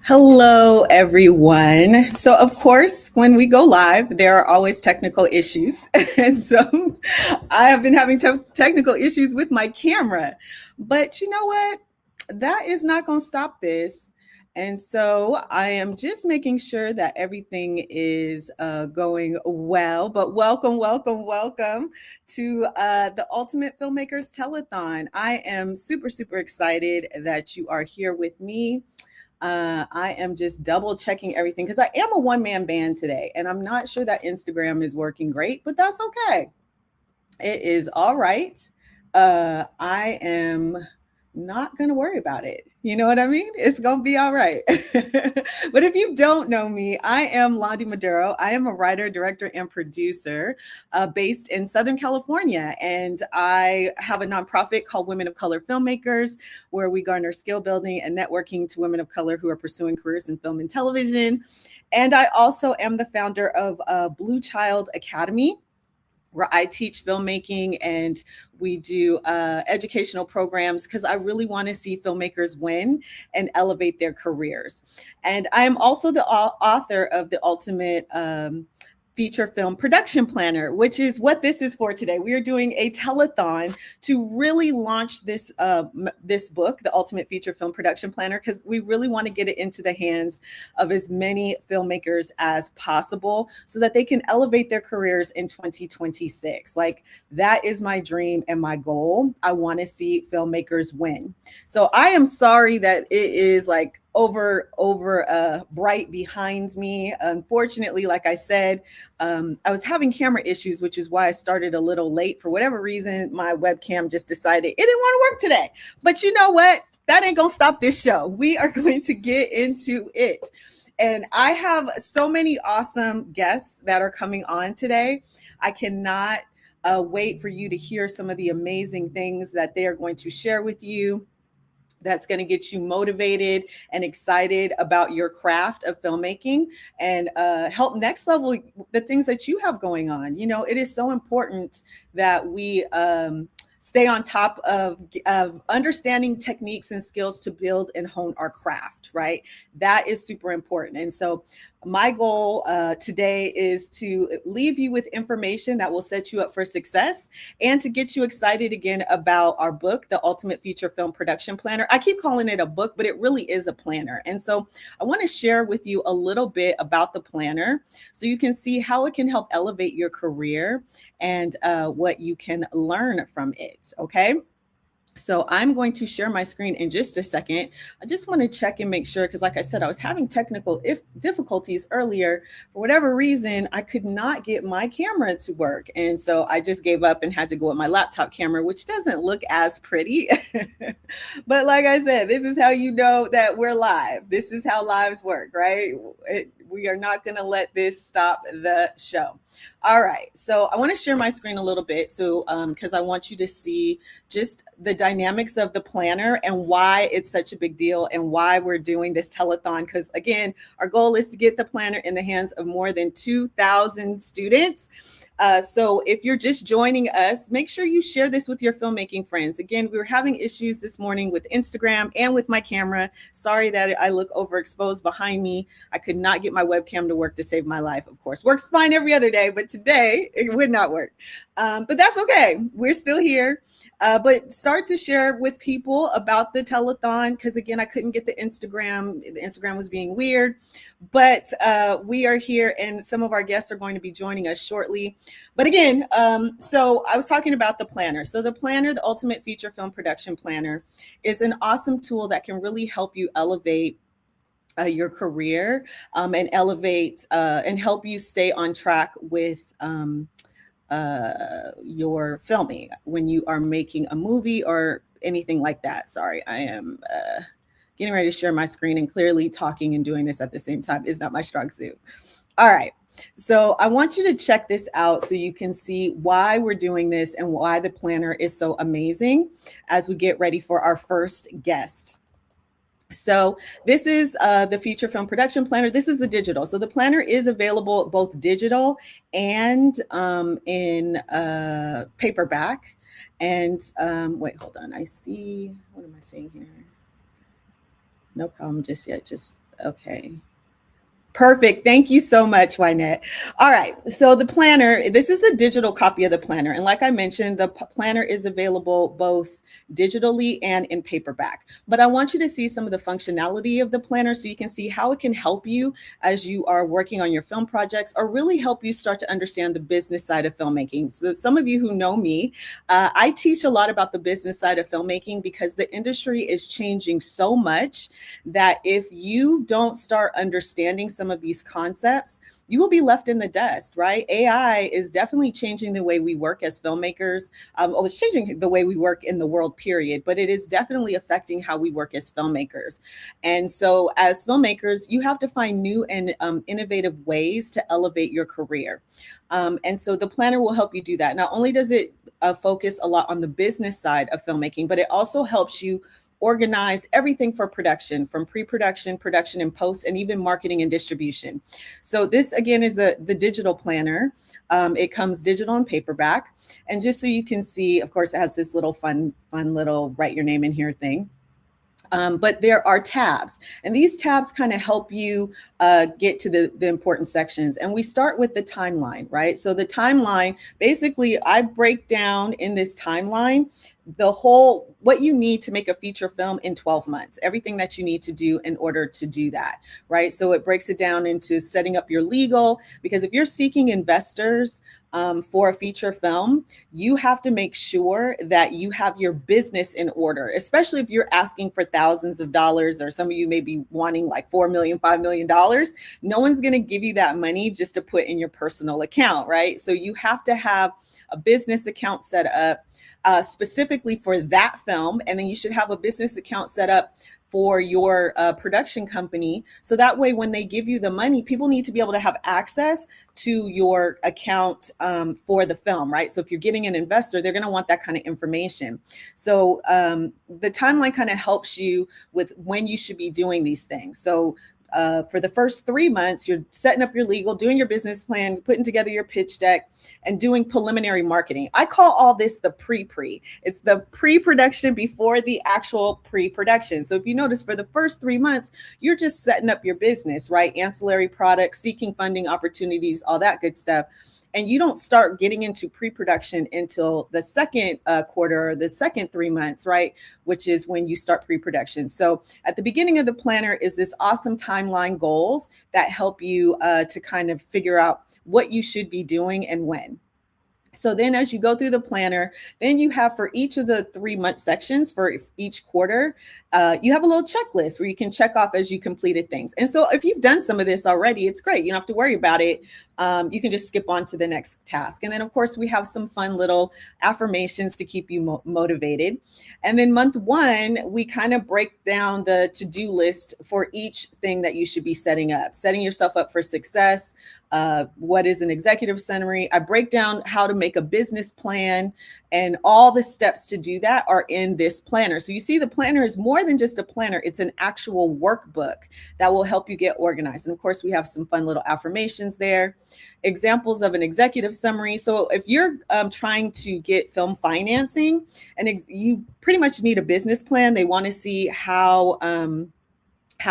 Hello, everyone. So, of course, when we go live, there are always technical issues. And so I have been having technical issues with my camera. But you know what? That is not going to stop this. And so I am just making sure that everything is going well. But welcome, welcome, welcome to the Ultimate Filmmakers Telethon. I am super, super excited that you are here with me. I am just double checking everything because I am a one man band today, and I'm not sure that Instagram is working great, but that's okay. It is all right. I am not going to worry about it. You know what I mean? It's going to be all right. But if you don't know me, I am Londi Maduro. I am a writer, director, and producer based in Southern California. And I have a nonprofit called Women of Color Filmmakers, where we garner skill building and networking to women of color who are pursuing careers in film and television. And I also am the founder of Blue Child Academy, where I teach filmmaking and we do educational programs because I really want to see filmmakers win and elevate their careers. And I am also the author of the Ultimate Feature Film Production Planner, which is what this is for today. We are doing a telethon to really launch this book, the Ultimate Feature Film Production Planner, because we really want to get it into the hands of as many filmmakers as possible so that they can elevate their careers in 2026. Like, that is my dream and my goal. I want to see filmmakers win. So I am sorry that it is like over bright behind me. Unfortunately, like I said, I was having camera issues, which is why I started a little late. For whatever reason, my webcam just decided it didn't want to work today. But you know what? That ain't gonna stop this show. We are going to get into it. And I have so many awesome guests that are coming on today. I cannot wait for you to hear some of the amazing things that they are going to share with you, that's going to get you motivated and excited about your craft of filmmaking and help next level the things that you have going on. You know, it is so important that we stay on top of understanding techniques and skills to build and hone our craft, right? That is super important. And so my goal today is to leave you with information that will set you up for success and to get you excited again about our book, The Ultimate Feature Film Production Planner. I keep calling it a book, but it really is a planner. And so I want to share with you a little bit about the planner so you can see how it can help elevate your career and what you can learn from it. Okay. So I'm going to share my screen in just a second. I just want to check and make sure, because like I said, I was having technical difficulties earlier. For whatever reason, I could not get my camera to work. And so I just gave up and had to go with my laptop camera, which doesn't look as pretty. But like I said, this is how you know that we're live. This is how lives work, right? We are not going to let this stop the show. All right. So I want to share my screen a little bit. So because I want you to see just the dynamics of the planner and why it's such a big deal and why we're doing this telethon. Because again, our goal is to get the planner in the hands of more than 2,000 students. So if you're just joining us, make sure you share this with your filmmaking friends. Again, we were having issues this morning with Instagram and with my camera. Sorry that I look overexposed behind me. I could not get my webcam to work to save my life, of course. Works fine every other day, but today it would not work. But that's okay. We're still here. But start to share with people about the telethon, because again, I couldn't get the Instagram. The Instagram was being weird. But we are here, and some of our guests are going to be joining us shortly. But again, so I was talking about the planner. So the planner, the Ultimate Feature Film Production Planner, is an awesome tool that can really help you elevate your career and elevate and help you stay on track with your filming when you are making a movie or anything like that. Sorry, I am getting ready to share my screen, and clearly talking and doing this at the same time is not my strong suit. All right. So I want you to check this out so you can see why we're doing this and why the planner is so amazing as we get ready for our first guest. So this is the feature film production planner. This is the digital. So the planner is available both digital and in paperback. And wait, hold on. I see, what am I seeing here? No problem just yet. Just Okay. Perfect. Thank you so much, Wynette. All right. So the planner, this is the digital copy of the planner. And like I mentioned, the planner is available both digitally and in paperback. But I want you to see some of the functionality of the planner so you can see how it can help you as you are working on your film projects, or really help you start to understand the business side of filmmaking. So some of you who know me, I teach a lot about the business side of filmmaking because the industry is changing so much that if you don't start understanding some of these concepts, you will be left in the dust, right? AI is definitely changing the way we work as filmmakers. It's changing the way we work in the world, period, but it is definitely affecting how we work as filmmakers. And so, as filmmakers, you have to find new and innovative ways to elevate your career. And so, the planner will help you do that. Not only does it focus a lot on the business side of filmmaking, but it also helps you organize everything for production, from pre-production, production and post, and even marketing and distribution. So this again is the digital planner. It comes digital and paperback. And just so you can see, of course, it has this little fun little write your name in here thing. But there are tabs, and these tabs kind of help you get to the important sections. And we start with the timeline, right? So the timeline, basically, I break down in this timeline the whole what you need to make a feature film in 12 months, everything that you need to do in order to do that, right? So it breaks it down into setting up your legal, because if you're seeking investors for a feature film, you have to make sure that you have your business in order, especially if you're asking for thousands of dollars, or some of you may be wanting like 4 million, $5 million. No one's going to give you that money just to put in your personal account, right? So you have to have a business account set up specifically for that film. And then you should have a business account set up for your production company. So that way, when they give you the money, people need to be able to have access to your account for the film, right? So if you're getting an investor, they're going to want that kind of information. So the timeline kind of helps you with when you should be doing these things. So for the first 3 months, you're setting up your legal, doing your business plan, putting together your pitch deck, and doing preliminary marketing. I call all this the pre-pre. It's the pre-production before the actual pre-production. So if you notice, for the first 3 months, you're just setting up your business, right? Ancillary products, seeking funding opportunities, all that good stuff. And you don't start getting into pre-production until the second quarter, or the second 3 months, right? Which is when you start pre-production. So at the beginning of the planner is this awesome timeline goals that help you to kind of figure out what you should be doing and when. So then as you go through the planner, then you have, for each of the 3 month sections for each quarter, you have a little checklist where you can check off as you completed things. And so if you've done some of this already, it's great. You don't have to worry about it. You can just skip on to the next task. And then, of course, we have some fun little affirmations to keep you motivated. And then month one, we kind of break down the to-do list for each thing that you should be setting up, setting yourself up for success. What is an executive summary? I break down how to make a business plan, and all the steps to do that are in this planner. So you see, the planner is more than just a planner. It's an actual workbook that will help you get organized. And of course, we have some fun little affirmations there, examples of an executive summary. So if you're trying to get film financing, and you pretty much need a business plan, they want to see how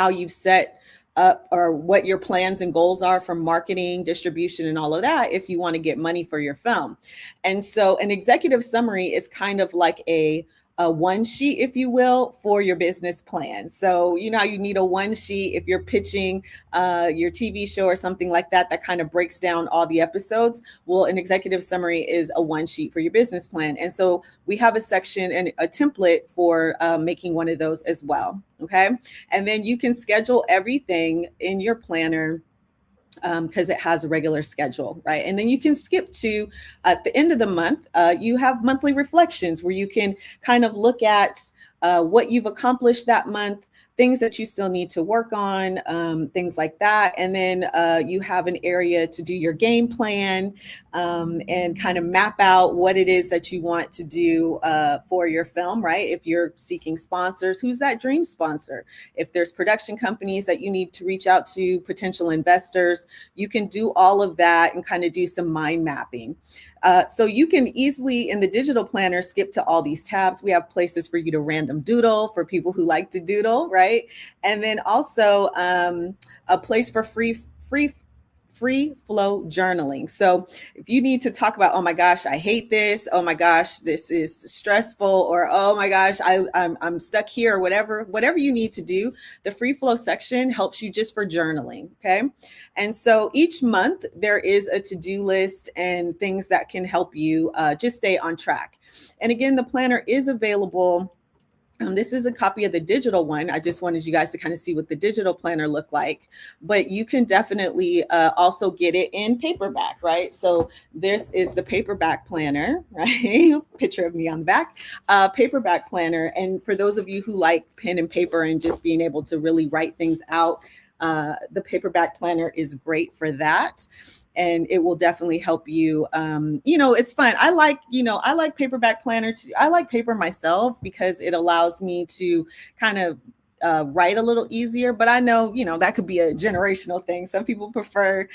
you've set up, or what your plans and goals are for marketing, distribution, and all of that, if you want to get money for your film. And so an executive summary is kind of like a one sheet, if you will, for your business plan. So you know how you need a one sheet if you're pitching your TV show or something like that, that kind of breaks down all the episodes. Well, an executive summary is a one sheet for your business plan. And so we have a section and a template for making one of those as well. Okay. And then you can schedule everything in your planner because it has a regular schedule, right? And then you can skip to, at the end of the month, you have monthly reflections where you can kind of look at what you've accomplished that month, things that you still need to work on, things like that. And then you have an area to do your game plan. and kind of map out what it is that you want to do for your film, right? If you're seeking sponsors, who's that dream sponsor? If there's production companies that you need to reach out to, potential investors, you can do all of that and kind of do some mind mapping. So you can easily, in the digital planner, skip to all these tabs. We have places for you to random doodle for people who like to doodle, right? And then also a place for free flow journaling. So if you need to talk about, oh my gosh, I hate this, oh my gosh, this is stressful, or oh my gosh, I'm stuck here, or whatever you need to do, the free flow section helps you just for journaling. Okay. And so each month there is a to-do list and things that can help you just stay on track. And again, the planner is available. This is a copy of the digital one. I just wanted you guys to kind of see what the digital planner looked like, but you can definitely also get it in paperback, right? So this is the paperback planner, right? Picture of me on the back, paperback planner. And for those of you who like pen and paper and just being able to really write things out, the paperback planner is great for that. And it will definitely help you. It's fun. I like paperback planner too. I like paper myself because it allows me to kind of write a little easier, but I know, that could be a generational thing. Some people prefer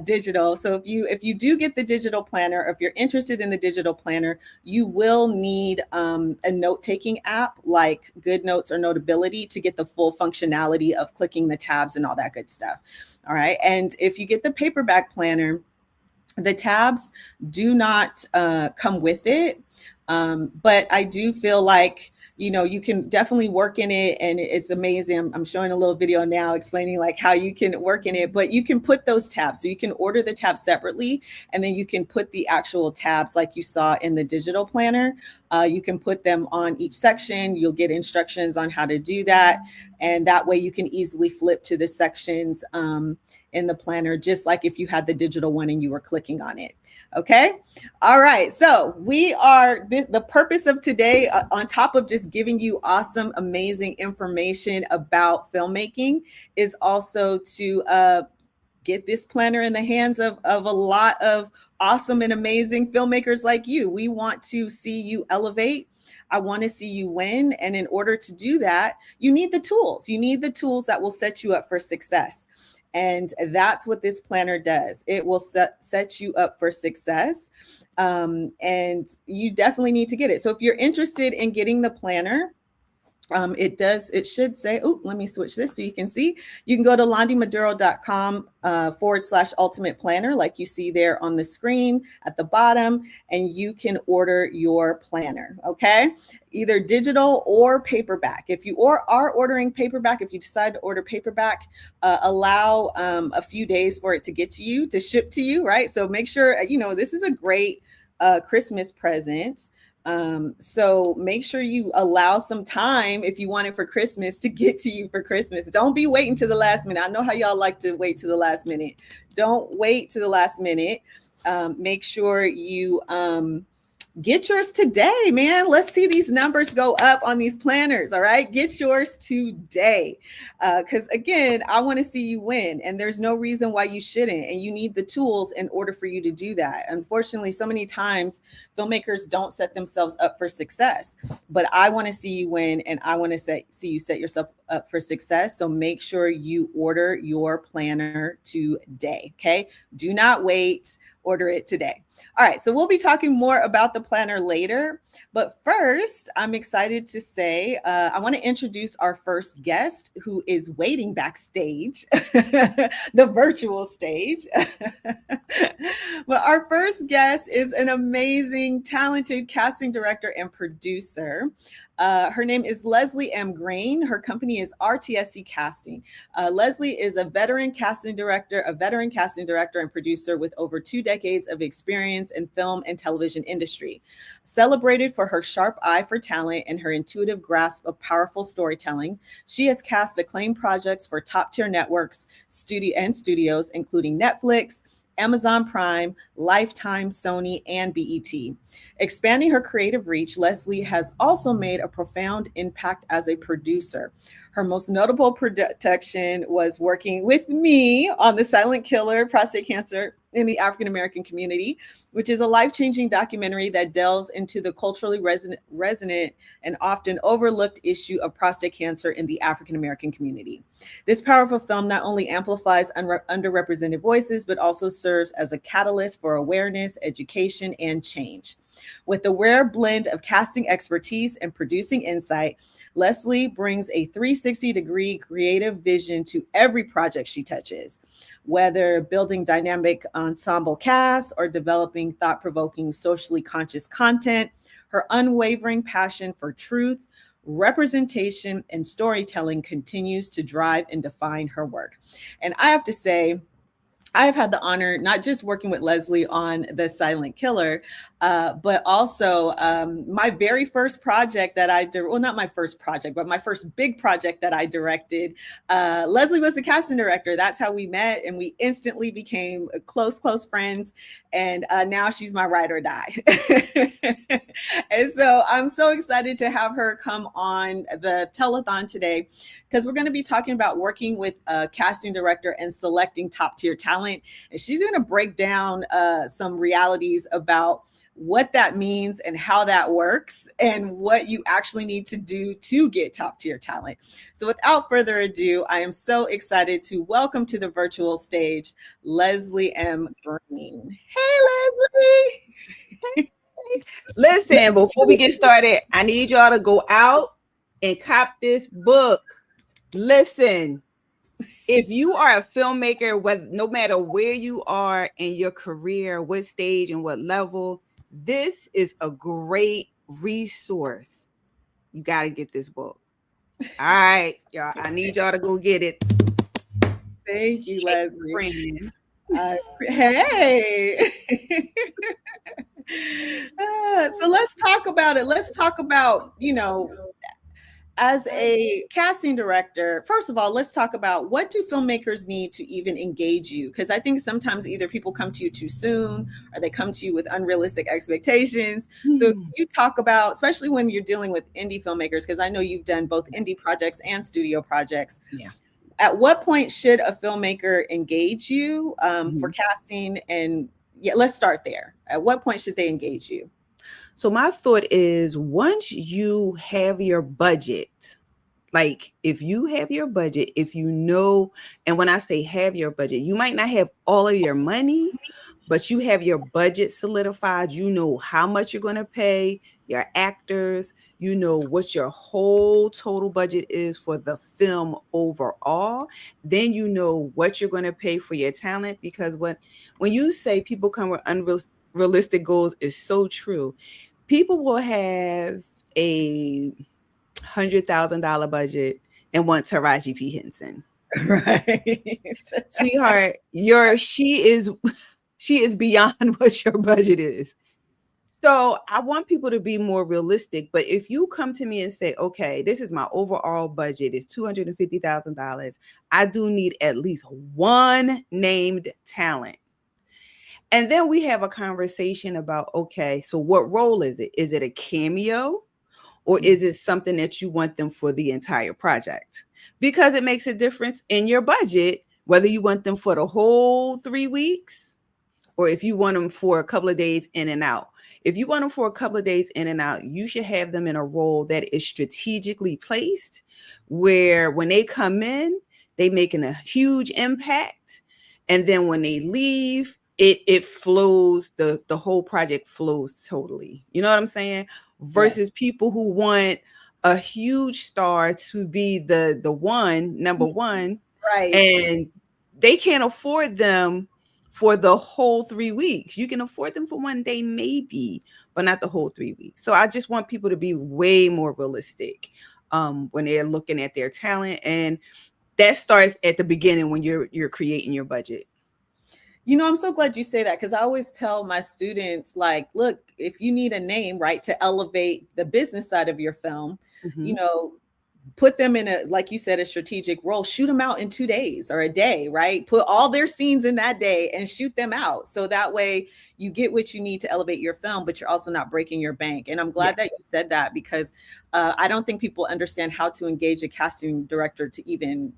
digital. So if you do get the digital planner, or if you're interested in the digital planner, you will need a note-taking app like GoodNotes or Notability to get the full functionality of clicking the tabs and all that good stuff. All right. And if you get the paperback planner, the tabs do not come with it. But I do feel like, you can definitely work in it, and it's amazing. I'm showing a little video now explaining like how you can work in it, but you can put those tabs. So you can order the tabs separately, and then you can put the actual tabs like you saw in the digital planner. You can put them on each section. You'll get instructions on how to do that. And that way you can easily flip to the sections in the planner, just like if you had the digital one and you were clicking on it. Okay. All right. So the purpose of today, on top of just giving you awesome, amazing information about filmmaking, is also to get this planner in the hands of a lot of awesome and amazing filmmakers like you. We want to see you elevate. I want to see you win. And in order to do that, you need the tools. You need the tools that will set you up for success. And that's what this planner does. It will set you up for success. And you definitely need to get it. So if you're interested in getting the planner, it should say, let me switch this so you can see. You can go to londymaduro.com /ultimate planner, like you see there on the screen at the bottom, and you can order your planner. Okay. Either digital or paperback. If you are ordering paperback, if you decide to order paperback, allow a few days for it to get to you, to ship to you, right? So make sure, this is a great Christmas present. So make sure you allow some time, if you want it for Christmas, to get to you for Christmas. Don't be waiting to the last minute. I know how y'all like to wait to the last minute. Don't wait to the last minute. Make sure you get yours today, man. Let's see these numbers go up on these planners. All right. Get yours today. Because again, I want to see you win, and there's no reason why you shouldn't. And you need the tools in order for you to do that. Unfortunately, so many times filmmakers don't set themselves up for success, but I want to see you win, and I want to see you set yourself up for success. So make sure you order your planner today. Okay. Do not wait. Order it today. All right. So we'll be talking more about the planner later. But first, I'm excited to say I want to introduce our first guest, who is waiting backstage, the virtual stage. But our first guest is an amazing, talented casting director and producer. Her name is Leslie M. Green. Her company is RTSC Casting. Leslie is a veteran casting director and producer with over 2 decades of experience in film and television industry. Celebrated for her sharp eye for talent and her intuitive grasp of powerful storytelling, she has cast acclaimed projects for top-tier networks, studios, including Netflix, Amazon Prime, Lifetime, Sony, and BET. Expanding her creative reach, Leslie has also made a profound impact as a producer. Her most notable production was working with me on The Silent Killer, Prostate Cancer in the African American Community, which is a life changing documentary that delves into the culturally resonant and often overlooked issue of prostate cancer in the African American community. This powerful film not only amplifies underrepresented voices, but also serves as a catalyst for awareness, education, and change. With a rare blend of casting expertise and producing insight, Leslie brings a 360-degree creative vision to every project she touches. Whether building dynamic ensemble casts or developing thought provoking, socially conscious content, her unwavering passion for truth, representation, and storytelling continues to drive and define her work. And I have to say, I've had the honor not just working with Leslie on The Silent Killer, but also my very first project that well, not my first project, but my first big project that I directed. Leslie was the casting director. That's how we met, and we instantly became close, close friends. And now she's my ride or die. And so I'm so excited to have her come on the telethon today, because we're going to be talking about working with a casting director and selecting top tier talent. And she's going to break down some realities about what that means and how that works and what you actually need to do to get top tier talent. So without further ado, I am so excited to welcome to the virtual stage, Leslie M. Green. Hey, Leslie. Listen, before we get started, I need y'all to go out and cop this book. Listen, if you are a filmmaker, no matter where you are in your career, what stage and what level, this is a great resource. You got to get this book. All right, y'all. I need y'all to go get it. Thank you, Leslie. Hey. So let's talk about it. Let's talk about, as a casting director, first of all, let's talk about, what do filmmakers need to even engage you? Because I think sometimes either people come to you too soon or they come to you with unrealistic expectations. So you talk about, especially when you're dealing with indie filmmakers, because I know you've done both indie projects and studio projects. Yeah. At what point should a filmmaker engage you for casting? And let's start there. At what point should they engage you? So my thought is, once you have your budget, like if you have your budget, if you know, and when I say have your budget, you might not have all of your money, but you have your budget solidified. You know how much you're going to pay your actors. You know what your whole total budget is for the film overall. Then you know what you're going to pay for your talent. Because when you say people come with unrealistic goals, is so true. People will have a $100,000 budget and want Taraji P. Henson. Right. Sweetheart, she is beyond what your budget is. So I want people to be more realistic. But if you come to me and say, okay, this is my overall budget, it's $250,000. I do need at least one named talent. And then we have a conversation about, okay, so what role is it? Is it a cameo? Or is it something that you want them for the entire project? Because it makes a difference in your budget, whether you want them for the whole 3 weeks or if you want them for a couple of days in and out. If you want them for a couple of days in and out, you should have them in a role that is strategically placed, where when they come in, they making a huge impact. And then when they leave, it flows, the whole project flows totally. You know what I'm saying? Versus people who want a huge star to be the number one, right? And they can't afford them for the whole 3 weeks. You can afford them for one day, maybe, but not the whole 3 weeks. So I just want people to be way more realistic when they're looking at their talent, and that starts at the beginning when you're creating your budget. I'm so glad you say that, because I always tell my students, like, look, if you need a name, right, to elevate the business side of your film, put them in a, like you said, a strategic role. Shoot them out in 2 days or a day, right? Put all their scenes in that day and shoot them out, so that way you get what you need to elevate your film, but you're also not breaking your bank. And I'm Yeah. glad that you said that, because I don't think people understand how to engage a casting director to even,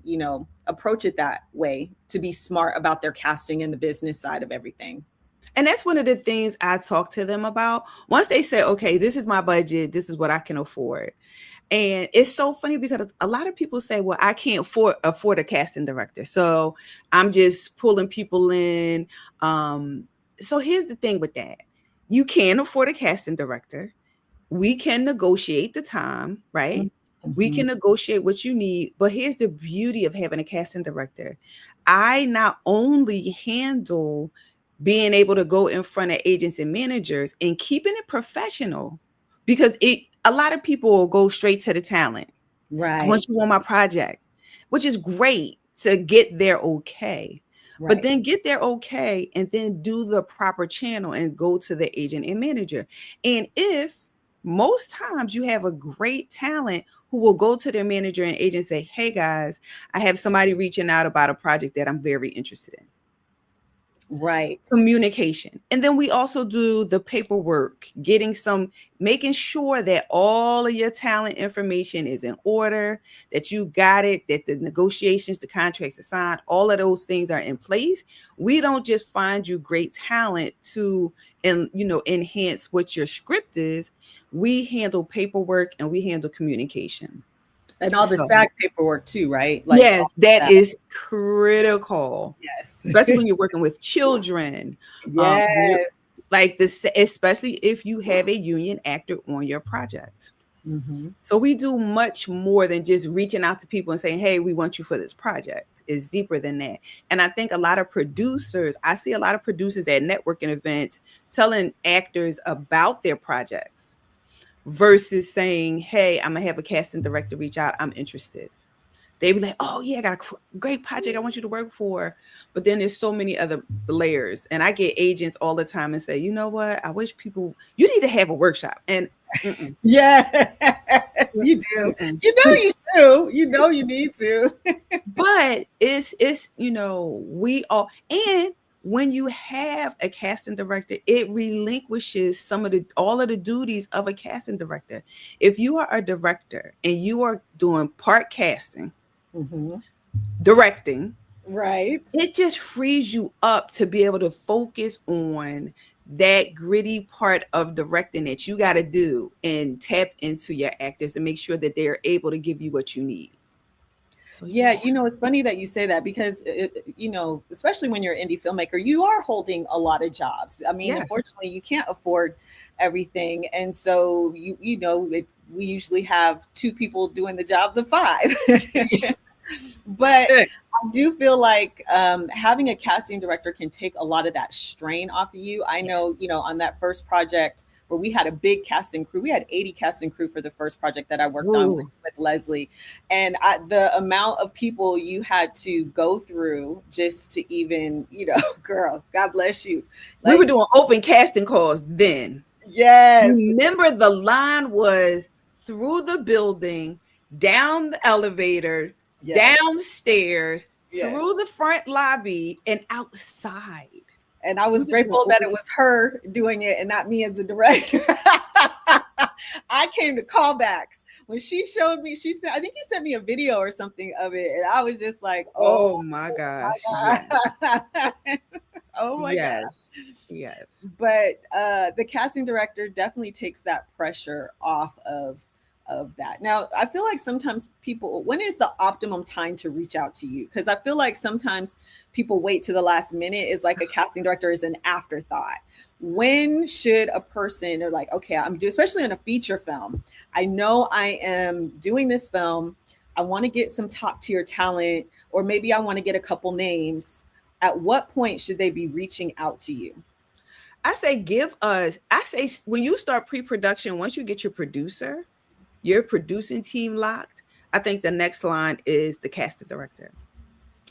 approach it that way, to be smart about their casting and the business side of everything. And that's one of the things I talk to them about. Once they say, okay, this is my budget, this is what I can afford. And it's so funny because a lot of people say, well, I can't afford a casting director, so I'm just pulling people in. So here's the thing with that. You can afford a casting director. We can negotiate the time, right? We Mm-hmm. can negotiate what you need. But here's the beauty of having a casting director. I not only handle being able to go in front of agents and managers and keeping it professional, because a lot of people will go straight to the talent. I want Right. you on my project, which is great to get there okay. But Right. then get there okay and then do the proper channel and go to the agent and manager. And if most times you have a great talent who will go to their manager and agent and say, hey guys, I have somebody reaching out about a project that I'm very interested in. Right. Communication. And then we also do the paperwork, making sure that all of your talent information is in order, that you got it, that the negotiations, the contracts are signed, all of those things are in place. We don't just find you great talent to enhance what your script is. We handle paperwork and we handle communication. And all the So SAG paperwork too, right? Like all yes, that that. is critical, Yes. especially when you're working with children. When you Yes. like this, especially if you have a union actor on your project. Mm-hmm. So we do much more than just reaching out to people and saying, "Hey, we want you for this project." It's deeper than that. And I think I see a lot of producers at networking events telling actors about their projects versus saying, "Hey, I'm gonna have a casting director reach out. I'm interested." They be like, "Oh yeah, I got a great project I want you to work for," but then there's so many other layers. And I get agents all the time and say, "You know what? I wish you need to have a workshop." And mm-mm, Yes, you do. mm-mm. You know you do. You know you need to. But it's we all, and when you have a casting director, it relinquishes all of the duties of a casting director. If you are a director and you are doing part casting, Mm-hmm. directing, Right. it just frees you up to be able to focus on that gritty part of directing that you got to do and tap into your actors and make sure that they're able to give you what you need. So Yeah, yeah. it's funny that you say that, because especially when you're an indie filmmaker, you are holding a lot of jobs. I mean, Yes. unfortunately, you can't afford everything, and so we usually have two people doing the jobs of five. But I do feel like having a casting director can take a lot of that strain off of you. I Yes. know, on that first project where we had a big casting crew, we had 80 casting crew for the first project that I worked on Ooh. with Leslie. And the amount of people you had to go through just to even, girl, God bless you. We were Like, doing open casting calls then. yes, Remember, the line was through the building, down the elevator, yes, downstairs, yes. through the front lobby, and outside. And I We was were doing grateful that open. it was her doing it and not me as the director. I came to callbacks when she showed me. She said, "I think you sent me a video or something of it," and I was just like, "Oh Oh my gosh. my Yes. god, oh my god." Yes. Yes. But the casting director definitely takes that pressure off of that. Now, I feel like sometimes people, when is the optimum time to reach out to you? Because I feel like sometimes people wait to the last minute. Is like a casting director is an afterthought. When should a person, or like, okay, I'm doing, especially in a feature film, I know I am doing this film. I want to get some top tier talent, or maybe I want to get a couple names. At what point should they be reaching out to you? I say when you start pre-production, once you get your producing team locked, I think the next line is the casting director.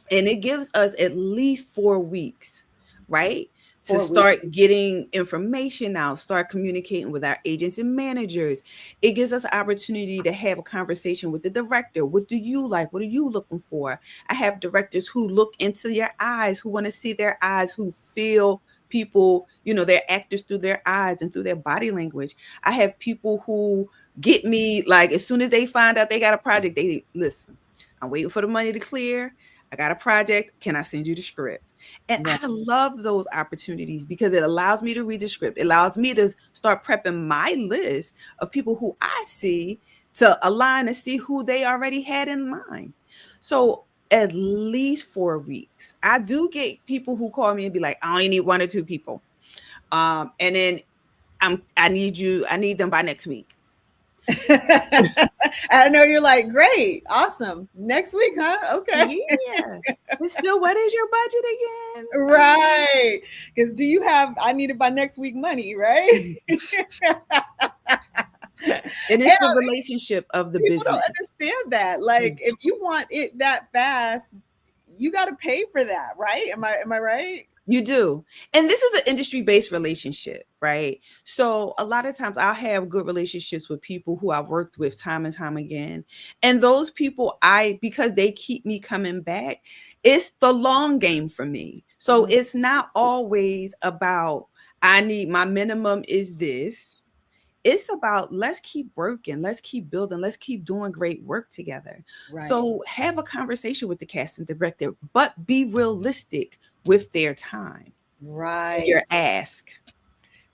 And it gives us at least 4 weeks, right? to 4 weeks. start getting information out, start communicating with our agents and managers. It gives us an opportunity to have a conversation with the director. What do you like? What are you looking for? I have directors who look into your eyes, who want to see their eyes, who feel people, their actors through their eyes and through their body language. I have people who get me, like, as soon as they find out they got a project, they listen, I'm waiting for the money to clear. I got a project. Can I send you the script? And Right. I love those opportunities because it allows me to read the script. It allows me to start prepping my list of people who I see to align and see who they already had in mind. So at least 4 weeks. I do get people who call me and be like, I only need one or two people. And then I need them by next week. I know you're like, great, awesome. Next week, huh? Okay. Yeah. But still, what is your budget again? Right. Because do you have, I need it by next week money, right? And it's the relationship of the People don't business. understand that. Like, if you want it that fast, you got to pay for that, right? Am I right? You do. And this is an industry-based relationship, right? So a lot of times I'll have good relationships with people who I've worked with time and time again. And those people, because they keep me coming back, it's the long game for me. So it's not always about, I need, my minimum is this. It's about, let's keep working, let's keep building, let's keep doing great work together. Right. So have a conversation with the casting director, but be realistic with their time. Right. Your ask.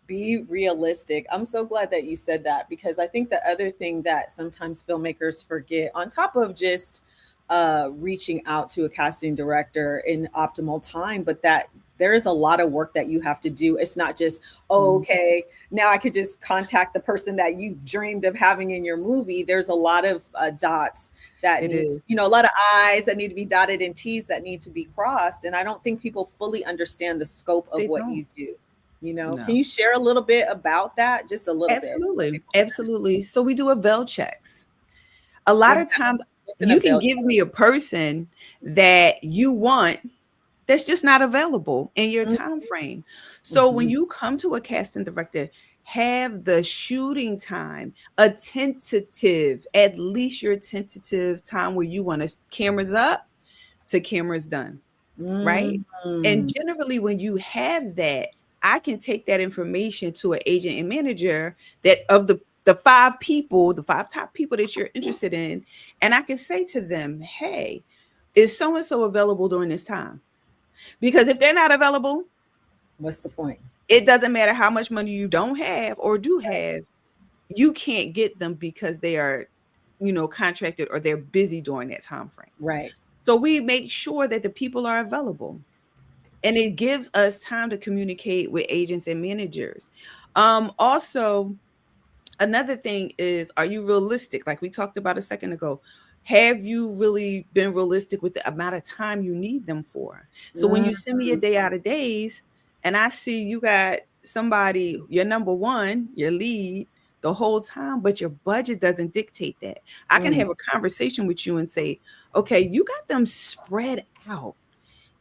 Be realistic. I'm so glad that you said that, because I think the other thing that sometimes filmmakers forget, on top of just reaching out to a casting director in optimal time, but that there is a lot of work that you have to do. It's not just, oh, okay, now I could just contact the person that you dreamed of having in your movie. There's a lot of dots that a lot of I's that need to be dotted and T's that need to be crossed. And I don't think people fully understand the scope of what you do. No. Can you share a little bit about that? Just a little bit. Absolutely. So we do avail checks. A lot of times you can give me a person that you want that's just not available in your time frame. So when you come to a casting director, have the shooting time, at least your tentative time where you want to cameras up to cameras done, right? And generally when you have that, I can take that information to an agent and manager that of the five top people that you're interested in, and I can say to them, hey, is so-and-so available during this time? Because if they're not available, what's the point? It doesn't matter how much money you don't have or do have, you can't get them because they are, contracted or they're busy during that time frame. Right. So we make sure that the people are available. And it gives us time to communicate with agents and managers. Also, another thing is, are you realistic? Like we talked about a second ago. Have you really been realistic with the amount of time you need them for? So when you send me a day out of days and I see you got somebody, your number one, your lead, the whole time, but your budget doesn't dictate that. I can have a conversation with you and say, okay, you got them spread out.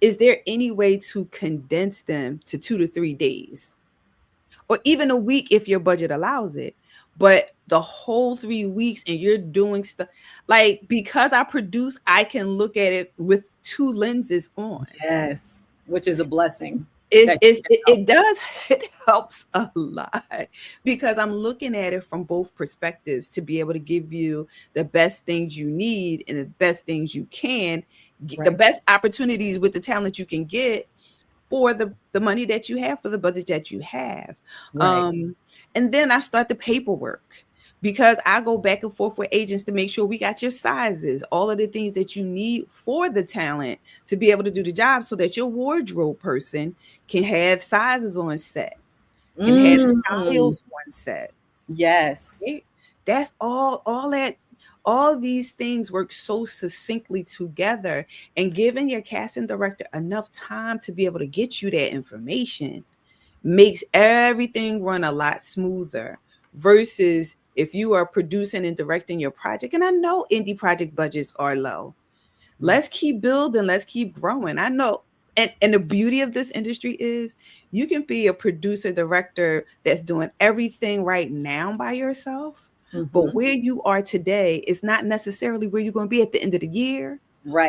Is there any way to condense them to 2 to 3 days? Or even a week if your budget allows it. But the whole 3 weeks and you're doing stuff, like, because I produce, I can look at it with two lenses on. Yes, which is a blessing. It does. It helps a lot because I'm looking at it from both perspectives to be able to give you the best things you need and the best things you can, the best opportunities with the talent you can get for the money that you have, for the budget that you have. Right. And then I start the paperwork because I go back and forth with agents to make sure we got your sizes, all of the things that you need for the talent to be able to do the job so that your wardrobe person can have sizes on set, can have styles on set. Yes. Right? That's all these things work so succinctly together, and giving your casting director enough time to be able to get you that information makes everything run a lot smoother versus if you are producing and directing your project. And I know indie project budgets are low. Let's keep building. Let's keep growing. I know And the beauty of this industry is you can be a producer director that's doing everything right now by yourself, but Mhm. where you are today is not necessarily where you're going to be at the end of the year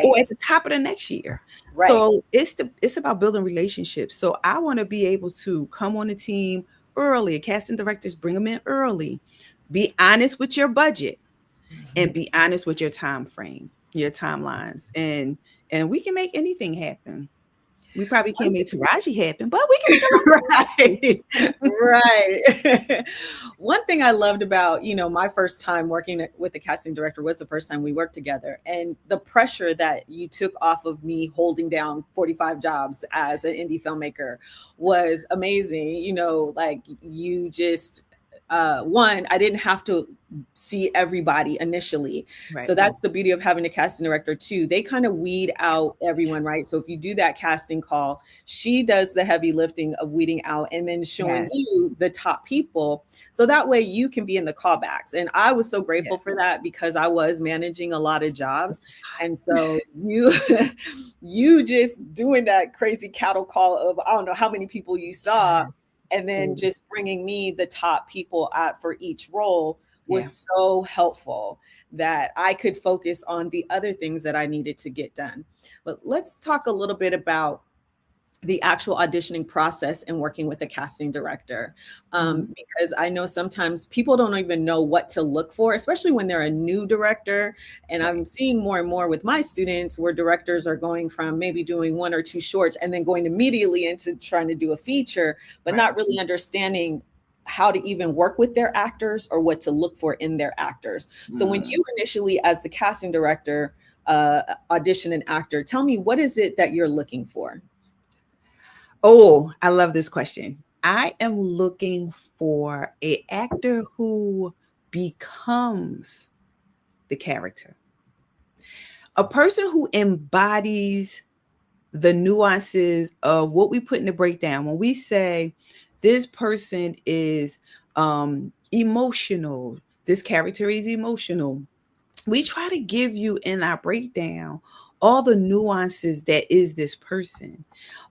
or at Right. the top of the next year. Right. So it's about building relationships. So I want to be able to come on a team early. Casting directors, bring them in early. Be honest with your budget and be honest with your time frame, your timelines, and we can make anything happen. We probably can't make Taraji happen, but we can make a lot of Right. Right. One thing I loved about, my first time working with the casting director was the first time we worked together. And the pressure that you took off of me holding down 45 jobs as an indie filmmaker was amazing. Like you just, one, I didn't have to see everybody initially. right. So that's the beauty of having a casting director too. They kind of weed out everyone, right? So if you do that casting call, she does the heavy lifting of weeding out and then showing Yes. you the top people. So that way you can be in the callbacks. And I was so grateful Yes. for that because I was managing a lot of jobs. It's And so you you just doing that crazy cattle call of I don't know how many people you saw yes. and then Ooh, just bringing me the top people at for each role yeah. was so helpful that I could focus on the other things that I needed to get done. But let's talk a little bit about the actual auditioning process and working with the casting director. Mhm. Because I know sometimes people don't even know what to look for, especially when they're a new director. And Right. I'm seeing more and more with my students where directors are going from maybe doing one or two shorts and then going immediately into trying to do a feature, but Right. not really understanding how to even work with their actors or what to look for in their actors. So when Mm. you initially, as the casting director, audition an actor, tell me what is it that you're looking for? Oh, I love this question. I am looking for a actor who becomes the character. A person who embodies the nuances of what we put in the breakdown. When we say this person is emotional, this character is emotional, we try to give you in our breakdown all the nuances that is this person,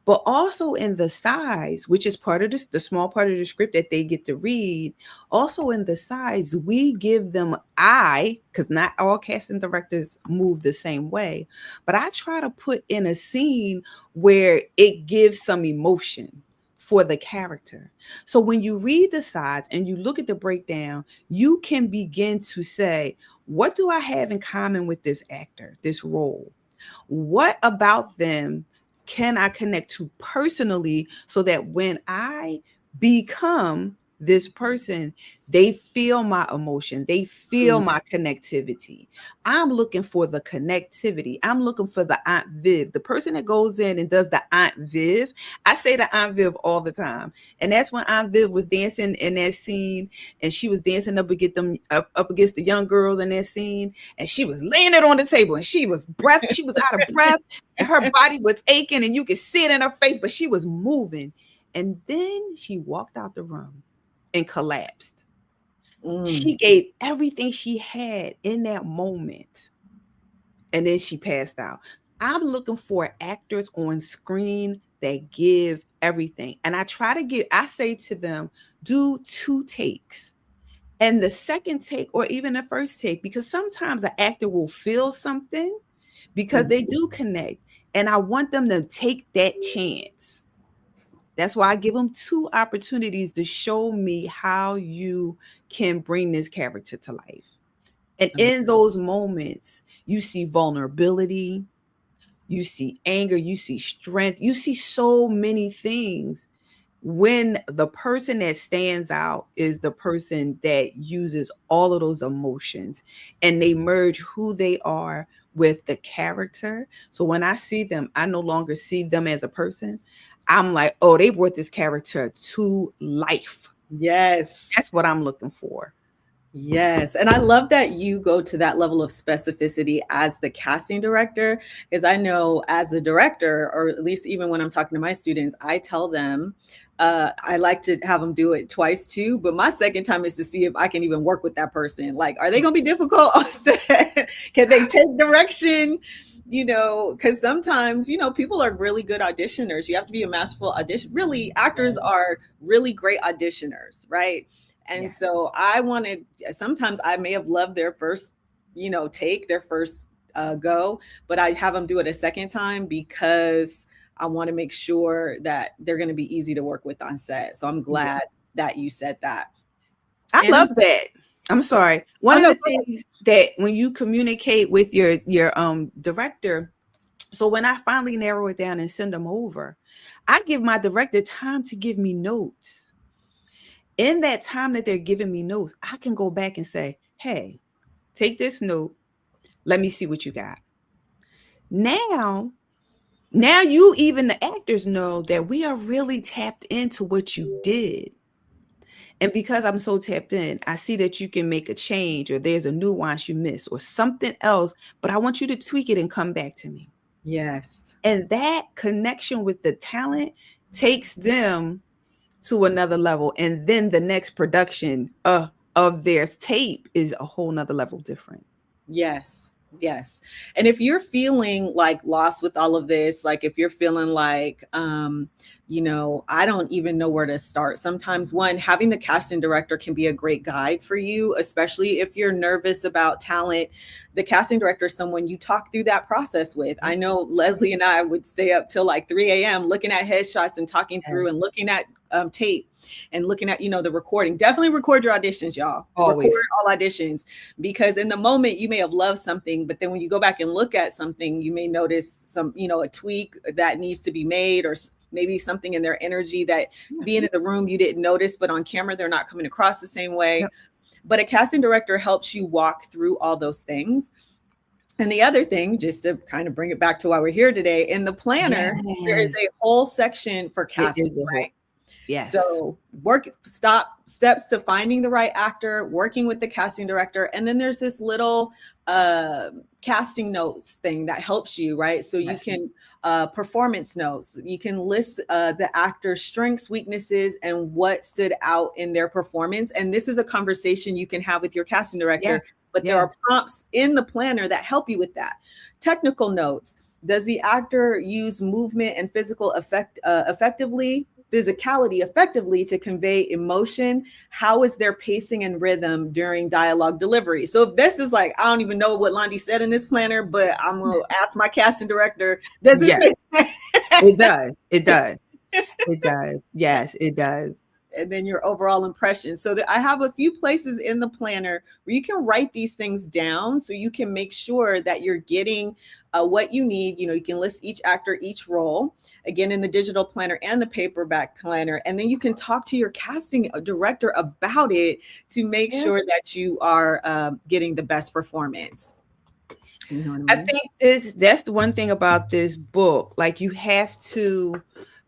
but also in the size, which is part of this, the small part of the script that they get to read. Also in the size, we give them because not all casting directors move the same way, but I try to put in a scene where it gives some emotion for the character. So when you read the sides and you look at the breakdown, you can begin to say, what do I have in common with this actor, this role? What about them can I connect to personally so that when I become this person, they feel my emotion, they feel Mm, my connectivity. I'm looking for the connectivity. I'm looking for the Aunt Viv, the person that goes in and does the Aunt Viv. I say the Aunt Viv all the time. And that's when Aunt Viv was dancing in that scene and she was dancing up against the young girls in that scene and she was laying it on the table and she was out of breath and her body was aching and you could see it in her face, but she was moving. And then she walked out the room and collapsed. mm, She gave everything she had in that moment and then she passed out. I'm looking for actors on screen that give everything. And I say to them, do 2 takes. And the second take, or even the first take, because sometimes an actor will feel something because mm, they do connect. And I want them to take that chance. That's why I give them 2 opportunities to show me how you can bring this character to life. And um, in those moments, you see vulnerability, you see anger, you see strength, you see so many things when the person that stands out is the person that uses all of those emotions and they merge who they are with the character. So when I see them, I no longer see them as a person. I'm like, oh, they brought this character to life. yes. That's what I'm looking for. Yes. And I love that you go to that level of specificity as the casting director, because I know as a director, or at least even when I'm talking to my students, I tell them I like to have them do it twice too, but my second time is to see if I can even work with that person. Like, are they going to be difficult on set? Can they take direction? Because sometimes, people are really good auditioners. You have to be a masterful audition. Really, actors are really great auditioners, right? And Yes. so sometimes I may have loved their first, take, their first go, but I have them do it a second time because I want to make sure that they're going to be easy to work with on set. So I'm Yeah. glad that you said that. I And love that. I'm sorry. One oh of no, the things that when you communicate with your director, so when I finally narrow it down and send them over, I give my director time to give me notes. In that time that they're giving me notes, I can go back and say, hey, take this note. Let me see what you got. Now, you even the actors know that we are really tapped into what you did. And because I'm so tapped in, I see that you can make a change or there's a nuance you miss or something else, but I want you to tweak it and come back to me. yes. And that connection with the talent takes them to another level. And then the next production of their tape is a whole nother level different. Yes. Yes. And if you're feeling like lost with all of this, like if you're feeling like, I don't even know where to start. Sometimes having the casting director can be a great guide for you, especially if you're nervous about talent. The casting director is someone you talk through that process with. I know Leslie and I would stay up till like 3 a.m. looking at headshots and talking through and looking at tape and looking at, the recording. Definitely record your auditions, y'all. Always. Record all auditions, because in the moment you may have loved something, but then when you go back and look at something, you may notice some, a tweak that needs to be made, or maybe something in their energy that being in the room you didn't notice, but on camera they're not coming across the same way. Yep. But a casting director helps you walk through all those things. And the other thing, just to kind of bring it back to why we're here today, in the planner, there is a whole section for casting, right? Yes. So steps to finding the right actor, working with the casting director. And then there's this little casting notes thing that helps you, right? So you can performance notes. You can list the actor's strengths, weaknesses, and what stood out in their performance. And this is a conversation you can have with your casting director, but there are prompts in the planner that help you with that. Technical notes. Does the actor use movement and physicality effectively to convey emotion? How is their pacing and rhythm during dialogue delivery? So if this is like, I don't even know what Londi said in this planner, but I'm going to ask my casting director, does this make sense? It does. It does. It does. Yes, it does. And then your overall impression. So I have a few places in the planner where you can write these things down so you can make sure that you're getting what you need. You can list each actor, each role, again, in the digital planner and the paperback planner. And then you can talk to your casting director about it to make sure that you are getting the best performance. You know what I mean? I think that's the one thing about this book. Like, you have to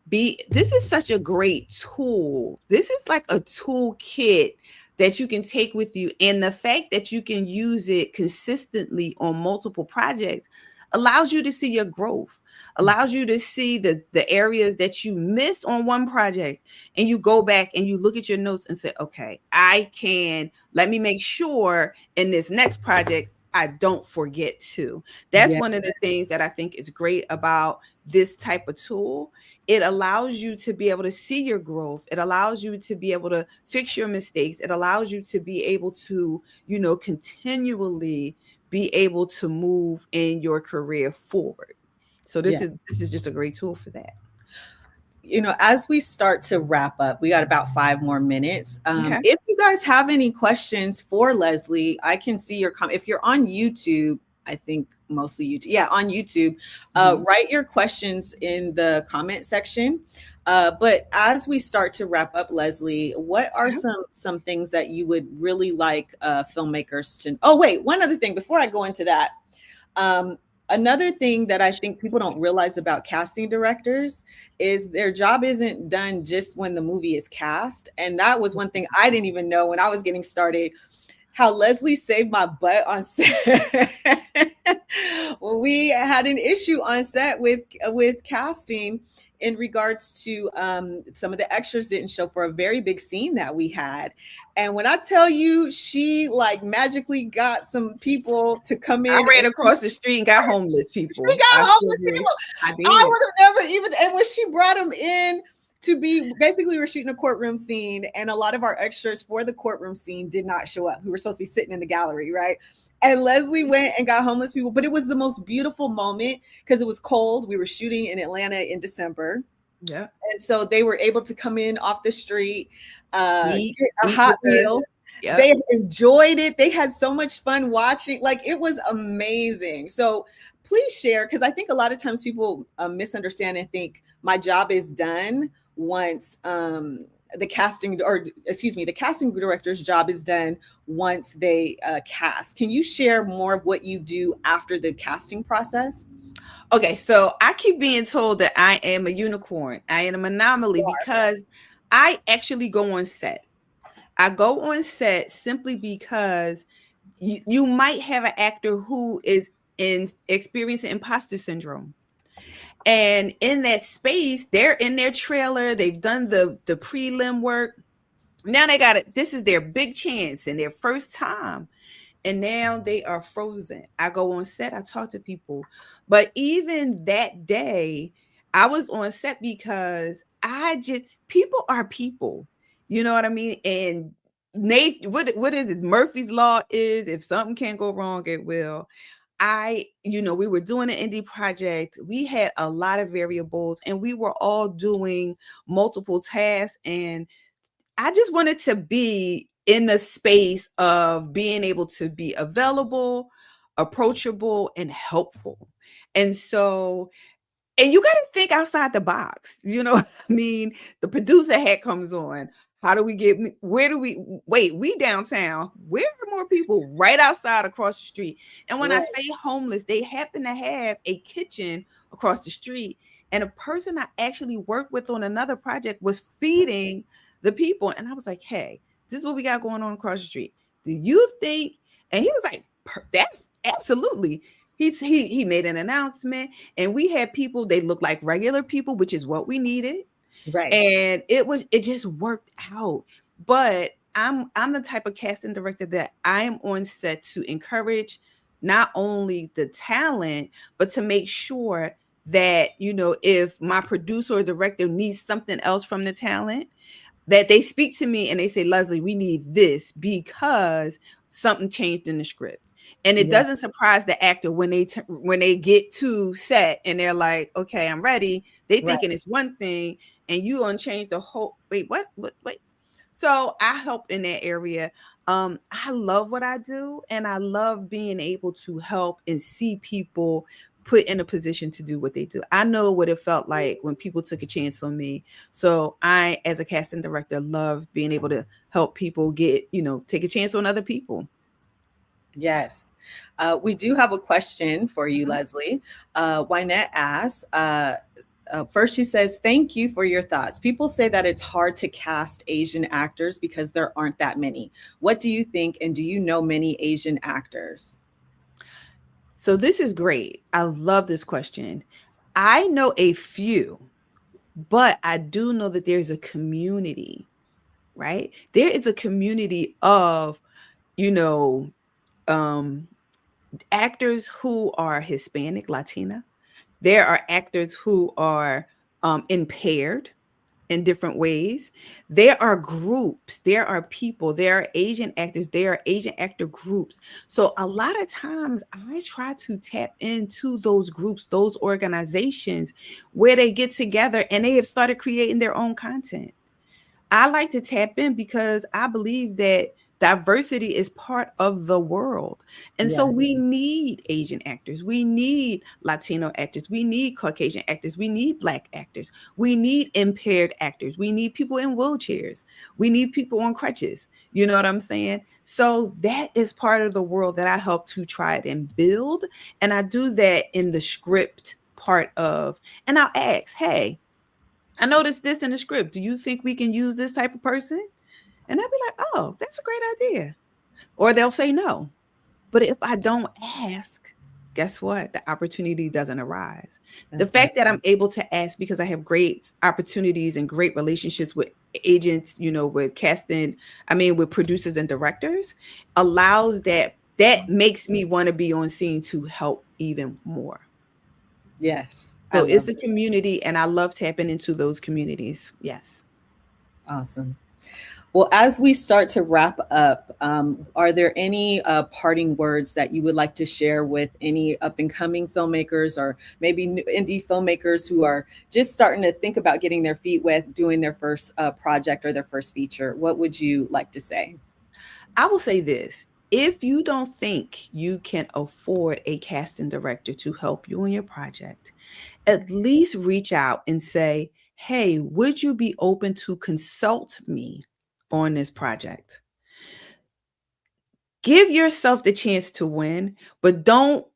this is such a great tool. This is like a toolkit that you can take with you. And the fact that you can use it consistently on multiple projects allows you to see your growth, allows you to see the areas that you missed on one project. And you go back and you look at your notes and say, okay, let me make sure in this next project, I don't forget to. That's one of the things that I think is great about this type of tool. It allows you to be able to see your growth. It allows you to be able to fix your mistakes. It allows you to be able to, continually be able to move in your career forward. So this is just a great tool for that. As we start to wrap up, we got about 5 more minutes. If you guys have any questions for Leslie, I can see your comment. If you're on YouTube, I think mostly YouTube. Yeah, on YouTube, write your questions in the comment section. But as we start to wrap up, Leslie, what are some things that you would really like filmmakers to? Oh, wait, one other thing before I go into that. Another thing that I think people don't realize about casting directors is their job isn't done just when the movie is cast. And that was one thing I didn't even know when I was getting started. how Leslie saved my butt on set. When we had an issue on set with casting in regards to some of the extras didn't show for a very big scene that we had. And when I tell you, she like magically got some people to come I in ran and across the street and got homeless she people. I got sure homeless did. people. I I did. would have never even. And when she brought them in to be, basically, we were shooting a courtroom scene, and a lot of our extras for the courtroom scene did not show up. We were supposed to be sitting in the gallery, right? And Leslie went and got homeless people, but it was the most beautiful moment because it was cold. We were shooting in Atlanta in December, Yeah. and so they were able to come in off the street, Eat, get a eat hot with us. meal. Yep. They enjoyed it. They had so much fun watching. Like it was amazing. So please share, because I think a lot of times people misunderstand and think my job is done once the casting, or excuse me, the casting director's job is done once they cast. Can you share more of what you do after the casting process? Okay, so I keep being told that I am a unicorn. I am an anomaly because I actually go on set. I go on set simply because you might have an actor who is in experiencing imposter syndrome. And in that space, they're in their trailer, they've done the prelim work. Now they got it. This is their big chance and their first time. And now they are frozen. I go on set, I talk to people. But even that day, I was on set because people are people. You know what I mean? And Nate, what is it? Murphy's Law is if something can't go wrong, it will. We were doing an indie project. We had a lot of variables and we were all doing multiple tasks. And I just wanted to be in the space of being able to be available, approachable, and helpful. And so, and you got to think outside the box. You know what I mean? The producer hat comes on. How do we get, where do we, wait, we downtown. Where are more people? Right outside across the street. And when I Right. say homeless, they happen to have a kitchen across the street. And a person I actually worked with on another project was feeding the people. And I was like, hey, this is what we got going on across the street. Do you think? And he was like, that's absolutely. He made an announcement and we had people, they looked like regular people, which is what we needed. Right. And it just worked out. But I'm the type of casting director that I am on set to encourage not only the talent, but to make sure that, if my producer or director needs something else from the talent, that they speak to me and they say, Leslie, we need this because something changed in the script. And it Yeah. doesn't surprise the actor when they get to set and they're like, okay, I'm ready. They Right. thinking it's one thing and you gonna change the whole, wait, what, wait. So I help in that area. I love what I do and I love being able to help and see people put in a position to do what they do. I know what it felt like when people took a chance on me. So I, as a casting director, love being able to help people take a chance on other people. Yes. We do have a question for you, Mhm. Leslie. Wynette asks, first she says, thank you for your thoughts. People say that it's hard to cast Asian actors because there aren't that many. What do you think? And do you know many Asian actors? So this is great. I love this question. I know a few, but I do know that there's a community, right? There is a community of, you know, um, actors who are Hispanic, Latina. There are actors who are impaired in different ways. There are groups, there are people, there are Asian actors, there are Asian actor groups. So a lot of times I try to tap into those groups, those organizations where they get together and they have started creating their own content. I like to tap in because I believe that diversity is part of the world. And so Yes. we need Asian actors, we need Latino actors, we need Caucasian actors, we need Black actors, we need impaired actors, we need people in wheelchairs, we need people on crutches. You know what I'm saying? So that is part of the world that I help to try it and build. And I do that in the script part of, and I'll ask, hey, I noticed this in the script. Do you think we can use this type of person? And I'd be like, oh, that's a great idea. or they'll say no. But if I don't ask, guess what? The opportunity doesn't arise. The That's right. fact that I'm able to ask because I have great opportunities and great relationships with agents, with casting, with producers and directors, allows that makes me want to be on scene to help even more. Yes, I So it's love the it. community, and I love tapping into those communities. Yes. Awesome. Well, as we start to wrap up, are there any parting words that you would like to share with any up and coming filmmakers or maybe indie filmmakers who are just starting to think about getting their feet wet, doing their first project or their first feature? What would you like to say? I will say this. If you don't think you can afford a casting director to help you on your project, at least reach out and say, hey, would you be open to consult me on this project? Give yourself the chance to win, but don't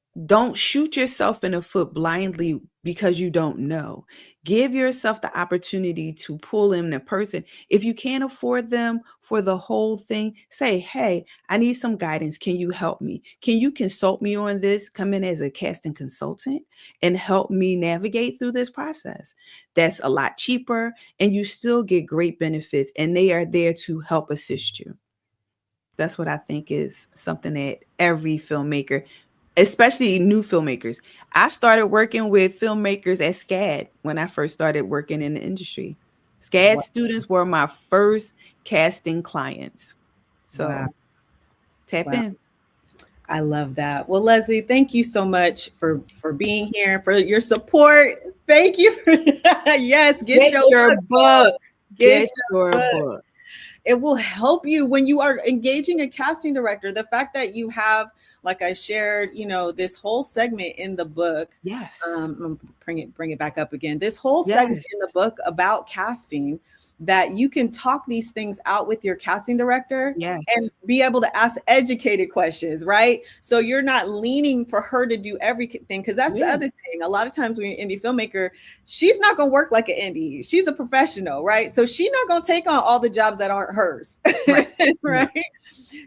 shoot yourself in the foot blindly because you don't know. Give yourself the opportunity to pull in the person. If you can't afford them for the whole thing, say, hey, I need some guidance. Can you help me? Can you consult me on this? Come in as a casting consultant and help me navigate through this process. That's a lot cheaper, and you still get great benefits, and they are there to help assist you. That's what I think is something that every filmmaker, especially new filmmakers. I started working with filmmakers at SCAD when I first started working in the industry. SCAD Wow. students were my first casting clients. Wow. So tap Wow. in. I love that. Well, Leslie, thank you so much for being here, for your support. Thank you. Yes, get Get your your book. book. Get Get your your book. book. It will help you when you are engaging a casting director. The fact that you have, like I shared, this whole segment in the book. Yes. Bring it back up again. This whole segment Yes. in the book about casting, that you can talk these things out with your casting director and Yes. be able to ask educated questions, right? So you're not leaning for her to do everything, because that's the Yeah. other thing. A lot of times when you're an indie filmmaker, she's not going to work like an indie. She's a professional, right? So she's not going to take on all the jobs that aren't hers, Right. Right. right?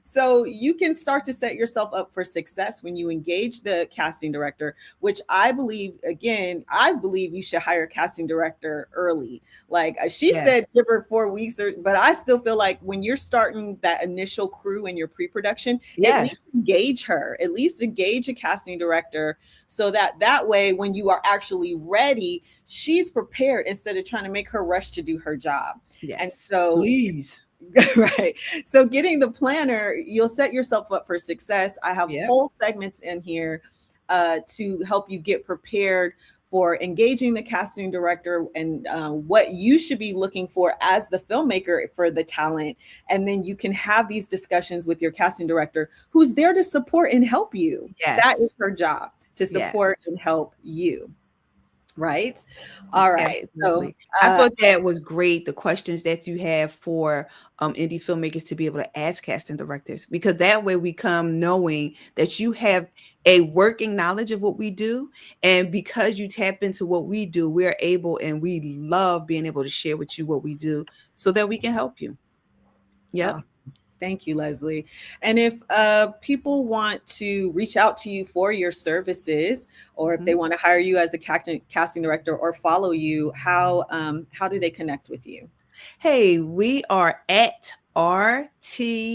So you can start to set yourself up for success when you engage the casting director, which I believe you should hire a casting director early. Like she Yes. said, give her 4 weeks, but I still feel like when you're starting that initial crew in your pre-production, at Yes. least engage her, at least engage a casting director, so that way when you are actually ready, she's prepared instead of trying to make her rush to do her job. And Yes. so Please. right. So getting the planner, you'll set yourself up for success. I have Yep. whole segments in here to help you get prepared for engaging the casting director, and what you should be looking for as the filmmaker for the talent. And then you can have these discussions with your casting director, who's there to support and help you. That is Yes. her job, to Yes. support and help you. Right. All right. So Absolutely. I thought that was great, the questions that you have for indie filmmakers to be able to ask casting directors, because that way we come knowing that you have a working knowledge of what we do. And because you tap into what we do, we're able and we love being able to share with you what we do so that we can help you. Yep. awesome. Thank you, Leslie. And if people want to reach out to you for your services, or if they Mhm. want to hire you as a casting director or follow you, how do they connect with you? Hey, we are at RTSE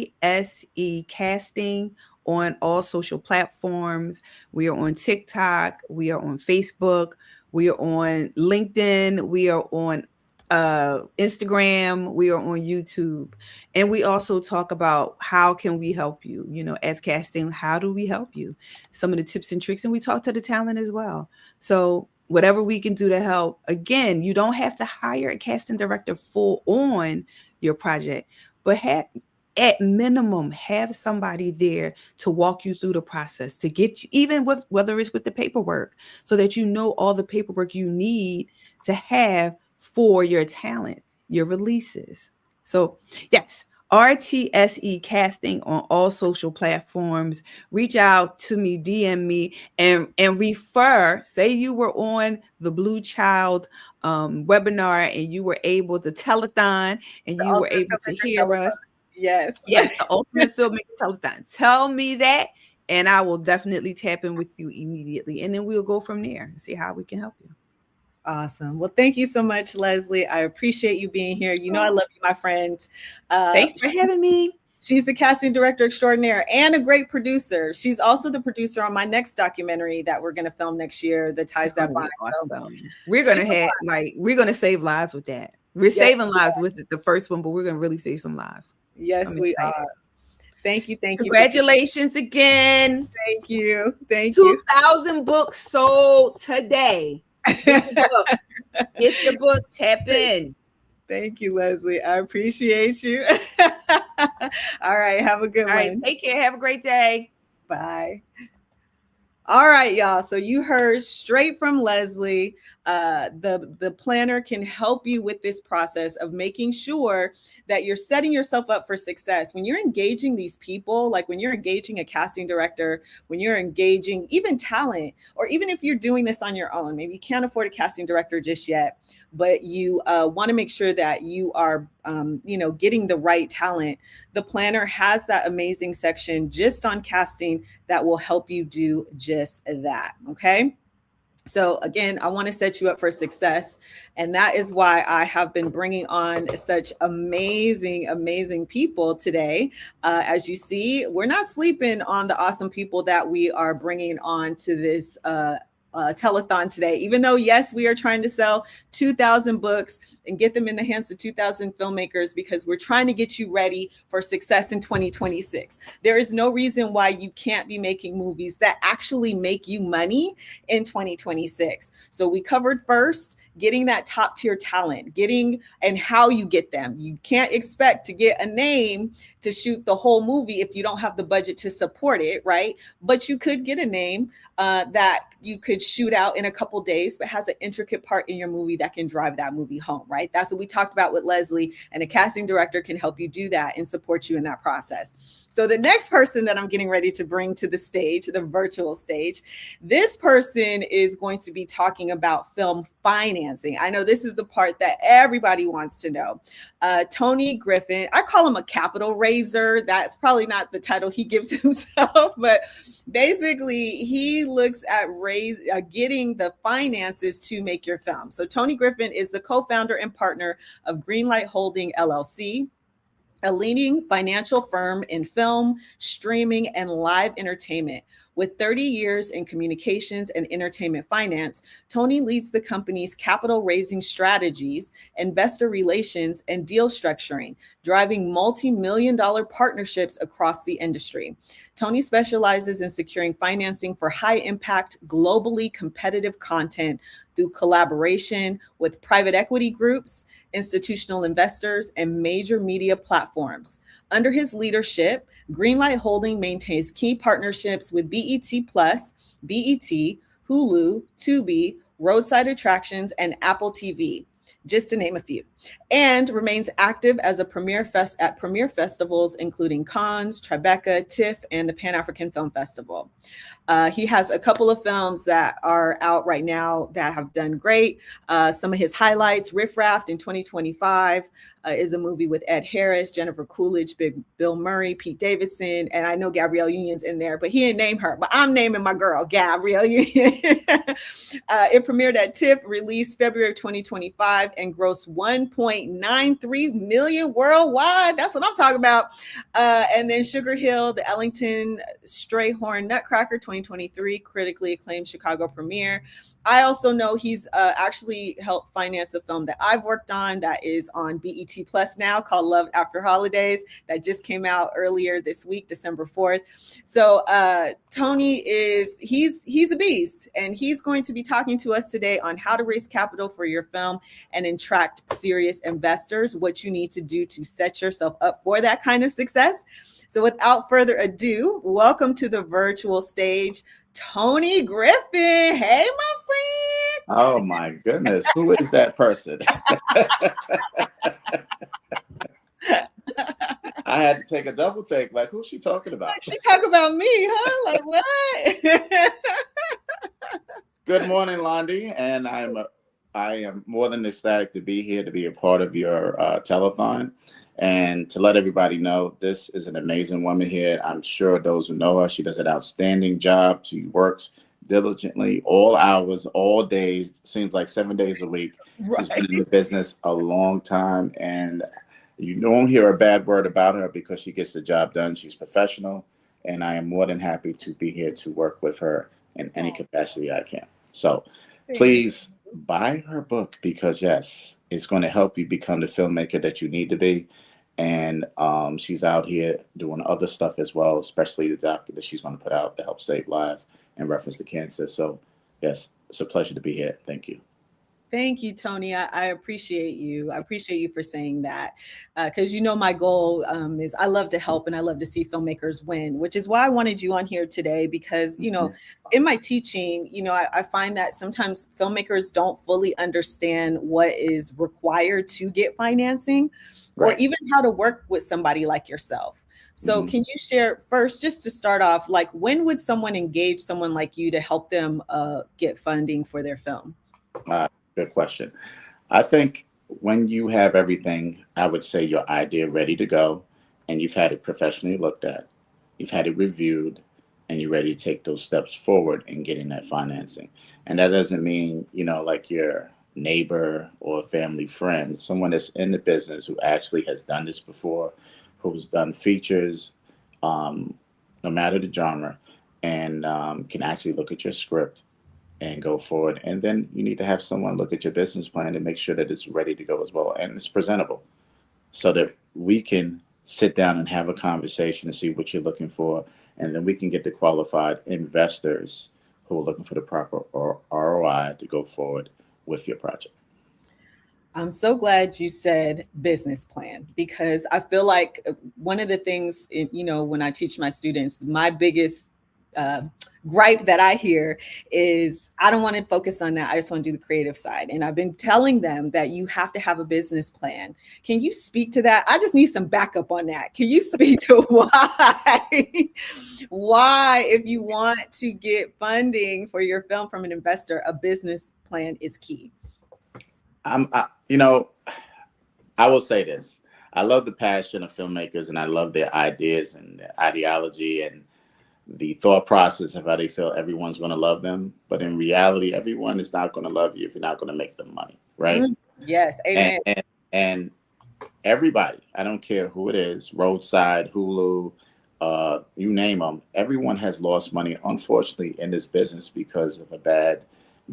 Casting on all social platforms. We are on TikTok. We are on Facebook. We are on LinkedIn. We are on Instagram. We are on YouTube. And we also talk about how can we help you, as casting, how do we help you? Some of the tips and tricks. And we talk to the talent as well. So whatever we can do to help. Again, you don't have to hire a casting director full on your project, but at minimum have somebody there to walk you through the process, to get you, even with whether it's with the paperwork, so that you know all the paperwork you need to have for your talent, your releases. So yes, RTSE Casting on all social platforms. Reach out to me, DM me, and refer. Say you were on the Blue Child webinar and you were able to telethon and The you were Ultimate able to Filmmaker hear us. Telethon. Yes. Yes, the Ultimate Filmmaker Telethon. Tell me that, and I will definitely tap in with you immediately. And then we'll go from there and see how we can help you. Awesome. Well, thank you so much, Leslie. I appreciate you being here. You know, I love you, my friend. Thanks for having me. She's the casting director extraordinaire and a great producer. She's also the producer on my next documentary that we're going to film next year, The Ties That Bind. Awesome. So we're going to save lives with that. We're saving lives with it, the first one, but we're going to really save some lives. Yes, we are. Thank you. Thank you. Congratulations again. Thank you. Thank you. 2,000 books sold today. Get your book. Get your book. Tap in. Thank you, Leslie. I appreciate you. All right. Have a good one. All right. Take care. Have a great day. Bye. All right, y'all. So you heard straight from Leslie. The planner can help you with this process of making sure that you're setting yourself up for success. When you're engaging these people, like when you're engaging a casting director, when you're engaging even talent, or even if you're doing this on your own, maybe you can't afford a casting director just yet, but you want to make sure that you are, getting the right talent. The planner has that amazing section just on casting that will help you do just that. Okay. So again, I want to set you up for success. And that is why I have been bringing on such amazing, amazing people today. As you see, we're not sleeping on the awesome people that we are bringing on to this telethon today, even though, yes, we are trying to sell 2,000 books and get them in the hands of 2,000 filmmakers because we're trying to get you ready for success in 2026. There is no reason why you can't be making movies that actually make you money in 2026. So we covered first getting that top tier talent, and how you get them. You can't expect to get a name to shoot the whole movie if you don't have the budget to support it, right? But you could get a name that you could shoot out in a couple days, but has an intricate part in your movie that can drive that movie home, right? That's what we talked about with Leslie, and a casting director can help you do that and support you in that process. So the next person that I'm getting ready to bring to the stage, the virtual stage, this person is going to be talking about film financing. I know this is the part that everybody wants to know. Tony Griffin, I call him a capital raiser. That's probably not the title he gives himself, but basically he looks at getting the finances to make your film. So Tony Griffin is the co-founder and partner of Greenlight Holding LLC, a leading financial firm in film, streaming, and live entertainment. With 30 years in communications and entertainment finance, Tony leads the company's capital raising strategies, investor relations, and deal structuring, driving multi-million-dollar partnerships across the industry. Tony specializes in securing financing for high-impact, globally competitive content through collaboration with private equity groups, institutional investors, and major media platforms. Under his leadership, Greenlight Holding maintains key partnerships with BET Plus, BET, Hulu, Tubi, Roadside Attractions, and Apple TV, just to name a few, and remains active as a premier festivals, including Cannes, Tribeca, TIFF, and the Pan-African Film Festival. He has a couple of films that are out right now that have done great. Some of his highlights: Riff Raft in 2025 is a movie with Ed Harris, Jennifer Coolidge, Bill Murray, Pete Davidson, and I know Gabrielle Union's in there, but he didn't name her, but I'm naming my girl, Gabrielle Union. It premiered at TIFF, released February 2025, and grossed $1.93 million worldwide. That's what I'm talking about. And then Sugar Hill, the Ellington Strayhorn Nutcracker 2023, critically acclaimed Chicago premiere. I also know he's actually helped finance a film that I've worked on that is on BET Plus now, called Love After Holidays, that just came out earlier this week, December 4th. So Tony he's a beast, and he's going to be talking to us today on how to raise capital for your film and attract serious investors, what you need to do to set yourself up for that kind of success. So without further ado, welcome to the virtual stage, Tony Griffin. Hey, my friend. Oh my goodness. Who is that person? I had to take a double take. Like, who's she talking about? She talking about me, huh? Like, what? Good morning, Londi. And I am more than ecstatic to be here, to be a part of your telethon, and to let everybody know this is an amazing woman here. I'm sure those who know her, she does an outstanding job. She works diligently, all hours, all days, seems like 7 days a week. She's been in Right. the business a long time, and you don't hear a bad word about her because she gets the job done. She's professional, and I am more than happy to be here to work with her in any Oh, capacity I can. So thank please buy her book, because yes, it's going to help you become the filmmaker that you need to be. And she's out here doing other stuff as well, especially the doc that she's going to put out to help save lives in reference to cancer. So yes, it's a pleasure to be here. Thank you. Thank you, Tony. I appreciate you. I appreciate you for saying that, because you know my goal is I love to help and I love to see filmmakers win, which is why I wanted you on here today. Because in my teaching, I find that sometimes filmmakers don't fully understand what is required to get financing, or Right. even how to work with somebody like yourself. So, Mm-hmm. can you share first, just to start off, like when would someone engage someone like you to help them get funding for their film? Uh, Good question. I think when you have everything, I would say your idea ready to go, and you've had it professionally looked at, you've had it reviewed, and you're ready to take those steps forward in getting that financing. And that doesn't mean, like your neighbor or family friend, someone that's in the business who actually has done this before, who's done features, um, no matter the genre, and can actually look at your script and go forward. And then you need to have someone look at your business plan to make sure that it's ready to go as well and it's presentable, so that we can sit down and have a conversation and see what you're looking for. And then we can get the qualified investors who are looking for the proper ROI to go forward with your project. I'm so glad you said business plan, because I feel like one of the things, when I teach my students, my biggest uh, gripe that I hear is I don't want to focus on that. I just want to do the creative side. And I've been telling them that you have to have a business plan. Can you speak to that? I just need some backup on that. Can you speak to why, if you want to get funding for your film from an investor, a business plan is key? I'm, I, you know, I will say this. I love the passion of filmmakers, and I love their ideas and their ideology and the thought process of how they feel everyone's going to love them. But in reality, everyone is not going to love you if you're not going to make them money, right? Yes, And, amen. and everybody, I don't care who it is, roadside, Hulu, you name them, everyone has lost money, unfortunately, in this business because of a bad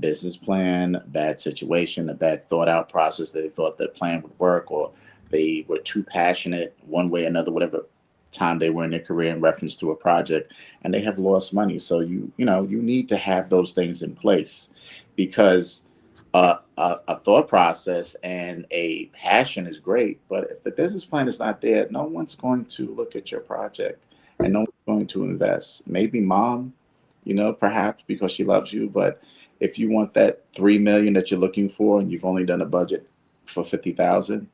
business plan, a bad situation, a bad thought out process. They thought the plan would work, or they were too passionate one way or another, whatever time they were in their career in reference to a project, and they have lost money. So you need to have those things in place, because a thought process and a passion is great, but if the business plan is not there, no one's going to look at your project, and no one's going to invest. Maybe mom, perhaps because she loves you, but if you want that 3 million that you're looking for and you've only done a budget for 50,000,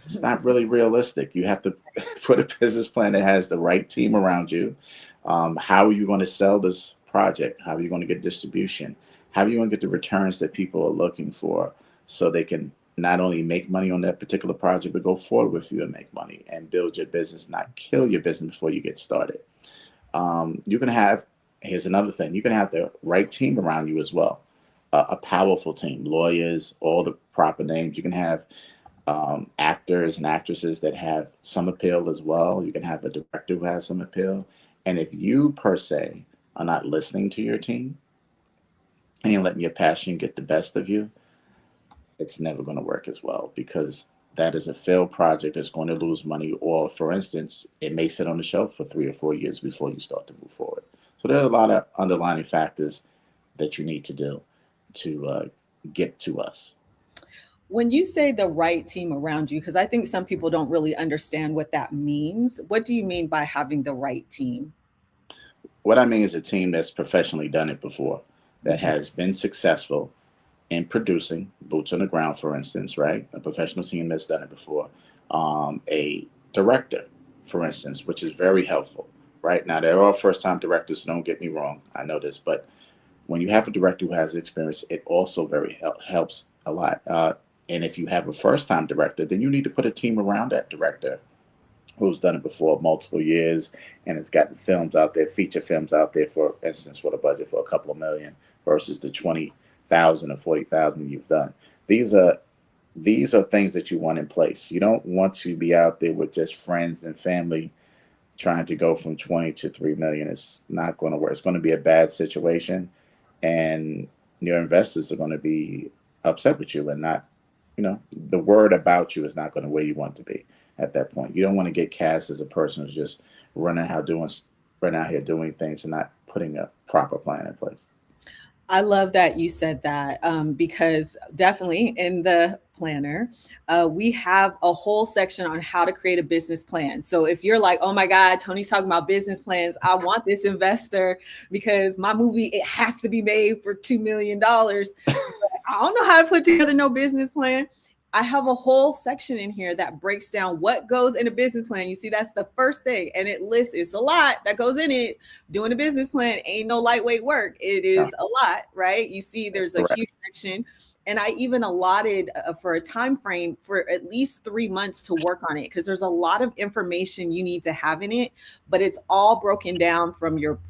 it's not really realistic. You have to put a business plan that has the right team around you. How are you going to sell this project? How are you going to get distribution? How are you going to get the returns that people are looking for, so they can not only make money on that particular project, but go forward with you and make money and build your business, not kill your business before you get started. You can have, here's another thing, you can have the right team around you as well. A powerful team, lawyers, all the proper names. You can have actors and actresses that have some appeal as well. You can have a director who has some appeal. And if you, per se, are not listening to your team and you're letting your passion get the best of you, it's never going to work as well, because that is a failed project that's going to lose money. Or, for instance, it may sit on the shelf for 3 or 4 years before you start to move forward. So there are a lot of underlying factors that you need to do to get to us. When you say the right team around you, because I think some people don't really understand what that means, what do you mean by having the right team? What I mean is a team that's professionally done it before, that Mhm. has been successful in producing, boots on the ground, for instance, right? A professional team that's done it before. A director, for instance, which is very helpful, right? Now, there are first time directors, so don't get me wrong. I know this, but when you have a director who has experience, it also very helps a lot. And if you have a first-time director, then you need to put a team around that director who's done it before multiple years and has gotten films out there, feature films out there, for instance, for the budget for a couple of million versus the 20,000 or 40,000 you've done. These are things that you want in place. You don't want to be out there with just friends and family trying to go from 20 to 3 million. It's not going to work. It's going to be a bad situation, and your investors are going to be upset with you, and not, the word about you is not going to where you want to be at that point. You don't want to get cast as a person who's just running out here doing things and not putting a proper plan in place. I love that you said that, because definitely in the planner, we have a whole section on how to create a business plan. So if you're like, oh my God, Tony's talking about business plans, I want this investor because my movie, it has to be made for $2 million. I don't know how to put together no business plan. I have a whole section in here that breaks down what goes in a business plan. You see, that's the first thing. And it lists, it's a lot that goes in it. Doing a business plan ain't no lightweight work. It is a lot, right? You see, there's a huge section. And I even allotted for a time frame for at least 3 months to work on it, because there's a lot of information you need to have in it, but it's all broken down from your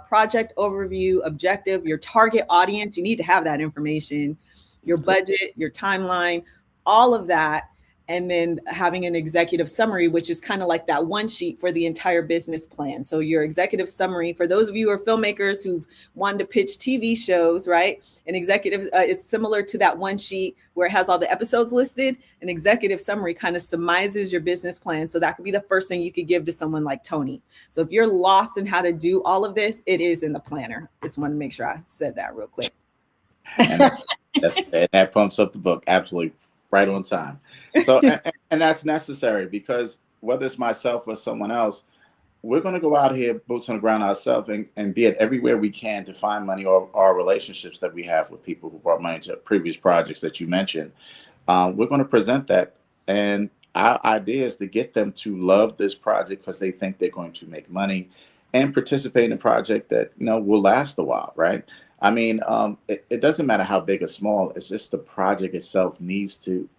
project overview, objective, your target audience. You need to have that information, your budget, your timeline, all of that. And then having an executive summary, which is kind of like that one sheet for the entire business plan. So your executive summary, for those of you who are filmmakers who've wanted to pitch TV shows, right? An executive, it's similar to that one sheet where it has all the episodes listed. An executive summary kind of summarizes your business plan. So that could be the first thing you could give to someone like Tony. So if you're lost in how to do all of this, it is in the planner. Just want to make sure I said that real quick. And that pumps up the book. Absolutely. Right on time. So, and that's necessary, because whether it's myself or someone else, we're going to go out here, boots on the ground ourselves, and be at everywhere we can to find money, or our relationships that we have with people who brought money to previous projects that you mentioned. We're going to present that. And our idea is to get them to love this project because they think they're going to make money and participate in a project that, will last a while, right? I mean, it doesn't matter how big or small. It's just the project itself needs to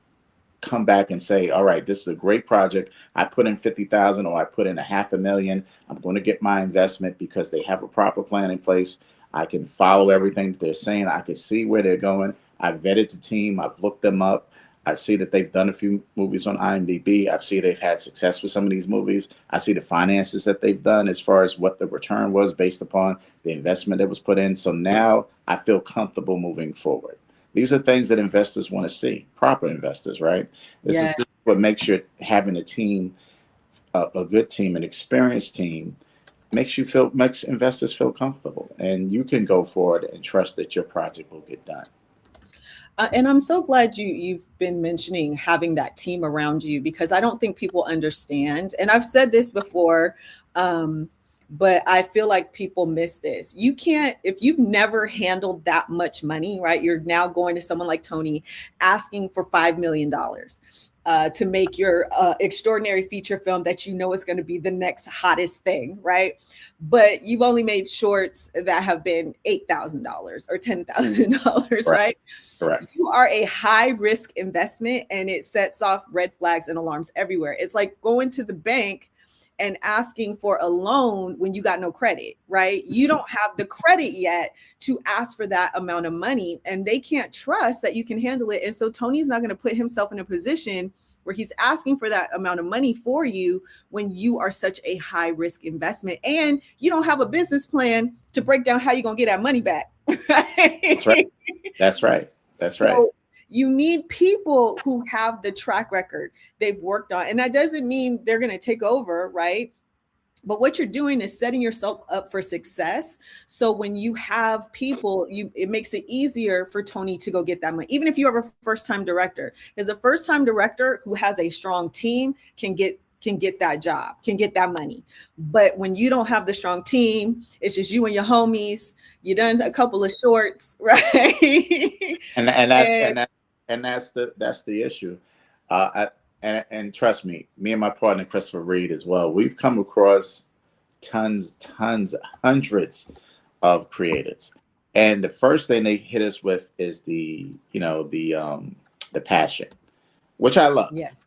come back and say, all right, this is a great project. I put in 50,000 or I put in $500,000. I'm going to get my investment because they have a proper plan in place. I can follow everything that they're saying. I can see where they're going. I've vetted the team. I've looked them up. I see that they've done a few movies on IMDb. I see they've had success with some of these movies. I see the finances that they've done as far as what the return was based upon the investment that was put in. So now I feel comfortable moving forward. These are things that investors want to see, proper investors, right? This is what makes you having a team, a good team, an experienced team, makes investors feel comfortable. And you can go forward and trust that your project will get done. And I'm so glad you've been mentioning having that team around you, because I don't think people understand. And I've said this before, but I feel like people miss this. You can't, if you've never handled that much money, right? You're now going to someone like Tony asking for $5 million. To make your extraordinary feature film that is going to be the next hottest thing, right? But you've only made shorts that have been $8,000 or $10,000, right? Correct. You are a high risk investment, and it sets off red flags and alarms everywhere. It's like going to the bank and asking for a loan when you got no credit, right? You don't have the credit yet to ask for that amount of money, and they can't trust that you can handle it. And so Tony's not going to put himself in a position where he's asking for that amount of money for you when you are such a high risk investment and you don't have a business plan to break down how you're going to get that money back. That's right. That's right. That's right. You need people who have the track record they've worked on. And that doesn't mean they're going to take over, right? But what you're doing is setting yourself up for success. So when you have people, it makes it easier for Tony to go get that money. Even if you have a first-time director, because a first-time director who has a strong team can get that job, can get that money. But when you don't have the strong team, it's just you and your homies. You done a couple of shorts, right? And that's the issue. And trust me and my partner Christopher Reed as well, we've come across tons, hundreds of creatives, And the first thing they hit us with is the passion, which I love. Yes.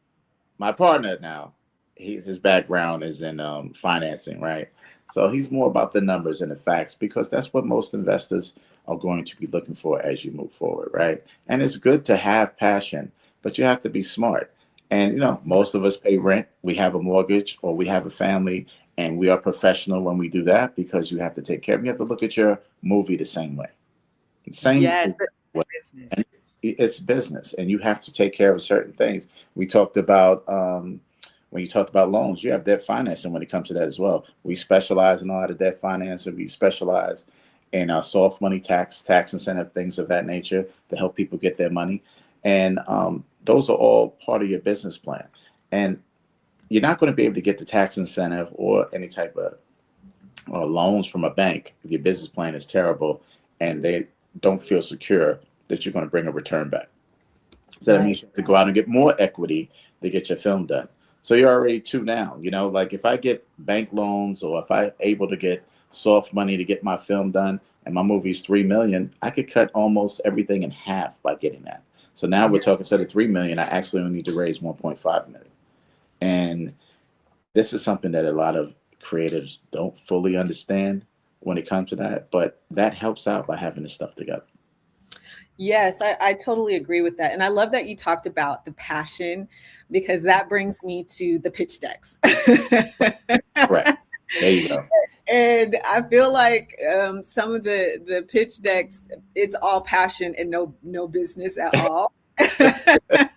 My partner now, his background is in financing, right? So he's more about the numbers and the facts because that's what most investors are going to be looking for as you move forward, right? And it's good to have passion, but you have to be smart. And most of us pay rent, we have a mortgage, or we have a family, and we are professional when we do that because you have to take care of. You have to look at your movie the same way, same Yes. way. Business. And it's business, and you have to take care of certain things. We talked about when you talked about loans, you have debt financing when it comes to that as well. We specialize in a lot of debt financing. We specialize in soft money tax incentive, things of that nature to help people get their money. And those are all part of your business plan. And you're not going to be able to get the tax incentive or any type of loans from a bank if your business plan is terrible and they don't feel secure that you're going to bring a return back. So that means Right. you have to go out and get more equity to get your film done. So you're already two down. Like if I get bank loans or if I'm able to get soft money to get my film done and my movie's 3 million, I could cut almost everything in half by getting that. So now we're Yeah. talking, instead of 3 million, I actually only need to raise 1.5 million. And this is something that a lot of creators don't fully understand when it comes to that, but that helps out by having this stuff together. Yes, I totally agree with that. And I love that you talked about the passion because that brings me to the pitch decks. Correct. There you go. And I feel like some of the pitch decks, it's all passion and no business at all. It's like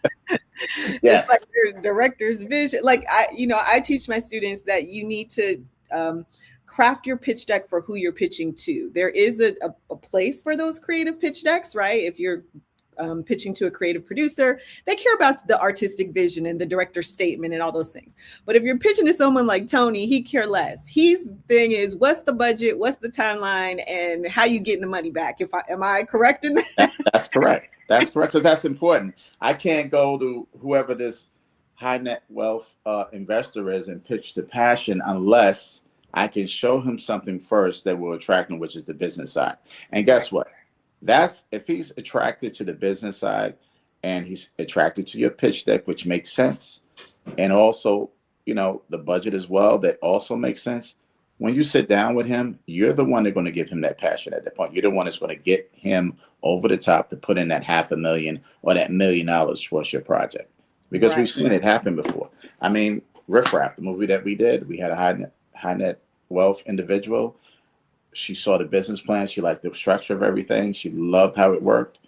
Yes. your director's vision. Like I teach my students that you need to um, craft your pitch deck for who you're pitching to. There is a place for those creative pitch decks, right? If you're pitching to a creative producer, they care about the artistic vision and the director's statement and all those things. But if you're pitching to someone like Tony, he care less. His thing is what's the budget, what's the timeline, and how you getting the money back. Am I correct in that? That's correct. That's correct because that's important. I can't go to whoever this high net wealth investor is and pitch the passion unless I can show him something first that will attract him, which is the business side. And Right. guess what? That's if he's attracted to the business side and he's attracted to your pitch deck, which makes sense, and also the budget as well, that also makes sense. When you sit down with him, you're the one that's going to give him that passion at that point. You're the one that's going to get him over the top to put in that $500,000 or that $1 million towards your project, because we've Right. seen it happen before. I mean, Riff Raff, the movie that we did, we had a high net wealth individual. She saw the business plan. She liked the structure of everything. She loved how it worked.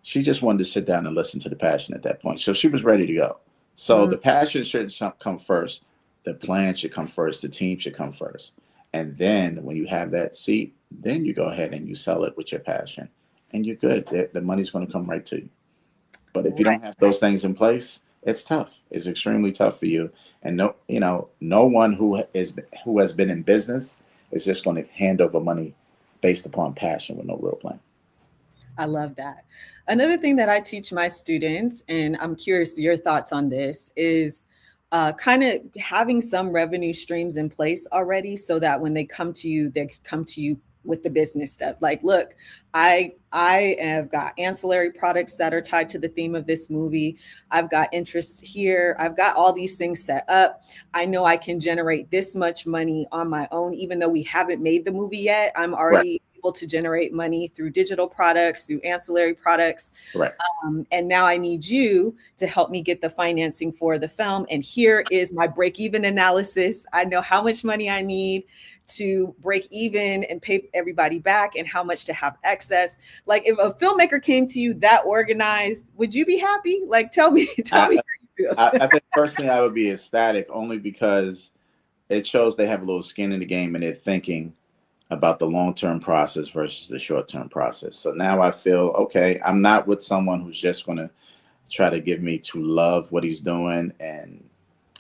She just wanted to sit down and listen to the passion at that point. So she was ready to go. So Mm. the passion should come first. The plan should come first. The team should come first. And then when you have that seat, then you go ahead and you sell it with your passion. And you're good. The money's going to come right to you. But if you Right. don't have those things in place, it's tough. It's extremely tough for you. And no one who has been in business is just going to hand over money based upon passion with no real plan. I love that. Another thing that I teach my students, and I'm curious your thoughts on this, is kind of having some revenue streams in place already so that when they come to you with the business stuff. Like, look, I have got ancillary products that are tied to the theme of this movie. I've got interest here. I've got all these things set up. I know I can generate this much money on my own, even though we haven't made the movie yet. I'm Correct. already able to generate money through digital products, through ancillary products. Correct. And now I need you to help me get the financing for the film. And here is my break even analysis. I know how much money I need to break even and pay everybody back and how much to have excess. Like if a filmmaker came to you that organized, would you be happy? Like tell me how you feel. I think personally I would be ecstatic only because it shows they have a little skin in the game and they're thinking about the long-term process versus the short-term process. So now I feel, okay, I'm not with someone who's just going to try to get me to love what he's doing. And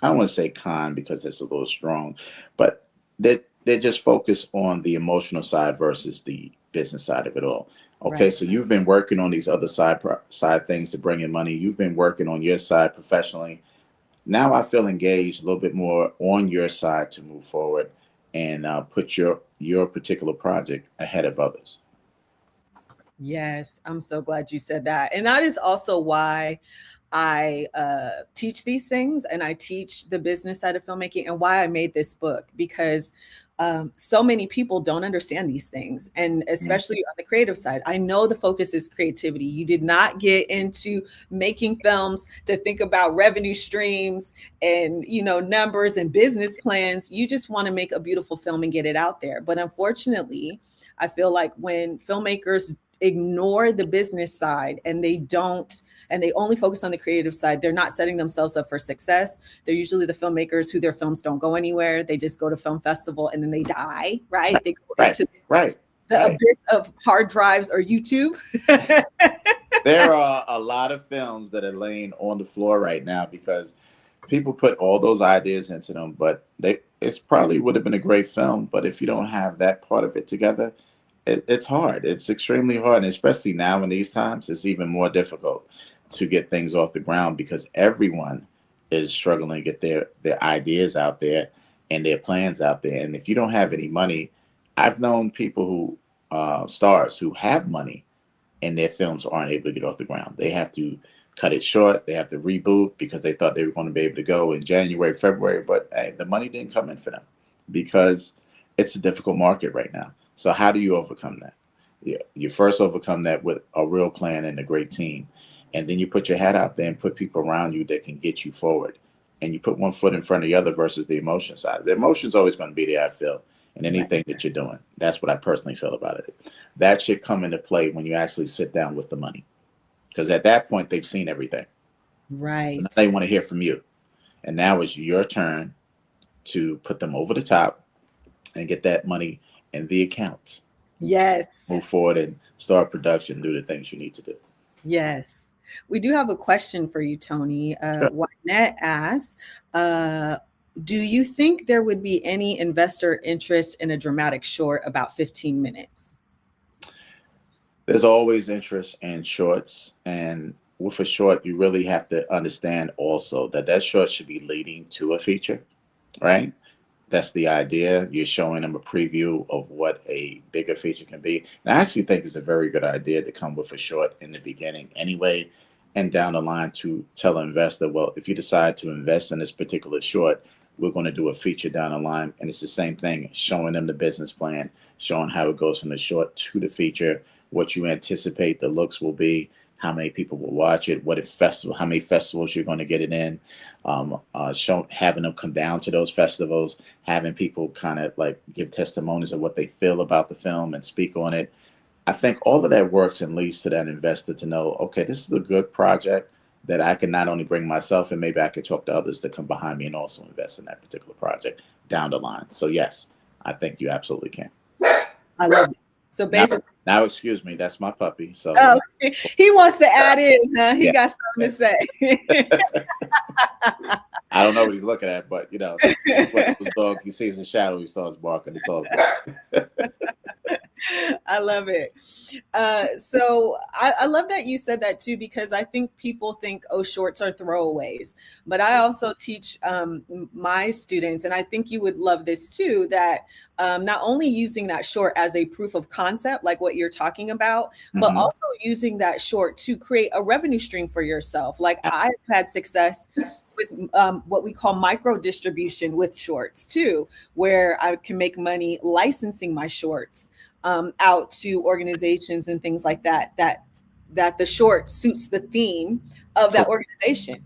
I don't want to say con because it's a little strong, but they just focus on the emotional side versus the business side of it all. Okay, Right. so you've been working on these other side things to bring in money. You've been working on your side professionally. Now I feel engaged a little bit more on your side to move forward and put your particular project ahead of others. Yes, I'm so glad you said that. And that is also why I teach these things and I teach the business side of filmmaking and why I made this book because so many people don't understand these things. And Mm. especially on the creative side, I know the focus is creativity. You did not get into making films to think about revenue streams and, you know, numbers and business plans. You just want to make a beautiful film and get it out there. But unfortunately, I feel like when filmmakers ignore the business side and they only focus on the creative side, they're not setting themselves up for success. They're usually the filmmakers who their films don't go anywhere. They just go to film festival and then they die, right? They go Right, into right, the right. abyss of hard drives or YouTube. There are a lot of films that are laying on the floor right now because people put all those ideas into them, but it's probably would have been a great film, but if you don't have that part of it together, it's hard. It's extremely hard, and especially now in these times, it's even more difficult to get things off the ground because everyone is struggling to get their ideas out there and their plans out there. And if you don't have any money, I've known people who stars who have money and their films aren't able to get off the ground. They have to cut it short. They have to reboot because they thought they were going to be able to go in January, February, but hey, the money didn't come in for them because it's a difficult market right now. So how do you overcome that? You first overcome that with a real plan and a great team, and then you put your hat out there and put people around you that can get you forward. And you put one foot in front of the other versus the emotion side. The emotion's always going to be there, I feel, in Right. anything that you're doing. That's what I personally feel about it. That should come into play when you actually sit down with the money, because at that point they've seen everything. So now Right. they want to hear from you, and now it's your turn to put them over the top and get that money in the accounts. Yes. Move forward and start production. Do the things you need to do. Yes. We do have a question for you, Tony. Sure. Wynette asks, uh, do you think there would be any investor interest in a dramatic short about 15 minutes? There's always interest in shorts, and with a short, you really have to understand also that that short should be leading to a feature, right? That's the idea. You're showing them a preview of what a bigger feature can be. And I actually think it's a very good idea to come with a short in the beginning anyway, and down the line to tell an investor, well, if you decide to invest in this particular short, we're going to do a feature down the line. And it's the same thing, showing them the business plan, showing how it goes from the short to the feature, what you anticipate the looks will be, how many people will watch it, what if festival, how many festivals you're going to get it in, having them come down to those festivals, having people kind of like give testimonies of what they feel about the film and speak on it. I think all of that works and leads to that investor to know, okay, this is a good project that I can not only bring myself and maybe I can talk to others to come behind me and also invest in that particular project down the line. So yes, I think you absolutely can. I love it. So Now, basically, now excuse me, that's my puppy. So oh, he wants to add in, huh? He yeah. got something to say. I don't know what he's looking at, but you know, when his dog, he sees a shadow, he starts barking. It's all good. I love it. So I love that you said that too, because I think people think, oh, shorts are throwaways. But I also teach my students, and I think you would love this too, that not only using that short as a proof of concept, like what you're talking about, but Mhm. also using that short to create a revenue stream for yourself. Like I've had success with what we call micro distribution with shorts too, where I can make money licensing my shorts out to organizations and things like that. That the short suits the theme of that organization.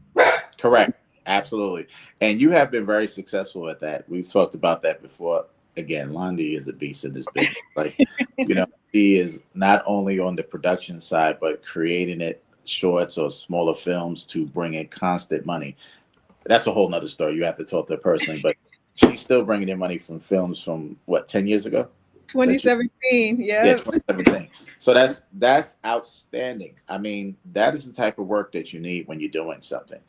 Correct. Absolutely. And you have been very successful at that. We've talked about that before. Again, Londi is a beast in this business. Like, you know, she is not only on the production side, but creating it shorts or smaller films to bring in constant money. That's a whole nother story. You have to talk to her personally, but she's still bringing in money from films from what, 10 years ago? 2017, Yeah, yeah. 2017. So that's outstanding. I mean, that is the type of work that you need when you're doing something.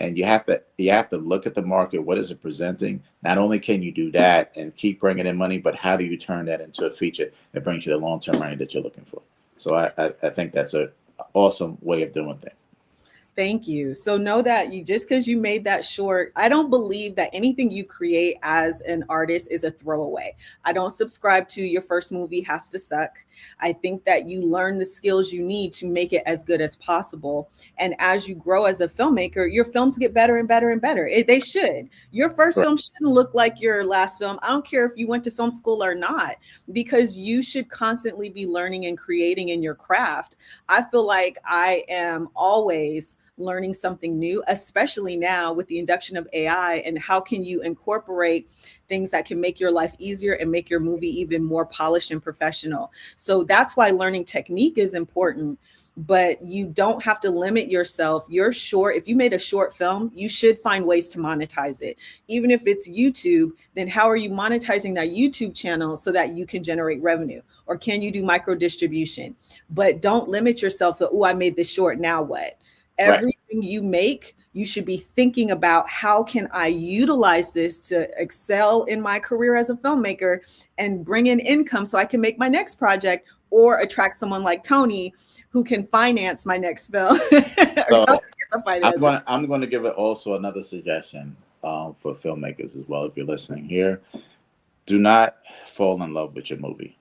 And you have to look at the market. What is it presenting? Not only can you do that and keep bringing in money, but how do you turn that into a feature that brings you the long-term money that you're looking for? So I think that's a awesome way of doing things. Thank you. So know that you just because you made that short, I don't believe that anything you create as an artist is a throwaway. I don't subscribe to your first movie has to suck. I think that you learn the skills you need to make it as good as possible. And as you grow as a filmmaker, your films get better and better and better. They should. Your first Right. film shouldn't look like your last film. I don't care if you went to film school or not, because you should constantly be learning and creating in your craft. I feel like I am always learning something new, especially now with the induction of AI, and how can you incorporate things that can make your life easier and make your movie even more polished and professional. So that's why learning technique is important, but you don't have to limit yourself. You're short. If you made a short film, you should find ways to monetize it. Even if it's YouTube, then how are you monetizing that YouTube channel so that you can generate revenue? Or can you do micro distribution? But don't limit yourself to, oh, I made this short, now what? Right. Everything you make, you should be thinking about, how can I utilize this to excel in my career as a filmmaker and bring in income so I can make my next project or attract someone like Tony who can finance my next film. Or So finance. I'm going to give it also another suggestion for filmmakers as well. If you're listening here, do not fall in love with your movie.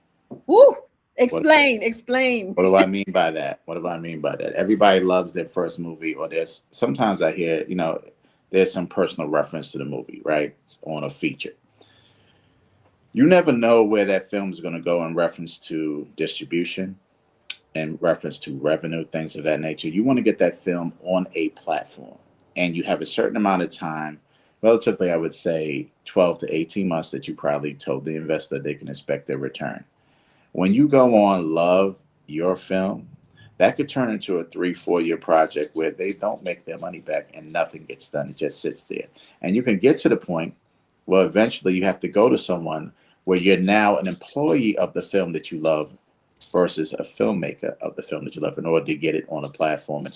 Woo! What, Explain. what do I mean by that? What do I mean by that? Everybody loves their first movie, or there's sometimes I hear, there's some personal reference to the movie, right? It's on a feature. You never know where that film is going to go in reference to distribution, in reference to revenue, things of that nature. You want to get that film on a platform, and you have a certain amount of time, relatively, I would say 12 to 18 months, that you probably told the investor they can expect their return. When you go on Love Your Film, that could turn into a 3, 4 year project where they don't make their money back and nothing gets done. It just sits there. And you can get to the point where eventually you have to go to someone where you're now an employee of the film that you love versus a filmmaker of the film that you love, in order to get it on a platform and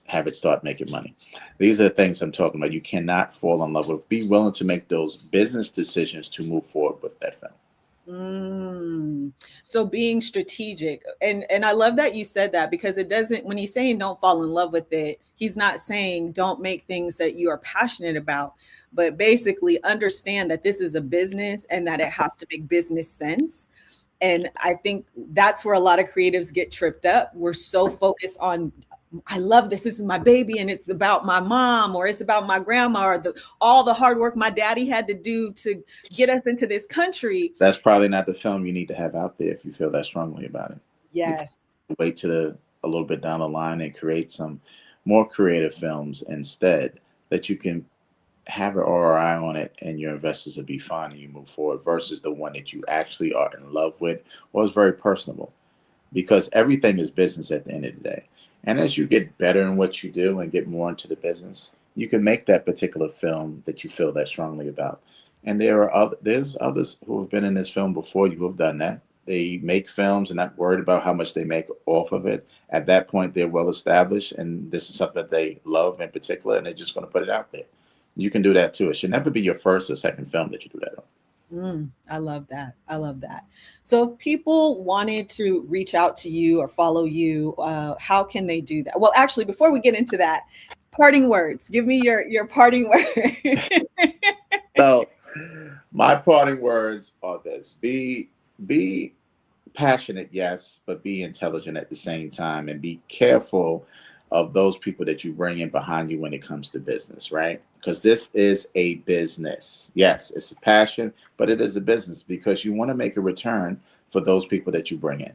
have it start making money. These are the things I'm talking about. You cannot fall in love with. Be willing to make those business decisions to move forward with that film. So being strategic, and I love that you said that, because it doesn't, when he's saying don't fall in love with it, he's not saying don't make things that you are passionate about, but basically understand that this is a business and that it has to make business sense. And I think that's where a lot of creatives get tripped up. We're so focused on, I love this. This is my baby, and it's about my mom, or it's about my grandma, or all the hard work my daddy had to do to get us into this country. That's probably not the film you need to have out there if you feel that strongly about it. You Yes. can wait to a little bit down the line and create some more creative films instead, that you can have an ROI on it and your investors will be fine and you move forward, versus the one that you actually are in love with or is very personable, because everything is business at the end of the day. And as you get better in what you do and get more into the business, you can make that particular film that you feel that strongly about. And there's others who have been in this film before you who have done that. They make films and not worried about how much they make off of it. At that point, they're well established, and this is something that they love in particular, and they're just going to put it out there. You can do that too. It should never be your first or second film that you do that on. I love that. I love that. So if people wanted to reach out to you or follow you, how can they do that? Well, actually, before we get into that, parting words. Give me your parting word. So, my parting words are this: be passionate, yes, but be intelligent at the same time, and be careful of those people that you bring in behind you when it comes to business, right? Because this is a business. Yes, it's a passion, but it is a business, because you want to make a return for those people that you bring in.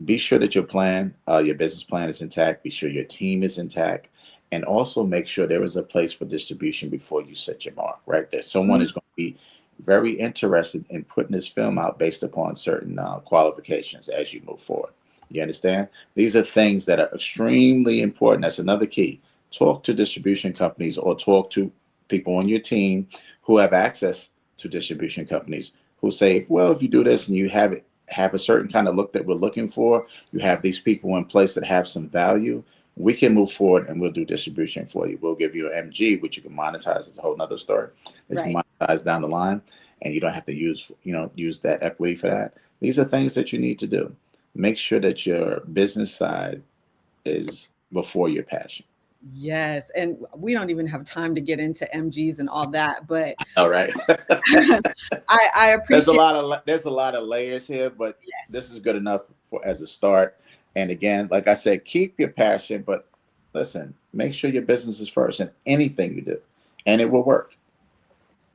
Be sure that your business plan is intact. Be sure your team is intact, and also make sure there is a place for distribution before you set your mark. Right, that someone is going to be very interested in putting this film out based upon certain qualifications as you move forward. You understand? These are things that are extremely important. That's another key. Talk to distribution companies, or talk to people on your team who have access to distribution companies, who say, well, if you do this and you have a certain kind of look that we're looking for, you have these people in place that have some value, we can move forward and we'll do distribution for you. We'll give you an MG, which you can monetize. It's a whole nother story that you can Right. monetize down the line, and you don't have to use that equity for that. These are things that you need to do. Make sure that your business side is before your passion. Yes. And we don't even have time to get into MGs and all that, but All right. I appreciate There's a lot of layers here, but yes. this is good enough for as a start. And again, like I said, keep your passion, but listen, make sure your business is first in anything you do, and it will work.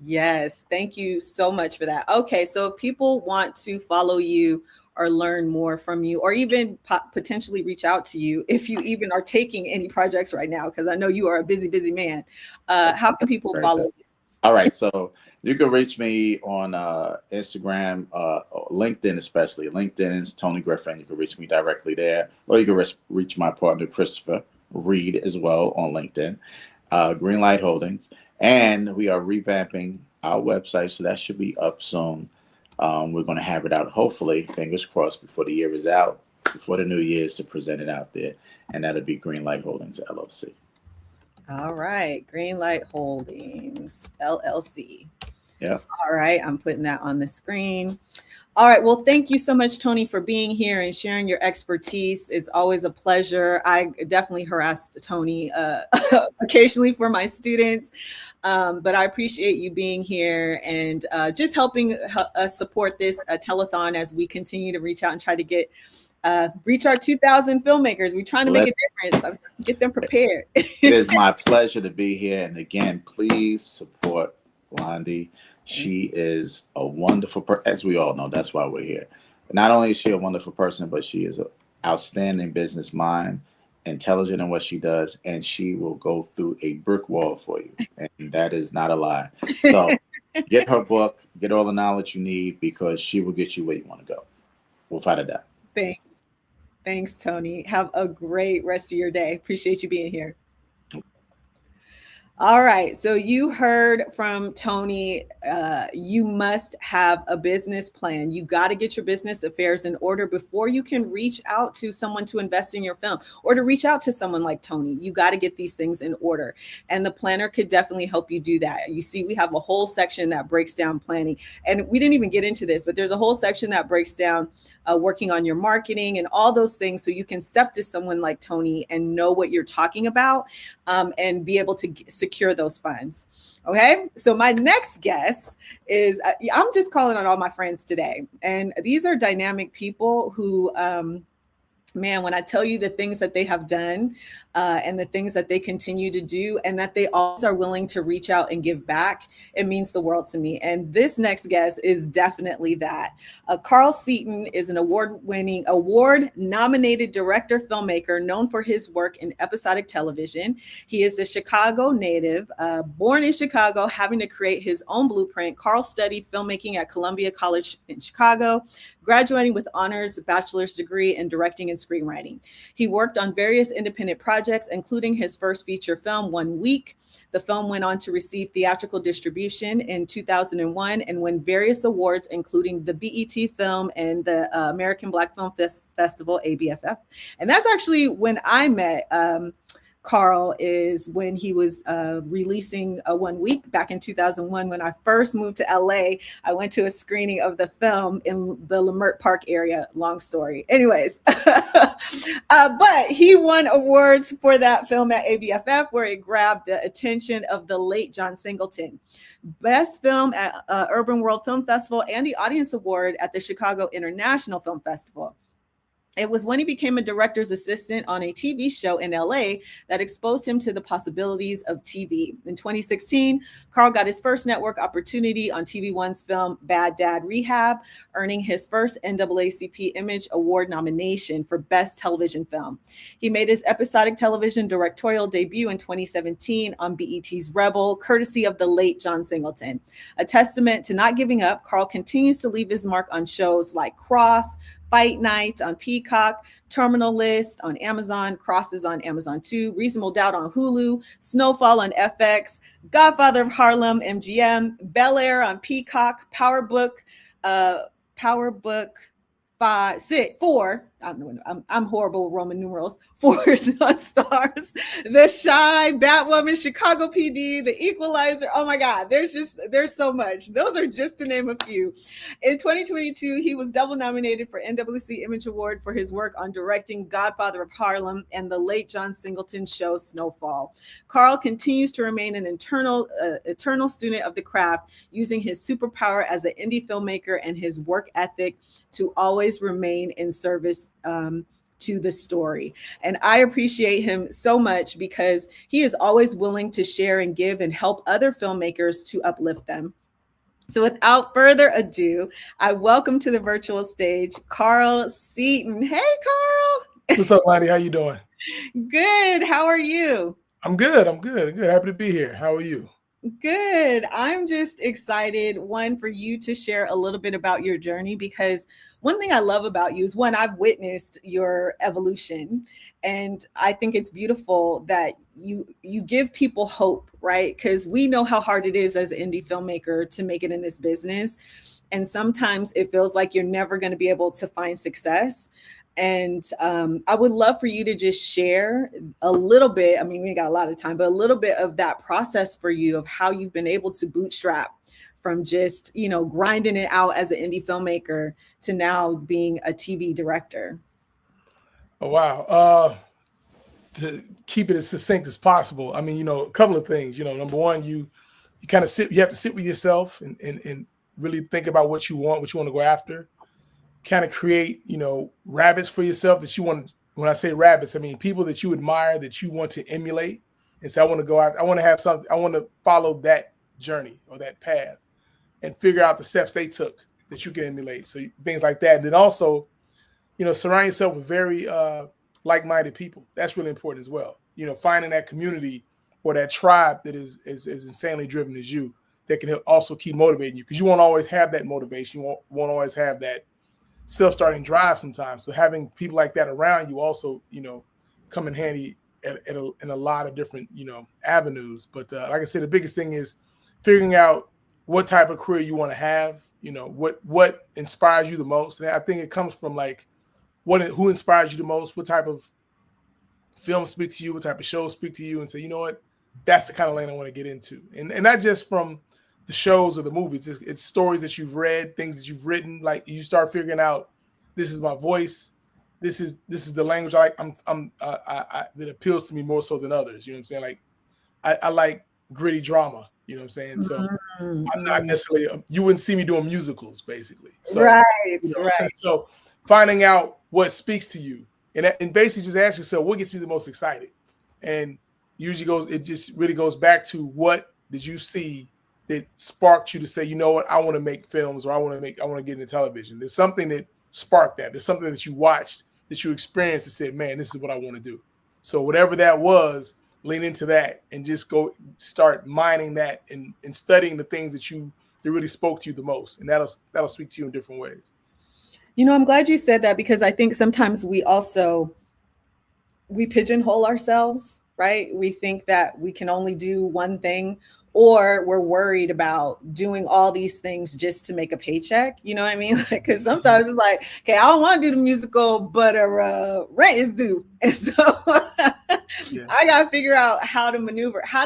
Yes, thank you so much for that. Okay, so if people want to follow you or learn more from you, or even potentially reach out to you, if you even are taking any projects right now, because I know you are a busy, busy man, how can people Very follow good. you? All right, so you can reach me on Instagram, LinkedIn, especially. LinkedIn's Tony Griffin. You can reach me directly there, or you can reach my partner Christopher Reed as well on LinkedIn. Greenlight Holdings, and we are revamping our website, so that should be up soon. We're going to have it out, hopefully, fingers crossed, before the year is out, before the new year's, to present it out there, and that'll be Greenlight Holdings LLC. All right, Greenlight Holdings LLC. Yeah. All right, I'm putting that on the screen. All right. Well, thank you so much, Tony, for being here and sharing your expertise. It's always a pleasure. I definitely harassed Tony occasionally for my students, but I appreciate you being here and just helping us support this telethon as we continue to reach out and try to get reach our 2,000 filmmakers. We're trying to make a difference. Get them prepared. It is my pleasure to be here. And again, please support Londi. She is a wonderful person, as we all know. That's why we're here. Not only is she a wonderful person, but she is an outstanding business mind, intelligent in what she does, and she will go through a brick wall for you. And that is not a lie. So get her book, get all the knowledge you need, because she will get you where you want to go, without a doubt. Thanks, Tony. Have a great rest of your day. Appreciate you being here. All right. So you heard from Tony. You must have a business plan. You got to get your business affairs in order before you can reach out to someone to invest in your film, or to reach out to someone like Tony. You got to get these things in order. And the planner could definitely help you do that. You see, we have a whole section that breaks down planning. And we didn't even get into this, but there's a whole section that breaks down working on your marketing and all those things, so you can step to someone like Tony and know what you're talking about, and be able to secure those funds. Okay, so my next guest is I'm just calling on all my friends today, and these are dynamic people who man, when I tell you the things that they have done and the things that they continue to do, and that they always are willing to reach out and give back, it means the world to me. And this next guest is definitely that. Carl Seaton is an award-nominated director filmmaker known for his work in episodic television. He is a Chicago native, born in Chicago, having to create his own blueprint. Carl studied filmmaking at Columbia College in Chicago, graduating with honors bachelor's degree in directing and screenwriting. He worked on various independent projects, including his first feature film, 1 Week. The film went on to receive theatrical distribution in 2001 and win various awards, including the BET Film and the American Black Film Festival, ABFF. And that's actually when I met Carl, is when he was releasing 1 Week back in 2001. When I first moved to LA, I went to a screening of the film in the Leimert Park area. Long story. Anyways, but he won awards for that film at ABFF, where it grabbed the attention of the late John Singleton. Best Film at Urban World Film Festival, and the Audience Award at the Chicago International Film Festival. It was when he became a director's assistant on a TV show in LA that exposed him to the possibilities of TV. In 2016, Carl got his first network opportunity on TV One's film Bad Dad Rehab, earning his first NAACP Image Award nomination for Best Television Film. He made his episodic television directorial debut in 2017 on BET's Rebel, courtesy of the late John Singleton. A testament to not giving up, Carl continues to leave his mark on shows like Cross, Fight Night on Peacock, Terminal List on Amazon, Crosses on Amazon 2, Reasonable Doubt on Hulu, Snowfall on FX, Godfather of Harlem, MGM, Bel Air on Peacock, Power Book 4, I don't know. I'm horrible with Roman numerals. 4 stars. The Shy, Batwoman, Chicago PD, The Equalizer. Oh my God, there's so much. Those are just to name a few. In 2022, he was double nominated for NWC Image Award for his work on directing Godfather of Harlem and the late John Singleton show Snowfall. Carl continues to remain an eternal student of the craft, using his superpower as an indie filmmaker and his work ethic to always remain in service to the story. And I appreciate him so much because he is always willing to share and give and help other filmmakers to uplift them. So without further ado, I welcome to the virtual stage Carl Seaton. Hey, Carl. What's up, Lonnie? How you doing? Good. How are you? I'm good. Happy to be here. How are you? Good. I'm just excited, one, for you to share a little bit about your journey, because one thing I love about you is, one, I've witnessed your evolution, and I think it's beautiful that you give people hope, right? Because we know how hard it is as an indie filmmaker to make it in this business. And sometimes it feels like you're never going to be able to find success. And I would love for you to just share a little bit. I mean, we got a lot of time, but a little bit of that process for you of how you've been able to bootstrap from just, grinding it out as an indie filmmaker to now being a TV director. Oh, wow. To keep it as succinct as possible, I mean, a couple of things. Number one, you kind of you have to sit with yourself and really think about what you want to go after. Kind of create, rabbits for yourself that you want. When I say rabbits, I mean people that you admire, that you want to emulate. And so I want to go out. I want to have something. I want to follow that journey or that path and figure out the steps they took that you can emulate. So things like that. And then also, surround yourself with very like-minded people. That's really important as well. Finding that community or that tribe that is insanely driven as you, that can also keep motivating you, because you won't always have that motivation. You won't always have that self-starting drive sometimes. So having people like that around you also, come in handy in a lot of different, avenues. But like I said, the biggest thing is figuring out what type of career you want to have, what inspires you the most. And I think it comes from who inspires you the most, what type of film speak to you, what type of shows speak to you, and say, you know what, that's the kind of lane I want to get into. And not just from the shows or the movies. It's stories that you've read, things that you've written. Like you start figuring out, this is my voice. This is the language that appeals to me more so than others. You know what I'm saying? Like I like gritty drama. You know what I'm saying? So I'm not necessarily. You wouldn't see me doing musicals, basically. So, right. So finding out what speaks to you, and basically just ask yourself, what gets me the most excited? And usually it just really goes back to, what did you see that sparked you to say, you know what, I want to make films, or I want to get into television. There's something that sparked that. There's something that you watched, that you experienced, and said, man, this is what I want to do. So whatever that was, lean into that and just go start mining that and studying the things that really spoke to you the most. And that'll speak to you in different ways. I'm glad you said that, because I think sometimes we pigeonhole ourselves, right? We think that we can only do one thing, or we're worried about doing all these things just to make a paycheck. You know what I mean? Because sometimes it's like, okay, I don't want to do the musical, but rent is due. And so I got to figure out how to maneuver. How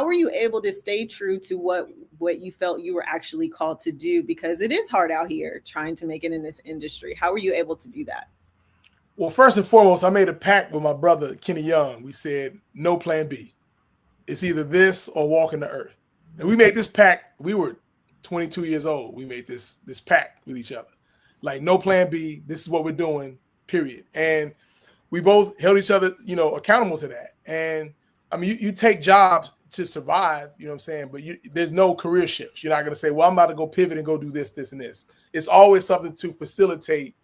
were you able to stay true to what you felt you were actually called to do? Because it is hard out here trying to make it in this industry. How were you able to do that? Well, first and foremost, I made a pact with my brother, Kenny Young. We said, no plan B. It's either this or walking the earth. And we made this pact. We were 22 years old. We made this pact with each other. Like, no plan B. This is what we're doing, period. And we both held each other, accountable to that. And I mean, you take jobs to survive, you know what I'm saying? But there's no career shifts. You're not going to say, well, I'm about to go pivot and go do this, this, and this. It's always something to facilitate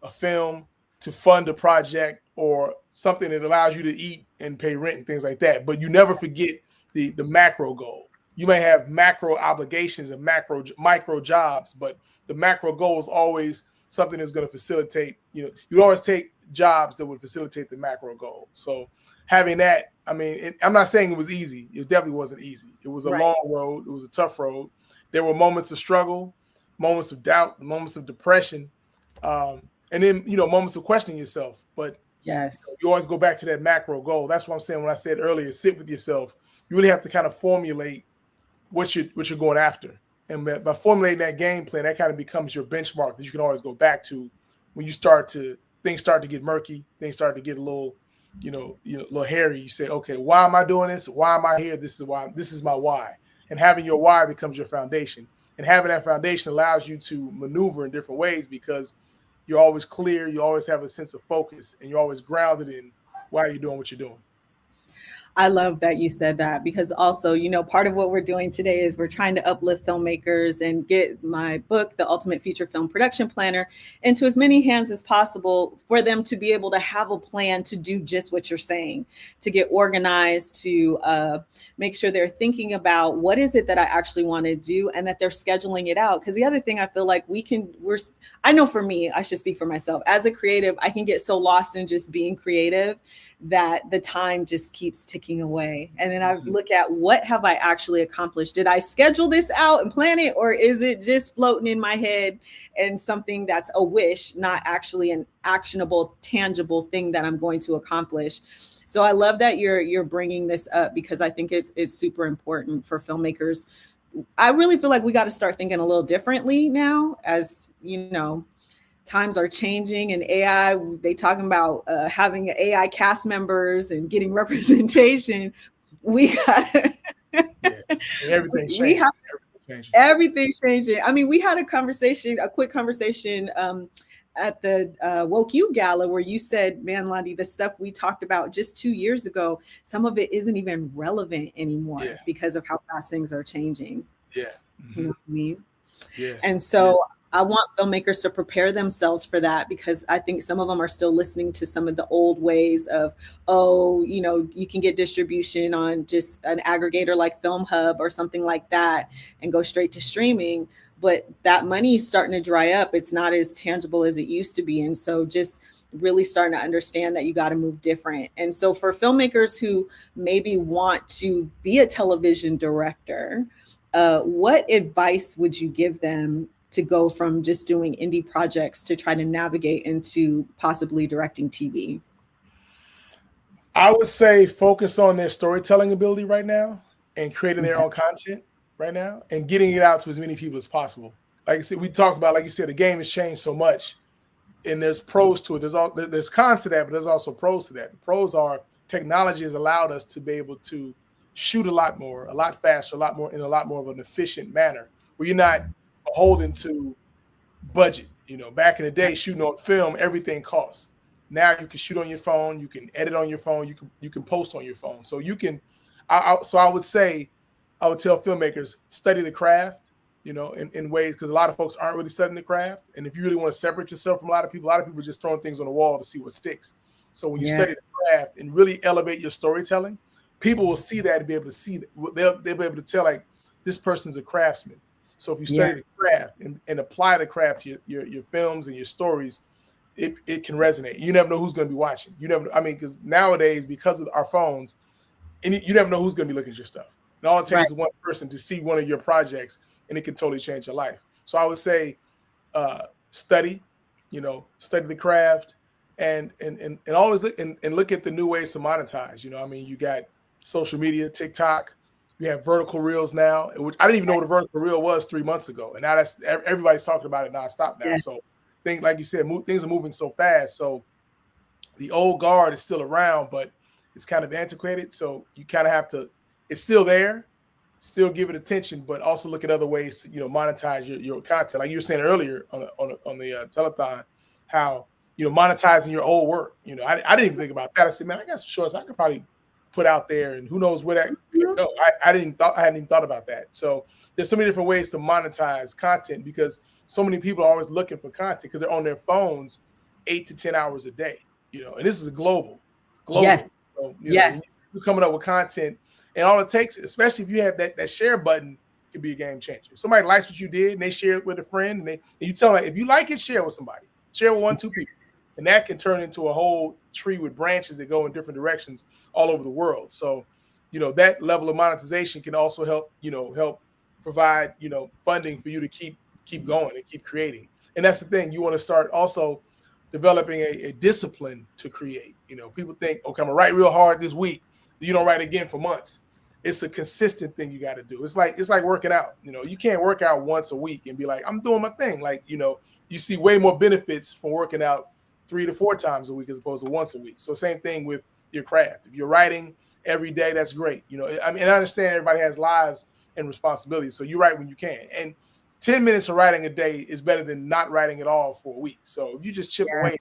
a film, to fund a project, or something that allows you to eat and pay rent and things like that. But you never forget the macro goal. You may have macro obligations and micro jobs, but the macro goal is always something that's going to facilitate, you always take jobs that would facilitate the macro goal. So having that, I mean, I'm not saying it was easy. It definitely wasn't easy. It was a long road. It was a tough road. There were moments of struggle, moments of doubt, moments of depression. And and then, moments of questioning yourself. But Yes. you always go back to that macro goal. That's what I'm saying when I said earlier, sit with yourself. You really have to kind of formulate what you're going after. And by formulating that game plan, that kind of becomes your benchmark that you can always go back to when things start to get murky, things start to get a little, a little hairy. You say, okay, why am I doing this? Why am I here? This is my why. And having your why becomes your foundation. And having that foundation allows you to maneuver in different ways because you're always clear, you always have a sense of focus, and you're always grounded in why you're doing what you're doing. I love that you said that because also, part of what we're doing today is we're trying to uplift filmmakers and get my book, The Ultimate Feature Film Production Planner, into as many hands as possible for them to be able to have a plan to do just what you're saying, to get organized, to make sure they're thinking about what is it that I actually want to do and that they're scheduling it out. Because the other thing I feel like I know for me, I should speak for myself. As a creative, I can get so lost in just being creative that the time just keeps ticking away. And then I look at what have I actually accomplished? Did I schedule this out and plan it? Or is it just floating in my head and something that's a wish, not actually an actionable, tangible thing that I'm going to accomplish? So I love that you're bringing this up because I think it's super important for filmmakers. I really feel like we got to start thinking a little differently now, as times are changing, and AI, they talking about having AI cast members and getting representation. We got Everything's everything's changing. I mean, we had a quick conversation at the Woke You Gala where you said, man, Londi, the stuff we talked about just 2 years ago, some of it isn't even relevant anymore because of how fast things are changing. Yeah. You know what I mean? Yeah. And so I want filmmakers to prepare themselves for that because I think some of them are still listening to some of the old ways of, you can get distribution on just an aggregator like Film Hub or something like that and go straight to streaming. But that money is starting to dry up. It's not as tangible as it used to be. And so just really starting to understand that you got to move different. And so for filmmakers who maybe want to be a television director, what advice would you give them to go from just doing indie projects to try to navigate into possibly directing TV? I would say focus on their storytelling ability right now and creating their own content right now and getting it out to as many people as possible. Like I said, we talked about, like you said, the game has changed so much and there's pros to it. There's cons to that, but there's also pros to that. The pros are technology has allowed us to be able to shoot a lot more, a lot faster, a lot more of an efficient manner where you're not beholden to budget. Back in the day, shooting on film, everything costs. Now you can shoot on your phone, you can edit on your phone, you can post on your phone. So you can. I would tell filmmakers study the craft, in ways because a lot of folks aren't really studying the craft. And if you really want to separate yourself from a lot of people are just throwing things on the wall to see what sticks. So when you study the craft and really elevate your storytelling, people will see that and be able to see that. They'll be able to tell like this person's a craftsman. So if you study the craft and apply the craft to your films and your stories, it can resonate. You never know who's going to be watching. Because nowadays, because of our phones, you never know who's going to be looking at your stuff. And all it takes is one person to see one of your projects, and it can totally change your life. So I would say, study the craft, and always look at the new ways to monetize. You got social media, TikTok. You have vertical reels now, which I didn't even know what a vertical reel was 3 months ago, and now everybody's talking about it nonstop now. So, like you said, things are moving so fast. So, the old guard is still around, but it's kind of antiquated. So you kind of have to. It's still there, still give it attention, but also look at other ways to monetize your content. Like you were saying earlier on the telethon, how monetizing your old work. I didn't even think about that. I said, man, I got some shorts I could probably put out there, and who knows where that could go. I hadn't even thought about that. So there's so many different ways to monetize content because so many people are always looking for content because they're on their phones 8 to 10 hours a day. And this is global. Yes. So, you're coming up with content, and all it takes, especially if you have that share button, can be a game changer. If somebody likes what you did and they share it with a friend, and you tell them, if you like it, share with somebody, share with 1-2 people. And that can turn into a whole tree with branches that go in different directions all over the world. So, that level of monetization can also help provide, funding for you to keep going and keep creating. And that's the thing. You want to start also developing a discipline to create. You know, people think, okay, I'm gonna write real hard this week. You don't write again for months. It's a consistent thing you got to do. It's like working out. You know, you can't work out once a week and be like, I'm doing my thing. Like, you know, you see way more benefits from working out 3 to 4 times a week as opposed to once a week. So same thing with your craft. If you're writing every day, that's great. You know, I mean, I understand everybody has lives and responsibilities, so you write when you can. And 10 minutes of writing a day is better than not writing at all for a week. So if you just chip away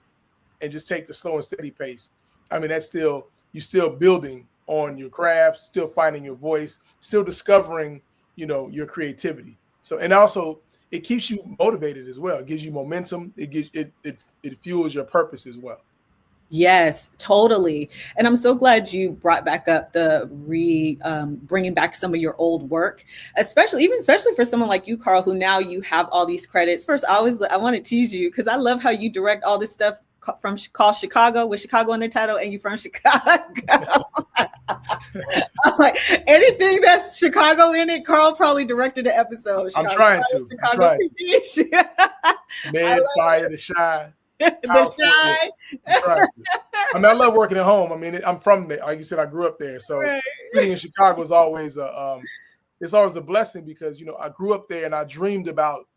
and just take the slow and steady pace, I mean, that's still, you're still building on your craft, still finding your voice, still discovering, you know, your creativity. So, and also it keeps you motivated as well. It gives you momentum. It gives it fuels your purpose as well. Yes, totally. And I'm so glad you brought back up the bringing back some of your old work, especially for someone like you, Carl, who now you have all these credits. First, I want to tease you because I love how you direct all this stuff from called Chicago, with Chicago in the title, and you from Chicago. I'm like, anything that's Chicago in it, Carl probably directed the episode. I'm trying to. Man, Fire, The Shy. The Shy. I mean, I love working at home. I mean, I'm from there. Like you said, I grew up there. So being in Chicago is always it's always a blessing because, you know, I grew up there and I dreamed about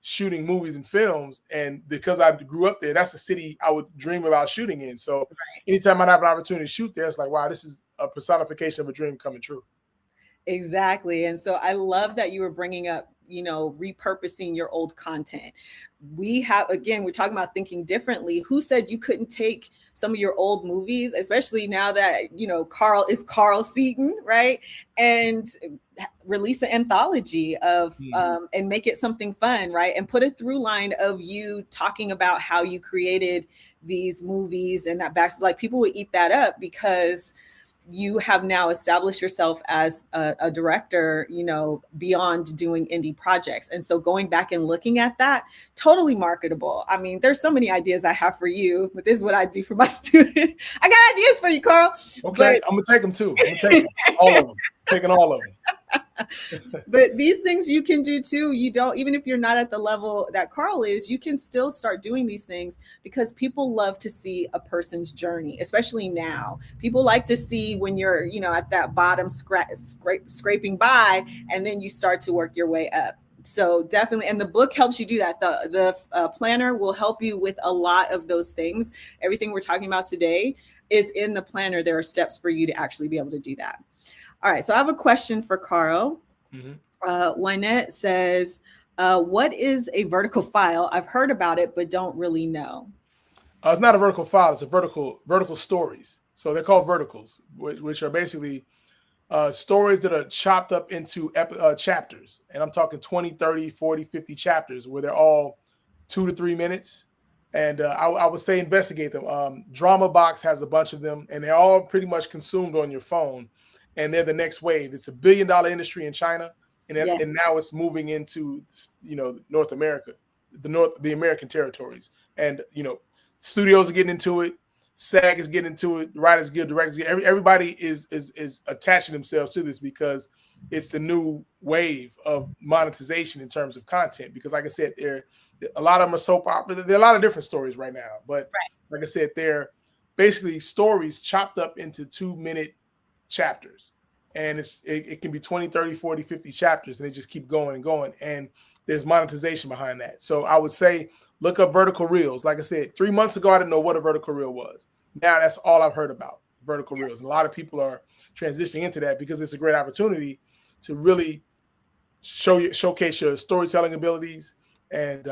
shooting movies and films. And because I grew up there, that's the city I would dream about shooting in. So anytime I have an opportunity to shoot there, it's like, wow, this is a personification of a dream coming true. Exactly. And so I love that you were bringing up, you know, repurposing your old content. We're talking about thinking differently. Who said you couldn't take some of your old movies, especially now that, you know, Carl Seaton, right? And release an anthology of, and make it something fun, right? And put a through line of you talking about how you created these movies and that back. Like people would eat that up because you have now established yourself as a director, you know, beyond doing indie projects. And so going back and looking at that, totally marketable. I mean, there's so many ideas I have for you, but this is what I do for my students. I got ideas for you, Carl. Okay, I'm gonna take them too. I'm gonna take them, all of them. Taking all of them. But these things you can do too. You don't, even if you're not at the level that Carl is, you can still start doing these things because people love to see a person's journey, especially now. People like to see when you're, you know, at that bottom scraping by, and then you start to work your way up. So definitely, and the book helps you do that. The planner will help you with a lot of those things. Everything we're talking about today is in the planner. There are steps for you to actually be able to do that. All right, so I have a question for Carl. Wynette says, what is a vertical file? I've heard about it, but don't really know. It's not a vertical file. It's a vertical stories. So they're called verticals, which are basically stories that are chopped up into chapters. And I'm talking 20, 30, 40, 50 chapters where they're all 2 to 3 minutes. And I would say investigate them. Drama Box has a bunch of them, and they're all pretty much consumed on your phone. And they're the next wave. It's $1 billion industry in China, and now it's moving into, you know, North America, the American territories. And, you know, studios are getting into it. SAG is getting into it. Writers Guild, Directors Guild. Everybody is attaching themselves to this because it's the new wave of monetization in terms of content. Because, like I said, a lot of them are soap opera. There are a lot of different stories right now. But like I said, they're basically stories chopped up into 2-minute chapters, and it can be 20, 30, 40, 50 chapters, and they just keep going and going, and there's monetization behind that. So I would say look up vertical reels. Like I said, 3 months ago I didn't know what a vertical reel was. Now that's all I've heard about, vertical reels. And a lot of people are transitioning into that because it's a great opportunity to really showcase your storytelling abilities and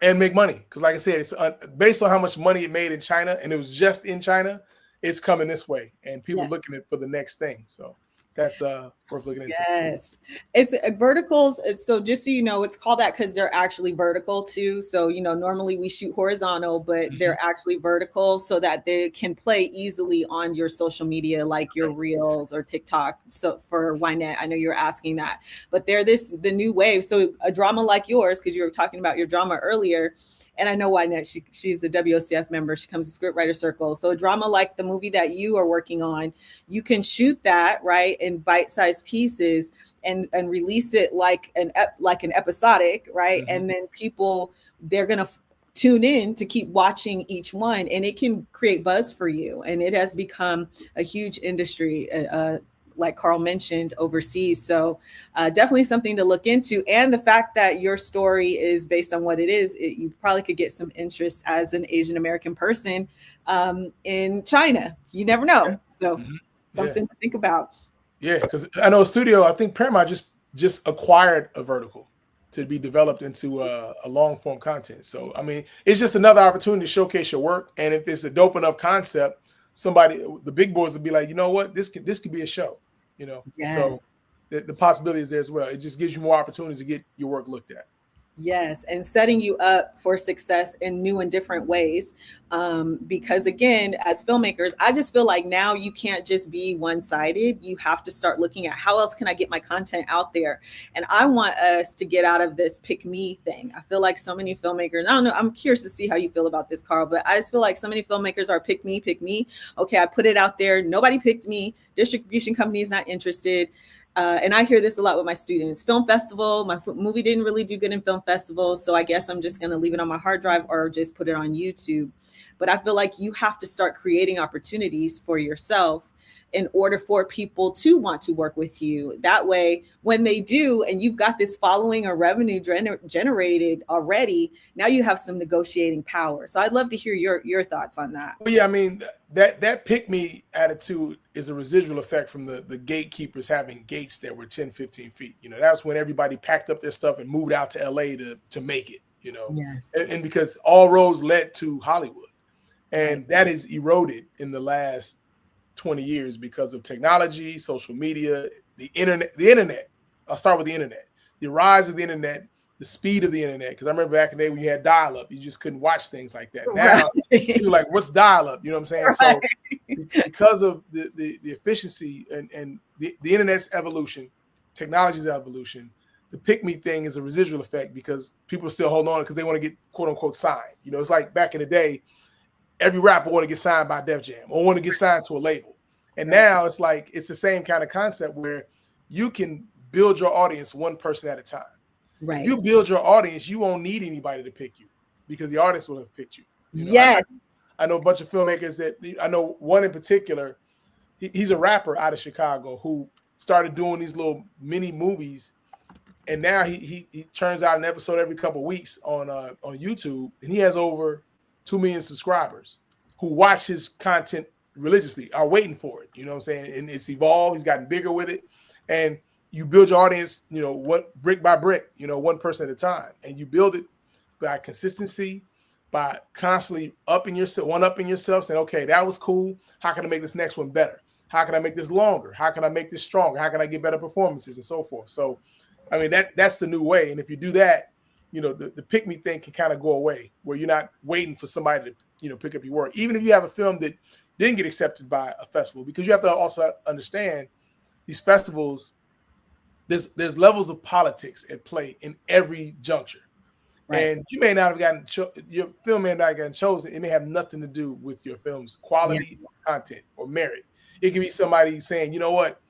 make money. Because like I said, it's based on how much money it made in China, and it was just in China. It's coming this way, and people looking at it for the next thing. So that's worth looking into. Yes, it's verticals. So just so you know, it's called that because they're actually vertical too. So, you know, normally we shoot horizontal, but they're actually vertical so that they can play easily on your social media, like your Reels or TikTok. So for Wynette, I know you're asking that, but they're the new wave. So a drama like yours, because you were talking about your drama earlier. And I know Wynette, she's a WOCF member. She comes to Scriptwriter Circle. So a drama like the movie that you are working on, you can shoot that, right, in bite-sized pieces and release it like an episodic, right? And then people, they're going to tune in to keep watching each one, and it can create buzz for you. And it has become a huge industry, like Carl mentioned, overseas. So definitely something to look into. And the fact that your story is based on what it is, you probably could get some interest as an Asian American person in China. You never know. So Mm-hmm. something to think about. Yeah, because I know a studio, I think Paramount just acquired a vertical to be developed into a long form content. So I mean, it's just another opportunity to showcase your work. And if it's a dope enough concept, the big boys will be like, you know what, this could be a show, you know. Yes. So the possibility is there as well. It just gives you more opportunities to get your work looked at. Yes, and setting you up for success in new and different ways. Because again, as filmmakers, I just feel like now you can't just be one-sided. You have to start looking at how else can I get my content out there? And I want us to get out of this pick me thing. I feel like so many filmmakers, I don't know, I'm curious to see how you feel about this, Carl, but I just feel like so many filmmakers are pick me. Okay, I put it out there. Nobody picked me. Distribution company is not interested. And I hear this a lot with my students. Film festival, my movie didn't really do good in film festivals, so I guess I'm just going to leave it on my hard drive or just put it on YouTube. But I feel like you have to start creating opportunities for yourself in order for people to want to work with you. That way, when they do, and you've got this following or revenue generated already, now you have some negotiating power. So I'd love to hear your thoughts on that. Well, yeah, I mean, that pick me attitude is a residual effect from the gatekeepers having gates that were 10, 15 feet. You know, that's when everybody packed up their stuff and moved out to LA to make it, you know. Yes. And because all roads led to Hollywood. And that is eroded in the last 20 years because of technology, social media, the internet. I'll start with the internet. The rise of the internet, the speed of the internet. Because I remember back in the day when you had dial-up, you just couldn't watch things like that. Now you're like, what's dial-up? You know what I'm saying? Right. So because of the efficiency and the internet's evolution, technology's evolution, the pick me thing is a residual effect because people are still holding on because they want to get quote unquote signed. You know, it's like back in the day, every rapper want to get signed by Def Jam or want to get signed to a label. And now it's like, it's the same kind of concept where you can build your audience one person at a time. Right. If you build your audience, you won't need anybody to pick you because the audience will have picked you. You know, yes. I know a bunch of filmmakers that I know one in particular, he's a rapper out of Chicago who started doing these little mini movies. And now he turns out an episode every couple of weeks on YouTube. And he has over 2 million subscribers who watch his content religiously, are waiting for it. You know what I'm saying? And it's evolved. He's gotten bigger with it. And you build your audience, you know, what brick by brick, you know, one person at a time. And you build it by consistency, by constantly upping yourself, saying, okay, that was cool. How can I make this next one better? How can I make this longer? How can I make this stronger? How can I get better performances and so forth? So, I mean, that's the new way. And if you do that, you know, the pick me thing can kind of go away where you're not waiting for somebody to, you know, pick up your work. Even if you have a film that didn't get accepted by a festival, because you have to also understand these festivals, there's levels of politics at play in every juncture. Right. And you may not have gotten, your film may not have gotten chosen. It may have nothing to do with your film's quality, yes, or content or merit. It can be somebody saying, you know what,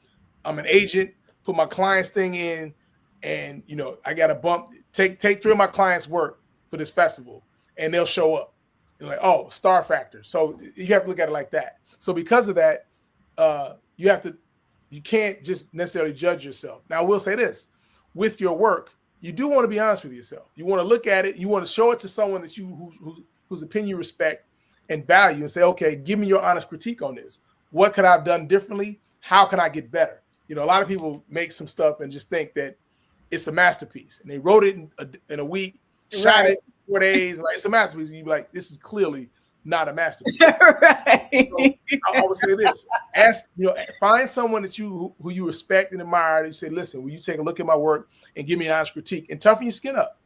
I'm an agent, put my client's thing in, and, you know, I got to bump, take 3 of my clients' work for this festival, and they'll show up. And like, oh, star factor. So you have to look at it like that. So because of that, you can't just necessarily judge yourself. Now, I will say this, with your work, you do want to be honest with yourself. You want to look at it. You want to show it to someone that whose opinion you respect and value, and say, okay, give me your honest critique on this. What could I have done differently? How can I get better? You know, a lot of people make some stuff and just think that it's a masterpiece, and they wrote it in a week, shot it in 4 days, like it's a masterpiece. And you'd be like, this is clearly not a masterpiece. Right. So I would say this: find someone that who you respect and admire. And you say, listen, will you take a look at my work and give me an honest critique? And toughen your skin up.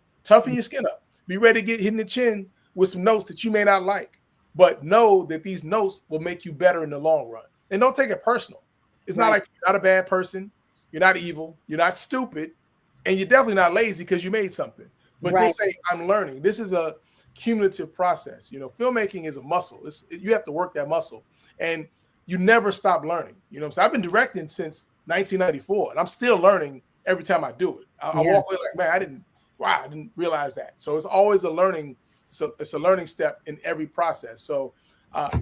Be ready to get hit in the chin with some notes that you may not like, but know that these notes will make you better in the long run. And don't take it personal. It's not like you're not a bad person, you're not evil, you're not stupid, and you're definitely not lazy because you made something. But just say, I'm learning. This is a cumulative process. You know, filmmaking is a muscle. You have to work that muscle, and you never stop learning. You know what I'm saying? I've been directing since 1994, and I'm still learning every time I do it. I walk away like, man, I didn't realize that. So it's always a learning it's a learning step in every process. So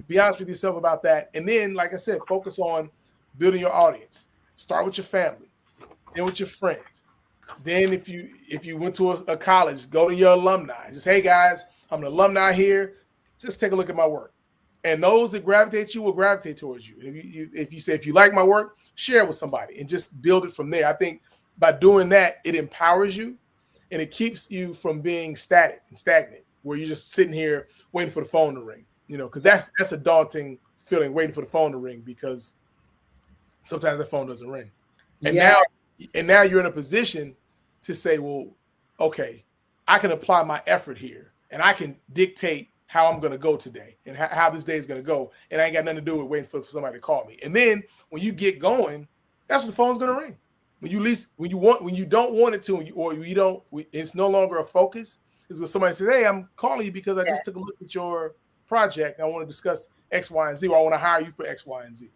be honest with yourself about that. And then, like I said, focus on building your audience. Start with your family, then with your friends. Then if you went to a college, go to your alumni. Just, hey guys, I'm an alumni here. Just take a look at my work. And those that gravitate you will gravitate towards you. And if you like my work, share it with somebody and just build it from there. I think by doing that, it empowers you and it keeps you from being static and stagnant, where you're just sitting here waiting for the phone to ring. Because that's a daunting feeling, waiting for the phone to ring, because sometimes the phone doesn't ring. And now you're in a position to say, well, okay, I can apply my effort here and I can dictate how I'm going to go today and how this day is going to go. And I ain't got nothing to do with waiting for somebody to call me. And then when you get going, that's when the phone's going to ring. When you don't want it to, it's no longer a focus. Is when somebody says, hey, I'm calling you because I just took a look at your project. I want to discuss X, Y, and Z, or I want to hire you for X, Y, and Z.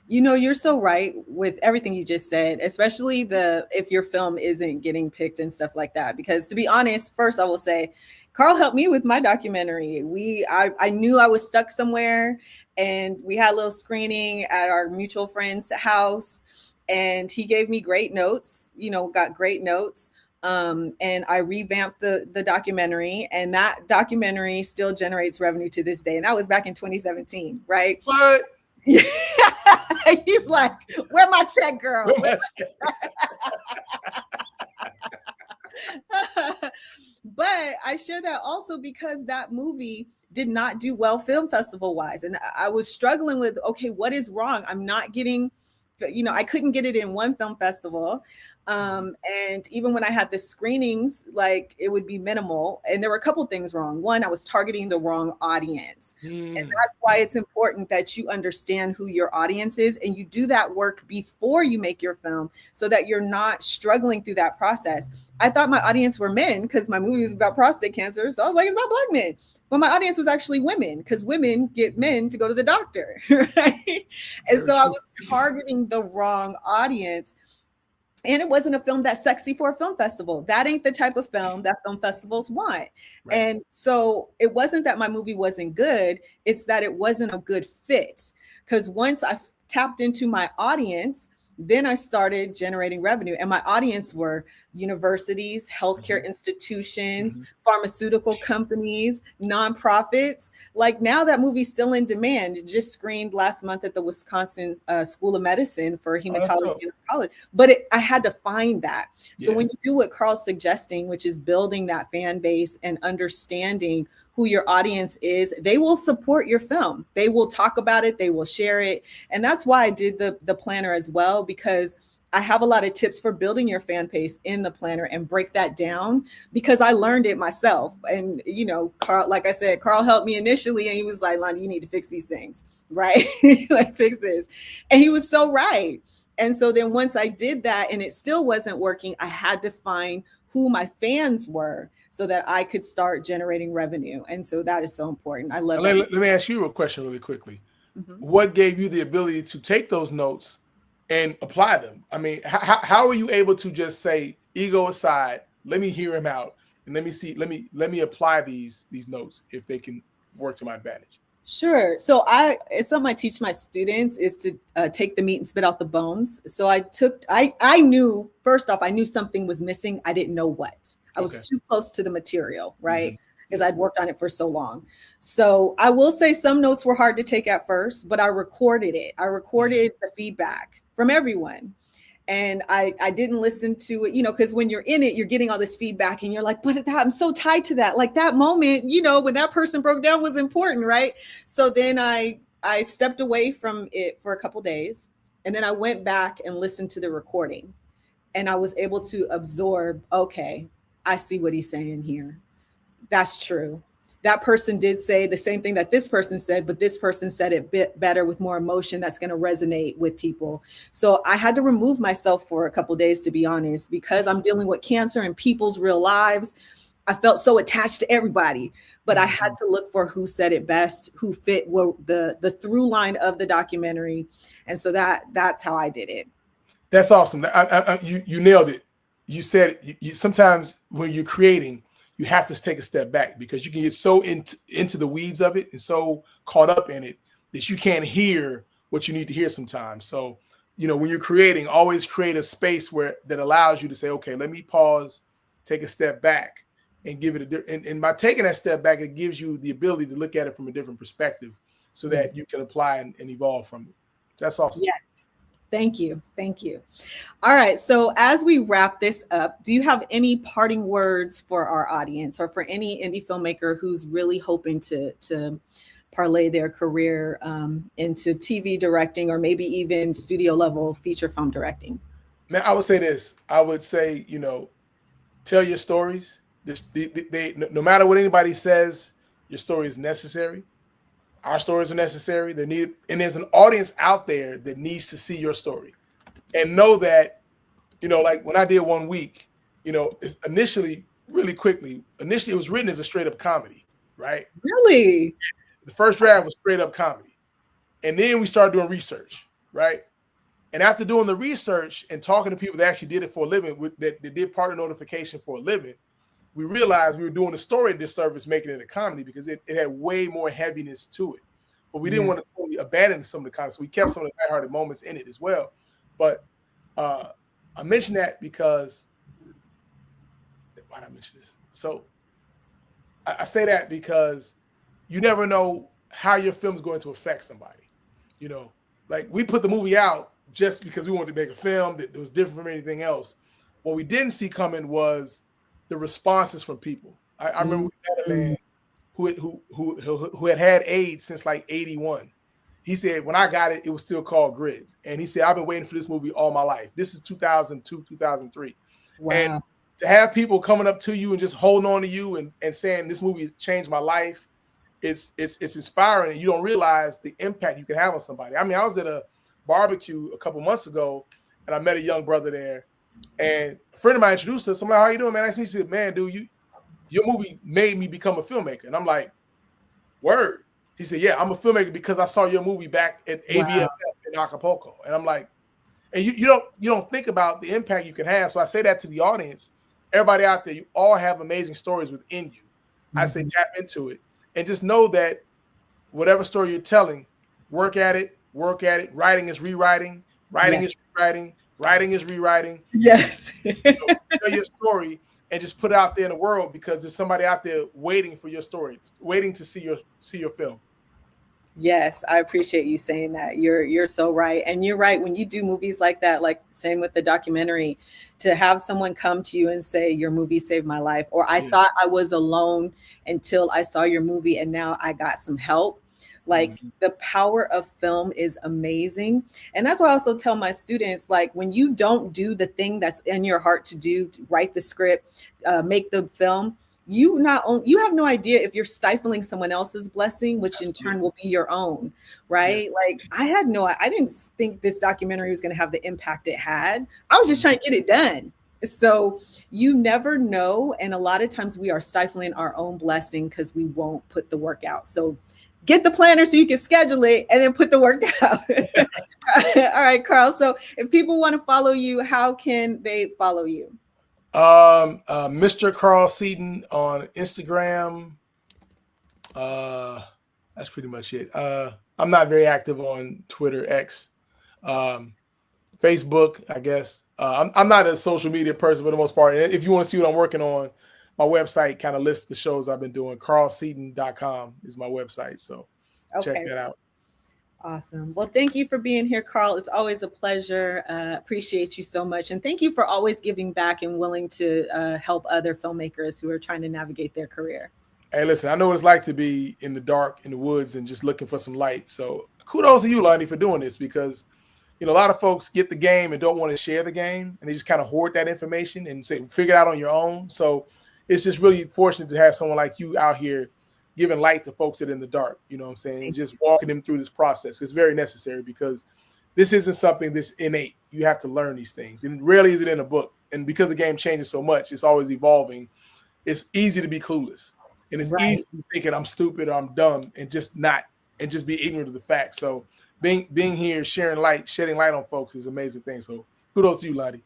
You're so right with everything you just said, especially if your film isn't getting picked and stuff like that. Because to be honest, first I will say, Carl helped me with my documentary. I knew I was stuck somewhere, and we had a little screening at our mutual friend's house, and he gave me great notes. Got great notes. And I revamped the documentary, and that documentary still generates revenue to this day. And that was back in 2017, right? What? Yeah. He's like, where my check, girl? But I share that also because that movie did not do well film festival wise. And I was struggling with, okay, what is wrong? I'm not getting, I couldn't get it in one film festival. And even when I had the screenings, like, it would be minimal. And there were a couple things wrong. One, I was targeting the wrong audience. And that's why it's important that you understand who your audience is, and you do that work before you make your film so that you're not struggling through that process. I thought my audience were men because my movie was about prostate cancer. So I was like, it's about Black men. But my audience was actually women, because women get men to go to the doctor, right? And so I was targeting the wrong audience. And it wasn't a film that's sexy for a film festival. That ain't the type of film that film festivals want. Right. And so it wasn't that my movie wasn't good. It's that it wasn't a good fit. Because once I tapped into my audience, then I started generating revenue. And my audience were universities, healthcare institutions, pharmaceutical companies, nonprofits. Like, now that movie's still in demand. It just screened last month at the Wisconsin School of Medicine for hematology and oncology. But I had to find that. So when you do what Carl's suggesting, which is building that fan base and understanding who your audience is, they will support your film. They will talk about it. They will share it. And that's why I did the planner as well, because I have a lot of tips for building your fan base in the planner and break that down, because I learned it myself. And, Carl, like I said, Carl helped me initially, and he was like, Lonnie, you need to fix these things, right? Like, fix this. And he was so right. And so then once I did that and it still wasn't working, I had to find who my fans were so that I could start generating revenue. And so that is so important. I love it. Let me ask you a question really quickly. What gave you the ability to take those notes and apply them? I mean, how are you able to just say, ego aside, let me hear him out, and let me apply these notes if they can work to my advantage? Sure. So it's something I teach my students, is to take the meat and spit out the bones. So I knew, first off, I knew something was missing. I didn't know what. I was too close to the material, right? Because I'd worked on it for so long. So I will say some notes were hard to take at first, but I recorded it. I recorded the feedback from everyone. And I didn't listen to it, because when you're in it, you're getting all this feedback and you're like, but I'm so tied to that. Like, that moment, when that person broke down was important, right? So then I stepped away from it for a couple days, and then I went back and listened to the recording, and I was able to absorb, okay, I see what he's saying here. That's true. That person did say the same thing that this person said, but this person said it a bit better with more emotion that's going to resonate with people. So I had to remove myself for a couple of days, to be honest, because I'm dealing with cancer and people's real lives. I felt so attached to everybody, but I had to look for who said it best, who fit the through line of the documentary. And so that's how I did it. That's awesome. You nailed it. You said sometimes when you're creating, you have to take a step back, because you can get so into the weeds of it and so caught up in it that you can't hear what you need to hear sometimes. So, when you're creating, always create a space that allows you to say, okay, let me pause, take a step back, and give it and by taking that step back, it gives you the ability to look at it from a different perspective so that you can apply and evolve from it. That's awesome. Yes. Thank you. Thank you. All right. So as we wrap this up, do you have any parting words for our audience, or for any indie filmmaker who's really hoping to parlay their career into TV directing, or maybe even studio level feature film directing? Man, I would say this. I would say, tell your stories. No matter what anybody says, your story is necessary. Our stories are necessary. They're needed, and there's an audience out there that needs to see your story, and know that, like when I did 1 week, initially, really quickly, it was written as a straight up comedy, right? Really? The first draft was straight up comedy, and then we started doing research, right? And after doing the research and talking to people that actually did it for a living, that did partner notification for a living, we realized we were doing the story a disservice making it a comedy, because it had way more heaviness to it. But we didn't want to totally abandon some of the comedy, so we kept some of the lighthearted moments in it as well. But I mention that because, why did I mention this? So I say that because you never know how your film is going to affect somebody. Like we put the movie out just because we wanted to make a film that was different from anything else. What we didn't see coming was the responses from people. I remember we had a man who had AIDS since like 81. He said, when I got it, it was still called Grids. And he said, I've been waiting for this movie all my life. This is 2002, 2003. Wow. And to have people coming up to you and just holding on to you and saying this movie changed my life, it's inspiring. And you don't realize the impact you can have on somebody. I mean, I was at a barbecue a couple months ago, and I met a young brother there. And a friend of mine introduced us. I'm like, how you doing, man? I asked me, he said, man, dude, your movie made me become a filmmaker. And I'm like, word. He said, yeah, I'm a filmmaker because I saw your movie back at ABFF in Acapulco. And I'm like, and you don't think about the impact you can have. So I say that to the audience. Everybody out there, you all have amazing stories within you. I say tap into it. And just know that whatever story you're telling, work at it. Writing is rewriting. Writing is rewriting. Writing is rewriting. Yes. Tell your story and just put it out there in the world, because there's somebody out there waiting for your story, waiting to see your film. Yes, I appreciate you saying that. You're so right. And you're right. When you do movies like that, like same with the documentary, to have someone come to you and say, your movie saved my life, or I thought I was alone until I saw your movie and now I got some help. Like the power of film is amazing. And that's why I also tell my students, like, when you don't do the thing that's in your heart to do, to write the script, make the film, you have no idea if you're stifling someone else's blessing, which in turn will be your own, right? Like I didn't think this documentary was going to have the impact it had. I was just trying to get it done. So you never know. And a lot of times we are stifling our own blessing because we won't put the work out. So get the planner so you can schedule it and then put the work out. All right, Carl. So if people want to follow you, how can they follow you? Mr. Carl Seaton on Instagram. That's pretty much it. I'm not very active on Twitter, X, Facebook, I guess. I'm not a social media person for the most part. If you want to see what I'm working on, my website kind of lists the shows I've been doing. carlseaton.com is my website. So check that out. Awesome. Well, thank you for being here, Carl. It's always a pleasure. Appreciate you so much. And thank you for always giving back and willing to help other filmmakers who are trying to navigate their career. Hey, listen, I know what it's like to be in the dark, in the woods, and just looking for some light. So kudos to you, Lonnie, for doing this, because a lot of folks get the game and don't want to share the game, and they just kind of hoard that information and say, figure it out on your own. So it's just really fortunate to have someone like you out here giving light to folks that are in the dark, you know what I'm saying? And just walking them through this process. It's very necessary, because this isn't something that's innate. You have to learn these things. And rarely is it in a book. And because the game changes so much, it's always evolving. It's easy to be clueless. And it's easy to be thinking I'm stupid or I'm dumb and just be ignorant of the facts. So being here, shedding light on folks is an amazing thing. So kudos to you, Lottie.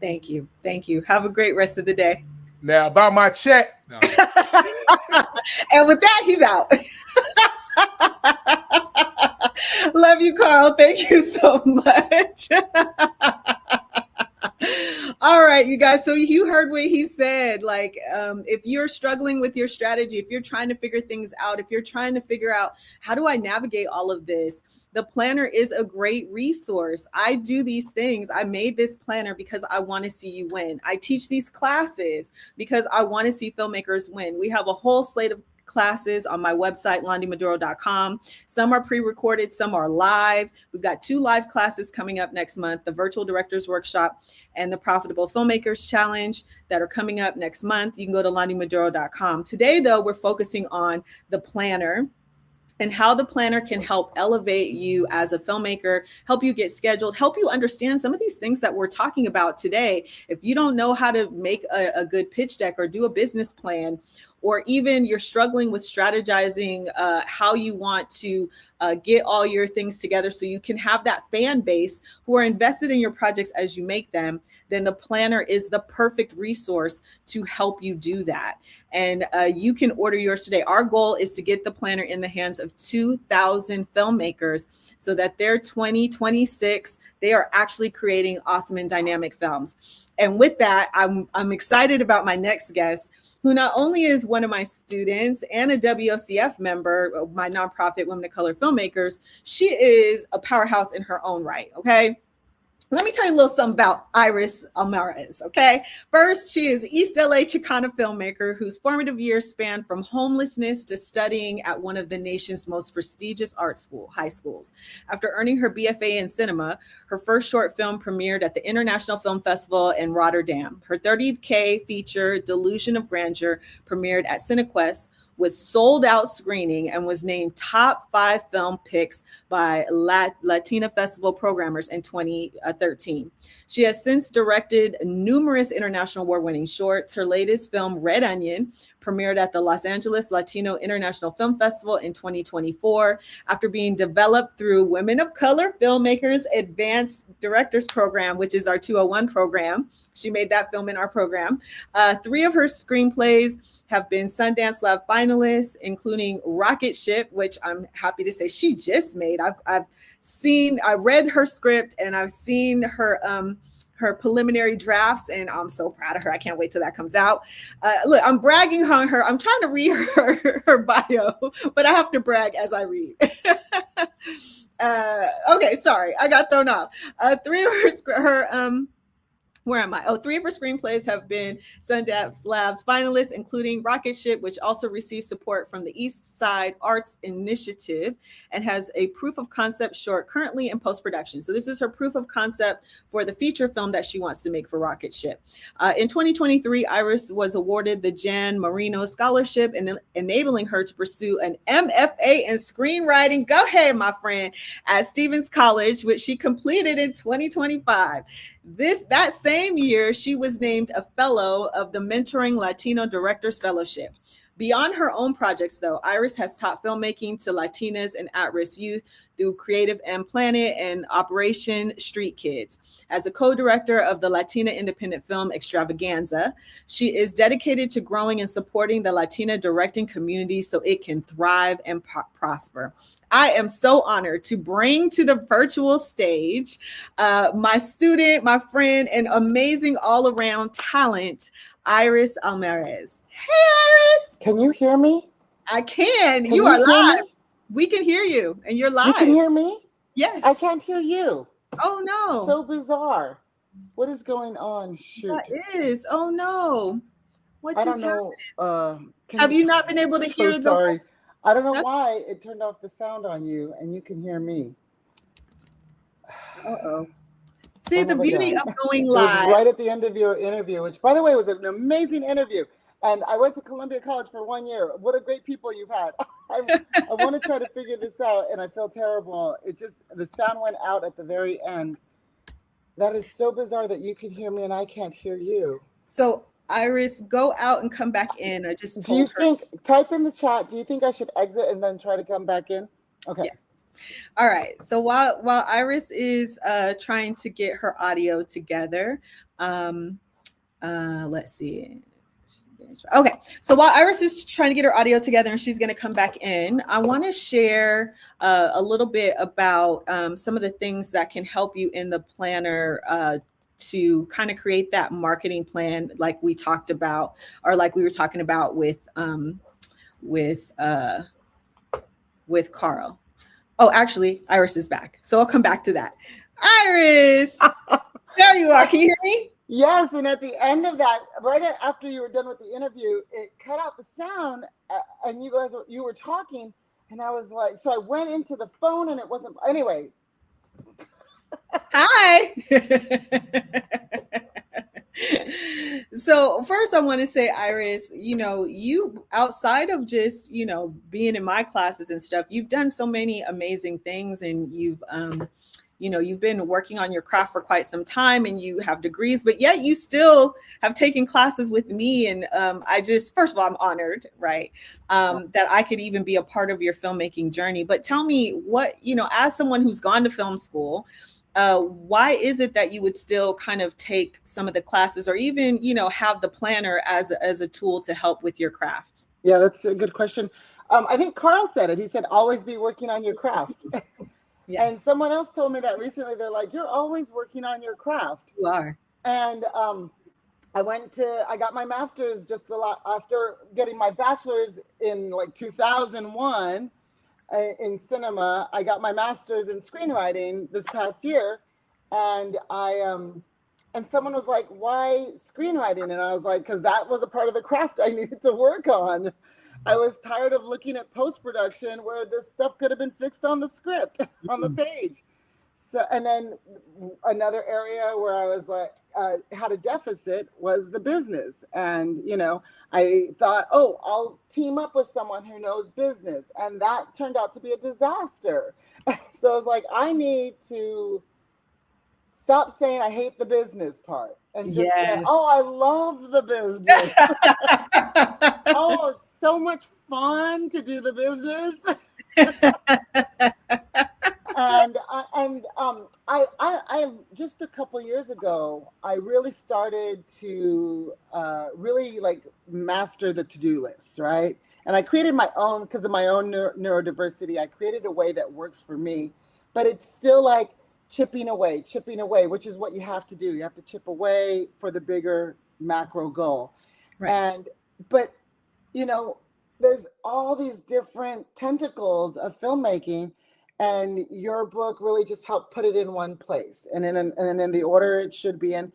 Thank you. Thank you. Have a great rest of the day. Now, about my check, No. And with that, he's out. Love you, Carl. Thank you so much. All right, you guys. So you heard what he said. Like, if you're struggling with your strategy, if you're trying to figure things out, if you're trying to figure out how do I navigate all of this, the planner is a great resource. I do these things. I made this planner because I want to see you win. I teach these classes because I want to see filmmakers win. We have a whole slate of classes on my website, londymaduro.com. Some are pre-recorded, some are live. We've got 2 live classes coming up next month, the Virtual Directors Workshop and the Profitable Filmmakers Challenge that are coming up next month. You can go to londymaduro.com. Today, though, we're focusing on the planner and how the planner can help elevate you as a filmmaker, help you get scheduled, help you understand some of these things that we're talking about today. If you don't know how to make a good pitch deck or do a business plan, or even you're struggling with strategizing how you want to get all your things together so you can have that fan base who are invested in your projects as you make them, then the planner is the perfect resource to help you do that. And you can order yours today. Our goal is to get the planner in the hands of 2,000 filmmakers so that their 2026, they are actually creating awesome and dynamic films. And with that, I'm excited about my next guest, who not only is one of my students and a WOCF member of my nonprofit Women of Color Filmmakers, she is a powerhouse in her own right, okay? Let me tell you a little something about Iris Almaraz, okay? First, she is East LA Chicana filmmaker whose formative years span from homelessness to studying at one of the nation's most prestigious high schools. After earning her BFA in cinema, her first short film premiered at the International Film Festival in Rotterdam. Her 30K feature, Delusion of Grandeur, premiered at Cinequest with sold-out screening and was named top 5 film picks by Latina Festival programmers in 2013. She has since directed numerous international award-winning shorts. Her latest film, Red Onion, premiered at the Los Angeles Latino International Film Festival in 2024 after being developed through Women of Color Filmmakers Advanced Directors Program, which is our 201 program. She made that film in our program. 3 of her screenplays have been Sundance Lab finalists, including Rocket Ship, which I'm happy to say she just made. I read her script and I've seen her preliminary drafts, and I'm so proud of her. I can't wait till that comes out. Look, I'm bragging on her. I'm trying to read her bio, but I have to brag as I read. Okay, sorry, I got thrown off. 3 of her where am I? 3 of her screenplays have been Sundance Labs finalists, including Rocket Ship, which also received support from the East Side Arts Initiative and has a proof of concept short currently in post-production. So this is her proof of concept for the feature film that she wants to make for Rocket Ship. In 2023, Iris was awarded the Jan Marino Scholarship, enabling her to pursue an MFA in screenwriting. Go ahead, my friend, at Stevens College, which she completed in 2025. That same year, she was named a fellow of the Mentoring Latino Directors Fellowship. Beyond her own projects, though, Iris has taught filmmaking to Latinas and at-risk youth through Creative M Planet and Operation Street Kids. As a co-director of the Latina Independent Film Extravaganza, she is dedicated to growing and supporting the Latina directing community so it can thrive and prosper. I am so honored to bring to the virtual stage my student, my friend, and amazing all-around talent, Iris Almaraz. Hey, Iris. Can you hear me? I can. Can You are live. me? We can hear you, and you're live. You can hear me? Yes. I can't hear you. Oh, no. So bizarre. What is going on? Shoot. That is. Oh, no. What I just don't know. Have you not been able to hear so sorry. I don't know That's- why it turned off the sound on you and you can hear me. Uh-oh. See, Son the of a beauty gun. of going It was live. right at the end of your interview, which, by the way, was an amazing interview. And I went to Columbia College for 1 year. What a great people you've had. I want to try to figure this out, and I feel terrible. The sound went out at the very end. That is so bizarre that you can hear me and I can't hear you. So, Iris, go out and come back in. I just Do you told her. type in the chat, do you think I should exit and then try to come back in? Okay. Yes. All right. So while Iris is trying to get her audio together, let's see. Okay, so while Iris is trying to get her audio together and she's going to come back in, I want to share a little bit about some of the things that can help you in the planner to kind of create that marketing plan, like we talked about, or like we were talking about with Carl. Oh, actually, Iris is back, so I'll come back to that. Iris, there you are. Can you hear me? Yes, and at the end of that, right after you were done with the interview, it cut out the sound, and you were talking, and I was like, so I went into the phone, and it wasn't. Anyway. Hi. So first I want to say, Iris, you outside of just, being in my classes and stuff, you've done so many amazing things, and you've been working on your craft for quite some time, and you have degrees, but yet you still have taken classes with me. And first of all, I'm honored, right? That I could even be a part of your filmmaking journey. But tell me what, as someone who's gone to film school, why is it that you would still kind of take some of the classes, or even, have the planner as a tool to help with your craft? Yeah, that's a good question. I think Carl said it. He said, always be working on your craft. Yes. And someone else told me that recently. They're like, you're always working on your craft. You are. And I got my master's just after getting my bachelor's in like 2001 in cinema. I got my master's in screenwriting this past year. And and someone was like, why screenwriting? And I was like, because that was a part of the craft I needed to work on. I was tired of looking at post-production where this stuff could have been fixed on the script, on the page. So, and then another area where I was like, had a deficit was the business. And, I thought, I'll team up with someone who knows business. And that turned out to be a disaster. So I was like, I need to stop saying I hate the business part and just say, I love the business. It's so much fun to do the business. and I just a couple years ago, I really started to really like master the to-do lists, right? And I created my own, because of my own neurodiversity, I created a way that works for me, but it's still like chipping away, which is what you have to do. You have to chip away for the bigger macro goal. Right. But there's all these different tentacles of filmmaking, and your book really just helped put it in one place and in the order it should be in.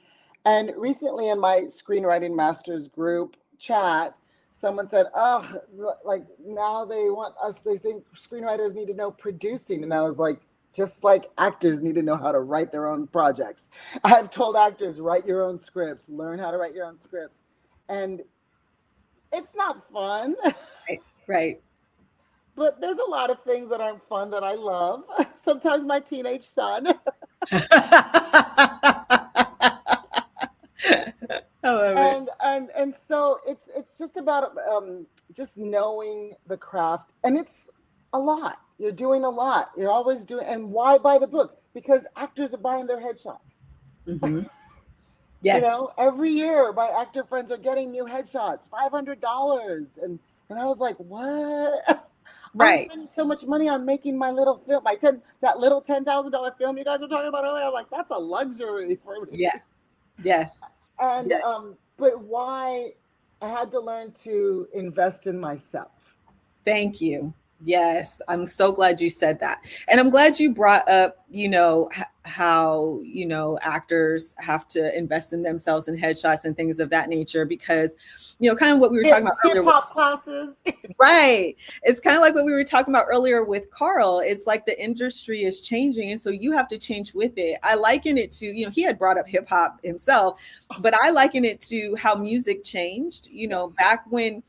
And recently in my screenwriting masters group chat, someone said, like now they think screenwriters need to know producing. And I was like, just like actors need to know how to write their own projects. I've told actors, write your own scripts, learn how to write your own scripts. And it's not fun. Right. But there's a lot of things that aren't fun that I love. Sometimes my teenage son. And so it's just about just knowing the craft, and it's a lot. You're doing a lot. You're always doing. And why buy the book? Because actors are buying their headshots. Mm-hmm. Yes. Every year my actor friends are getting new headshots, $500, and I was like, what? Right. I'm spending so much money on making my little film, that little $10,000 film you guys were talking about earlier. I'm like, that's a luxury for me. Yeah. Yes. And but why? I had to learn to invest in myself. Thank you. Yes, I'm so glad you said that. And I'm glad you brought up, how, actors have to invest in themselves in headshots and things of that nature, because, kind of what we were talking about earlier. Hip-hop classes. Right. It's kind of like what we were talking about earlier with Carl. It's like the industry is changing, and so you have to change with it. I liken it to, he had brought up hip hop himself, but I liken it to how music changed, back when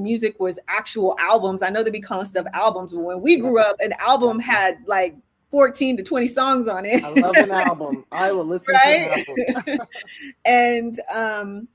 music was actual albums. I know they be calling stuff albums, but when we grew up, an album had like 14 to 20 songs on it. I love an album. I will listen to an album. And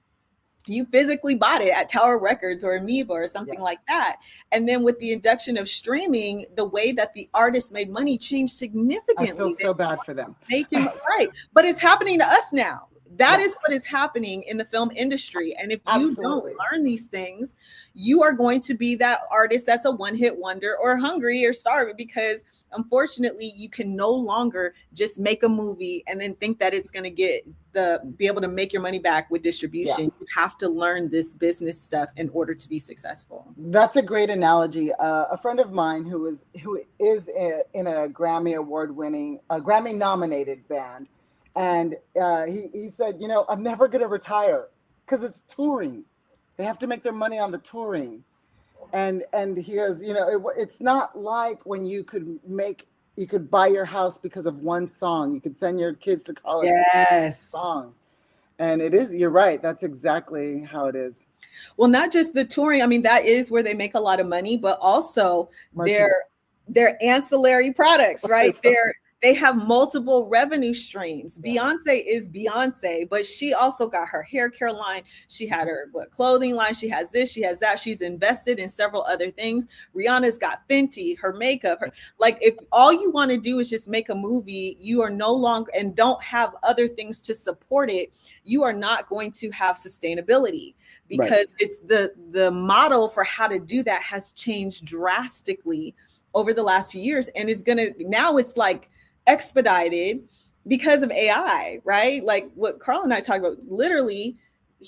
you physically bought it at Tower Records or Amoeba or something like that. And then with the induction of streaming, the way that the artists made money changed significantly. I feel so bad for them. Right. But it's happening to us now. That is what is happening in the film industry. And if you Absolutely. don't learn these things, you are going to be that artist that's a one-hit wonder or hungry or starving, because unfortunately you can no longer just make a movie and then think that it's going to be able to make your money back with distribution. Yeah. You have to learn this business stuff in order to be successful. That's a great analogy. A friend of mine who is in a Grammy award-winning, Grammy-nominated band, and he said, you know, I'm never going to retire because it's touring. They have to make their money on the touring, and he goes, you know, it's not like when you could buy your house because of one song. You could send your kids to college. Yes. Song, and it is. You're right. That's exactly how it is. Well, not just the touring. I mean, that is where they make a lot of money, but also their ancillary products, right? They have multiple revenue streams. Yeah. Beyonce is Beyonce, but she also got her hair care line. She had her clothing line. She has this, she has that. She's invested in several other things. Rihanna's got Fenty, her makeup. Like, if all you want to do is just make a movie, you are no longer, and don't have other things to support it, you are not going to have sustainability, because it's the model for how to do that has changed drastically over the last few years. And now it's like expedited because of AI, right? Like what Carl and I talked about, literally,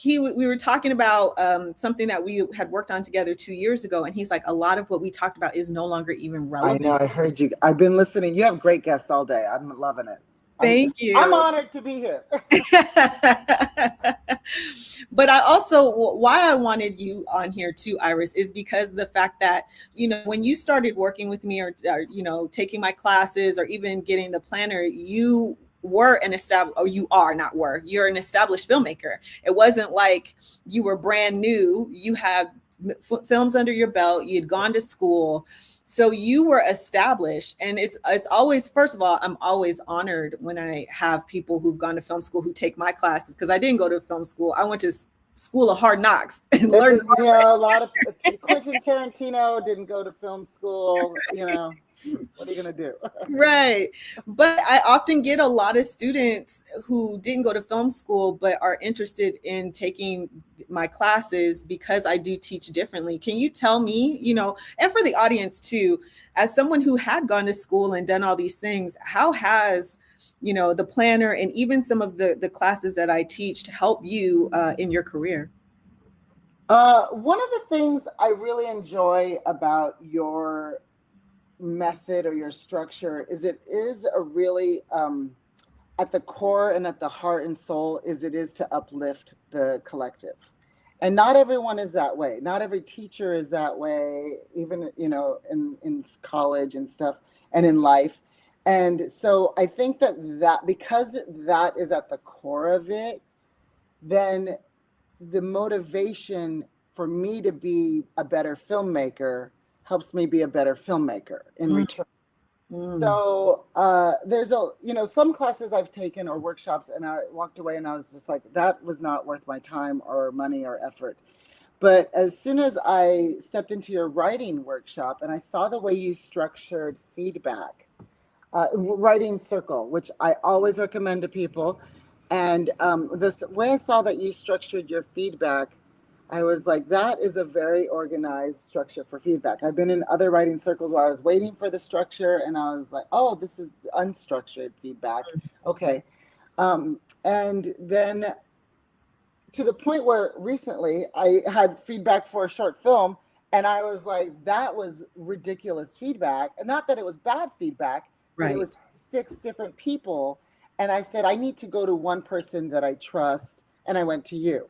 we were talking about something that we had worked on together 2 years ago. And he's like, a lot of what we talked about is no longer even relevant. I know, I heard you. I've been listening. You have great guests all day. I'm loving it. Thank you. I'm honored to be here. But I also, why I wanted you on here too, Iris, is because the fact that, you know, when you started working with me or you know, taking my classes or even getting the planner, you were an established, or you are, not were, you're an established filmmaker. It wasn't like you were brand new. You had films under your belt. You had gone to school. So you were established. And it's always, first of all, I'm always honored when I have people who've gone to film school who take my classes, because I didn't go to film school. I went to school of hard knocks and learned. You know, a lot of Quentin Tarantino didn't go to film school. You know, what are you going to do? Right. But I often get a lot of students who didn't go to film school, but are interested in taking my classes because I do teach differently. Can you tell me, you know, and for the audience too, as someone who had gone to school and done all these things, how has, you know, the planner and even some of the classes that I teach to help you in your career? One of the things I really enjoy about your method or your structure is it is a really at the core and at the heart and soul is to uplift the collective. And not everyone is that way. Not every teacher is that way, even, you know, in college and stuff and in life. And so I think that because that is at the core of it, then the motivation for me to be a better filmmaker helps me be a better filmmaker in return. So there's some classes I've taken or workshops, and I walked away and I was just like, that was not worth my time or money or effort. But as soon as I stepped into your writing workshop and I saw the way you structured feedback, writing circle, which I always recommend to people. And the way I saw that you structured your feedback, I was like, that is a very organized structure for feedback. I've been in other writing circles where I was waiting for the structure and I was like, oh, this is unstructured feedback. Okay. And then to the point where recently I had feedback for a short film and I was like, that was ridiculous feedback. And not that it was bad feedback, but it was 6 different people. And I said, I need to go to one person that I trust. And I went to you.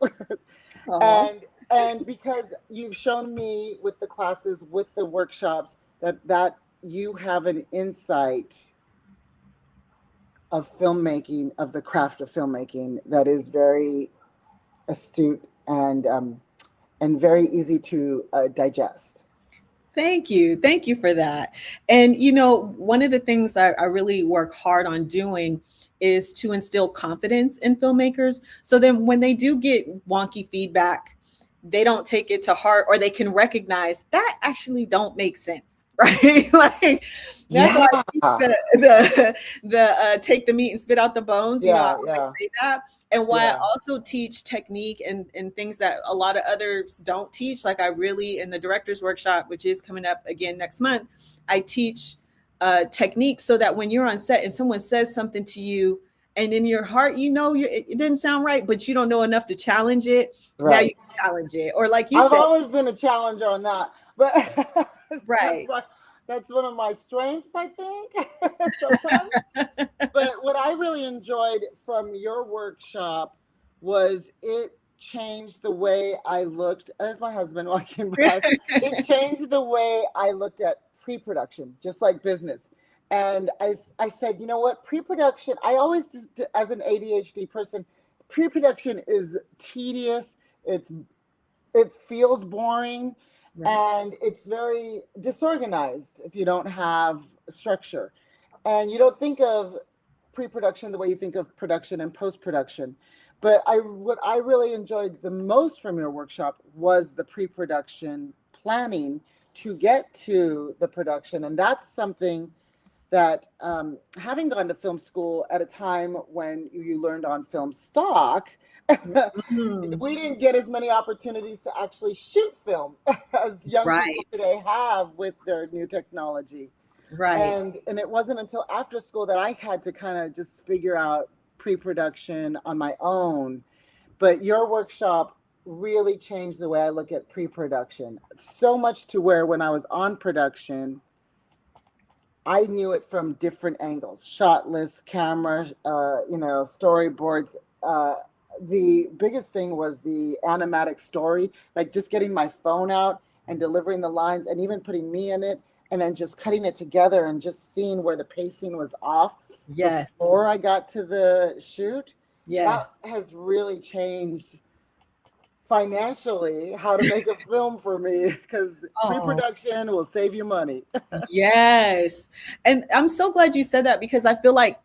And because you've shown me with the classes, with the workshops, that you have an insight of filmmaking, of the craft of filmmaking, that is very astute and very easy to digest. Thank you. Thank you for that. And, you know, one of the things I really work hard on doing is to instill confidence in filmmakers. So then when they do get wonky feedback, they don't take it to heart, or they can recognize that actually don't make sense, right? Like that's why I teach the take the meat and spit out the bones. You know, I always say that. And why I also teach technique and things that a lot of others don't teach. Like I really, in the director's workshop, which is coming up again next month, I teach technique so that when you're on set and someone says something to you, and in your heart, you know, it didn't sound right, but you don't know enough to challenge it. Right. Now you can challenge it. Or like you I've said, always been a challenger on that. But right. That's one of my strengths, I think, sometimes. But what I really enjoyed from your workshop was it changed the way I looked. There's my husband walking by. It changed the way I looked at pre-production, just like business. And I said, you know what, pre-production, I always, as an ADHD person, pre-production is tedious. It feels boring. Right. And it's very disorganized if you don't have structure. And you don't think of pre-production the way you think of production and post-production. But what I really enjoyed the most from your workshop was the pre-production planning to get to the production. And that's something that having gone to film school at a time when you learned on film stock, we didn't get as many opportunities to actually shoot film as young people today have with their new technology. Right. And it wasn't until after school that I had to kind of just figure out pre-production on my own. But your workshop really changed the way I look at pre-production. So much to where when I was on production, I knew it from different angles, shot list, camera, storyboards. The biggest thing was the animatic story, like just getting my phone out and delivering the lines and even putting me in it and then just cutting it together and just seeing where the pacing was off before I got to the shoot. Yes. That has really changed financially how to make a film for me, because pre-production will save you money. Yes. And I'm so glad you said that, because I feel like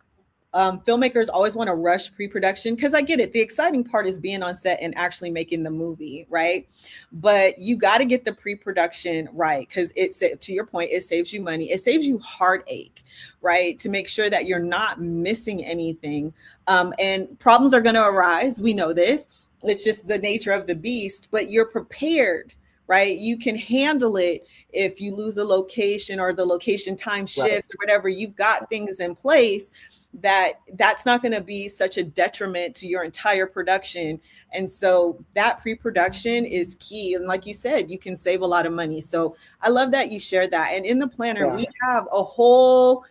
filmmakers always want to rush pre-production, because I get it. The exciting part is being on set and actually making the movie, right? But you got to get the pre-production right, because to your point, it saves you money. It saves you heartache, right? To make sure that you're not missing anything. And problems are going to arise. We know this. It's just the nature of the beast, but you're prepared, right? You can handle it if you lose a location or the location time shifts or whatever. You've got things in place that's not going to be such a detriment to your entire production. And so that pre-production is key. And like you said, you can save a lot of money. So I love that you shared that. And in the planner, we have a whole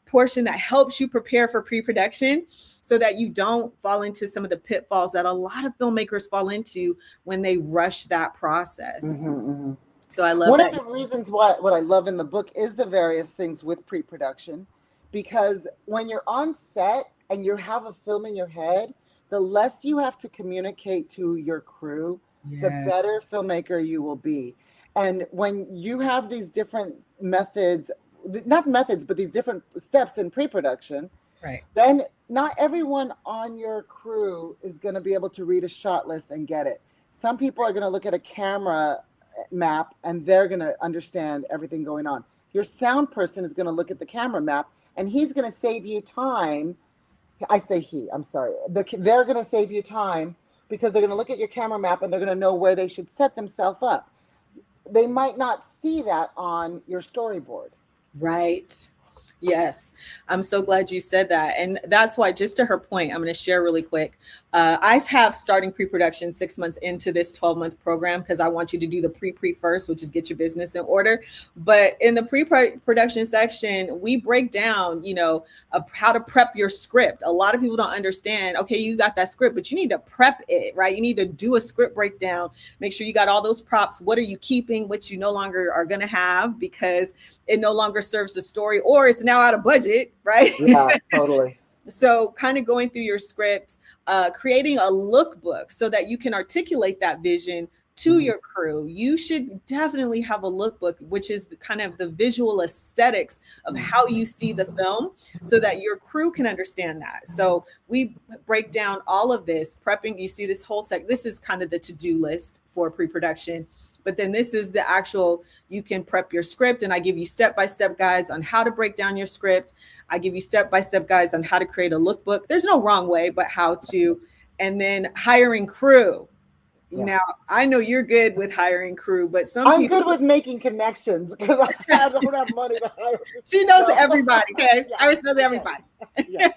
portion that helps you prepare for pre-production, so that you don't fall into some of the pitfalls that a lot of filmmakers fall into when they rush that process. So I love one of the reasons what I love in the book is the various things with pre-production, because when you're on set and you have a film in your head, the less you have to communicate to your crew, the better filmmaker you will be. And when you have these different methods, not methods, but these different steps in pre-production, then not everyone on your crew is going to be able to read a shot list and get it. Some people are going to look at a camera map and they're going to understand everything going on. Your sound person is going to look at the camera map and he's going to save you time. I say he, I'm sorry. They're going to save you time because they're going to look at your camera map and they're going to know where they should set themselves up. They might not see that on your storyboard. Right. Yes. I'm so glad you said that. And that's why, just to her point, I'm going to share really quick. I have starting pre-production 6 months into this 12-month program, because I want you to do the pre first, which is get your business in order. But in the pre-production section, we break down, how to prep your script. A lot of people don't understand, okay, you got that script, but you need to prep it, right? You need to do a script breakdown, make sure you got all those props. What are you keeping, which you no longer are going to have because it no longer serves the story, or it's now out of budget, right? Yeah, totally. So kind of going through your script, creating a lookbook so that you can articulate that vision to your crew, you should definitely have a lookbook, which is kind of the visual aesthetics of how you see the film, so that your crew can understand that. So we break down all of this prepping. You see this whole this is kind of the to-do list for pre-production, but then this is the actual, you can prep your script, and I give you step-by-step guides on how to break down your script. I give you step-by-step guides on how to create a lookbook. There's no wrong way, but how to. And then hiring crew. Yeah. Now, I know you're good with hiring crew, but I'm good with making connections because I don't have money to hire. She knows everybody, okay? Yeah, Iris knows everybody. Yes,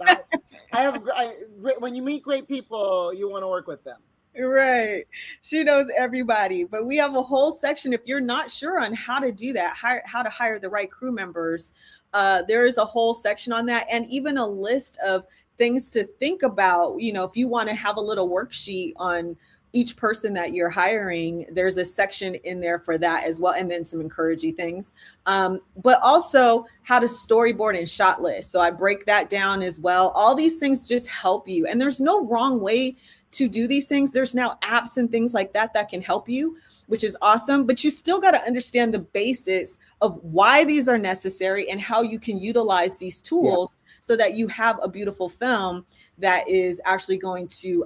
when you meet great people, you want to work with them. Right. She knows everybody, but we have a whole section. If you're not sure on how to do that, how to hire the right crew members, there is a whole section on that, and even a list of things to think about. You know, if you want to have a little worksheet on each person that you're hiring, there's a section in there for that as well. And then some encouraging things, but also how to storyboard and shot list. So I break that down as well. All these things just help you. And there's no wrong way to do these things. There's now apps and things like that that can help you, which is awesome. But you still got to understand the basics of why these are necessary and how you can utilize these tools so that you have a beautiful film that is actually going to,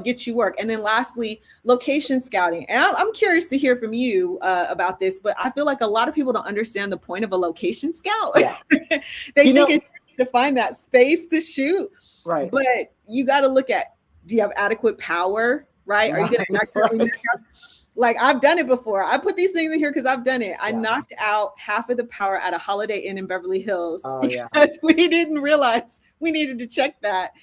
get you work. And then lastly, location scouting. And I'm curious to hear from you about this, but I feel like a lot of people don't understand the point of a location scout. Yeah. They think it's to find that space to shoot. Right. But you got to look at, do you have adequate power? Right. Are you going to accidentally like I've done it before. I put these things in here because I've done it. I knocked out half of the power at a Holiday Inn in Beverly Hills because we didn't realize we needed to check that.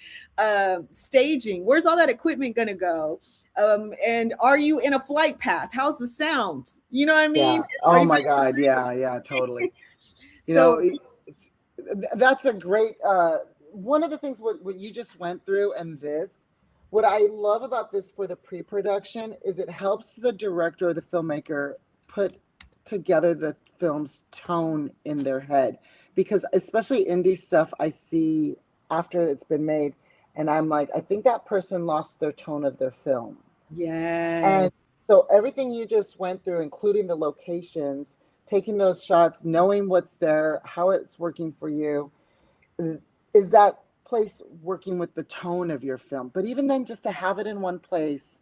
Staging, where's all that equipment going to go? And are you in a flight path? How's the sound? You know what I mean? Yeah. Oh my God. Yeah, totally. That's a great, one of the things what you just went through and what I love about this for the pre-production is it helps the director or the filmmaker put together the film's tone in their head. Because especially indie stuff I see after it's been made, and I'm like, I think that person lost their tone of their film. Yeah. And so everything you just went through, including the locations, taking those shots, knowing what's there, how it's working for you, is that place working with the tone of your film. But even then, just to have it in one place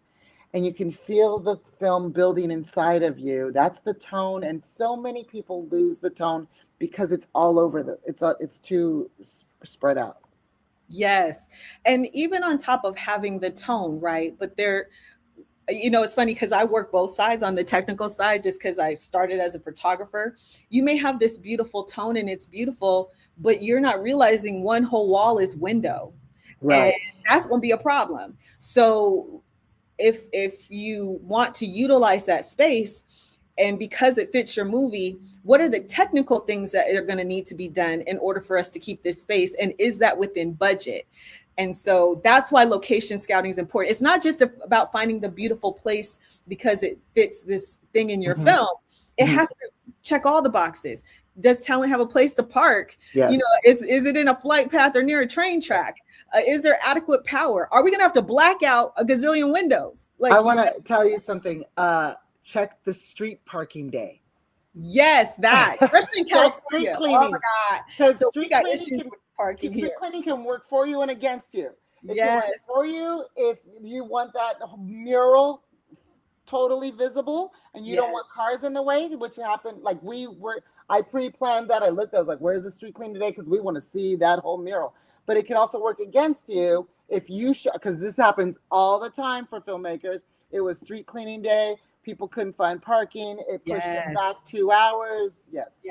and you can feel the film building inside of you, that's the tone. And so many people lose the tone because it's all over it's too spread out. Yes. And even on top of having the tone, right? But it's funny because I work both sides. On the technical side, just because I started as a photographer, you may have this beautiful tone and it's beautiful, but you're not realizing one whole wall is window. Right. And that's going to be a problem. So if you want to utilize that space, and because it fits your movie, what are the technical things that are going to need to be done in order for us to keep this space? And is that within budget? And so that's why location scouting is important. It's not just about finding the beautiful place because it fits this thing in your film. It has to check all the boxes. Does talent have a place to park? Yes. Is it in a flight path or near a train track? Is there adequate power? Are we going to have to black out a gazillion windows? I want to tell you something. Check the street parking day. Yes, that. Especially in California. Street cleaning. Oh my God. Because street cleaning can work for you and against you. It can work for you if you want that mural totally visible and you don't want cars in the way, which happened. Like I pre-planned that. I was like, where's the street cleaning today? Because we want to see that whole mural. But it can also work against you if you because this happens all the time for filmmakers. It was street cleaning day. People couldn't find parking. It pushed them back 2 hours. Yes.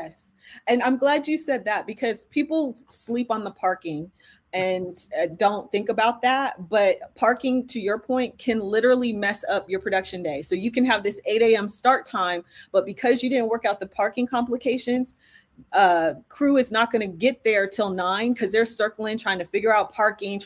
And I'm glad you said that because people sleep on the parking and don't think about that. But parking, to your point, can literally mess up your production day. So you can have this 8 a.m. start time, but because you didn't work out the parking complications, crew is not going to get there till 9 because they're circling, trying to figure out parking,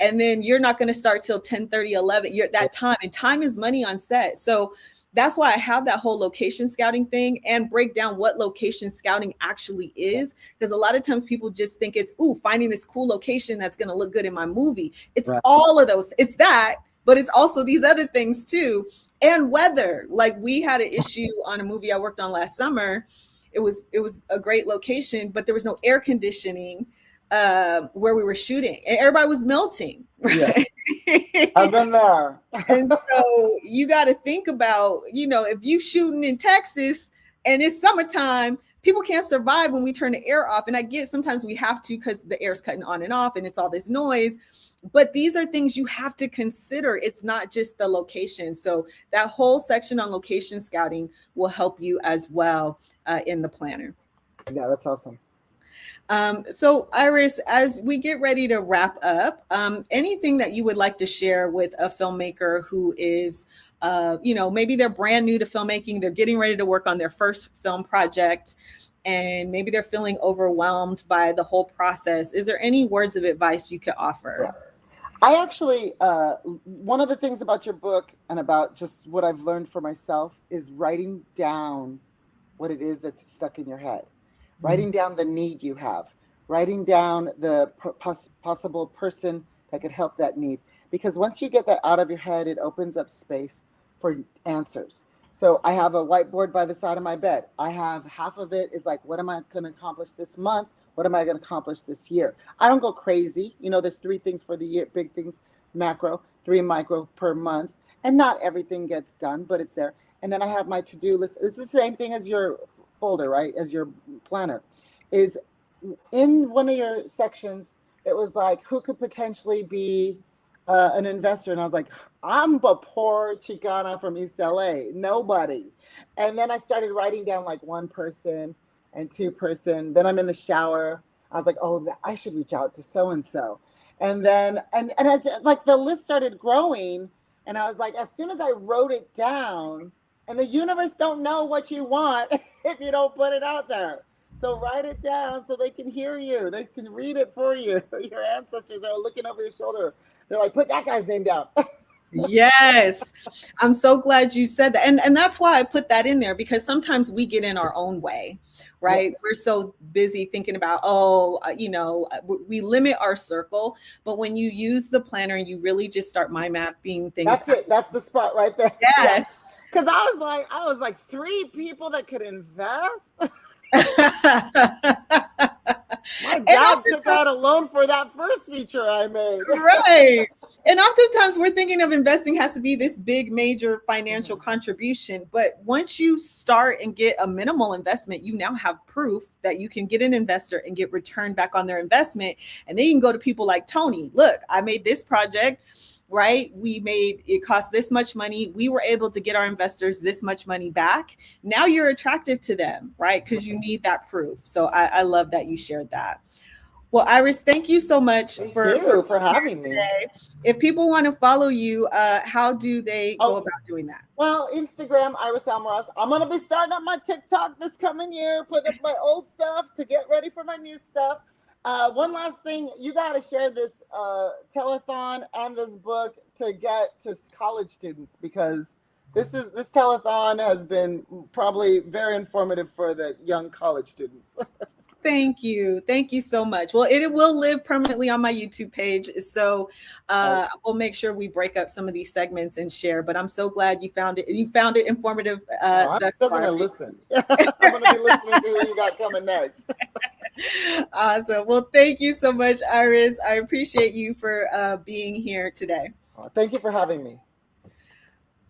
and then you're not going to start till 10:30, 11. That time, and time is money on set. So that's why I have that whole location scouting thing and break down what location scouting actually is. Because a lot of times people just think it's, finding this cool location that's going to look good in my movie. It's all of those. It's that, but it's also these other things too. and weather. Like we had an issue on a movie I worked on last summer. It was a great location, but there was no air conditioning where we were shooting, and everybody was melting. Right? Yeah. I've been there. And so you got to think about, if you shooting in Texas and it's summertime, people can't survive when we turn the air off. And I get sometimes we have to because the air's cutting on and off and it's all this noise. But these are things you have to consider. It's not just the location. So that whole section on location scouting will help you as well in the planner. Yeah, that's awesome. So Iris, as we get ready to wrap up, anything that you would like to share with a filmmaker who is, maybe they're brand new to filmmaking, they're getting ready to work on their first film project, and maybe they're feeling overwhelmed by the whole process. Is there any words of advice you could offer? Yeah. I actually, one of the things about your book and about just what I've learned for myself is writing down what it is that's stuck in your head. Writing down the need you have, writing down the possible person that could help that need. Because once you get that out of your head, it opens up space for answers. So I have a whiteboard by the side of my bed. I have half of it is like, what am I going to accomplish this month? What am I going to accomplish this year? I don't go crazy. There's 3 things for the year, big things, macro, 3 micro per month. And not everything gets done, but it's there. And then I have my to-do list. This is the same thing as your folder, right? As your planner. Is in one of your sections, it was like, who could potentially be an investor? And I was like, I'm a poor Chicana from East LA. Nobody. And then I started writing down like 1 person and 2 person. Then I'm in the shower. I was like, oh, I should reach out to so-and-so. And then, and as like the list started growing, and I was like, as soon as I wrote it down, and the universe don't know what you want if you don't put it out there. So write it down so they can hear you. They can read it for you. Your ancestors are looking over your shoulder. They're like, put that guy's name down. Yes. I'm so glad you said that. And that's why I put that in there, because sometimes we get in our own way, right? Yes. We're so busy thinking about, we limit our circle. But when you use the planner and you really just start mind mapping things. That's it. That's the spot right there. Yes. Yeah. Because I was like 3 people that could invest. My dad took out a loan for that first feature I made. Right. And oftentimes we're thinking of investing has to be this big, major financial contribution. But once you start and get a minimal investment, you now have proof that you can get an investor and get returned back on their investment. And then you can go to people like Tony. Look, I made this project. Right? It cost this much money. We were able to get our investors this much money back. Now you're attractive to them, right? Because you need that proof. So I love that you shared that. Well, Iris, thank you so much for having me. If people want to follow you, how do they go about doing that? Well, Instagram, Iris Almaraz. I'm going to be starting up my TikTok this coming year, putting up my old stuff to get ready for my new stuff. One last thing, you got to share this telethon and this book to get to college students, because this telethon has been probably very informative for the young college students. Thank you. Thank you so much. Well, it will live permanently on my YouTube page. So we'll make sure we break up some of these segments and share. But I'm so glad you found it. You found it informative. I'm still going to listen. I'm going to be listening to who you got coming next. Awesome. Well, thank you so much, Iris. I appreciate you for being here today. Thank you for having me.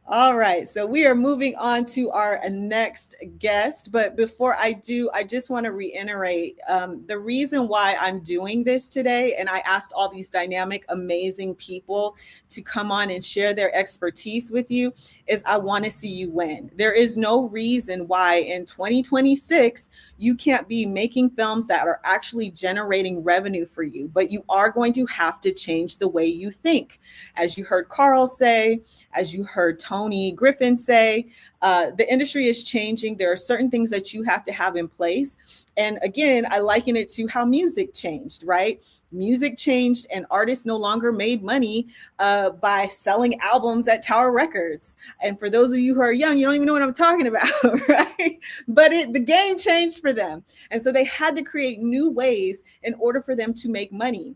All right, so we are moving on to our next guest. But before I do, I just want to reiterate the reason why I'm doing this today. And I asked all these dynamic, amazing people to come on and share their expertise with you is I want to see you win. There is no reason why in 2026, you can't be making films that are actually generating revenue for you, but you are going to have to change the way you think. As you heard Carl say, as you heard Tony Griffin say, the industry is changing. There are certain things that you have to have in place. And again, I liken it to how music changed, right? Music changed and artists no longer made money by selling albums at Tower Records. And for those of you who are young, you don't even know what I'm talking about, right? But the game changed for them. And so they had to create new ways in order for them to make money.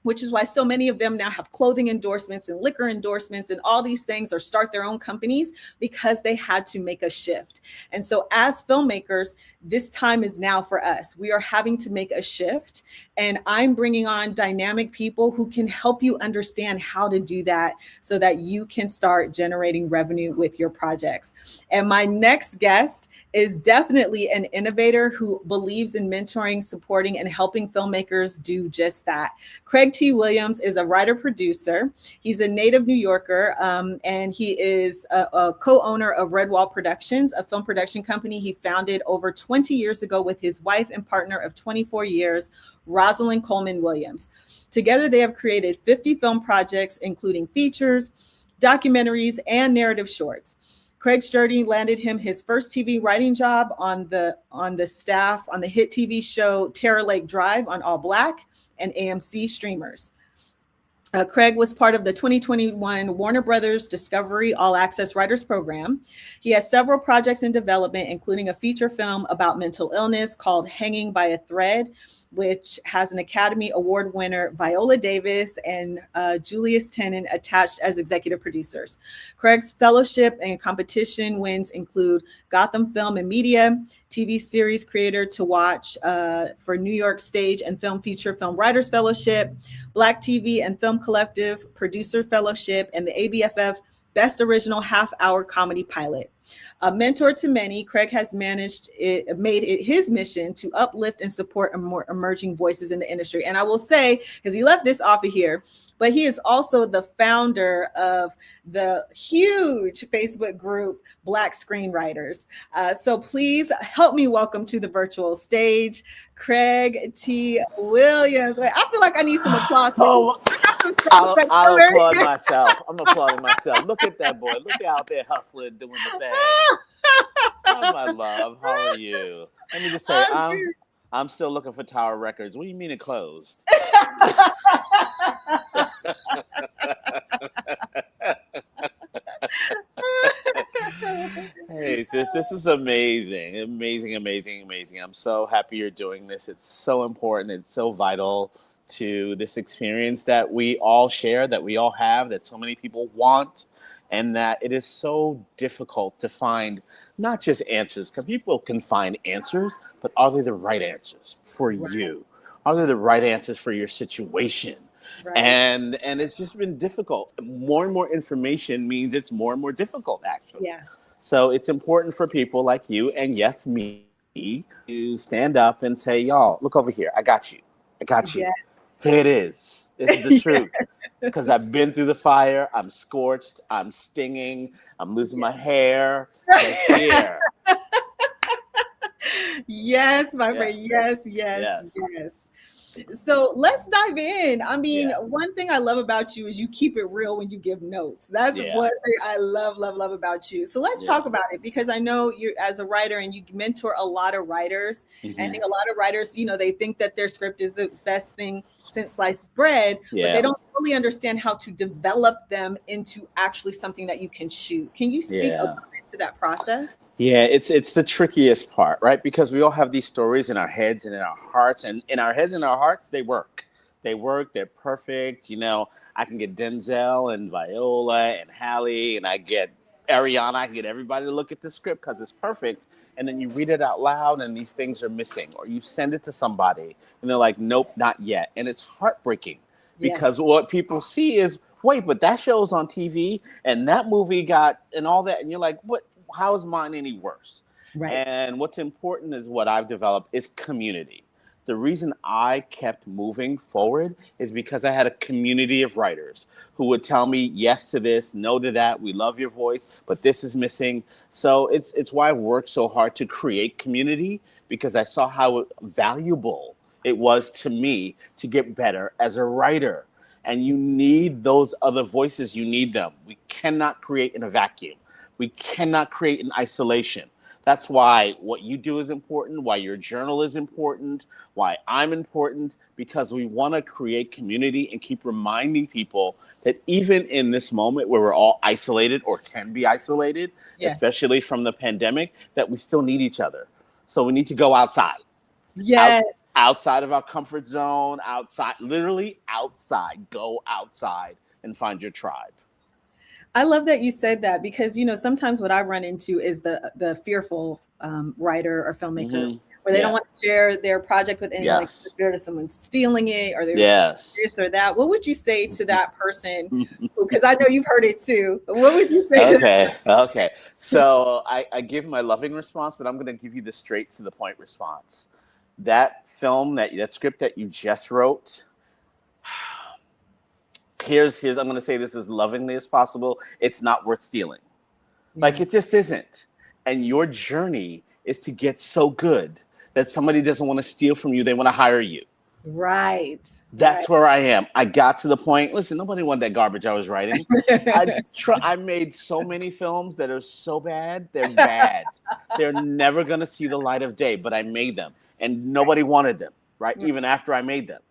which is why so many of them now have clothing endorsements and liquor endorsements and all these things, or start their own companies because they had to make a shift. And so as filmmakers, this time is now for us. We are having to make a shift, and I'm bringing on dynamic people who can help you understand how to do that so that you can start generating revenue with your projects. And my next guest is definitely an innovator who believes in mentoring, supporting, and helping filmmakers do just that. Craig T. Williams is a writer-producer. He's a native New Yorker, and he is a co-owner of Redwall Productions, a film production company he founded over 20 years ago with his wife and partner of 24 years, Rosalind Coleman Williams. Together, they have created 50 film projects, including features, documentaries, and narrative shorts. Craig's journey landed him his first TV writing job on the staff on the hit TV show Terror Lake Drive on All Black and AMC streamers. Craig was part of the 2021 Warner Brothers Discovery All Access Writers Program. He has several projects in development, including a feature film about mental illness called Hanging by a Thread, which has an Academy Award winner Viola Davis and Julius Tenen attached as executive producers. Craig's fellowship and competition wins include Gotham Film and Media, TV series creator to watch for New York Stage and Film Feature Film Writers Fellowship, Black TV and Film Collective Producer Fellowship, and the ABFF Best Original Half-Hour Comedy Pilot. A mentor to many, Craig has made it his mission to uplift and support more emerging voices in the industry. And I will say, because he left this off of here, but he is also the founder of the huge Facebook group, Black Screenwriters. So please help me welcome to the virtual stage, Craig T. Williams. Wait, I feel like I need some applause. I'll applaud myself. I'm applauding myself. Look at that boy. Look out there hustling, doing the thing. Oh, my love. How are you? Let me just say, I'm still looking for Tower Records. What do you mean it closed? Hey, sis, this is amazing. Amazing, amazing, amazing. I'm so happy you're doing this. It's so important. It's so vital to this experience that we all share, that we all have, that so many people want, and that it is so difficult to find not just answers, because people can find answers, but are they the right answers for you? Are they the right answers for your situation? Right. And it's just been difficult. More and more information means it's more and more difficult, actually. Yeah. So it's important for people like you, and yes, me, to stand up and say, y'all, look over here. I got you. I got you. Yes. Here it is. This is the truth. Because I've been through the fire. I'm scorched. I'm stinging. I'm losing my hair. It's here. Yes, my friend. Yes. So let's dive in. I mean, one thing I love about you is you keep it real when you give notes. That's one thing I love about you. So let's talk about it, because I know you as a writer and you mentor a lot of writers. Mm-hmm. And I think a lot of writers, they think that their script is the best thing since sliced bread, but they don't fully understand how to develop them into actually something that you can shoot. Can you speak a little bit to that process? Yeah, it's the trickiest part, right? Because we all have these stories in our heads and in our hearts, and in our heads and our hearts, they work. They're perfect. I can get Denzel and Viola and Halle, and I get Ariana. I can get everybody to look at the script because it's perfect. And then you read it out loud and these things are missing, or you send it to somebody and they're like, nope, not yet. And it's heartbreaking because what people see is, wait, but that show's on TV and that movie got and all that. And you're like, what? How is mine any worse? Right. And what's important is what I've developed is community. The reason I kept moving forward is because I had a community of writers who would tell me yes to this, no to that. We love your voice, but this is missing. So it's why I worked so hard to create community, because I saw how valuable it was to me to get better as a writer. And you need those other voices. You need them. We cannot create in a vacuum. We cannot create in isolation. That's why what you do is important, why your journal is important, why I'm important, because we want to create community and keep reminding people that even in this moment where we're all isolated or can be isolated, especially from the pandemic, that we still need each other. So we need to go outside. Yes. Outside of our comfort zone, literally outside. Go outside and find your tribe. I love that you said that because, sometimes what I run into is the fearful writer or filmmaker where they don't want to share their project with anyone. Yes. Like, scared of someone stealing it or there's this or that. What would you say to that person? Because I know you've heard it too. What would you say? Okay. So I give my loving response, but I'm going to give you the straight to the point response. That script that you just wrote, here's I'm going to say this as lovingly as possible. It's not worth stealing. Yes. Like, it just isn't. And your journey is to get so good that somebody doesn't want to steal from you. They want to hire you. Right. That's where I am. I got to the point. Listen, nobody wanted that garbage I was writing. I made so many films that are so bad. They're bad. They're never going to see the light of day, but I made them. And nobody wanted them, right? Even after I made them.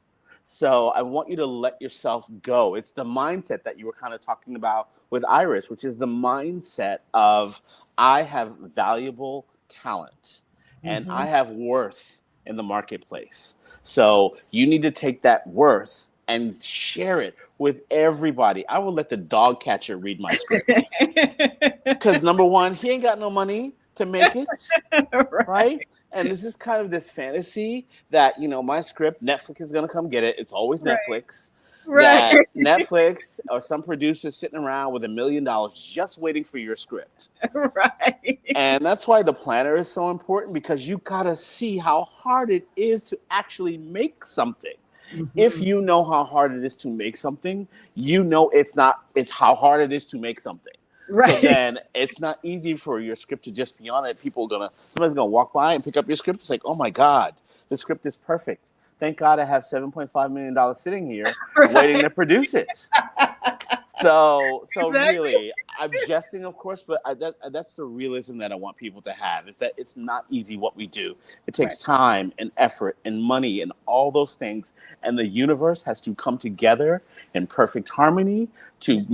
So I want you to let yourself go. It's the mindset that you were kind of talking about with Iris, which is the mindset of I have valuable talent and I have worth in the marketplace. So you need to take that worth and share it with everybody. I will let the dog catcher read my script. Because number one, he ain't got no money to make it, right? And this is kind of this fantasy that, my script, Netflix is going to come get it. It's always Netflix. Right. That Netflix or some producer sitting around with $1 million just waiting for your script. Right. And that's why the planner is so important, because you got to see how hard it is to actually make something. If you know how hard it is to make something, it's how hard it is to make something. Right. So then it's not easy for your script to just be on it. Somebody's gonna walk by and pick up your script. It's like, oh my God, the script is perfect. Thank God I have $7.5 million sitting here waiting to produce it. So really, I'm jesting, of course, but that's the realism that I want people to have, is that it's not easy what we do. It takes time and effort and money and all those things. And the universe has to come together in perfect harmony to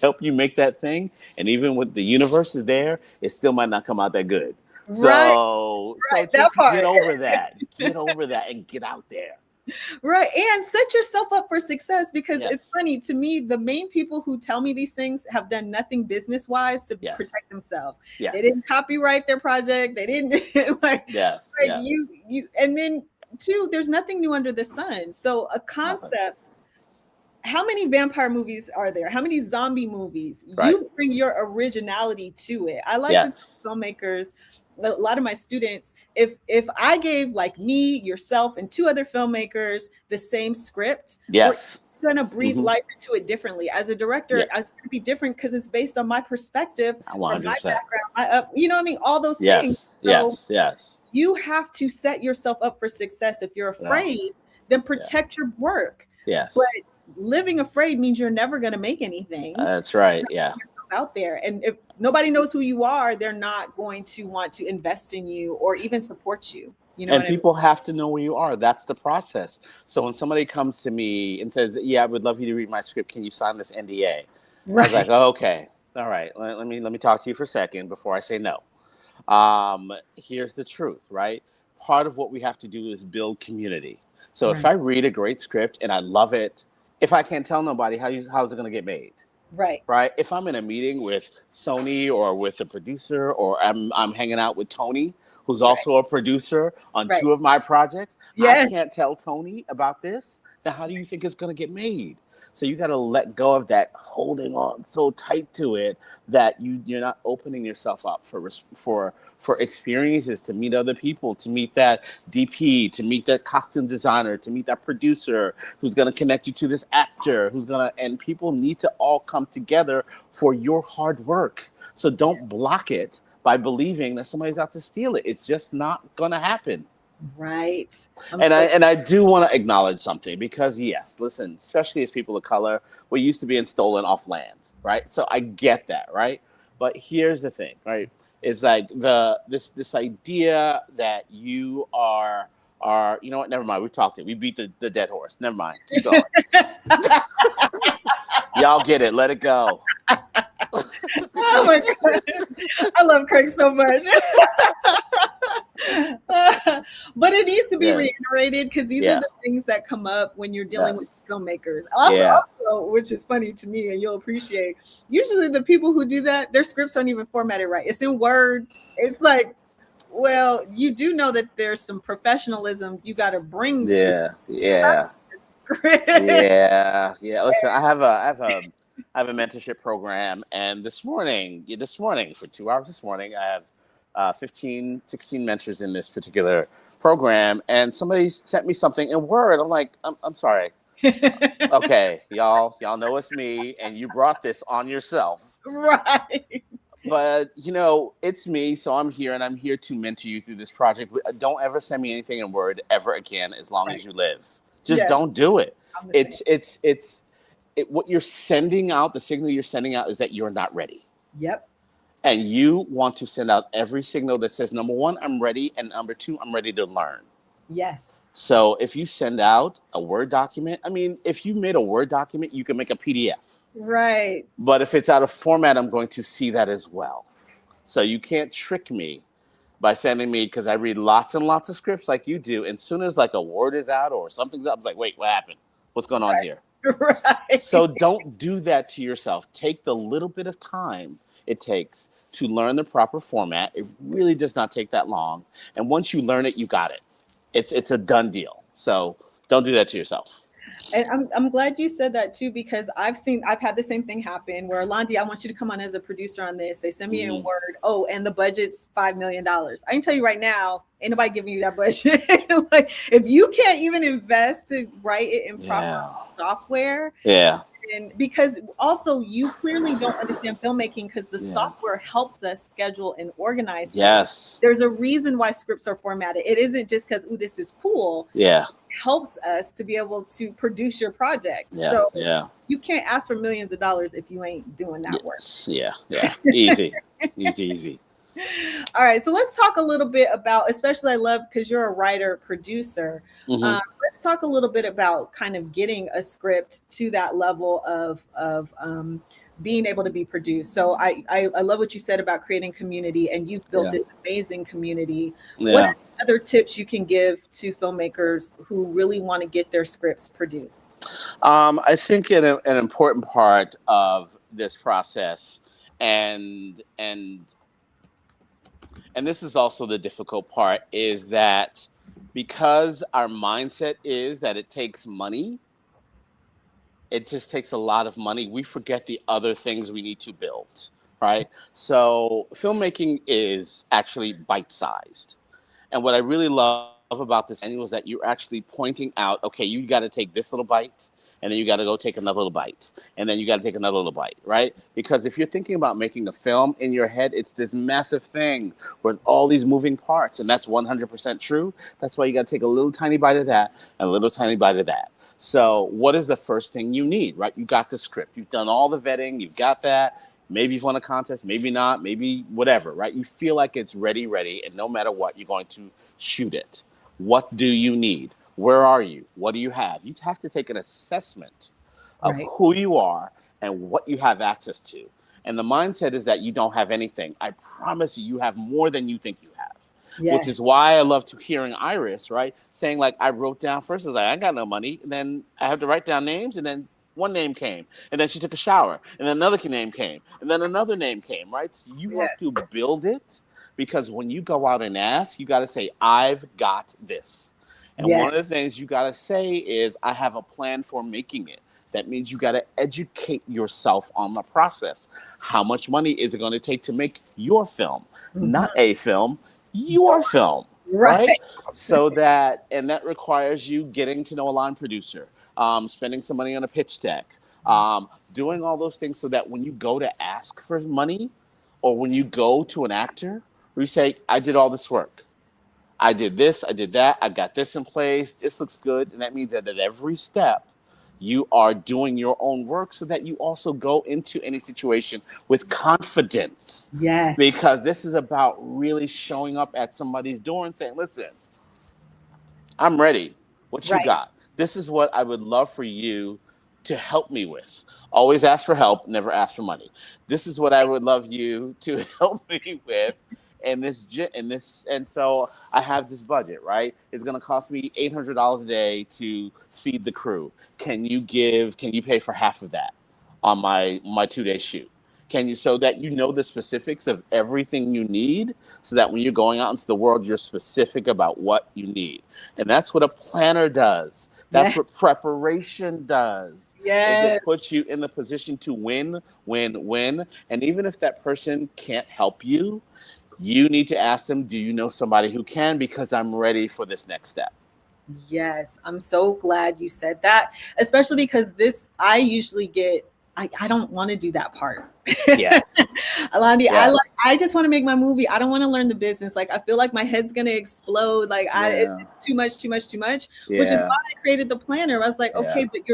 help you make that thing. And even when the universe is there, it still might not come out that good. So just get over that. Get over that and get out there. Right. And set yourself up for success, because it's funny to me, the main people who tell me these things have done nothing business wise to protect themselves. They didn't copyright their project. They didn't you. And then two, there's nothing new under the sun. So a concept. How many vampire movies are there? How many zombie movies? You bring your originality to it. I like the filmmakers. A lot of my students, if I gave like me, yourself, and 2 other filmmakers the same script, we're gonna breathe life into it differently. As a director, it's gonna be different because it's based on my perspective, 100%. my background, all those things. So you have to set yourself up for success. If you're afraid, then protect your work. But living afraid means you're never gonna make anything. That's right. Yeah. Out there, and if nobody knows who you are, they're not going to want to invest in you or even support you. And people have to know where you are. That's the process. So when somebody comes to me and says, "Yeah, I would love you to read my script. Can you sign this NDA?" I was like, oh, "Okay, all right. Let me talk to you for a second before I say no." Here's the truth, right? Part of what we have to do is build community. So if I read a great script and I love it, if I can't tell nobody, how's it going to get made? Right. If I'm in a meeting with Sony or with a producer, or I'm hanging out with Tony, who's also a producer on 2 of my projects, I can't tell Tony about this. Then how do you think it's going to get made? So you got to let go of that holding on so tight to it that you're not opening yourself up for experiences, to meet other people, to meet that DP, to meet that costume designer, to meet that producer who's going to connect you to this actor, and people need to all come together for your hard work. So don't block it by believing that somebody's out to steal it. It's just not going to happen. Right. I do want to acknowledge something, because listen, especially as people of color, we're used to being stolen off lands, right? So I get that, right? But here's the thing, right? Is like this idea that you are you know what? Never mind. We talked it. We beat the dead horse. Never mind. Keep going. Y'all get it. Let it go. Oh my God. I love Craig so much. But it needs to be Yes. reiterated because these are Yeah. the things that come up when you're dealing with Yes. filmmakers. Also, Yeah. which is funny to me, and you'll appreciate. Usually, the people who do that, their scripts aren't even formatted right. It's in Word. It's like, well, you do know that there's some professionalism you got to bring to Yeah. Yeah. the script. Yeah. Yeah. Listen, I have a mentorship program, and this morning for 2 hours this morning, I have 15, 16 mentors in this particular program, and somebody sent me something in Word. I'm like, I'm sorry. Okay, y'all know it's me, and you brought this on yourself. Right. But it's me, so I'm here, and I'm here to mentor you through this project. Don't ever send me anything in Word ever again, as long as you live. Just Yes, don't do it. I'm the same. What you're sending out, the signal you're sending out is that you're not ready. Yep. And you want to send out every signal that says, number one, I'm ready, and number two, I'm ready to learn. Yes. So if you send out a Word document, I mean, if you made a Word document, you can make a PDF. Right. But if it's out of format, I'm going to see that as well. So you can't trick me by sending me, because I read lots and lots of scripts like you do. And as soon as like a word is out or something's up, I'm like, wait, what happened? What's going on here? Right. So don't do that to yourself. Take the little bit of time it takes to learn the proper format. It really does not take that long. And once you learn it, you got it. It's a done deal. So don't do that to yourself. And I'm glad you said that too, because I've had the same thing happen where, Londi, I want you to come on as a producer on this. They send me in Word. Oh, and the budget's $5 million. I can tell you right now, ain't nobody giving you that budget. Like, if you can't even invest to write it in proper software. Yeah. And because also you clearly don't understand filmmaking, because the software helps us schedule and organize. Yes. There's a reason why scripts are formatted. It isn't just because, ooh, this is cool. Yeah. It helps us to be able to produce your project. Yeah. So Yeah. you can't ask for millions of dollars if you ain't doing that work. Yeah. Yeah. Easy. Easy. All right. So let's talk a little bit about, especially I love, because you're a writer, producer. Let's talk a little bit about kind of getting a script to that level of being able to be produced. So I love what you said about creating community, and you've built this amazing community. Yeah. What are other tips you can give to filmmakers who really want to get their scripts produced? I think an important part of this process, and this is also the difficult part, is that because our mindset is that it takes money, it just takes a lot of money, we forget the other things we need to build, right? So filmmaking is actually bite-sized. And what I really love about this annual is that you're actually pointing out, okay, you got to take this little bite, and then you got to go take another little bite, and then you got to take another little bite, right? Because if you're thinking about making a film in your head, it's this massive thing with all these moving parts, and that's 100% true. That's why you got to take a little tiny bite of that and a little tiny bite of that. So what is the first thing you need, right? You got the script. You've done all the vetting. You've got that. Maybe you've won a contest, maybe not, maybe whatever, right? You feel like it's ready, and no matter what, you're going to shoot it. What do you need? Where are you? What do you have? You have to take an assessment of who you are and what you have access to. And the mindset is that you don't have anything. I promise you, you have more than you think you have. Yes. Which is why I love to hearing Iris, right? Saying like, I wrote down first, I was like, I got no money. And then I have to write down names, and then one name came, and then she took a shower, and then another name came, and then another name came, right? So you have to build it, because when you go out and ask, you got to say, I've got this. And one of the things you got to say is, I have a plan for making it. That means you got to educate yourself on the process. How much money is it going to take to make your film? Not a film, your film, right? So that requires you getting to know a line producer, spending some money on a pitch deck, doing all those things so that when you go to ask for money, or when you go to an actor, you say, I did all this work. I did this, I did that, I've got this in place, this looks good. And that means that at every step, you are doing your own work so that you also go into any situation with confidence. Yes. Because this is about really showing up at somebody's door and saying, listen, I'm ready. What you got? This is what I would love for you to help me with. Always ask for help, never ask for money. This is what I would love you to help me with. and so I have this budget, right? It's going to cost me $800 a day to feed the crew. Can you pay for half of that on my 2-day shoot? Can you, so that you know the specifics of everything you need, so that when you're going out into the world, you're specific about what you need. And that's what a planner does. That's what preparation does. Is Yes. it puts you in the position to win. And even if that person can't help you, you need to ask them, do you know somebody who can? Because I'm ready for this next step. Yes, I'm so glad you said that, especially because I usually get, I don't want to do that part. Yes. Alandi, Yes. I just want to make my movie. I don't want to learn the business. Like, I feel like my head's gonna explode. Like, it's too much. Yeah. Which is why I created the planner. I was like, okay, but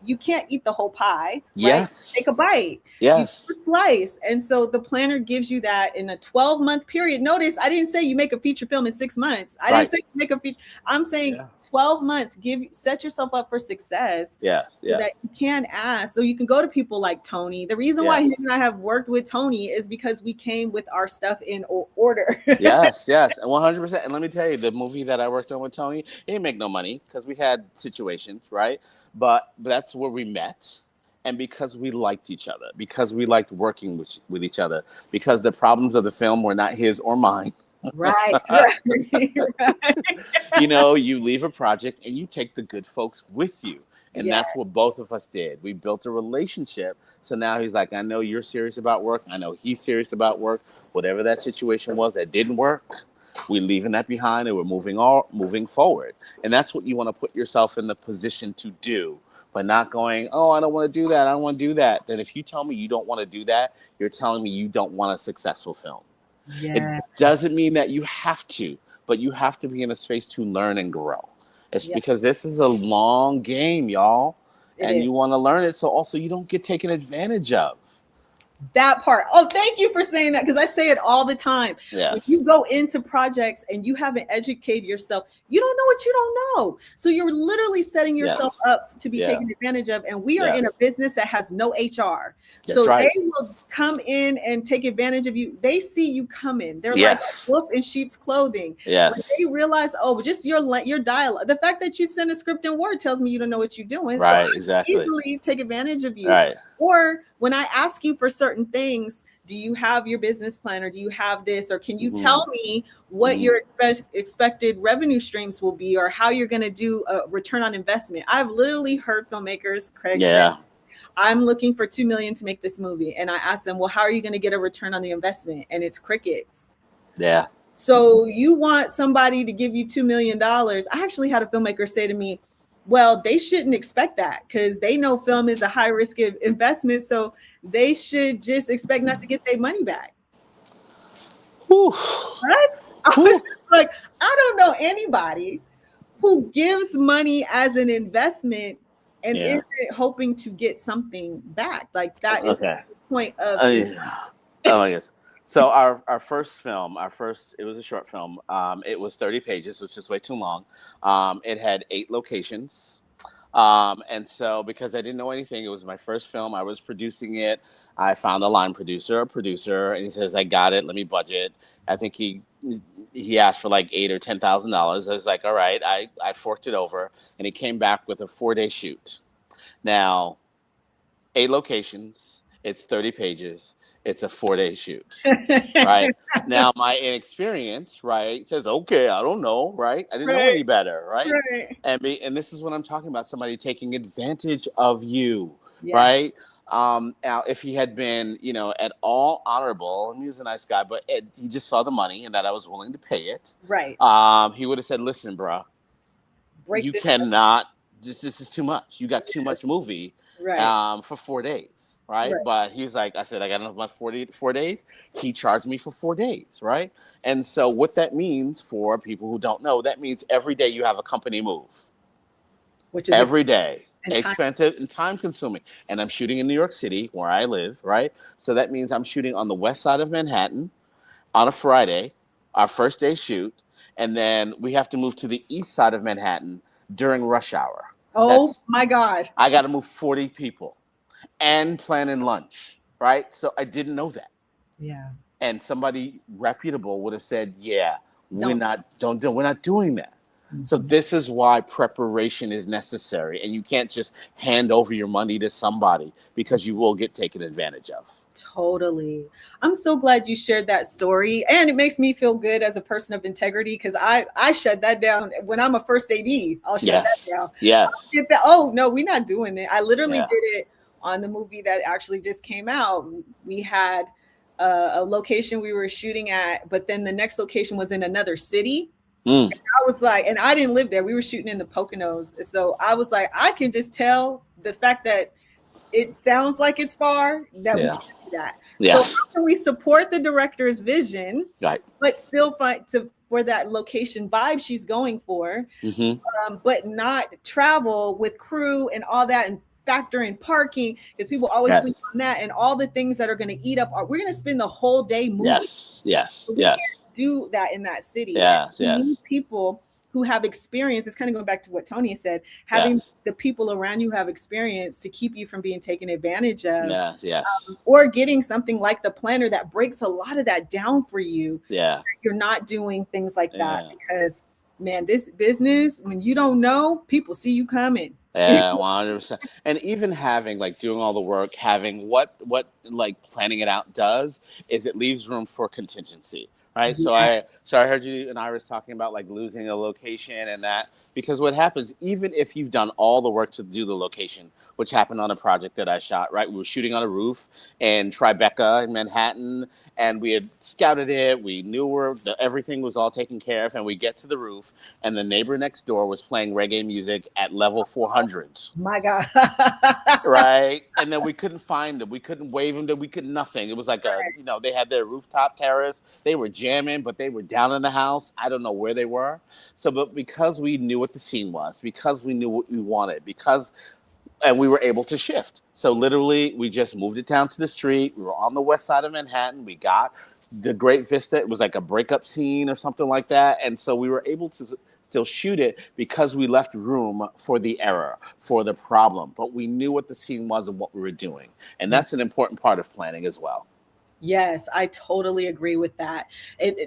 you can't eat the whole pie. Right? Yes. Take a bite. Yes. You slice. And so the planner gives you that in a 12-month period. Notice I didn't say you make a feature film in 6 months. I didn't say you make a feature. I'm saying 12 months. Set yourself up for success. Yes. So that you can ask. So you can go to people like Tony. The reason why he and I have worked with Tony is because we came with our stuff in order. Yes, 100%. And let me tell you, the movie that I worked on with Tony, it didn't make no money because we had situations, right? But that's where we met. And because we liked each other, because we liked working with each other, because the problems of the film were not his or mine. Right. You know, you leave a project and you take the good folks with you. And that's what both of us did. We built a relationship. So now he's like, I know you're serious about work. I know he's serious about work. Whatever that situation was that didn't work, we're leaving that behind and we're moving forward. And that's what you want to put yourself in the position to do. But not going, oh, I don't want to do that. I don't want to do that. Then if you tell me you don't want to do that, you're telling me you don't want a successful film. It doesn't mean that you have to, but you have to be in a space to learn and grow. It's because this is a long game, y'all. You want to learn it, so also you don't get taken advantage of. That part. Oh, thank you for saying that, because I say it all the time. Yes. When you go into projects and you haven't educated yourself, you don't know what you don't know. So you're literally setting yourself up to be taken advantage of. And we are in a business that has no HR. So they will come in and take advantage of you. They see you coming. They're like wolf in sheep's clothing. Yes. When they realize, oh, just your dialogue. The fact that you send a script in Word tells me you don't know what you're doing. Right, so exactly. Easily take advantage of you. Right. Or when I ask you for certain things, do you have your business plan, or do you have this, or can you tell me what your expected revenue streams will be, or how you're going to do a return on investment? I've literally heard filmmakers, Craig, say, I'm looking for $2 million to make this movie. And I asked them, well, how are you going to get a return on the investment? And it's crickets. Yeah. So you want somebody to give you $2 million. I actually had a filmmaker say to me, well, they shouldn't expect that because they know film is a high risk investment. So they should just expect not to get their money back. Whew. What? I was like, I don't know anybody who gives money as an investment and isn't hoping to get something back. Like that is the point of oh my goodness. So our first film, it was a short film. It was 30 pages, which is way too long. It had 8 locations. And so because I didn't know anything, it was my first film. I was producing it. I found a line producer, and he says, I got it. Let me budget. I think he asked for like $8,000 or $10,000. I was like, all right, I forked it over, and he came back with a 4-day shoot. Now, 8 locations, it's 30 pages. It's a 4-day shoot, right? Now, my inexperience, right, says, okay, I don't know, right? I didn't know any better, right? And this is what I'm talking about, somebody taking advantage of you, right? Now, if he had been, at all honorable, and he was a nice guy, but he just saw the money and that I was willing to pay it. Right. He would have said, listen, bro, you cannot, this is too much. You got too much movie for 4 days. Right. But he's like, I said, I got enough my 4 days. He charged me for 4 days. Right. And so what that means for people who don't know, that means every day you have a company move. Which is every day. Expensive and time consuming. And I'm shooting in New York City where I live. Right. So that means I'm shooting on the west side of Manhattan on a Friday, our first day shoot. And then we have to move to the east side of Manhattan during rush hour. Oh, my God. I got to move 40 people. And planning lunch, right? So I didn't know that. Yeah. and somebody reputable would have said, yeah, we're Don't. not doing that. So this is why preparation is necessary, and you can't just hand over your money to somebody because you will get taken advantage of. Totally. I'm so glad you shared that story. And it makes me feel good as a person of integrity because I shut that down. When I'm a first AD, I'll shut that down. Yes. Get that, oh, no, we're not doing it. I literally Yeah. did it on the movie that actually just came out. We had a location we were shooting at, but then the next location was in another city. Mm. I was like, and I didn't live there. We were shooting in the Poconos. So I was like, I can just tell the fact that it sounds like it's far that we should do that. Yeah. So how can we support the director's vision, Right. but still fight for that location vibe she's going for, but not travel with crew and all that and factor in parking because people always sleep on that and all the things that are going to eat up. We're going to spend the whole day moving. Yes. So we can't do that in that city. Yes. We need people who have experience. It's kind of going back to what Tony said, having the people around you have experience to keep you from being taken advantage of. Or getting something like the planner that breaks a lot of that down for you. So that you're not doing things like that because, man, this business, when you don't know, people see you coming. Yeah, 100%. And even having doing all the work, having what like planning it out does is it leaves room for contingency. Right. Yeah. So I heard you and Iris talking about losing a location and that, because what happens, even if you've done all the work to do the location, which happened on a project that I shot, right? We were shooting on a roof in Tribeca in Manhattan, and we had scouted it. We knew everything was all taken care of, and we get to the roof, and the neighbor next door was playing reggae music at level 400. My God. Right. And then we couldn't find them. We couldn't wave them. We couldn't nothing. It was like they had their rooftop terrace. They were jamming, but they were down in the house. I don't know where they were. So, but because we knew what the scene was, because we knew what we wanted, and we were able to shift. So literally, we just moved it down to the street. We were on the west side of Manhattan. We got the great vista. It was like a breakup scene or something like that. And so we were able to still shoot it because we left room for the error, for the problem. But we knew what the scene was and what we were doing. And that's an important part of planning as well. Yes, I totally agree with that.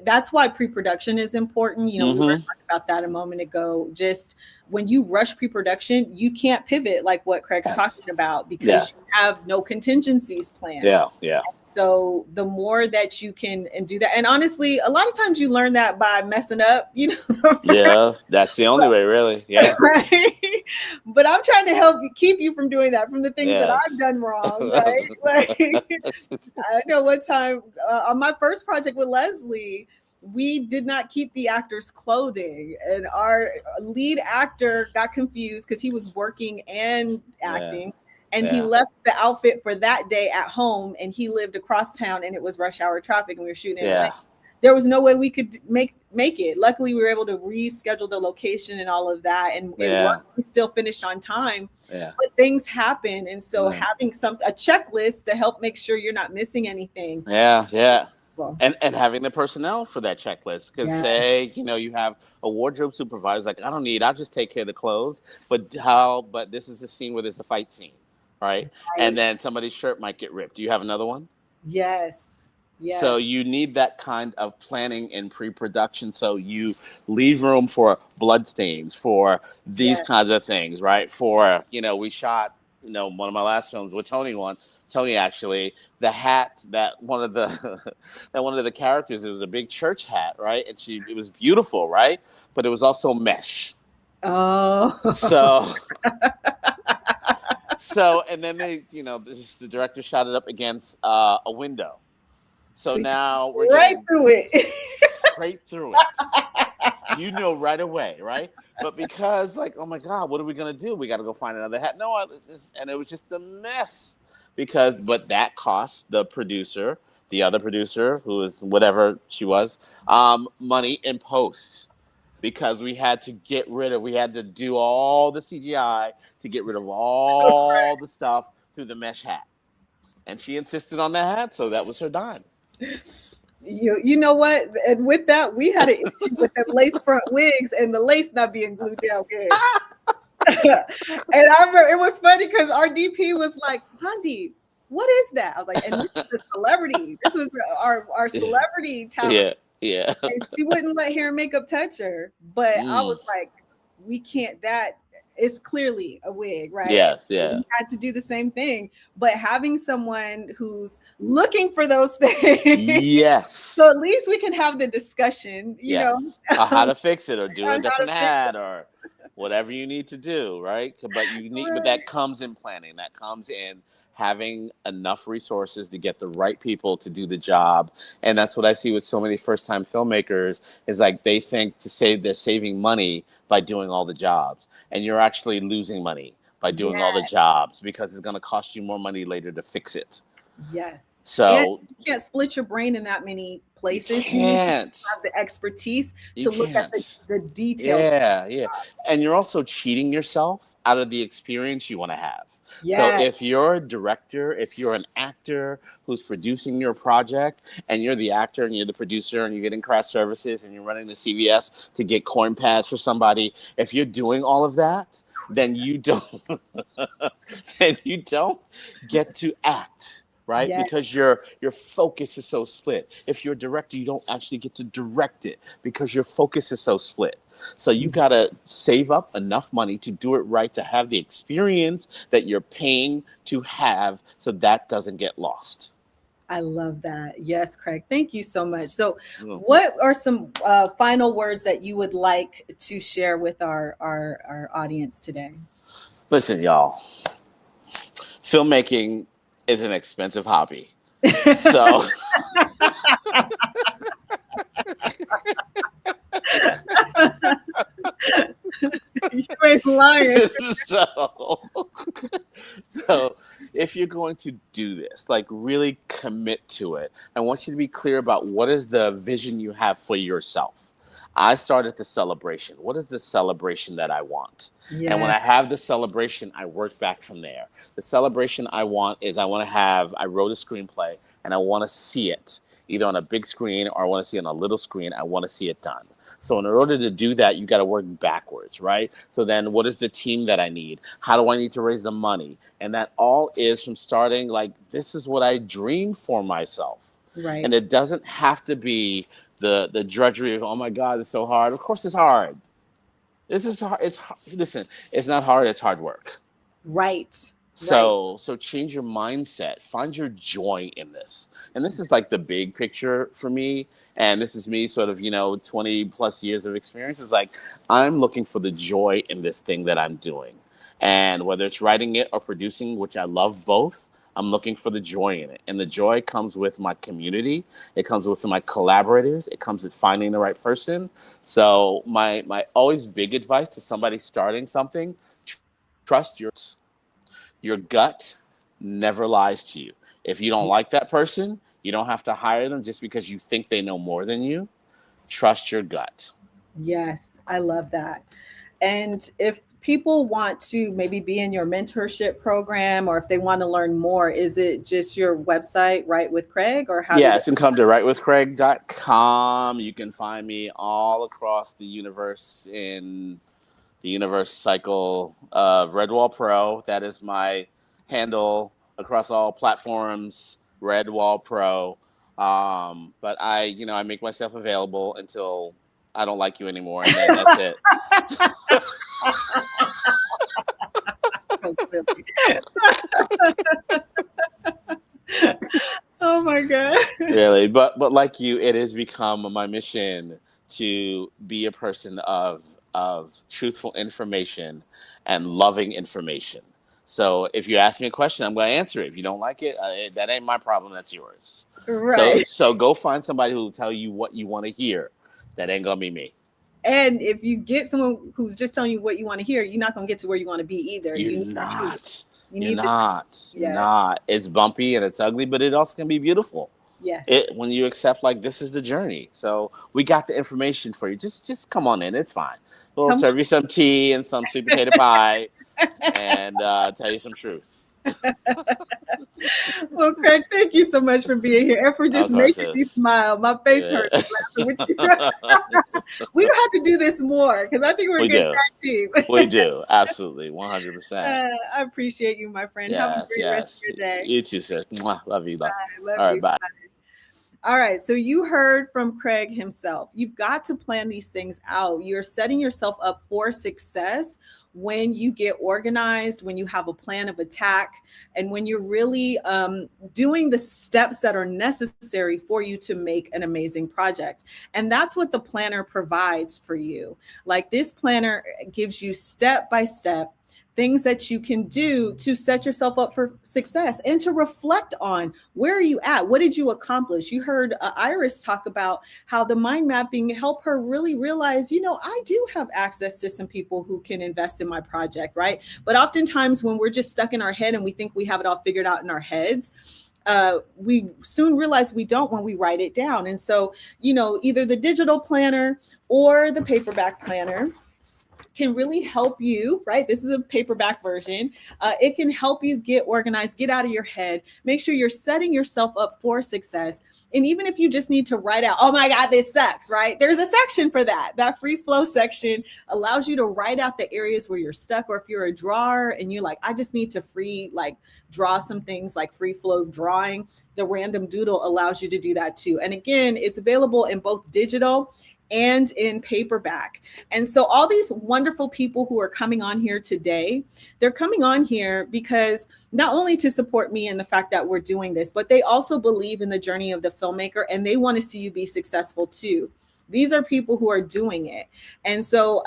That's why pre-production is important. We were talking about that a moment ago. Just when you rush pre-production, you can't pivot like what Craig's talking about because you have no contingencies planned. Yeah. So the more that you can and do that, and honestly, a lot of times you learn that by messing up. Yeah, that's the only way, really. Yeah. Right? But I'm trying to help you, keep you from doing that, from the things that I've done wrong. Right? I know one time on my first project with Leslie, we did not keep the actors' clothing, and our lead actor got confused because he was working and acting, and he left the outfit for that day at home, and he lived across town, and it was rush hour traffic, and we were shooting in LA. There was no way we could make it. Luckily, we were able to reschedule the location and all of that, and we still finished on time. But things happen, and so having a checklist to help make sure you're not missing anything. And having the personnel for that checklist, because say you have a wardrobe supervisor, I'll just take care of the clothes. But this is the scene where there's a fight scene, right? And then somebody's shirt might get ripped. Do you have another one? Yes. So you need that kind of planning in pre-production. So you leave room for blood stains, for these kinds of things, right? For, we shot, one of my last films with Tony actually, the hat that one of the characters, it was a big church hat, right? And it was beautiful, right? But it was also mesh. Oh. So and then the director shot it up against a window. So now we're through it. Straight through it. Right away, right? But because oh my God, what are we gonna do? We got to go find another hat. And it was just a mess but that cost the producer, the other producer who is whatever she was, money in post because we had to do all the CGI to get rid of all the stuff through the mesh hat. And she insisted on that hat, so that was her dime. You know what? And with that, we had an issue with the lace front wigs and the lace not being glued down good. And I remember it was funny because our DP was like, Sandy, what is that? I was like, and this is a celebrity. This was our celebrity talent. Yeah. And she wouldn't let hair and makeup touch her. But I was like, we can't, that is clearly a wig, right? Yes, So yeah. we had to do the same thing. But having someone who's looking for those things. Yes. So at least we can have the discussion, you know. Or how to fix it, or do On a how different to fix hat, or whatever you need to do, right? But you need, but that comes in planning. That comes in having enough resources to get the right people to do the job. And that's what I see with so many first-time filmmakers, is like they think they're saving money by doing all the jobs, and you're actually losing money by doing all the jobs, because it's going to cost you more money later to fix it. Yes. So and you can't split your brain in that many places. You can't. Need to have the expertise You to look at can't. the details. Yeah. And you're also cheating yourself out of the experience you want to have. Yes. So if you're a director, if you're an actor who's producing your project, and you're the actor and you're the producer and you're getting craft services and you're running the CVS to get coin pads for somebody, if you're doing all of that, then you don't get to act. Right? Yes. Because your focus is so split. If you're a director, you don't actually get to direct it because your focus is so split. So you got to save up enough money to do it right, to have the experience that you're paying to have, so that doesn't get lost. I love that. Yes, Craig. Thank you so much. So what are some final words that you would like to share with our audience today? Listen, y'all, filmmaking is an expensive hobby. So you ain't lying. So if you're going to do this, like really commit to it. I want you to be clear about what is the vision you have for yourself. I start at the celebration. What is the celebration that I want? Yes. And when I have the celebration, I work back from there. The celebration I want is I wrote a screenplay and I want to see it either on a big screen or I want to see it on a little screen. I want to see it done. So in order to do that, you got to work backwards, right? So then what is the team that I need? How do I need to raise the money? And that all is from starting like, this is what I dream for myself. Right. And it doesn't have to be the drudgery of, oh my God, it's so hard. Of course it's hard. This is hard. Listen, it's not hard, it's hard work. Right. So change your mindset. Find your joy in this. And this is like the big picture for me. And this is me sort of, 20 plus years of experience. It's like, I'm looking for the joy in this thing that I'm doing. And whether it's writing it or producing, which I love both, I'm looking for the joy in it. And the joy comes with my community. It comes with my collaborators. It comes with finding the right person. So my always big advice to somebody starting something, trust your gut never lies to you. If you don't like that person, you don't have to hire them just because you think they know more than you. Trust your gut. Yes, I love that. And if people want to maybe be in your mentorship program, or if they want to learn more, is it just your website, Right with Craig, or how? Yeah, you can come to rightwithcraig.com. You can find me all across the universe in the universe cycle of Redwall Pro. That is my handle across all platforms, Redwall Pro. But I make myself available until I don't like you anymore, and then that's it. So silly. Oh my God. Really, but like you, it has become my mission to be a person of truthful information and loving information. So if you ask me a question, I'm going to answer it. If you don't like it, that ain't my problem. That's yours. Right. So go find somebody who will tell you what you want to hear. That ain't going to be me. And if you get someone who's just telling you what you want to hear, you're not going to get to where you want to be either. You're not. Yes. It's bumpy and it's ugly, but it also can be beautiful. Yes. When you accept, like, this is the journey. So we got the information for you. Just come on in. It's fine. We'll serve you some tea and some sweet potato pie and tell you some truth. Well, Craig, thank you so much for being here and for just Of course, making me sis. smile. My face Yeah. hurts laughing with you. We have to do this more because I think we're a We good do. tag team. We do. Absolutely. 100%. I appreciate you, my friend. Have a Yes, great rest of yes. your day. You too, sis. Mwah. Love you. Love. I love All right, you. bye. All right, so you heard from Craig himself. You've got to plan these things out. You're setting yourself up for success when you get organized, when you have a plan of attack, and when you're really doing the steps that are necessary for you to make an amazing project. And that's what the planner provides for you. Like this planner gives you step by step things that you can do to set yourself up for success and to reflect on where are you at, what did you accomplish. You heard Iris talk about how the mind mapping helped her really realize, I do have access to some people who can invest in my project, right? But oftentimes when we're just stuck in our head and we think we have it all figured out in our heads, we soon realize we don't when we write it down. And so, either the digital planner or the paperback planner can really help you, right? This is a paperback version. It can help you get organized, get out of your head, make sure you're setting yourself up for success. And even if you just need to write out, oh my God, this sucks, right? There's a section for that. That free flow section allows you to write out the areas where you're stuck, or if you're a drawer and you're like, I just need to draw some things like free flow drawing. The random doodle allows you to do that too. And again, it's available in both digital and in paperback. And so all these wonderful people who are coming on here today, they're coming on here because not only to support me and the fact that we're doing this, but they also believe in the journey of the filmmaker and they want to see you be successful too. These are people who are doing it. And so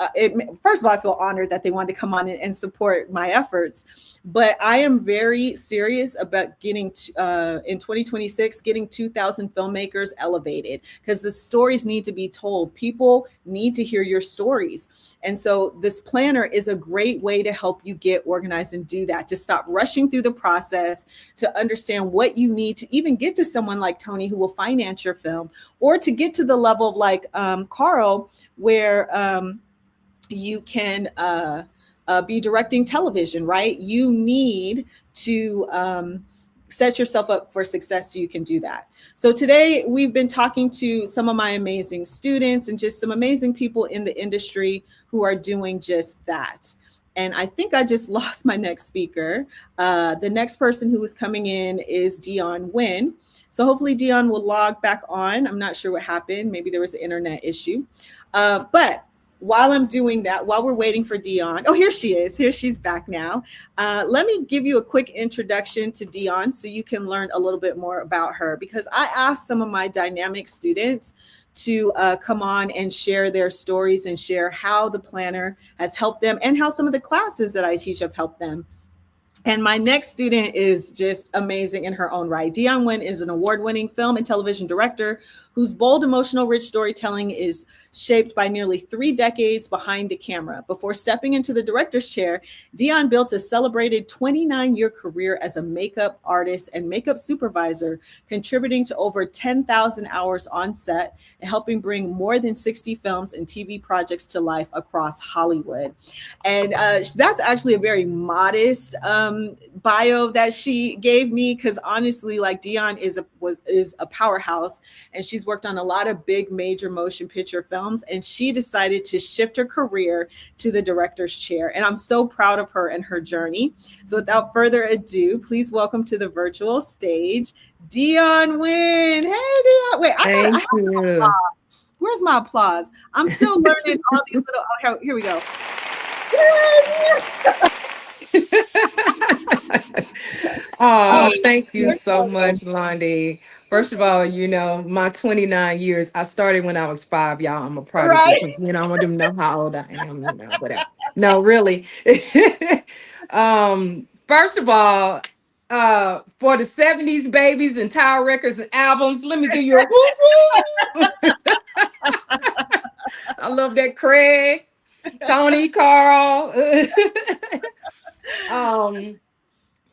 first of all, I feel honored that they wanted to come on and support my efforts. But I am very serious about getting in 2026, getting 2,000 filmmakers elevated, because the stories need to be told. People need to hear your stories. And so this planner is a great way to help you get organized and do that, to stop rushing through the process, to understand what you need to even get to someone like Tony who will finance your film, or to get to the level of like Carl, where you can be directing television, right? You need to set yourself up for success so you can do that. So today we've been talking to some of my amazing students and just some amazing people in the industry who are doing just that. And I think I just lost my next speaker. The next person who is coming in is Dion Nguyen. So hopefully Dion will log back on. I'm not sure what happened. Maybe there was an internet issue. But while I'm doing that, while we're waiting for Dion, oh, here she is. Here she's back now. Let me give you a quick introduction to Dion so you can learn a little bit more about her, because I asked some of my dynamic students to come on and share their stories and share how the planner has helped them and how some of the classes that I teach have helped them. And my next student is just amazing in her own right. Dion Nguyen is an award-winning film and television director whose bold, emotional, rich storytelling is shaped by nearly 3 decades behind the camera. Before stepping into the director's chair, Dion built a celebrated 29-year career as a makeup artist and makeup supervisor, contributing to over 10,000 hours on set and helping bring more than 60 films and TV projects to life across Hollywood. And that's actually a very modest bio that she gave me, because honestly, like, Dion is a powerhouse, and she's worked on a lot of big major motion picture films, and she decided to shift her career to the director's chair, and I'm so proud of her and her journey. So without further ado, please welcome to the virtual stage Dion Nguyen. Hey Dion, wait, I have you. where's my applause? I'm still learning all these little, okay, here we go. Oh, thank you so much, Londi. First of all, my 29 years, I started when I was 5, y'all. I'm a prodigy Right. because, I want them to know how old I am, whatever. No, really. First of all, for the 70s babies and Tower Records and albums, let me give you a woo-woo. I love that, Craig, Tony, Carl.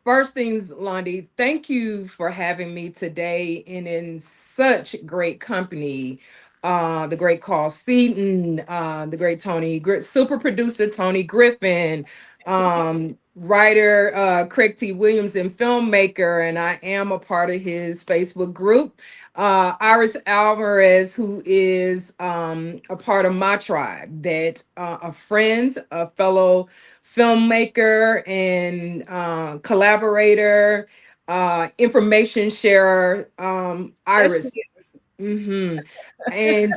First things, Londi, thank you for having me today and in such great company. The great Carl Seaton, the great Tony, super producer Tony Griffin, Writer Craig T. Williams and filmmaker, and I am a part of his Facebook group. Iris Alvarez, who is a part of my tribe, that a friend, a fellow filmmaker and collaborator, information sharer, Yes, she Iris. is. And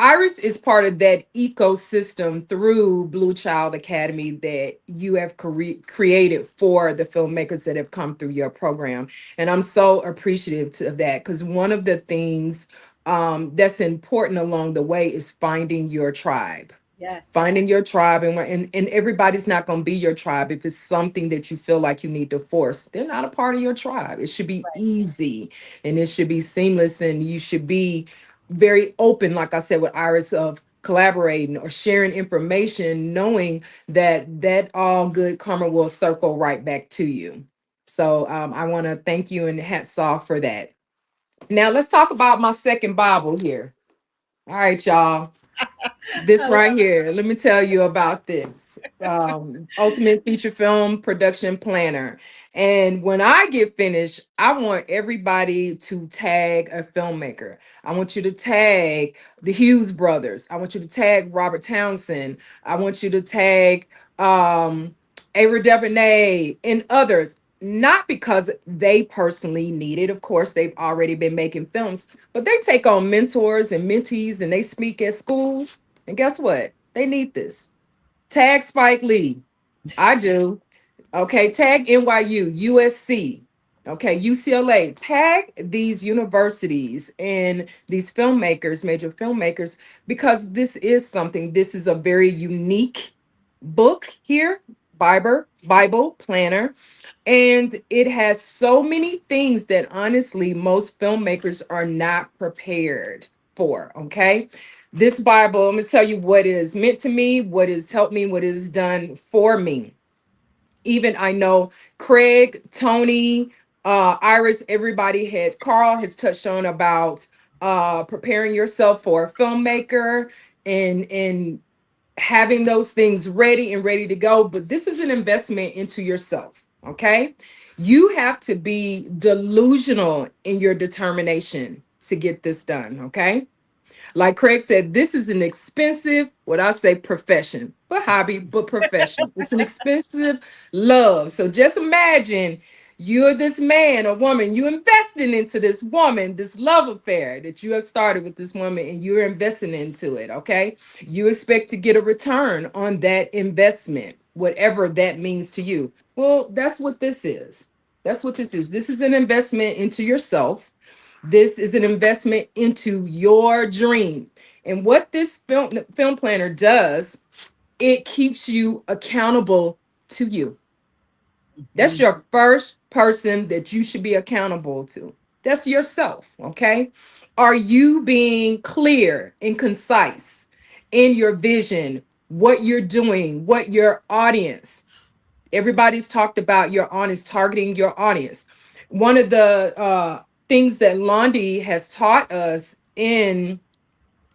Iris is part of that ecosystem through Blue Child Academy that you have created for the filmmakers that have come through your program. And I'm so appreciative of that, because one of the things that's important along the way is finding your tribe. Yes. Finding your tribe, and everybody's not going to be your tribe. If it's something that you feel like you need to force, they're not a part of your tribe. It should be Right. easy and it should be seamless, and you should be very open, like I said with Iris, of collaborating or sharing information, knowing that that all good karma will circle right back to you. So I want to thank you and hats off for that. Now let's talk about my second Bible here. All right, y'all. This I right love here, let me tell you about this. Ultimate feature film production planner. And when I get finished, I want everybody to tag a filmmaker. I want you to tag the Hughes brothers. I want you to tag Robert Townsend. I want you to tag Ava DuVernay and others. Not because they personally need it. Of course, they've already been making films, but they take on mentors and mentees and they speak at schools. And guess what? They need this. Tag Spike Lee. I do. Okay. Tag NYU, USC. Okay. UCLA. Tag these universities and these filmmakers, major filmmakers, because this is something, this is a very unique book here. Bible planner, and it has so many things that honestly most filmmakers are not prepared for. Okay. This Bible, I'm going to tell you what is meant to me, what has helped me, what is done for me. Even I know Craig, Tony, Iris, everybody had, Carl has touched on about preparing yourself for a filmmaker and having those things ready and ready to go. But this is an investment into yourself. Okay. You have to be delusional in your determination to get this done. Okay. Like Craig said, this is an expensive, what I say, profession, but hobby, but profession. It's an expensive love. So just imagine you're this man or woman, you investing into this woman, this love affair that you have started with this woman, and you're investing into it. Okay. You expect to get a return on that investment, whatever that means to you. Well, that's what this is. That's what this is. This is an investment into yourself. This is an investment into your dream. And what this film planner does, it keeps you accountable to you. That's Mhm. your first person that you should be accountable to. That's yourself, okay? Are you being clear and concise in your vision, what you're doing, what your audience? Everybody's talked about your audience, targeting your audience. One of the things that Londi has taught us in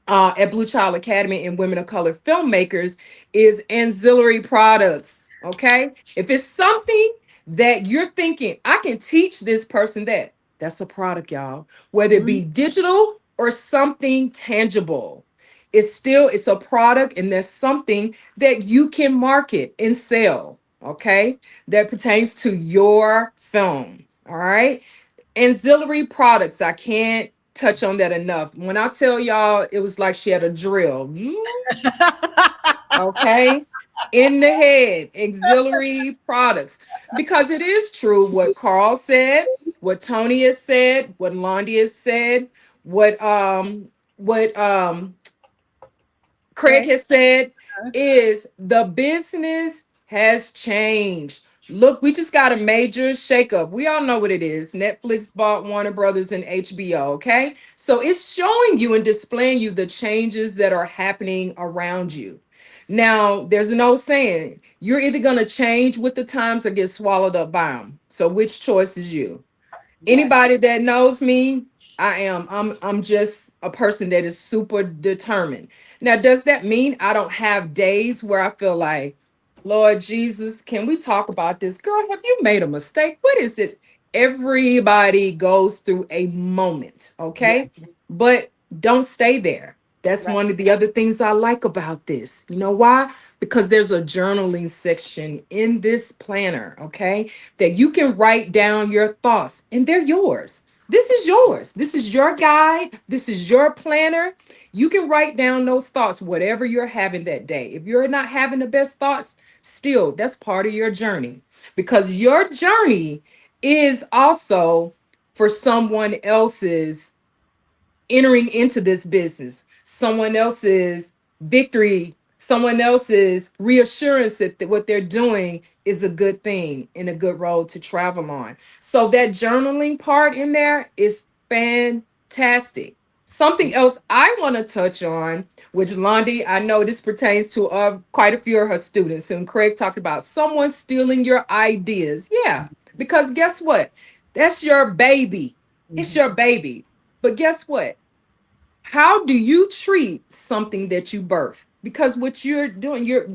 at Blue Child Academy and Women of Color Filmmakers is ancillary products. Okay. If it's something that you're thinking, I can teach this person that, that's a product, y'all. Whether it Mhm. be digital or something tangible, it's a product, and there's something that you can market and sell. Okay. That pertains to your film. All right. Ancillary products, I can't touch on that enough. When I tell y'all, it was like she had a drill. Okay. In the head, auxiliary products. Because it is true what Carl said, what Tony has said, what Londi has said, what Craig Craig? has said, is the business has changed. Look, we just got a major shakeup. We all know what it is. Netflix bought Warner Brothers and HBO. Okay. So it's showing you and displaying you the changes that are happening around you. Now, there's an old saying, you're either going to change with the times or get swallowed up by them. So which choice is you? Yes. Anybody that knows me, I'm just a person that is super determined. Now, does that mean I don't have days where I feel like, Lord Jesus, can we talk about this? Girl, have you made a mistake? What is this? Everybody goes through a moment, Yeah. okay? But don't stay there. That's Right. one of the other things I like about this. You know why? Because there's a journaling section in this planner, okay? That you can write down your thoughts and they're yours. This is yours. This is your guide. This is your planner. You can write down those thoughts, whatever you're having that day. If you're not having the best thoughts, still, that's part of your journey because your journey is also for someone else's entering into this business, someone else's victory, someone else's reassurance that what they're doing is a good thing and a good road to travel on. So that journaling part in there is fantastic. Something else I want to touch on, which Londi, I know this pertains to quite a few of her students, and Craig talked about someone stealing your ideas. Yeah, because guess what? That's your baby. It's Mhm. your baby. But guess what? How do you treat something that you birth? Because what you're doing, you're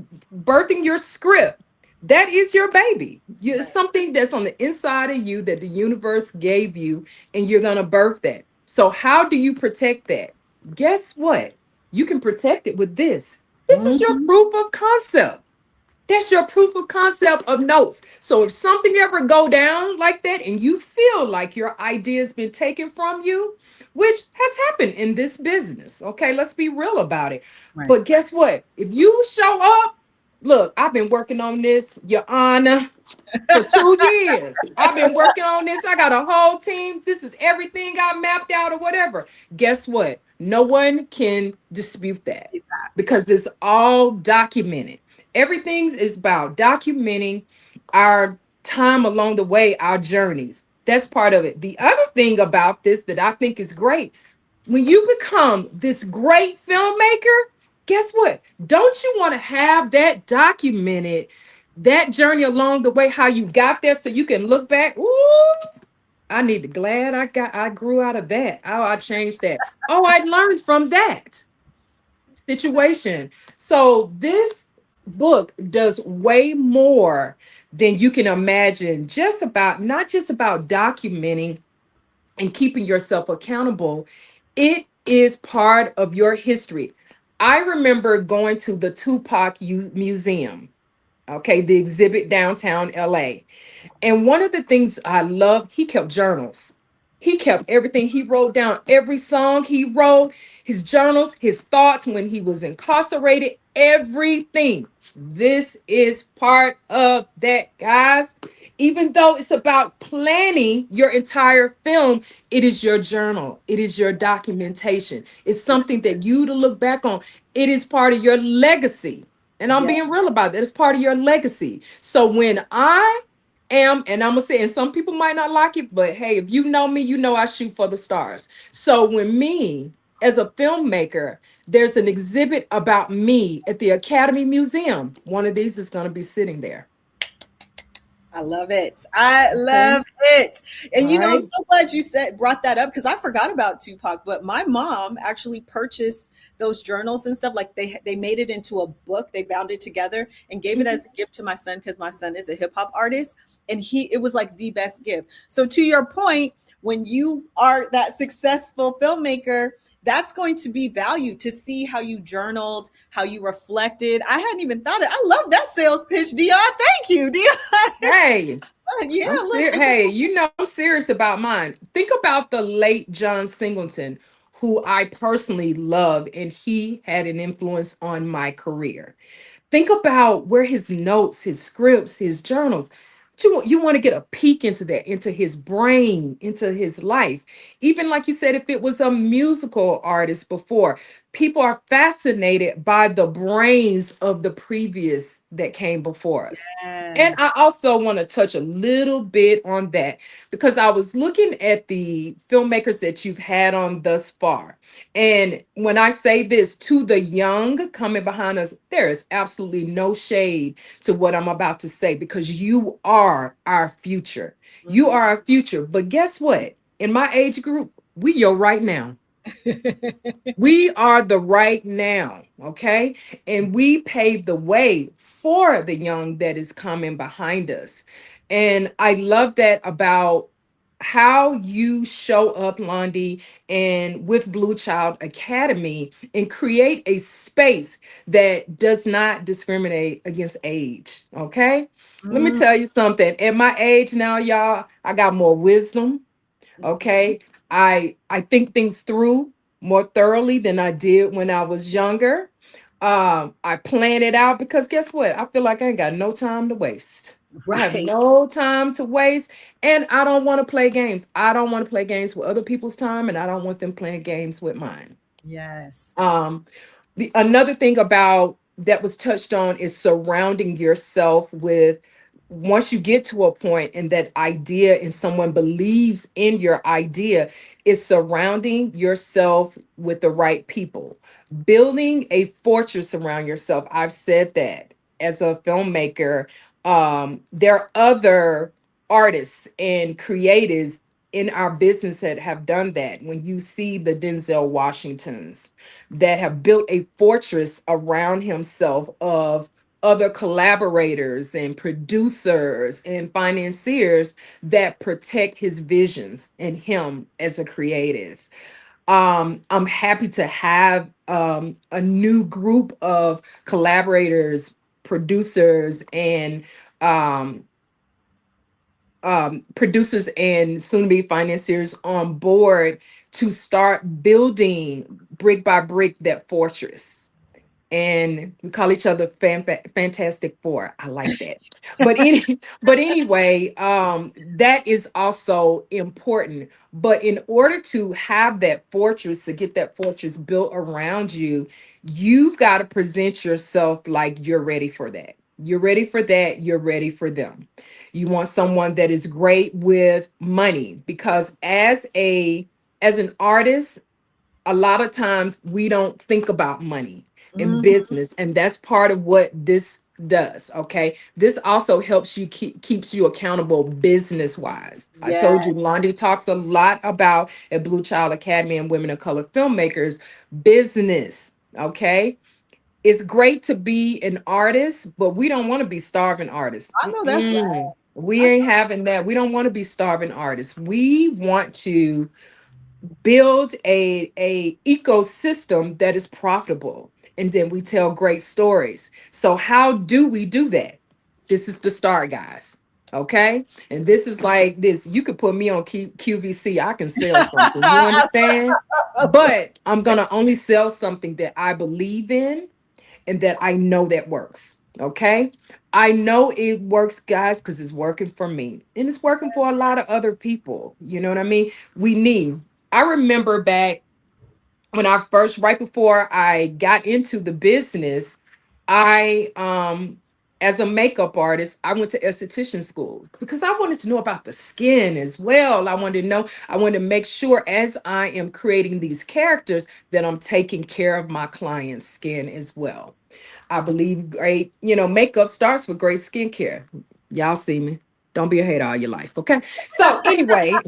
birthing your script. That is your baby. It's Right. something that's on the inside of you that the universe gave you, and you're going to birth that. So, how do you protect that? Guess what? You can protect it with this. This is your Mhm. proof of concept. That's your proof of concept of notes. So if something ever go down like that and you feel like your idea has been taken from you, which has happened in this business, okay, let's be real about it. Right. But guess what? If you show up, look, I've been working on this, Your Honor, for 2 years. I've been working on this. I got a whole team. This is everything I mapped out or whatever. Guess what? No one can dispute that See that. Yeah. because it's all documented. Everything is about documenting our time along the way, our journeys. That's part of it. The other thing about this that I think is great, when you become this great filmmaker, guess what? Don't you want to have that documented, that journey along the way, how you got there, so you can look back? Ooh, I need to glad I grew out of that. Oh, I changed that. Oh, I learned from that situation. So this book does way more than you can imagine, just about not just about documenting and keeping yourself accountable. It is part of your history. I remember going to the Tupac Museum, okay, the exhibit downtown LA. And one of the things I love, he kept journals. He kept everything. He wrote down every song he wrote, his journals, his thoughts when he was incarcerated, everything. This is part of that, guys. Even though it's about planning your entire film, it is your journal. It is your documentation. It's something that you to look back on. It is part of your legacy. And I'm Yeah. being real about that. It's part of your legacy. So when I am, and I'm gonna say, and some people might not like it, but hey, if you know me, you know I shoot for the stars. So when me as a filmmaker, there's an exhibit about me at the Academy Museum, one of these is gonna be sitting there. I love it. I Okay. love it. And All you know, I'm right. so glad you said brought that up because I forgot about Tupac. But my mom actually purchased those journals and stuff. Like they made it into a book. They bound it together and gave it Mhm. as a gift to my son because my son is a hip hop artist, and it was like the best gift. So to your point, when you are that successful filmmaker, that's going to be value to see how you journaled, how you reflected. I hadn't even thought it. I love that sales pitch, Dion. Thank you, Dion. Hey, Yeah, I'm look. serious. Hey, you know I'm serious about mine. Think about the late John Singleton, who I personally love, and he had an influence on my career. Think about where his notes, his scripts, his journals. You want to get a peek into that, into his brain, into his life. Even like you said, if it was a musical artist before, people are fascinated by the brains of the previous that came before us. And Yes. I also want to touch a little bit on that because I was looking at the filmmakers that you've had on thus far. And when I say this to the young coming behind us, there is absolutely no shade to what I'm about to say because you are our future. You Mhm. are our future. But guess what? In my age group, we your right now. We are the right now, okay? And we pave the way for the young that is coming behind us. And I love that about how you show up, Londi, and with Blue Child Academy and create a space that does not discriminate against age, okay? Let me Mm, tell you something. At my age now, y'all, I got more wisdom. Okay. I think things through more thoroughly than I did when I was younger. I plan it out because guess what? I feel like I ain't got no time to waste. I have right. no time to waste, and I don't want to play games. I don't want to play games with other people's time, and I don't want them playing games with mine. Yes. Um, the another thing about that was touched on is surrounding yourself with, once you get to a point and that idea and someone believes in your idea, is surrounding yourself with the right people, building a fortress around yourself. I've said that as a filmmaker. There are other artists and creatives in our business that have done that. When you see the Denzel Washingtons that have built a fortress around himself of other collaborators and producers and financiers that protect his visions and him as a creative. I'm happy to have a new group of collaborators, producers, and um, producers and soon to be financiers on board to start building brick by brick that fortress. And we call each other Fantastic Four. I like that. But anyway, that is also important. But in order to have that fortress, to get that fortress built around you, you've got to present yourself like you're ready for that. You're ready for that. You're ready for them. You want someone that is great with money, because as an artist, a lot of times we don't think about money in Mhm. business, and that's part of what this does. Okay, this also helps you keeps you accountable business wise. I Yeah. told you Londi talks a lot about at Blue Child Academy and Women of Color Filmmakers business. Okay, it's great to be an artist, but we don't want to be starving artists. I know that's right. We I, ain't having that. We don't want to be starving artists. We want to build a ecosystem that is profitable, and then we tell great stories. So how do we do that? This is the start, guys. Okay, and this is like this, you could put me on QVC, I can sell something, you understand? But I'm gonna only sell something that I believe in and that I know that works. Okay. I know it works, guys, because it's working for me and it's working for a lot of other people. You know what I mean? I remember back when I first, right before I got into the business, I, as a makeup artist, I went to esthetician school because I wanted to know about the skin as well. I wanted to make sure as I am creating these characters that I'm taking care of my client's skin as well. I believe great, makeup starts with great skincare. Y'all see me. Don't be a hater all your life. Okay. So anyway,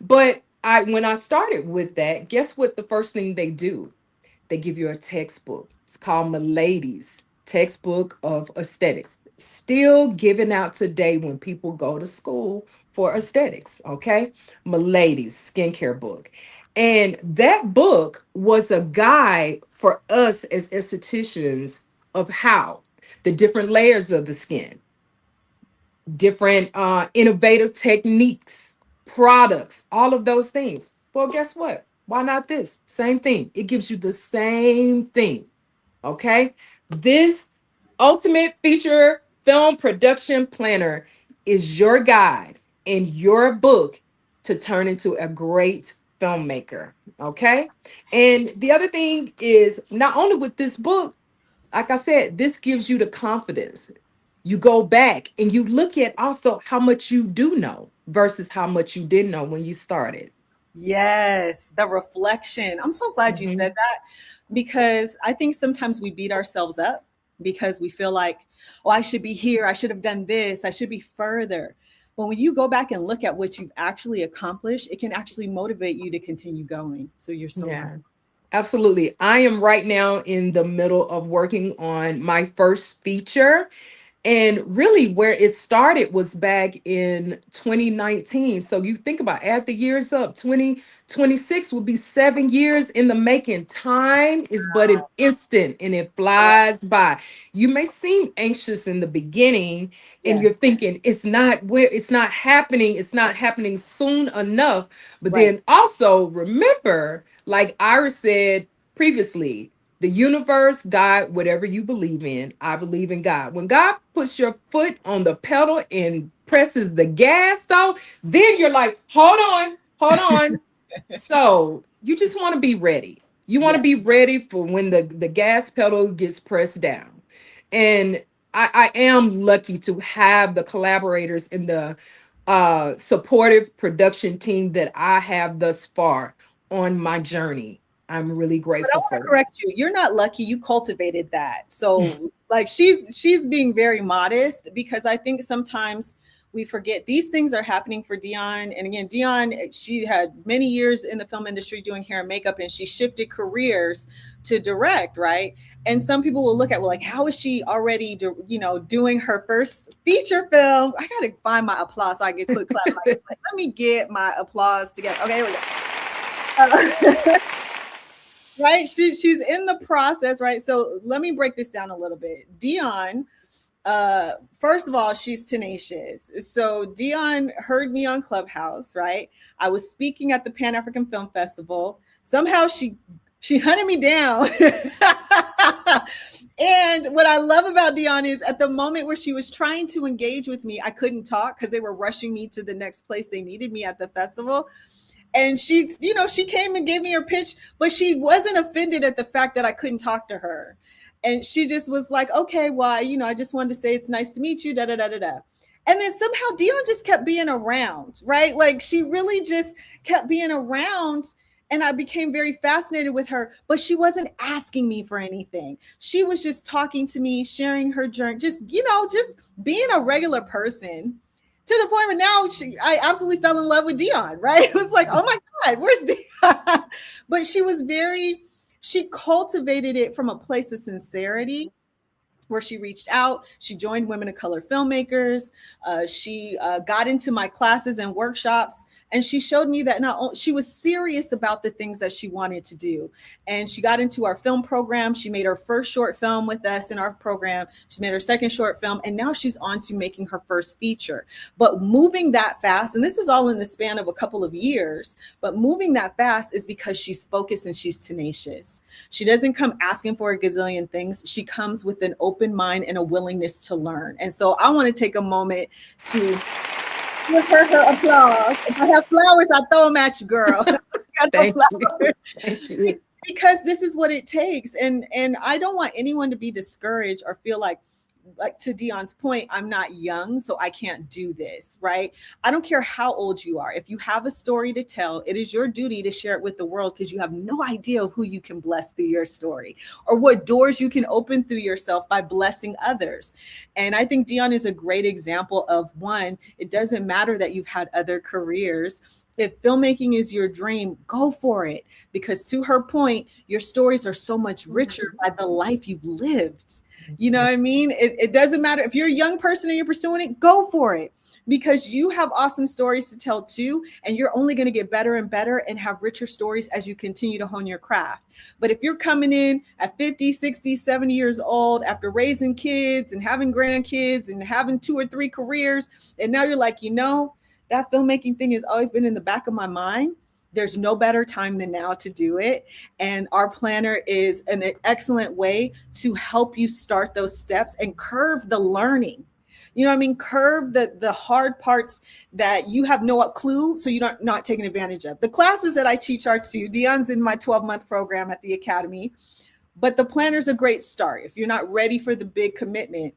but when I started with that, guess what the first thing they do? They give you a textbook. It's called Milady's Textbook of Aesthetics. Still given out today when people go to school for aesthetics. Okay. Milady's skincare book. And that book was a guide for us as estheticians of how the different layers of the skin, different innovative techniques, products, all of those things. Well, guess what? Why not this? Same thing. It gives you the same thing. Okay. This ultimate feature film production planner is your guide and your book to turn into a great filmmaker. Okay. And the other thing is, not only with this book, like I said, this gives you the confidence. You go back and you look at also how much you do know versus how much you didn't know when you started. yes, the reflection. I'm so glad you Mhm. said that because I think sometimes we beat ourselves up because we feel like, oh, I should be here. I should have done this. I should be further. But when you go back and look at what you've actually accomplished, it can actually motivate you to continue going. So you're so right. Yeah, absolutely. I am right now in the middle of working on my first feature. And really, where it started was back in 2019. So you think about, add the years up, 2026 will be 7 years in the making. Time is but an instant and it flies by. You may seem anxious in the beginning and Yes. you're thinking it's not happening soon enough. But Right. then also remember, like Iris said previously, the universe, God, whatever you believe in, I believe in God. When God puts your foot on the pedal and presses the gas, though, then you're like, hold on. So you just want to be ready. You want to Yes. be ready for when the gas pedal gets pressed down. And I am lucky to have the collaborators in the supportive production team that I have thus far on my journey. I'm really But I grateful want to for correct you. You're not lucky. You cultivated that. So like she's being very modest, because I think sometimes we forget these things are happening for Dion. And again, Dion, she had many years in the film industry doing hair and makeup, and she shifted careers to direct, right? And some people will look at, well, like, how is she already, doing her first feature film? I gotta find my applause so I get quick clap. Like, let me get my applause together. Okay, here we go. Right, she's in the process, right? So let me break this down a little bit. Dion, first of all, she's tenacious. So Dion heard me on Clubhouse, right? I was speaking at the Pan African Film Festival. Somehow she hunted me down. And what I love about Dion is, at the moment where she was trying to engage with me, I couldn't talk because they were rushing me to the next place they needed me at the festival. And she came and gave me her pitch, but she wasn't offended at the fact that I couldn't talk to her. And she just was like, okay, well, I just wanted to say it's nice to meet you, da da da da da. And then somehow Dion just kept being around, right? Like, she really just kept being around. And I became very fascinated with her, but she wasn't asking me for anything. She was just talking to me, sharing her journey, just being a regular person, to the point where now I absolutely fell in love with Dion, right? It was like, oh my God, where's Dion? But she cultivated it from a place of sincerity, where she reached out. She joined Women of Color Filmmakers. She got into my classes and workshops, and she showed me that not only she was serious about the things that she wanted to do. And she got into our film program. She made her first short film with us in our program. She made her second short film, and now she's on to making her first feature. But moving that fast, and this is all in the span of a couple of years, but moving that fast is because she's focused and she's tenacious. She doesn't come asking for a gazillion things. She comes with an open mind and a willingness to learn. And so I want to take a moment to give her applause. If I have flowers, I throw them at you, girl. Thank you. Because this is what it takes. And I don't want anyone to be discouraged or feel like to Dion's point, I'm not young, so I can't do this, right? I don't care how old you are. If you have a story to tell, it is your duty to share it with the world, because you have no idea who you can bless through your story, or what doors you can open through yourself by blessing others. And I think Dion is a great example of one. It doesn't matter that you've had other careers. If filmmaking is your dream, go for it. Because to her point, your stories are so much richer by the life you've lived. You know what I mean? It doesn't matter if you're a young person and you're pursuing it, go for it, because you have awesome stories to tell too. And you're only going to get better and better and have richer stories as you continue to hone your craft. But if you're coming in at 50, 60, 70 years old after raising kids and having grandkids and having 2 or 3 careers, and now you're like, that filmmaking thing has always been in the back of my mind, there's no better time than now to do it. And our planner is an excellent way to help you start those steps and curve the learning. You know what I mean? Curve the hard parts that you have no clue, so you're not taking advantage of. The classes that I teach are too. Dion's in my 12-month program at the Academy. But the planner's a great start. If you're not ready for the big commitment,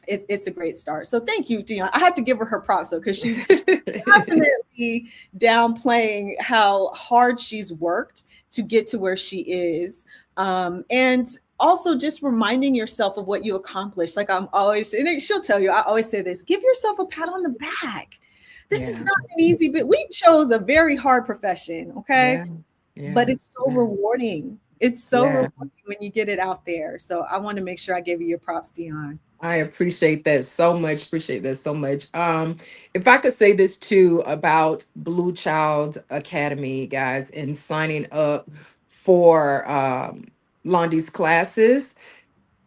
it's a great start. So thank you, Dion. I have to give her props though, because she's definitely downplaying how hard she's worked to get to where she is. And also just reminding yourself of what you accomplished. Like I'm always, and she'll tell you, I always say this, give yourself a pat on the back. This is Yeah. not an easy bit. We chose a very hard profession, okay? Yeah. But it's so Yeah. rewarding. It's so Yeah. rewarding when you get it out there. So I want to make sure I give you your props, Dion. I appreciate that so much. Appreciate that so much. If I could say this too about Blue Child Academy, guys, and signing up for Londi's classes,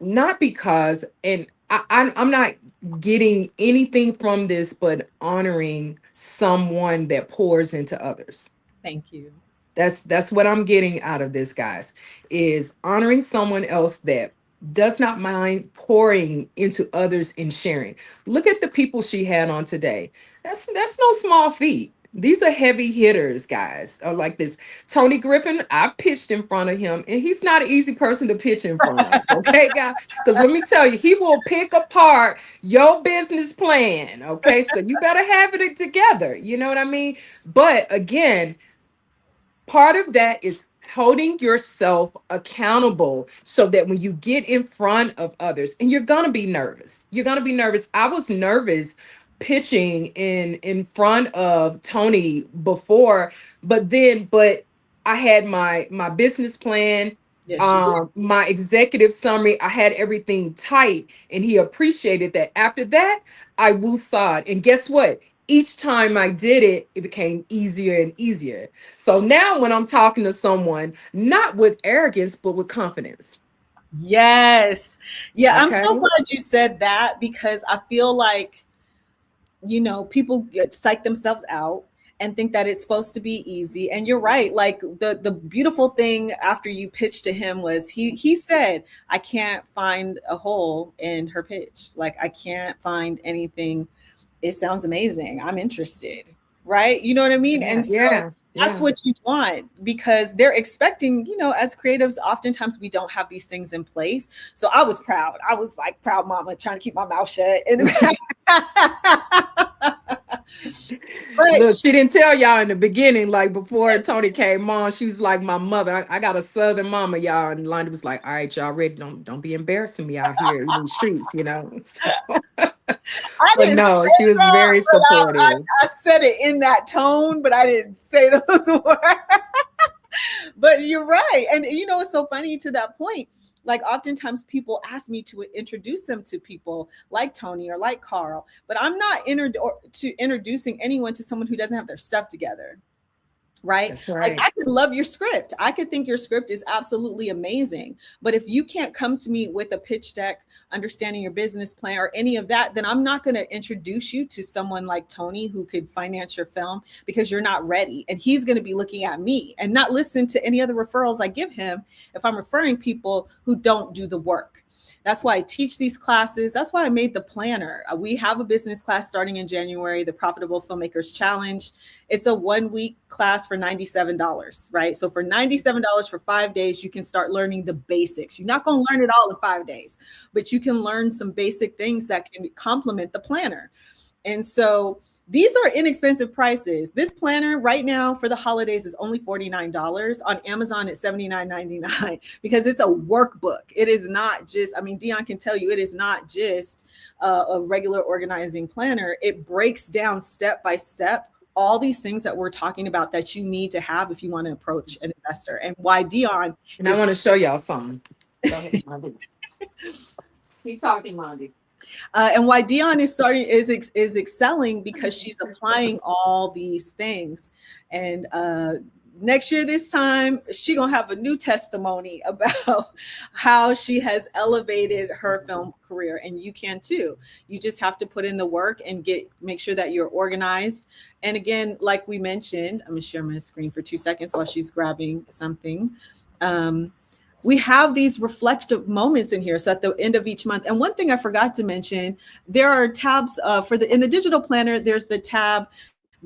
not because, and I'm not getting anything from this, but honoring someone that pours into others. Thank you. That's what I'm getting out of this, guys, is honoring someone else that does not mind pouring into others and sharing. Look at the people she had on today. That's no small feat. These are heavy hitters, guys. Like this Tony Griffin, I pitched in front of him, and he's not an easy person to pitch in front of. Okay, guys? Because let me tell you, he will pick apart your business plan. Okay, so you better have it together. You know what I mean? But again, part of that is holding yourself accountable so that when you get in front of others, and you're going to be nervous. You're going to be nervous. I was nervous pitching in front of Tony before, but I had my business plan, Yes, you did. my executive summary. I had everything tight, and he appreciated that. After that, I woosawed. And guess what? Each time I did it, it became easier and easier. So now when I'm talking to someone, not with arrogance, but with confidence. Yes. Yeah, I'm so Okay. glad you said that because I feel like, people psych themselves out and think that it's supposed to be easy. And you're right. Like the beautiful thing after you pitched to him was he said, I can't find a hole in her pitch. Like I can't find anything. It sounds amazing. I'm interested. Right. You know what I mean? Yeah. And so Yeah. that's Yeah. what you want because they're expecting, as creatives, oftentimes we don't have these things in place. So I was proud. I was like proud mama trying to keep my mouth shut. But Look, she didn't tell y'all in the beginning, like before Tony came on, she was like my mother. I got a southern mama, y'all. And Londa was like, all right, y'all ready? Don't be embarrassing me out here in these streets, I But didn't say no, she was that, very but supportive. I said it in that tone, but I didn't say those words. But you're right. And it's so funny to that point. Like oftentimes people ask me to introduce them to people like Tony or like Carl, but I'm not introducing anyone to someone who doesn't have their stuff together. Right? That's Like right. I could love your script. I could think your script is absolutely amazing. But if you can't come to me with a pitch deck, understanding your business plan or any of that, then I'm not going to introduce you to someone like Tony who could finance your film because you're not ready. And he's going to be looking at me and not listen to any other referrals I give him if I'm referring people who don't do the work. That's why I teach these classes. That's why I made the planner. We have a business class starting in January, the Profitable Filmmakers Challenge. It's a 1-week class for $97, right? So for $97 for 5 days, you can start learning the basics. You're not going to learn it all in 5 days, but you can learn some basic things that can complement the planner. And so these are inexpensive prices. This planner right now for the holidays is only $49. On Amazon, it's $79.99 because it's a workbook. It is not just, Dion can tell you, it is not just a regular organizing planner. It breaks down step by step all these things that we're talking about that you need to have if you want to approach an investor, and why Dion. And I want to show y'all something. Go ahead, Londy. Keep talking, Londy. And why Dion is excelling because she's applying all these things. And next year, this time, she gonna have a new testimony about how she has elevated her film career, and you can too. You just have to put in the work and make sure that you're organized. And again, like we mentioned, I'm gonna share my screen for 2 seconds while she's grabbing something. We have these reflective moments in here. So at the end of each month, and one thing I forgot to mention, there are tabs in the digital planner. There's the tab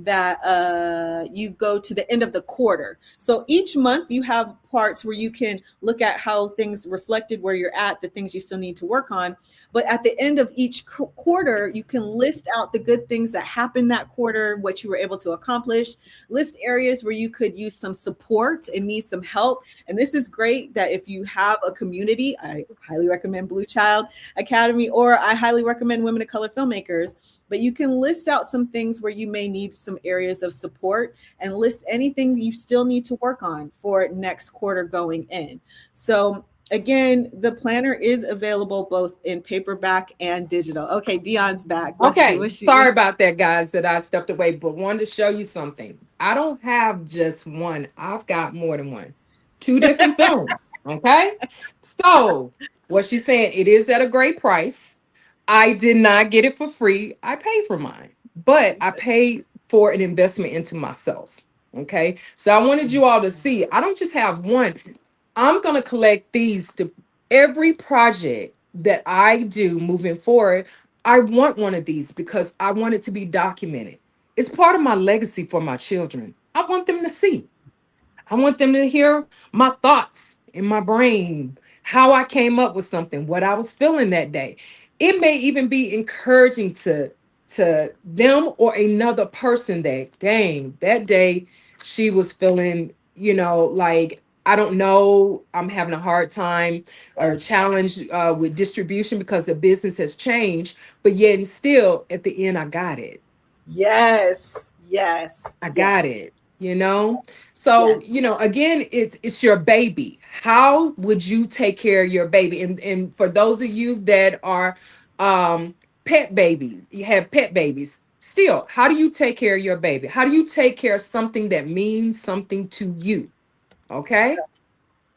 that you go to the end of the quarter. So each month you have parts where you can look at how things reflected where you're at, the things you still need to work on. But at the end of each quarter, you can list out the good things that happened that quarter, what you were able to accomplish, list areas where you could use some support and need some help. And this is great that if you have a community, I highly recommend Blue Child Academy, or I highly recommend Women of Color Filmmakers. But you can list out some things where you may need some areas of support and list anything you still need to work on for next quarter going in. So again, the planner is available both in paperback and digital. Okay, Dion's back. Let's see Okay, what sorry she. about that, guys, that I stepped away, but wanted to show you something. I don't have just one, I've got more than one. Two different films. Okay. So, what she's saying, it is at a great price. I did not get it for free. I paid for mine, but I paid for an investment into myself. Okay. So, I wanted you all to see, I don't just have one. I'm going to collect these to every project that I do moving forward. I want one of these because I want it to be documented. It's part of my legacy for my children. I want them to see. I want them to hear my thoughts in my brain, how I came up with something, what I was feeling that day. It may even be encouraging to them or another person that, dang, that day she was feeling, like, I don't know, I'm having a hard time or challenge with distribution because the business has changed, but yet and still at the end I got it. Yes, yes, I yes, got it, you know? yes. So, again, it's your baby. How would you take care of your baby? And for those of you that are pet babies, you have pet babies. Still, how do you take care of your baby? How do you take care of something that means something to you? Okay?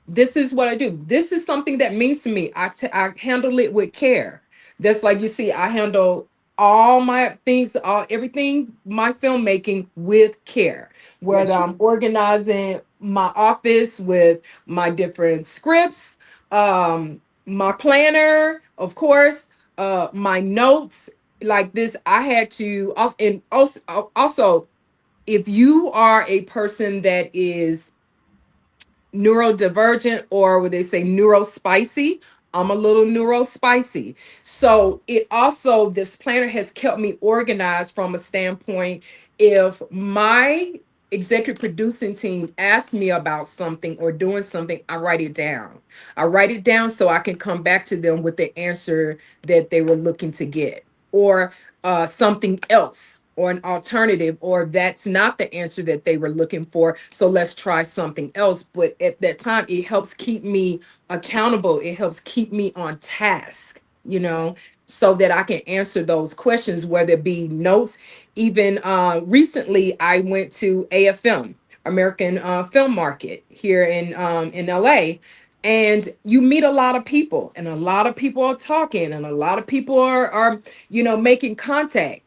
This is what I do. This is something that means to me. I handle it with care. That's like you see, I handle all my things, all everything, my filmmaking with care. Whether Yes, you. I'm organizing my office with my different scripts, my planner, of course, my notes like this. I had to also, and also, if you are a person that is neurodivergent, or what they say neurospicy, I'm a little neurospicy. So it also, this planner has kept me organized from a standpoint. If my executive producing team asks me about something or doing something, I write it down. I write it down so I can come back to them with the answer that they were looking to get, or something else, or an alternative, or that's not the answer that they were looking for. So let's try something else. But at that time, it helps keep me accountable. It helps keep me on task, so that I can answer those questions, whether it be notes. Even recently, I went to AFM, American Film Market here in LA. And you meet a lot of people, and a lot of people are talking, and a lot of people are making contact.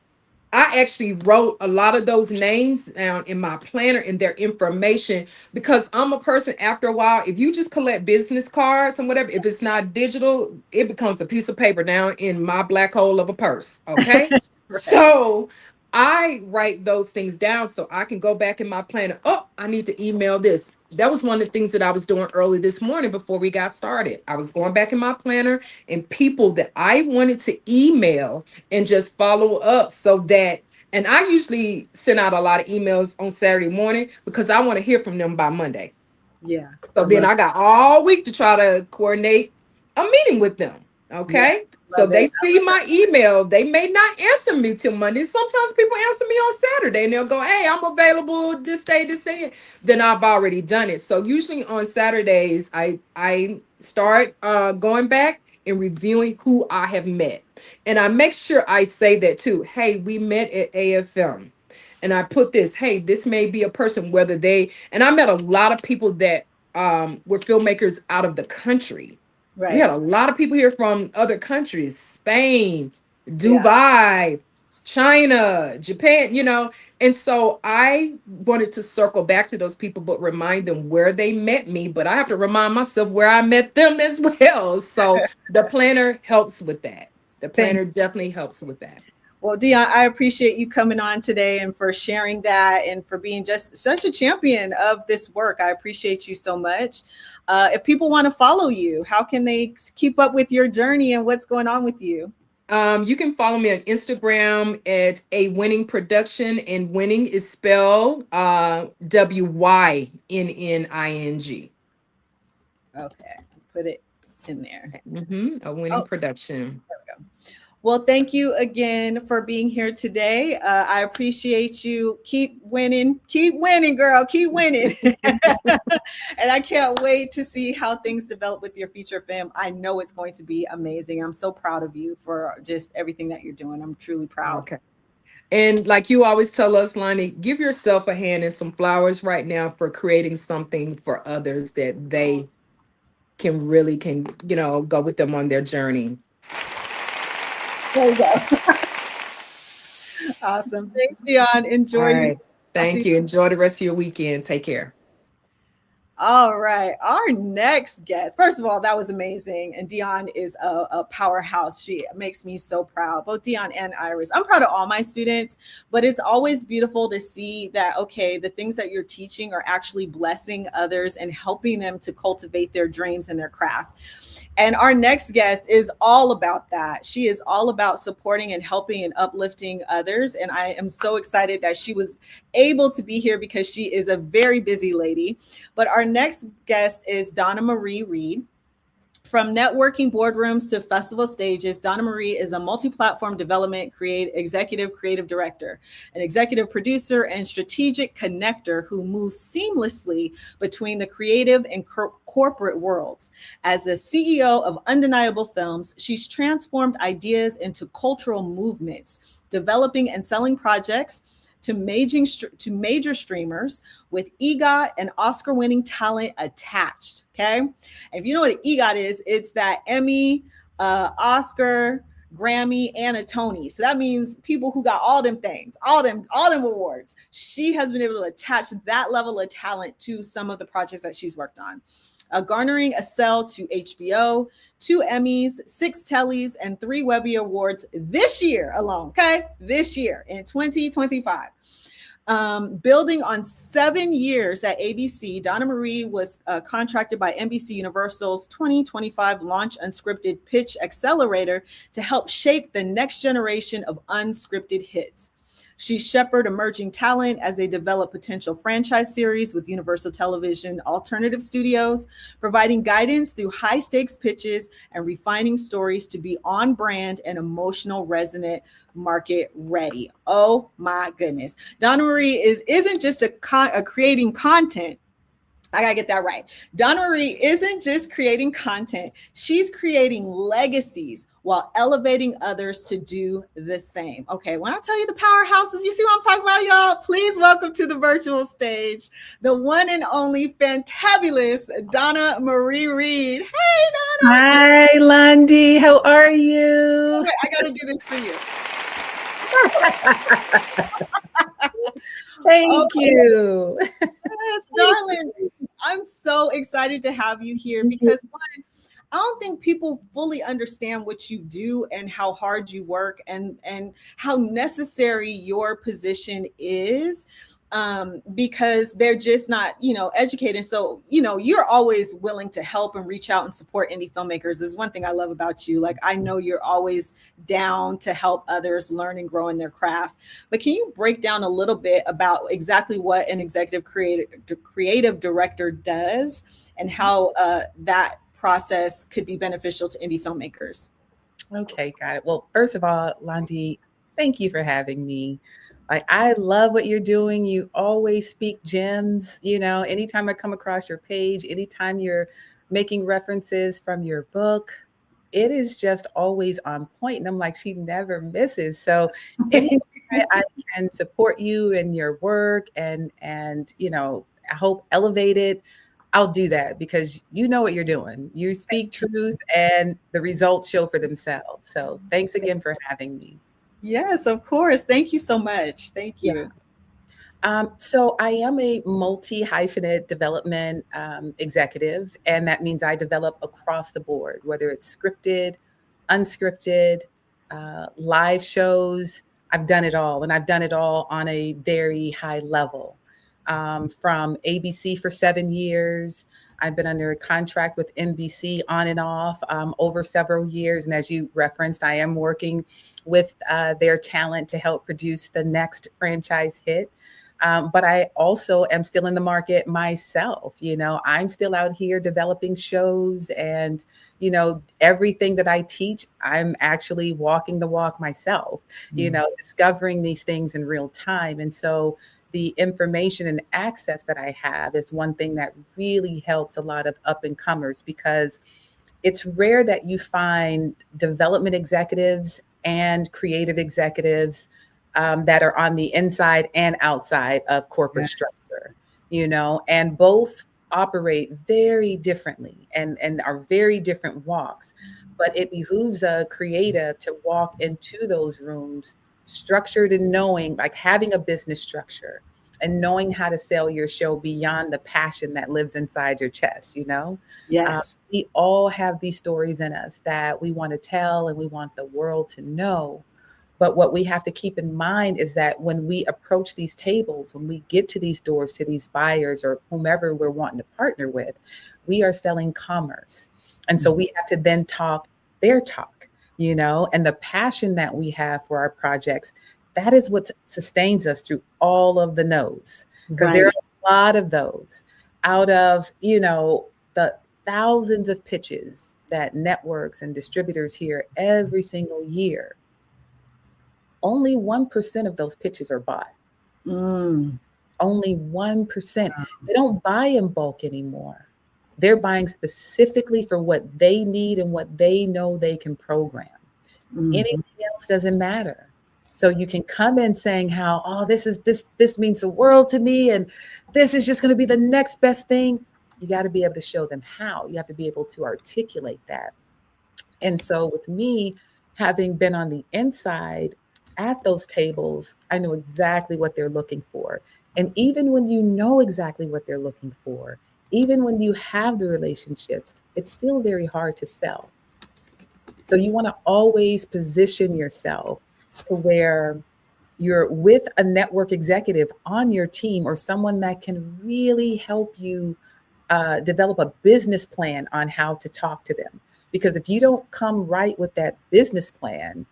I actually wrote a lot of those names down in my planner and their information, because I'm a person, after a while, if you just collect business cards and whatever, if it's not digital, it becomes a piece of paper down in my black hole of a purse. Okay. Right. So I write those things down so I can go back in my planner. Oh, I need to email this. That was one of the things that I was doing early this morning before we got started. I was going back in my planner and people that I wanted to email and just follow up, so that, and I usually send out a lot of emails on Saturday morning because I want to hear from them by Monday. Yeah, I So then love. I got all week to try to coordinate a meeting with them. Yeah, Okay. So love they it. see my email. They may not answer me till Monday. Sometimes people answer me on Saturday and they'll go, hey, I'm available this day, this day. Then I've already done it. So usually on Saturdays, I start going back and reviewing who I have met. And I make sure I say that too. Hey, we met at AFM. And I put this, hey, this may be a person, whether they, and I met a lot of people that were filmmakers out of the country. We Right. had a lot of people here from other countries, Spain, Yeah. Dubai, China, Japan, And so I wanted to circle back to those people, but remind them where they met me. But I have to remind myself where I met them as well. So the planner helps with that. The Thank. planner definitely helps with that. Well, Dion, I appreciate you coming on today and for sharing that and for being just such a champion of this work. I appreciate you so much. If people want to follow you, how can they keep up with your journey and what's going on with you? You can follow me on Instagram at A Winning Production, and winning is spelled WYNNING. Okay, put it in there. A Winning Production. There we go. Well, thank you again for being here today. I appreciate you. Keep winning, girl, keep winning. And I can't wait to see how things develop with your feature film. I know it's going to be amazing. I'm so proud of you for just everything that you're doing. I'm truly proud. Okay. And like you always tell us, Lonnie, give yourself a hand and some flowers right now for creating something for others that they can go with them on their journey. There you go. Awesome. Thanks, Dion. Enjoy. All right. Thank you. Enjoy the rest of your weekend. Take care. All right. Our next guest, first of all, that was amazing. And Dion is a powerhouse. She makes me so proud, both Dion and Iris. I'm proud of all my students, but it's always beautiful to see that, okay, the things that you're teaching are actually blessing others and helping them to cultivate their dreams and their craft. And our next guest is all about that. She is all about supporting and helping and uplifting others. And I am so excited that she was able to be here because she is a very busy lady. But our next guest is Donna Marie Reed. From networking boardrooms to festival stages, Donna Marie is a multi-platform development executive creative director, an executive producer, and strategic connector who moves seamlessly between the creative and corporate worlds. As a CEO of Undeniable Films, she's transformed ideas into cultural movements, developing and selling projects to major streamers with EGOT and Oscar-winning talent attached. Okay, and if you know what an EGOT is, it's that Emmy, Oscar, Grammy, and a Tony. So that means people who got all them things, all them awards. She has been able to attach that level of talent to some of the projects that she's worked on. Garnering a sell to HBO, 2 Emmys, 6 Tellys, and 3 Webby Awards this year alone, okay? This year in 2025. Building on 7 years at ABC, Donna Marie was contracted by NBC Universal's 2025 Launch Unscripted Pitch Accelerator to help shape the next generation of unscripted hits. She shepherded emerging talent as they develop potential franchise series with Universal Television Alternative Studios, providing guidance through high-stakes pitches and refining stories to be on brand and emotional, resonant, market ready. Oh my goodness. Donna Marie isn't just a creating content. I gotta get that right. Donna Marie isn't just creating content. She's creating legacies while elevating others to do the same. Okay, when I tell you the powerhouses, you see what I'm talking about, y'all? Please welcome to the virtual stage, the one and only fantabulous Donna Marie Reed. Hey, Donna. Hi, Lundy. How are you? Okay, I gotta do this for you. Thank you. Yes, darling. I'm so excited to have you here because one, I don't think people fully understand what you do and how hard you work and how necessary your position is. Because they're just not, educated. So, you're always willing to help and reach out and support indie filmmakers. There's one thing I love about you. Like, I know you're always down to help others learn and grow in their craft. But can you break down a little bit about exactly what an executive creative director does and how that process could be beneficial to indie filmmakers? Okay, got it. Well, first of all, Lundy, thank you for having me. I love what you're doing. You always speak gems. Anytime I come across your page, anytime you're making references from your book, it is just always on point. And I'm like, she never misses. So anytime I can support you and your work and I hope elevate it, I'll do that because you know what you're doing. You speak truth and the results show for themselves. So thanks again for having me. Yes, of course. Thank you so much. Thank you. So I am a multi-hyphenate development executive, and that means I develop across the board, whether it's scripted, unscripted, live shows, I've done it all, and I've done it all on a very high level. From ABC for 7 years. I've been under a contract with NBC on and off over several years. And as you referenced, I am working with their talent to help produce the next franchise hit. But I also am still in the market myself. You know, I'm still out here developing shows, and, you know, everything that I teach, I'm actually walking the walk myself, you know, discovering these things in real time. And so the information and access that I have is one thing that really helps a lot of up and comers, because it's rare that you find development executives and creative executives that are on the inside and outside of corporate structure, you know, and both operate very differently and are very different walks. But it behooves a creative to walk into those rooms structured and knowing, like having a business structure and knowing how to sell your show beyond the passion that lives inside your chest, you know? Yes. We all have these stories in us that we want to tell and we want the world to know. But what we have to keep in mind is that when we approach these tables, when we get to these doors, to these buyers or whomever we're wanting to partner with, we are selling commerce. And so we have to then talk their talk, you know, and the passion that we have for our projects, that is what sustains us through all of the no's. Because there are a lot of those out of, you know, the thousands of pitches that networks and distributors hear every single year. Only 1% of those pitches are bought. Only 1%. They don't buy in bulk anymore. They're buying specifically for what they need and what they know they can program. Anything else doesn't matter. So you can come in saying how, oh, this means the world to me, and this is just going to be the next best thing. You got to be able to show them how. You have to be able to articulate that. And so with me, having been on the inside at those tables, I know exactly what they're looking for. And even when you know exactly what they're looking for, even when you have the relationships, it's still very hard to sell. So you want to always position yourself to where you're with a network executive on your team or someone that can really help you develop a business plan on how to talk to them. Because if you don't come right with that business plan,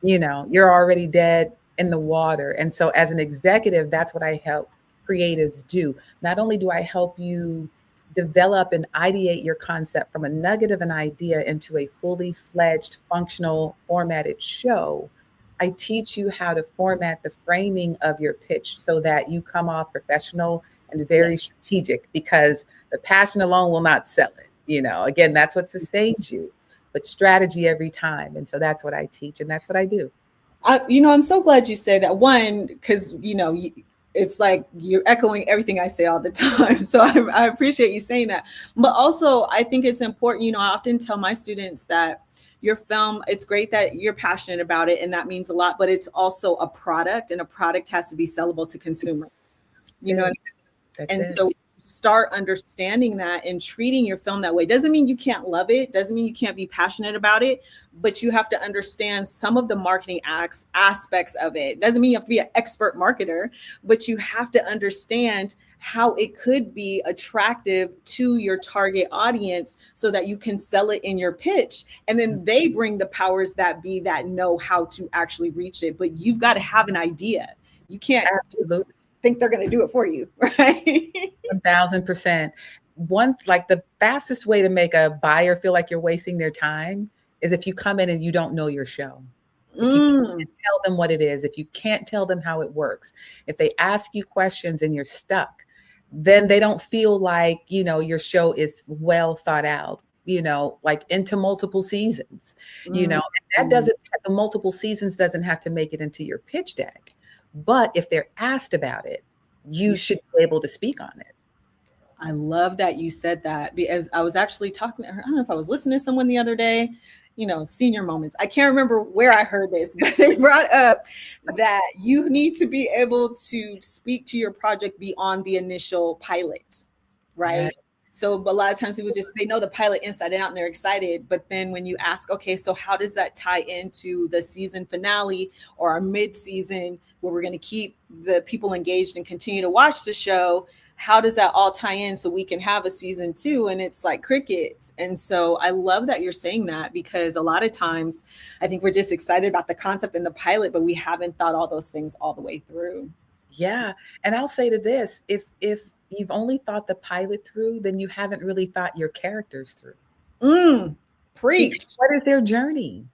you know, you're already dead in the water. And so as an executive, that's what I help creatives do. Not only do I help you develop and ideate your concept from a nugget of an idea into a fully fledged, functional, formatted show, I teach you how to format the framing of your pitch so that you come off professional and very strategic, because the passion alone will not sell it. You know, again, that's what sustains you, but strategy every time. And so that's what I teach, and that's what I do. You know, I'm so glad you say that. One, because, you know, it's like you're echoing everything I say all the time. So I appreciate you saying that. But also, I think it's important, you know, I often tell my students that your film, it's great that you're passionate about it, and that means a lot, but it's also a product, and a product has to be sellable to consumers. You know, and so start understanding that and treating your film that way. Doesn't mean you can't love it, doesn't mean you can't be passionate about it, but you have to understand some of the marketing aspects of it. Doesn't mean you have to be an expert marketer, but you have to understand how it could be attractive to your target audience so that you can sell it in your pitch. And then they bring the powers that be that know how to actually reach it. But you've got to have an idea. You can't Absolutely think they're going to do it for you, right? 1000%. Like the fastest way to make a buyer feel like you're wasting their time is if you come in and you don't know your show. If you can't tell them what it is, if you can't tell them how it works, if they ask you questions and you're stuck, then they don't feel like, you know, your show is well thought out, you know, like into multiple seasons, you know, and that doesn't, the multiple seasons doesn't have to make it into your pitch deck. But if they're asked about it, you should be able to speak on it. I love that you said that, because I was actually talking to her. I don't know if I was listening to someone the other day, you know, senior moments. I can't remember where I heard this, but they brought up that you need to be able to speak to your project beyond the initial pilot, right? So a lot of times people just, they know the pilot inside and out and they're excited. But then when you ask, okay, so how does that tie into the season finale or our mid-season where we're going to keep the people engaged and continue to watch the show? How does that all tie in so we can have a season 2? And it's like crickets. And so I love that you're saying that, because a lot of times I think we're just excited about the concept and the pilot, but we haven't thought all those things all the way through. Yeah. And I'll say to this, if you've only thought the pilot through, then you haven't really thought your characters through. Preach. Because what is their journey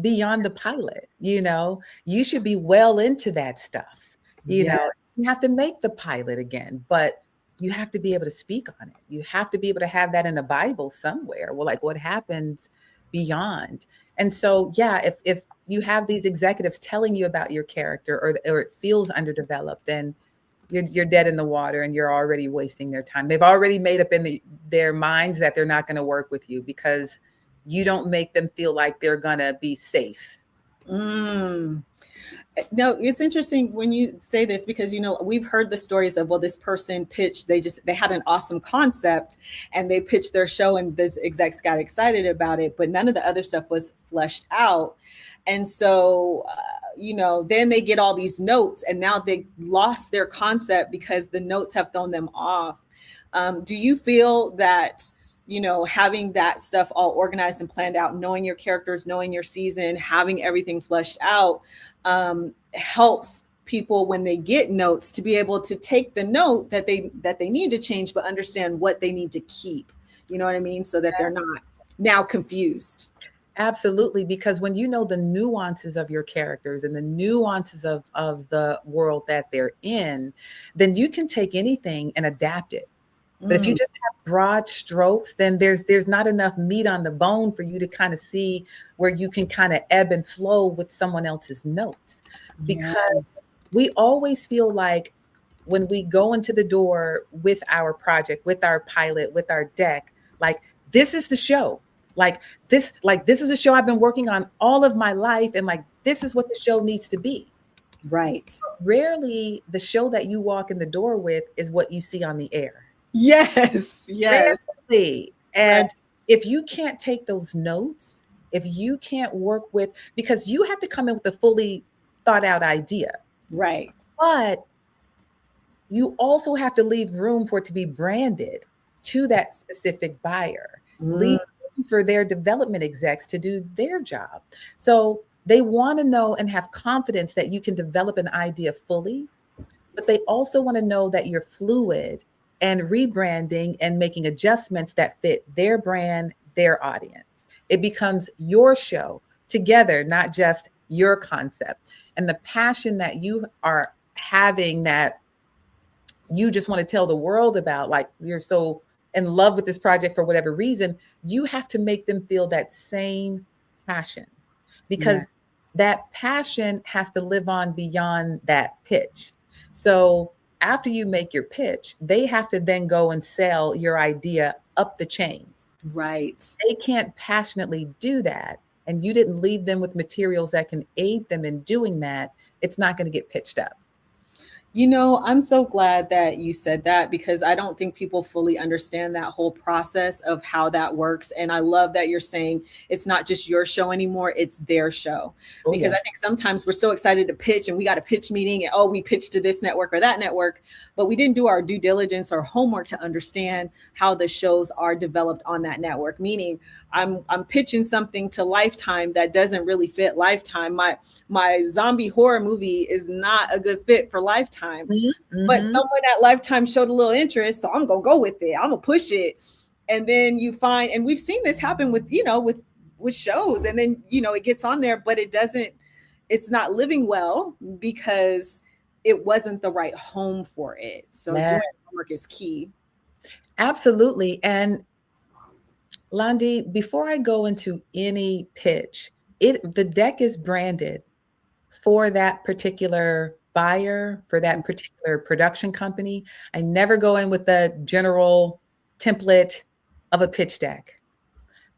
beyond the pilot? You know, you should be well into that stuff. You know, you have to make the pilot again, but you have to be able to speak on it. You have to be able to have that in a Bible somewhere. Well, like what happens beyond. And so, yeah, if you have these executives telling you about your character or it feels underdeveloped, then you're dead in the water and you're already wasting their time. They've already made up in their minds that they're not going to work with you because you don't make them feel like they're going to be safe. No, it's interesting when you say this, because, you know, we've heard the stories of, well, this person pitched, they had an awesome concept and they pitched their show and this execs got excited about it, but none of the other stuff was fleshed out. And so, you know, then they get all these notes and now they lost their concept because the notes have thrown them off. Do you feel that, you know, having that stuff all organized and planned out, knowing your characters, knowing your season, having everything fleshed out, helps people when they get notes to be able to take the note that they need to change, but understand what they need to keep, you know what I mean? So that they're not now confused. Absolutely. Because when you know the nuances of your characters and the nuances of the world that they're in, then you can take anything and adapt it. But if you just have broad strokes, then there's not enough meat on the bone for you to kind of see where you can kind of ebb and flow with someone else's notes. Because we always feel like when we go into the door with our project, with our pilot, with our deck, like this is the show. Like this is a show I've been working on all of my life. And like, this is what the show needs to be. Right. Rarely the show that you walk in the door with is what you see on the air. Yes. Rarely. And if you can't take those notes, if you can't work with, because you have to come in with a fully thought out idea. Right. But you also have to leave room for it to be branded to that specific buyer. Leave room for their development execs to do their job. So they want to know and have confidence that you can develop an idea fully, but they also want to know that you're fluid and rebranding and making adjustments that fit their brand, their audience. It becomes your show together, not just your concept. And the passion that you are having that you just want to tell the world about, like you're so in love with this project for whatever reason, you have to make them feel that same passion, because that passion has to live on beyond that pitch. So after you make your pitch, they have to then go and sell your idea up the chain. Right. They can't passionately do that. And you didn't leave them with materials that can aid them in doing that. It's not going to get pitched up. You know, I'm so glad that you said that, because I don't think people fully understand that whole process of how that works. And I love that you're saying it's not just your show anymore, it's their show. Because I think sometimes we're so excited to pitch and we got a pitch meeting and, oh, we pitched to this network or that network, but we didn't do our due diligence or homework to understand how the shows are developed on that network. Meaning I'm pitching something to Lifetime that doesn't really fit Lifetime. My zombie horror movie is not a good fit for Lifetime. But someone at Lifetime showed a little interest, so I'm gonna go with it. I'm gonna push it, and then you find, and we've seen this happen with, you know, with shows, and then, you know, it gets on there, but it's not living well because it wasn't the right home for it. So doing homework is key. Absolutely. And Landi, before I go into any pitch, the deck is branded for that particular buyer, for that particular production company. I never go in with the general template of a pitch deck.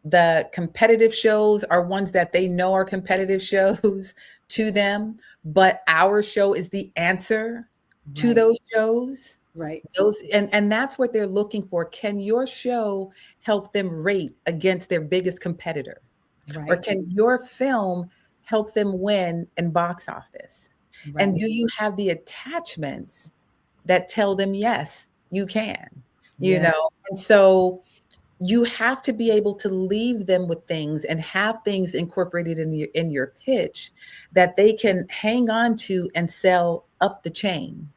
The competitive shows are ones that they know are competitive shows to them, but our show is the answer to those shows. Right. Those and that's what they're looking for. Can your show help them rate against their biggest competitor? Or Right. can your film help them win in box office? And Right. do you have the attachments that tell them, yes, you can, you Yeah. know? And so you have to be able to leave them with things and have things incorporated in your pitch that they can hang on to and sell up the chain.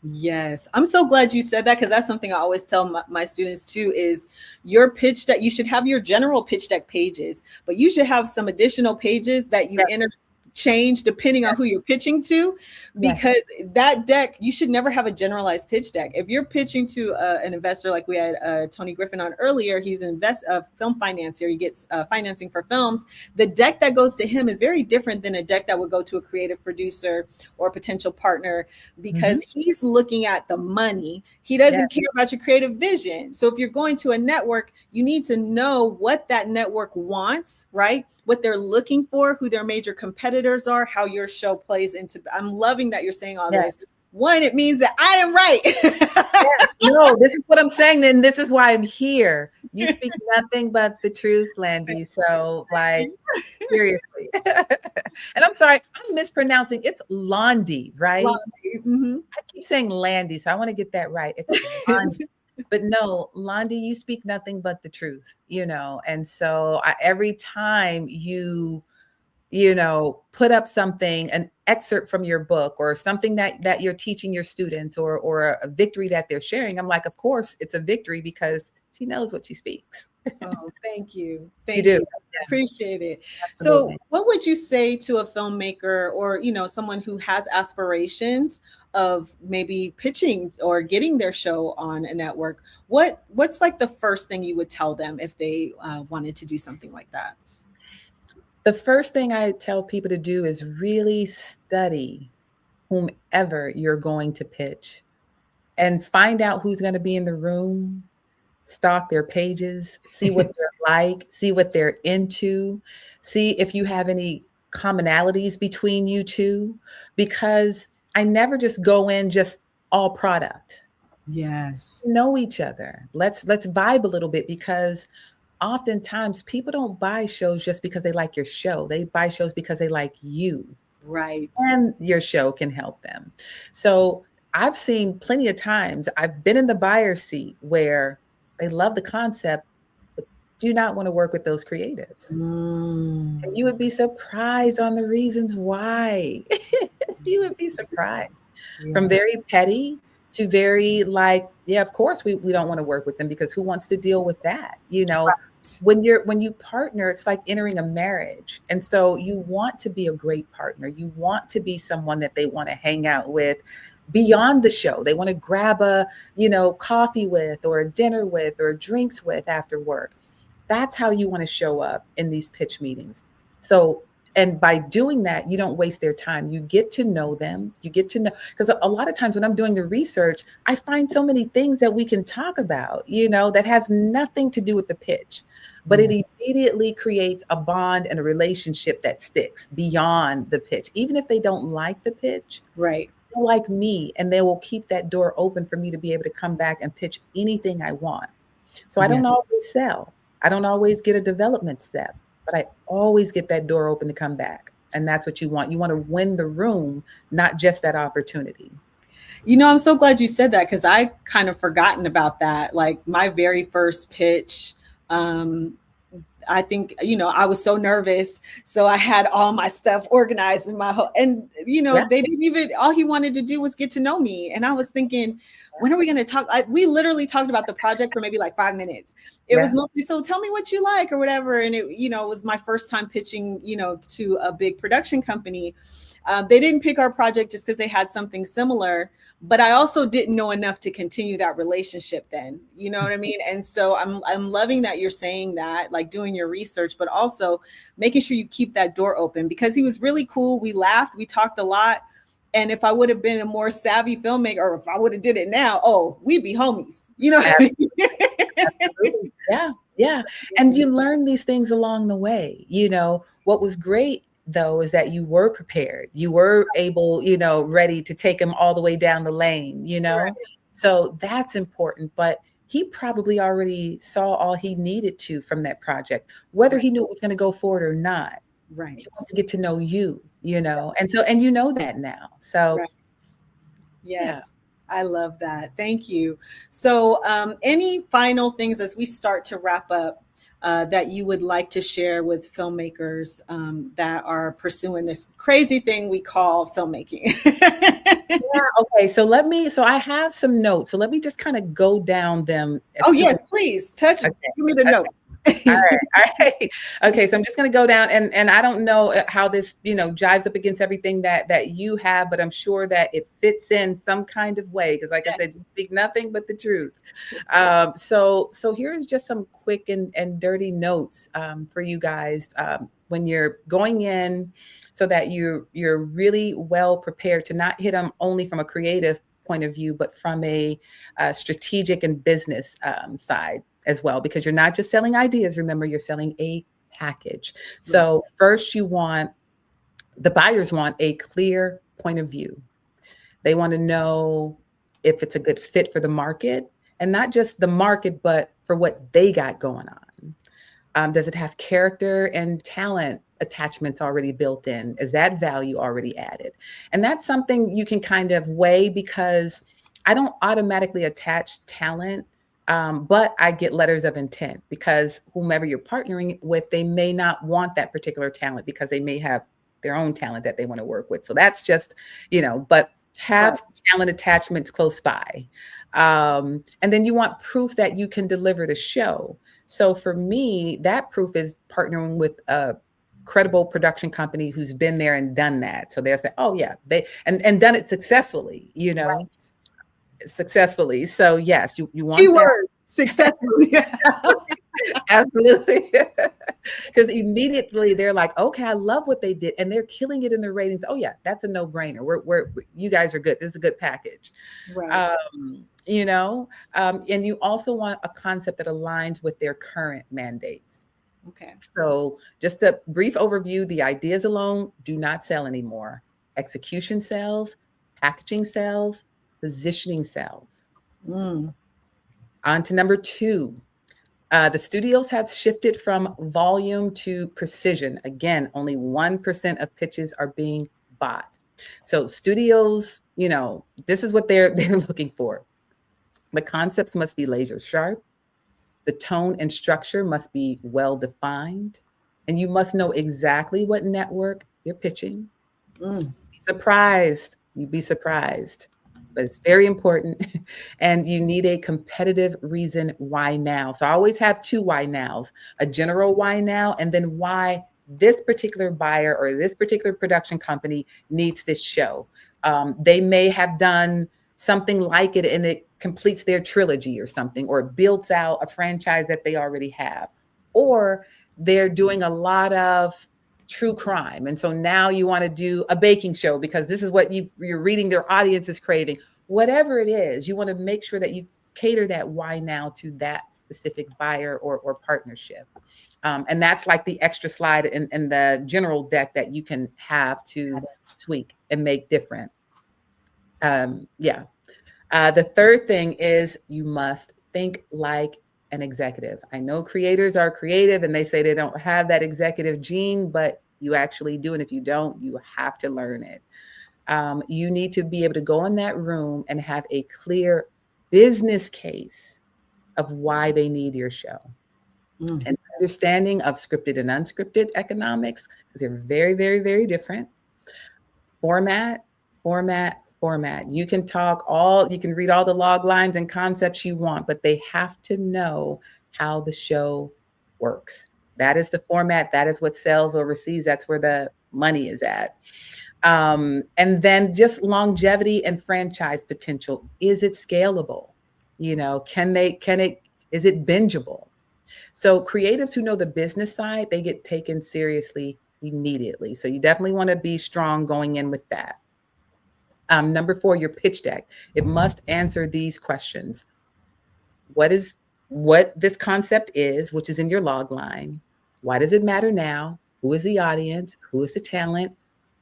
Yes, I'm so glad you said that because that's something I always tell my students too is your pitch deck. You should have your general pitch deck pages, but you should have some additional pages that you Yes, interchange depending on yes, who you're pitching to, yes. because that deck, you should never have a generalized pitch deck. If you're pitching to an investor, like we had Tony Griffin on earlier, he's an film financier. He gets financing for films. The deck that goes to him is very different than a deck that would go to a creative producer or a potential partner, Mhm. because he's looking at the money. He Yes, doesn't care about your creative vision. So if you're going to a network, you need to know what that network wants, right? What they're looking for, who their major competitors are, how your show plays into. I'm loving that you're saying all yes. this. One, it means that I am right. No, this is what I'm saying, and this is why I'm here. You speak nothing but the truth, Landy. So, like, seriously. And I'm sorry, I'm mispronouncing. It's Londi, right? Mhm. I keep saying Landy, so I want to get that right. It's Londi. But no, Londi, you speak nothing but the truth, you know. And so every time you know, put up something, an excerpt from your book or something that you're teaching your students or a victory that they're sharing, I'm like, of course, it's a victory because she knows what she speaks. Oh, thank you. You Thank do. you. Yeah, Appreciate it. So, absolutely. what would you say to a filmmaker or, someone who has aspirations of maybe pitching or getting their show on a network? What's like the first thing you would tell them if they wanted to do something like that? The first thing I tell people to do is really study whomever you're going to pitch and find out who's going to be in the room, stalk their pages, see what they're like, see what they're into, see if you have any commonalities between you two, because I never just go in just all product. Yes. Know each other. Let's vibe a little bit, because oftentimes people don't buy shows just because they like your show. They buy shows because they like you, Right. and your show can help them. So I've seen plenty of times, I've been in the buyer seat where they love the concept, but do not want to work with those creatives. And Mm. you would be surprised on the reasons why. You would be surprised. From Yeah. very petty to very like, yeah, of course we don't want to work with them, because who wants to deal with that? You know, Right. when you partner, it's like entering a marriage. And so you want to be a great partner. You want to be someone that they want to hang out with beyond the show. They want to grab a, coffee with or a dinner with or drinks with after work. That's how you want to show up in these pitch meetings. So, and by doing that, you don't waste their time. You get to know them. You get to know, because a lot of times when I'm doing the research, I find so many things that we can talk about, that has nothing to do with the pitch, but it immediately creates a bond and a relationship that sticks beyond the pitch. Even if they don't like the pitch, Right. they'll like me, and they will keep that door open for me to be able to come back and pitch anything I want. So I Yeah. don't always sell. I don't always get a development step, but I always get that door open to come back. And that's what you want. You want to win the room, not just that opportunity. I'm so glad you said that because I kind of forgotten about that. Like my very first pitch, I think, I was so nervous. So I had all my stuff organized in my whole, and, Yeah. they didn't even, all he wanted to do was get to know me. And I was thinking, when are we going to talk? We literally talked about the project for maybe like 5 minutes. It was mostly, so tell me what you like or whatever. And it, it was my first time pitching, to a big production company. They didn't pick our project just because they had something similar, but I also didn't know enough to continue that relationship then, you know what I mean? And so I'm loving that you're saying that, like doing your research, but also making sure you keep that door open, because he was really cool. We laughed, we talked a lot. And if I would have been a more savvy filmmaker, or if I would have did it now, we'd be homies, what I mean? Absolutely. Yeah. Yeah. And you learn these things along the way. What was great though is that you were prepared. You were able, ready to take them all the way down the lane, Right. So that's important. But he probably already saw all he needed to from that project, whether he knew it was going to go forward or not. Right. He wants to get to know you, you know, and so, and you know that now. So, Right. yeah. Yes. I love that. Thank you. So, any final things as we start to wrap up that you would like to share with filmmakers that are pursuing this crazy thing we call filmmaking? Yeah, okay. So I have some notes. So let me just kind of go down them as Oh, soon. yes, please touch. Okay. Give me the note. All right. All right. Okay. So I'm just going to go down and I don't know how this, you know, jives up against everything that you have, but I'm sure that it fits in some kind of way. Cause like I said, you speak nothing but the truth. So here's just some quick and dirty notes for you guys when you're going in so that you're really well prepared to not hit them only from a creative point of view, but from a strategic and business side as well, because you're not just selling ideas. Remember, you're selling a package. So first the buyers want a clear point of view. They want to know if it's a good fit for the market, and not just the market, but for what they got going on. Does it have character and talent attachments already built in? Is that value already added? And that's something you can kind of weigh, because I don't automatically attach talent, but I get letters of intent, because whomever you're partnering with, they may not want that particular talent because they may have their own talent that they want to work with. So that's just, you know, but have talent attachments close by. And then you want proof that you can deliver the show. So for me, that proof is partnering with a credible production company who's been there and done that. So they'll say, oh yeah, they and done it successessly, you know, successfully. So yes, you want Keyword successfully. Absolutely. Because immediately they're like, okay, I love what they did. And they're killing it in their ratings. Oh yeah, that's a no-brainer. We're you guys are good. This is a good package. Right. You know, and you also want a concept that aligns with their current mandates. Okay. So just a brief overview, the ideas alone do not sell anymore. Execution sells, packaging sells, positioning sells. On to number 2. The studios have shifted from volume to precision. Again, only 1% of pitches are being bought. So studios, you know, this is what they're looking for. The concepts must be laser sharp. The tone and structure must be well defined. And you must know exactly what network you're pitching. Be surprised. You'd be surprised. But it's very important. And you need a competitive reason why now. So I always have 2 why nows, a general why now, and then why this particular buyer or this particular production company needs this show. They may have done something like it and it completes their trilogy or something, or builds out a franchise that they already have, or they're doing a lot of true crime. And so now you want to do a baking show because this is what you're reading their audience is craving. Whatever it is, you want to make sure that you cater that why now to that specific buyer or partnership. And that's like the extra slide in the general deck that you can have to tweak and make different. The third thing is you must think like an executive. I know creators are creative and they say they don't have that executive gene, but you actually do. And if you don't, you have to learn it. You need to be able to go in that room and have a clear business case of why they need your show. And understanding of scripted and unscripted economics, because they're very, very, very different. Format. You can you can read all the log lines and concepts you want, but they have to know how the show works. That is the format. That is what sells overseas. That's where the money is at. And then just longevity and franchise potential. Is it scalable? You know, is it bingeable? So creatives who know the business side, they get taken seriously immediately. So you definitely want to be strong going in with that. Number 4, your pitch deck. It must answer these questions. What this concept is, which is in your log line. Why does it matter now? Who is the audience? Who is the talent?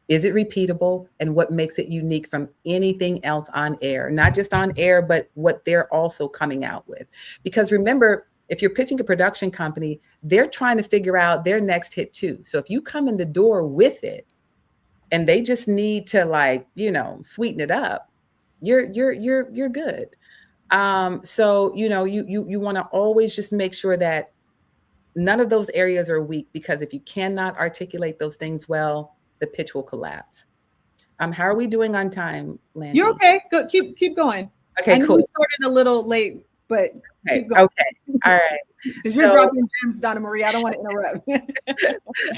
Is it repeatable? And what makes it unique from anything else on air? Not just on air, but what they're also coming out with. Because remember, if you're pitching a production company, they're trying to figure out their next hit too. So if you come in the door with it and they just need to, like, sweeten it up, you're good. So you want to always just make sure that none of those areas are weak, because if you cannot articulate those things well, the pitch will collapse. How are we doing on time, Landy? You're okay. Go, keep going. Okay, I know cool. we started a little late, but keep going. Okay. All right. Because you're dropping gems, Donna Marie. I don't want to interrupt.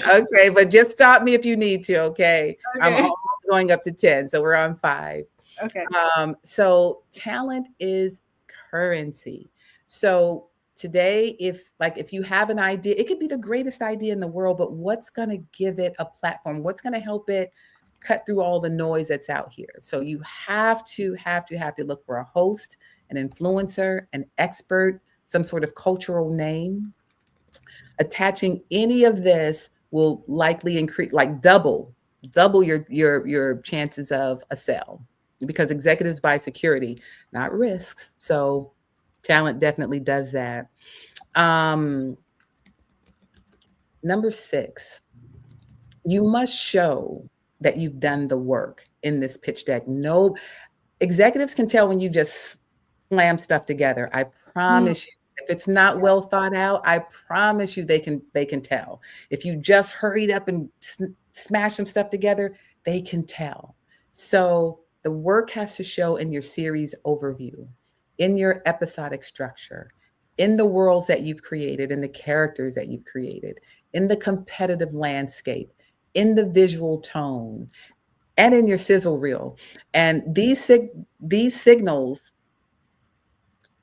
Okay, but just stop me if you need to, okay? I'm almost going up to 10, so we're on 5. Okay. So talent is currency. So today, if you have an idea, it could be the greatest idea in the world, but what's going to give it a platform? What's going to help it cut through all the noise that's out here? So you have to look for a host, an influencer, an expert, some sort of cultural name. Attaching any of this will likely increase, like double your chances of a sale, because executives buy security, not risks. So talent definitely does that. Number 6, you must show that you've done the work in this pitch deck. No, executives can tell when you just slam stuff together. I promise you. If it's not well thought out, I promise you they can tell. If you just hurried up and smash some stuff together, they can tell. So the work has to show in your series overview, in your episodic structure, in the worlds that you've created, in the characters that you've created, in the competitive landscape, in the visual tone, and in your sizzle reel. And these signals,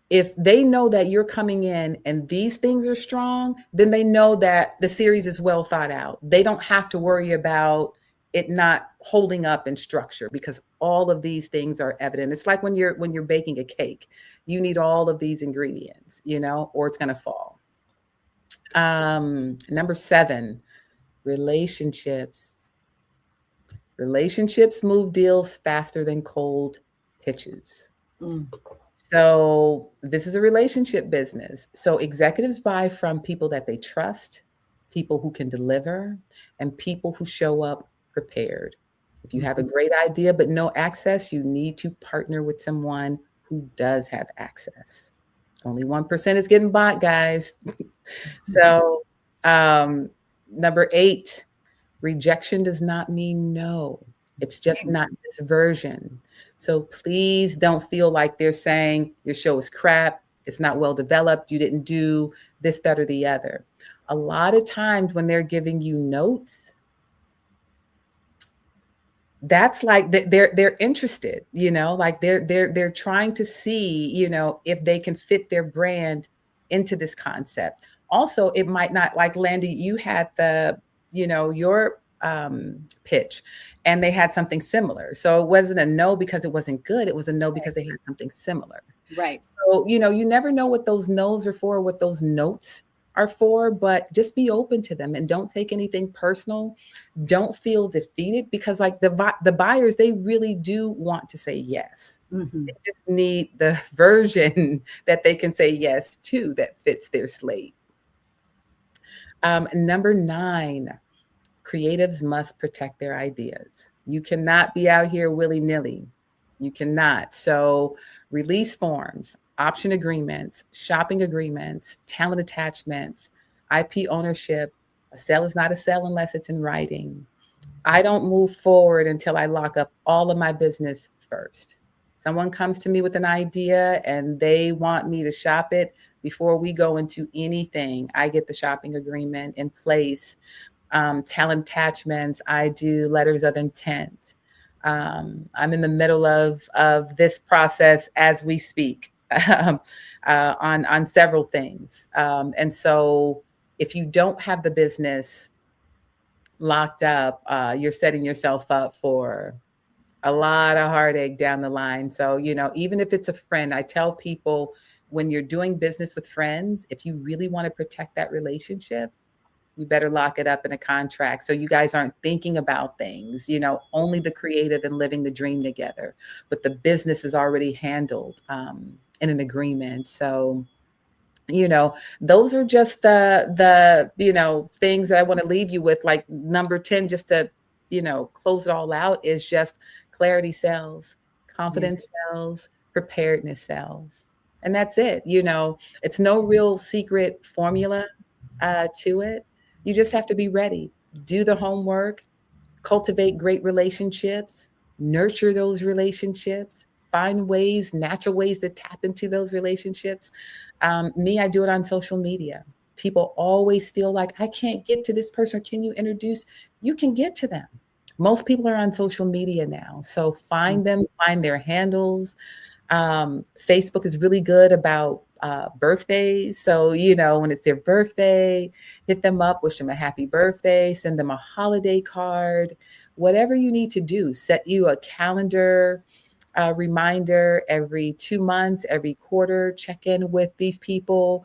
if they know that you're coming in and these things are strong, then they know that the series is well thought out. They don't have to worry about it not holding up in structure, because all of these things are evident. It's like when you're baking a cake, you need all of these ingredients, or it's going to fall. Number 7, relationships. Relationships move deals faster than cold pitches. So this is a relationship business. So executives buy from people that they trust, people who can deliver, and people who show up prepared. If you have a great idea but no access, you need to partner with someone who does have access. Only 1% is getting bought, guys. So number 8, rejection does not mean no. It's just not this version. So please don't feel like they're saying your show is crap, it's not well developed, you didn't do this, that, or the other. A lot of times when they're giving you notes, that's like they're interested, like they're trying to see, if they can fit their brand into this concept. Also, it might not, like Landy, you had your pitch, and they had something similar. So it wasn't a no because it wasn't good. It was a no because they had something similar. Right. So, you never know what those no's are for, what those notes are for, but just be open to them and don't take anything personal. Don't feel defeated, because like the buyers, they really do want to say yes. They just need the version that they can say yes to that fits their slate. Number 9, creatives must protect their ideas. You cannot be out here willy-nilly. You cannot. So release forms, option agreements, shopping agreements, talent attachments, IP ownership. A sale is not a sale unless it's in writing. I don't move forward until I lock up all of my business first. Someone comes to me with an idea and they want me to shop it. Before we go into anything, I get the shopping agreement in place. Talent attachments, I do letters of intent. I'm in the middle of this process as we speak on several things. And so if you don't have the business locked up, you're setting yourself up for a lot of heartache down the line. So, even if it's a friend, I tell people, when you're doing business with friends, if you really want to protect that relationship, You better lock it up in a contract so you guys aren't thinking about things, only the creative and living the dream together. But the business is already handled in an agreement. So, those are just the things that I want to leave you with. Like number 10, just to, close it all out, is just clarity sells, confidence sells, preparedness sells. And that's it. It's no real secret formula to it. You just have to be ready, do the homework, cultivate great relationships, nurture those relationships, find ways, natural ways to tap into those relationships. I do it on social media. People always feel like, I can't get to this person. Can you introduce? You can get to them. Most people are on social media now. So find them, find their handles. Facebook is really good about birthdays. So, when it's their birthday, hit them up, wish them a happy birthday, send them a holiday card, whatever you need to do. Set you a calendar reminder every 2 months, every quarter, check in with these people,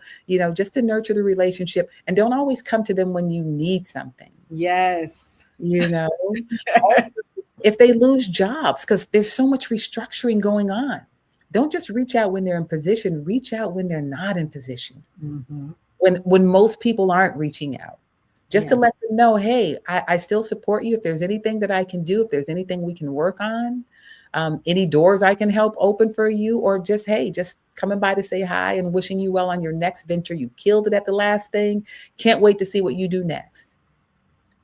just to nurture the relationship. And don't always come to them when you need something. Yes. Also, if they lose jobs, because there's so much restructuring going on. Don't just reach out when they're in position, reach out when they're not in position. Mm-hmm. When most people aren't reaching out, just to let them know, hey, I still support you. If there's anything that I can do, if there's anything we can work on, any doors I can help open for you, or just, hey, just coming by to say hi and wishing you well on your next venture. You killed it at the last thing. Can't wait to see what you do next.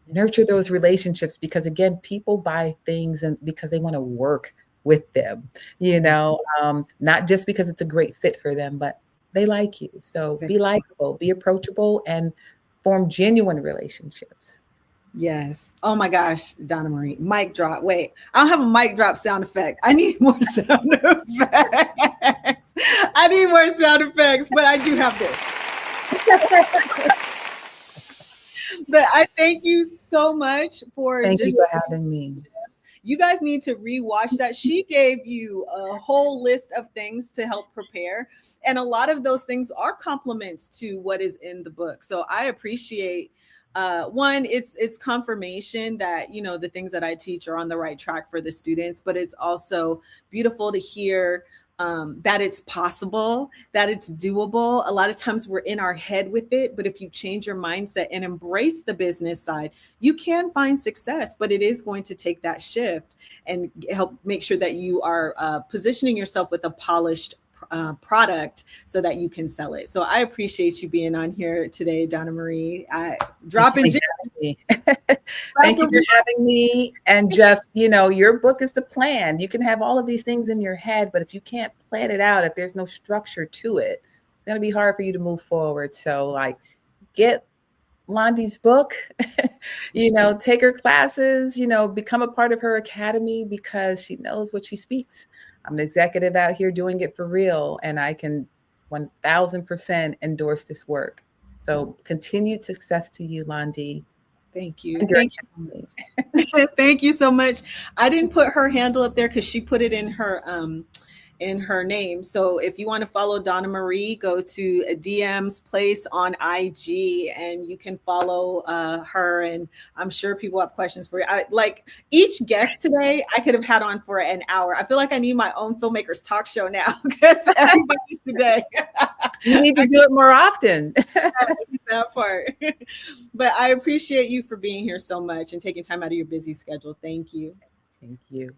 Nurture those relationships, because again, people buy things and because they want to work with them, not just because it's a great fit for them, but they like you. So be likable, be approachable, and form genuine relationships. Yes. Oh my gosh, Donna Marie, mic drop. Wait, I don't have a mic drop sound effect. I need more sound effects. I need more sound effects, but I do have this. But I thank you so much for Thank you for having me. You guys need to rewatch that. She gave you a whole list of things to help prepare. And a lot of those things are compliments to what is in the book. So I appreciate one, it's confirmation that, the things that I teach are on the right track for the students, but it's also beautiful to hear that it's possible, that it's doable. A lot of times we're in our head with it, but if you change your mindset and embrace the business side, you can find success, but it is going to take that shift and help make sure that you are positioning yourself with a polished product so that you can sell it. So I appreciate you being on here today, Donna Marie. Dropping gems. Thank you for having me. And just, your book is the plan. You can have all of these things in your head, but if you can't plan it out, if there's no structure to it, it's going to be hard for you to move forward. So get Londi's book, take her classes, become a part of her academy, because she knows what she speaks. I'm an executive out here doing it for real, and I can 1000% endorse this work. So continued success to you, Londi. Thank you. Thank you so much. Thank you so much. I didn't put her handle up there because she put it in her name. So if you want to follow Donna Marie, go to DM's Place on IG and you can follow her. And I'm sure people have questions for you. Like each guest today, I could have had on for an hour. I feel like I need my own Filmmakers talk show now because everybody today. You need to do it more often. That part. But I appreciate you for being here so much and taking time out of your busy schedule. Thank you. Thank you.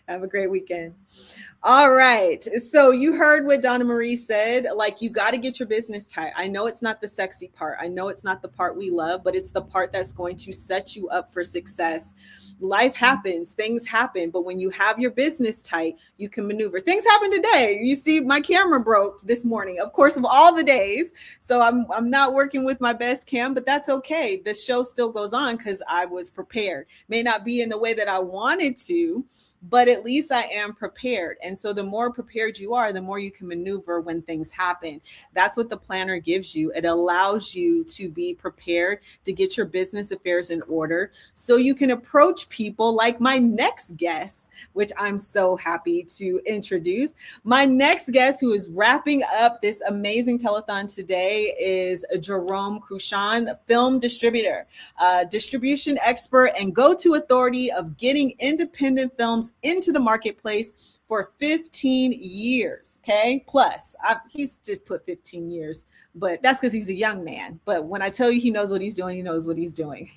Have a great weekend. All right. So you heard what Donna Marie said. Like, you got to get your business tight. I know it's not the sexy part. I know it's not the part we love, but it's the part that's going to set you up for success. Life happens, things happen, but when you have your business tight, you can maneuver. Things happen today. You see, my camera broke this morning, of course, of all the days. So I'm not working with my best cam, but that's okay. The show still goes on because I was prepared. May not be in the way that I wanted to, but at least I am prepared. And so the more prepared you are, the more you can maneuver when things happen. That's what the planner gives you. It allows you to be prepared to get your business affairs in order so you can approach people like my next guest, which I'm so happy to introduce. My next guest, who is wrapping up this amazing telethon today, is Jerome Cruchon, film distributor, distribution expert, and go-to authority of getting independent films into the marketplace for 15 years. Okay. Plus, he's just put 15 years, but that's because he's a young man. But when I tell you he knows what he's doing, he knows what he's doing.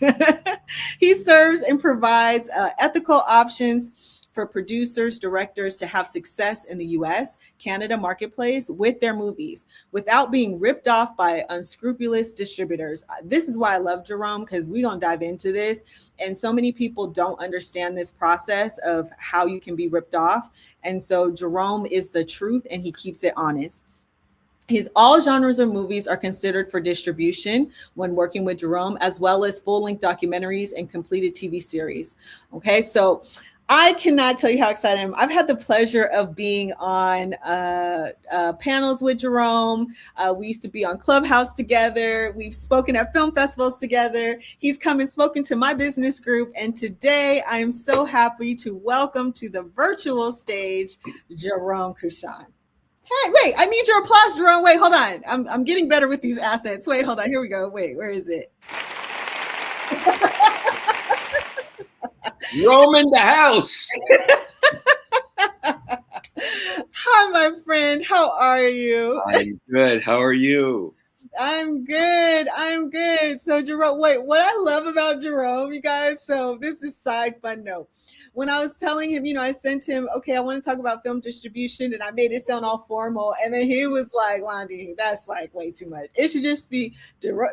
He serves and provides ethical options for producers, directors to have success in the US, Canada marketplace with their movies without being ripped off by unscrupulous distributors. This is why I love Jerome, because we're going to dive into this. And so many people don't understand this process of how you can be ripped off. And so Jerome is the truth, and he keeps it honest. His all genres of movies are considered for distribution when working with Jerome, as well as full-length documentaries and completed TV series. Okay, so I cannot tell you how excited I am. I've had the pleasure of being on panels with Jerome. We used to be on Clubhouse together. We've spoken at film festivals together. He's come and spoken to my business group. And today I am so happy to welcome to the virtual stage, Jerome Cruchon. Hey, wait, I need your applause, Jerome. Wait, hold on. I'm getting better with these assets. Wait, hold on. Here we go. Wait, where is it? Rome in the house. Hi, my friend. How are you? I'm good. How are you? I'm good. I'm good. So Jerome, wait, what I love about Jerome, you guys, so this is side fun note. When I was telling him, I sent him, okay, I want to talk about film distribution, and I made it sound all formal. And then he was like, Londi, that's like way too much. It should just be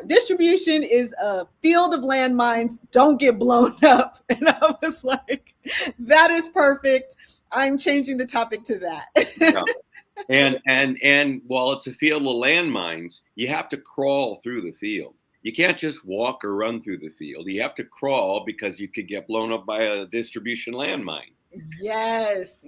distribution is a field of landmines. Don't get blown up. And I was like, that is perfect. I'm changing the topic to that. Yeah. And while it's a field of landmines, you have to crawl through the field. You can't just walk or run through the field. You have to crawl because you could get blown up by a distribution landmine. Yes.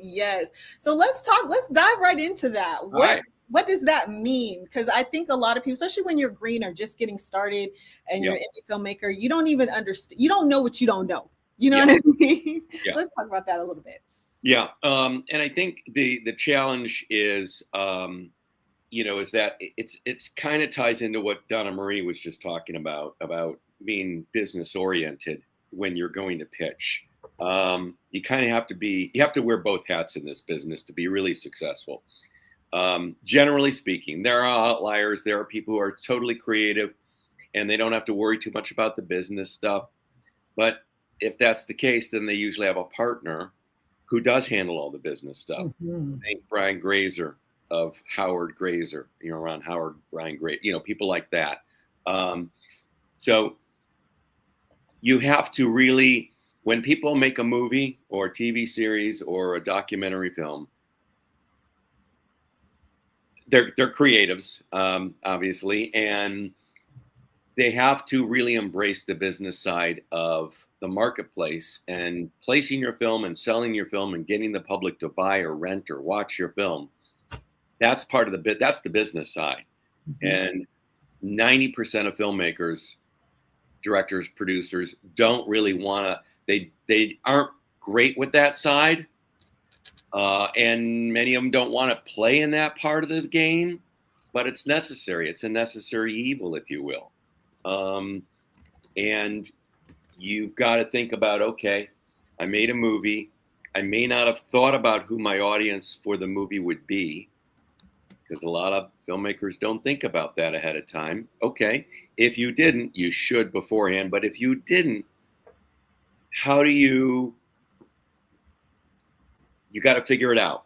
So let's dive right into that. What does that mean? Because I think a lot of people, especially when you're green or just getting started and you're an indie filmmaker, you don't even understand. You don't know what you don't know. You know what I mean? Yeah. Let's talk about that a little bit. Yeah. And I think the challenge is, is that it's kind of ties into what Donna Marie was just talking about being business oriented when you're going to pitch. You kind of have to wear both hats in this business to be really successful. Generally speaking, there are outliers. There are people who are totally creative and they don't have to worry too much about the business stuff. But if that's the case, then they usually have a partner who does handle all the business stuff. Mm-hmm. Think Brian Grazer of Howard Grazer, Ron Howard, Brian Grazer, people like that. So you have to really, when people make a movie or a TV series or a documentary film, they're creatives, obviously, and they have to really embrace the business side of the marketplace and placing your film and selling your film and getting the public to buy or rent or watch your film. That's part of that's the business side. Mm-hmm. And 90% of filmmakers, directors, producers don't really want to, they aren't great with that side. And many of them don't want to play in that part of this game, but it's necessary. It's a necessary evil, if you will. And you've got to think about, okay, I made a movie. I may not have thought about who my audience for the movie would be, because a lot of filmmakers don't think about that ahead of time. Okay, if you didn't, you should beforehand. But if you didn't, how do you got to figure it out.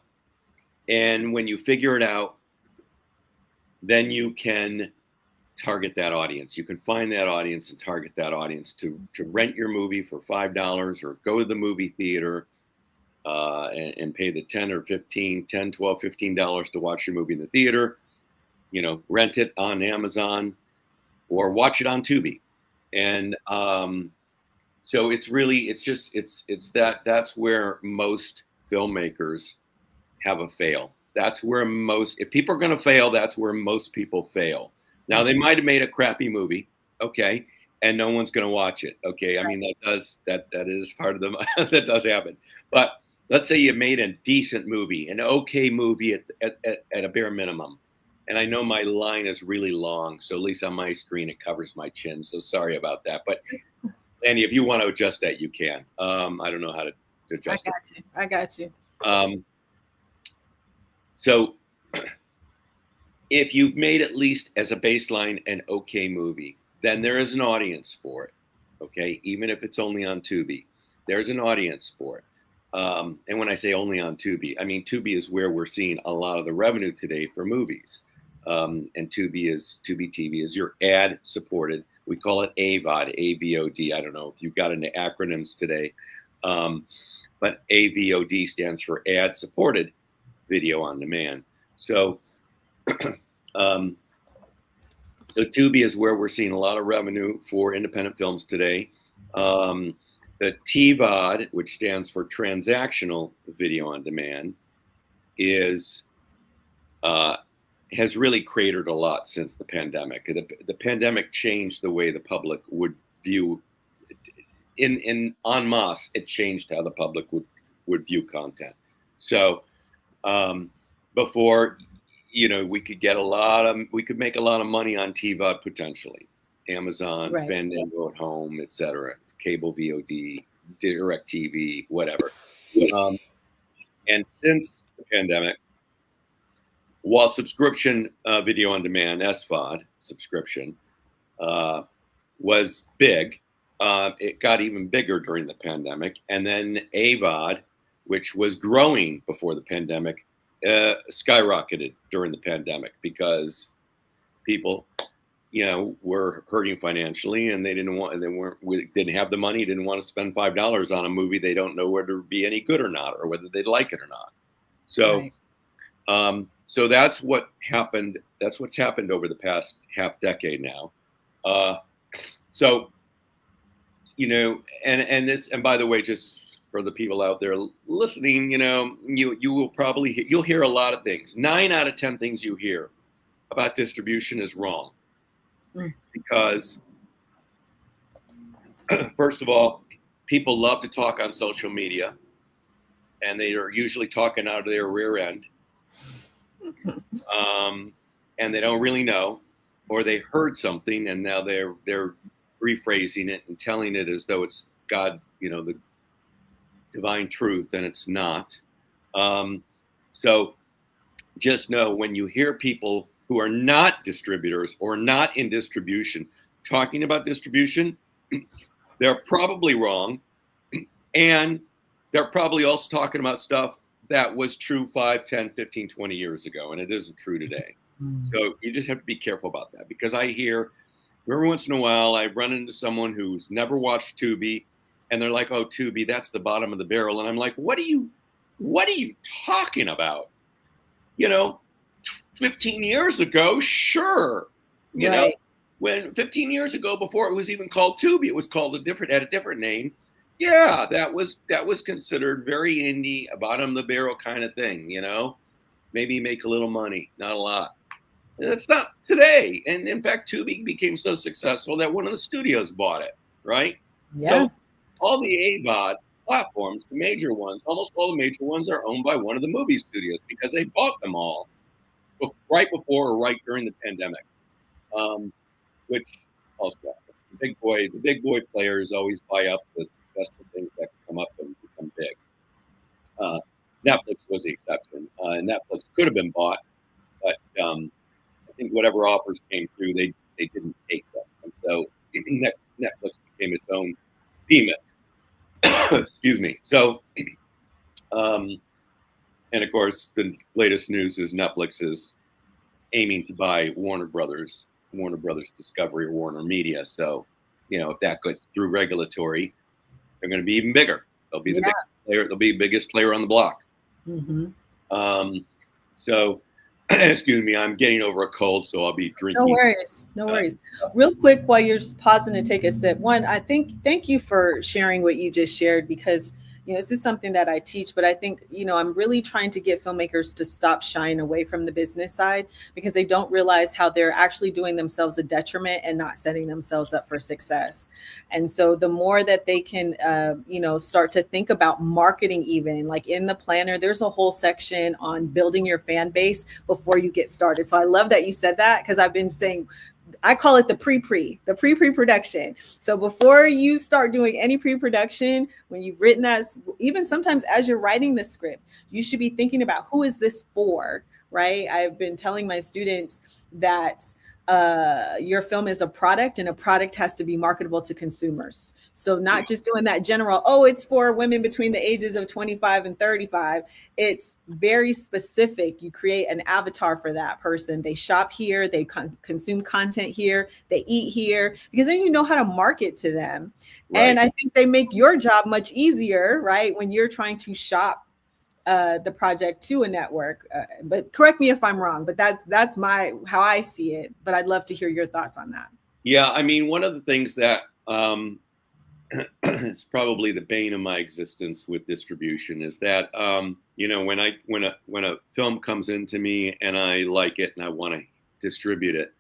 And when you figure it out, then you can target that audience. You can find that audience and target that audience to rent your movie for $5 or go to the movie theater and pay the $10 or $15 to watch your movie in the theater, rent it on Amazon or watch it on Tubi. And so it's that's where most filmmakers have a fail. That's where if people are going to fail, that's where most people fail. Now, they might have made a crappy movie, okay, and no one's going to watch it, okay. I mean, that is part of that does happen. But let's say you made a decent movie, an okay movie at a bare minimum. And I know my line is really long, so at least on my screen it covers my chin. So sorry about that. But Andy, if you want to adjust that, you can. I don't know how to adjust it. I got you. So if you've made at least as a baseline an okay movie, then there is an audience for it. Okay, even if it's only on Tubi, there's an audience for it. And when I say only on Tubi, I mean Tubi is where we're seeing a lot of the revenue today for movies. And Tubi TV is your ad supported. We call it AVOD, AVOD. I don't know if you've got into acronyms today, but AVOD stands for ad supported video on demand. So, so Tubi is where we're seeing a lot of revenue for independent films today. The TVOD, which stands for transactional video on demand, has really cratered a lot since the pandemic. The pandemic changed the way the public would view, en masse, it changed how the public would view content. So before, we could make a lot of money on TVOD potentially. Amazon, Right. Fandango at home, etc. Cable VOD, direct TV, whatever. And since the pandemic, while subscription video on demand, SVOD subscription, was big, it got even bigger during the pandemic. And then AVOD, which was growing before the pandemic, skyrocketed during the pandemic because people, were hurting financially, and they didn't have the money, didn't want to spend $5 on a movie they don't know whether it be any good or not, or whether they'd like it or not. So, right. So that's what happened. That's what's happened over the past half decade now. So, and by the way, just for the people out there listening, you'll hear a lot of things. 9 out of 10 things you hear about distribution is wrong. Because first of all, people love to talk on social media, and they are usually talking out of their rear end. And they don't really know, or they heard something and now they're rephrasing it and telling it as though it's God, the divine truth, and it's not. So just know, when you hear people who are not distributors or not in distribution talking about distribution, they're probably wrong. And they're probably also talking about stuff that was true 5, 10, 15, 20 years ago, and it isn't true today. So you just have to be careful about that, because I hear every once in a while, I run into someone who's never watched Tubi, and they're like, "Oh, Tubi, that's the bottom of the barrel." And I'm like, what are you talking about? 15 years ago, sure. When 15 years ago, before it was even called Tubi, it was called a different name. Yeah, that was considered very indie, a bottom of the barrel kind of thing, maybe make a little money, not a lot. And it's not today. And in fact, Tubi became so successful that one of the studios bought it, right? Yeah. So all the AVOD platforms, the major ones, almost all the major ones are owned by one of the movie studios, because they bought them all right before or right during the pandemic, which also the big boy players always buy up the successful things that come up and become big. Netflix was the exception. Netflix could have been bought, but I think whatever offers came through, they didn't take them, and so Netflix became its own behemoth. Excuse me. So, and of course, the latest news is Netflix is aiming to buy Warner Brothers Discovery, or Warner Media. So, if that goes through regulatory, they're going to be even bigger. They'll be the biggest player. They'll be the biggest player on the block. So, excuse me, I'm getting over a cold, so I'll be drinking. No worries. Real quick, while you're pausing to take a sip, thank you for sharing what you just shared, because this is something that I teach, but I think, I'm really trying to get filmmakers to stop shying away from the business side, because they don't realize how they're actually doing themselves a detriment and not setting themselves up for success. And so the more that they can, start to think about marketing, even like in the planner, there's a whole section on building your fan base before you get started. So I love that you said that, because I've been saying, I call it the pre-production. So before you start doing any pre-production, when you've written that, even sometimes as you're writing the script, you should be thinking about, who is this for, right? I've been telling my students that your film is a product, and a product has to be marketable to consumers. So not just doing that general, it's for women between the ages of 25 and 35. It's very specific. You create an avatar for that person. They shop here, they consume content here, they eat here, because then you know how to market to them. Right. And I think they make your job much easier, right? When you're trying to shop the project to a network. But correct me if I'm wrong, but that's how I see it. But I'd love to hear your thoughts on that. Yeah, I mean, one of the things that it's probably the bane of my existence with distribution is that when a film comes into me and I like it and I want to distribute it,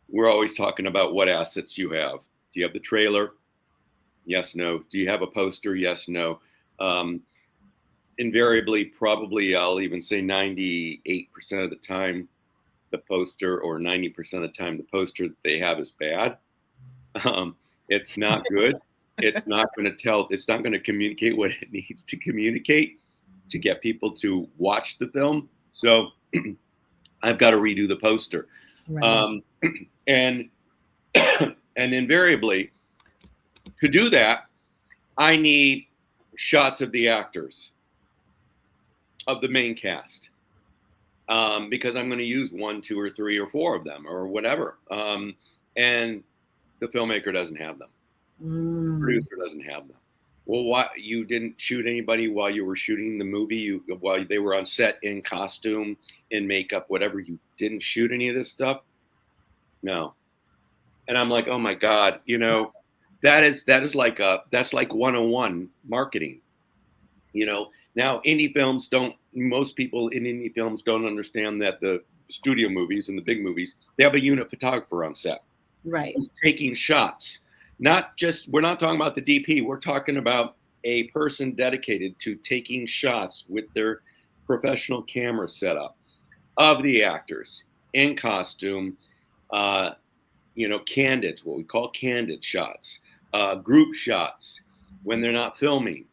we're always talking about what assets you have. Do you have the trailer? Yes, no. Do you have a poster? Yes, no. Invariably, probably I'll even say 98% of the time, the poster, or 90% of the time, the poster that they have is bad. It's not good. It's not going to communicate what it needs to communicate to get people to watch the film. So I've got to redo the poster. Right. And invariably, to do that, I need shots of the actors, of the main cast, because I'm going to use 1, 2, or 3, or 4 of them, or whatever. And the filmmaker doesn't have them. The producer doesn't have them. Well, why you didn't shoot anybody while you were shooting the movie? While they were on set in costume, in makeup, whatever, you didn't shoot any of this stuff? No. And I'm like, oh my God, that's like 101 marketing. Now most people in indie films don't understand that the studio movies and the big movies, they have a unit photographer on set. Right. Who's taking shots. We're not talking about the DP. We're talking about a person dedicated to taking shots with their professional camera setup of the actors in costume, candid, what we call candid shots, group shots when they're not filming.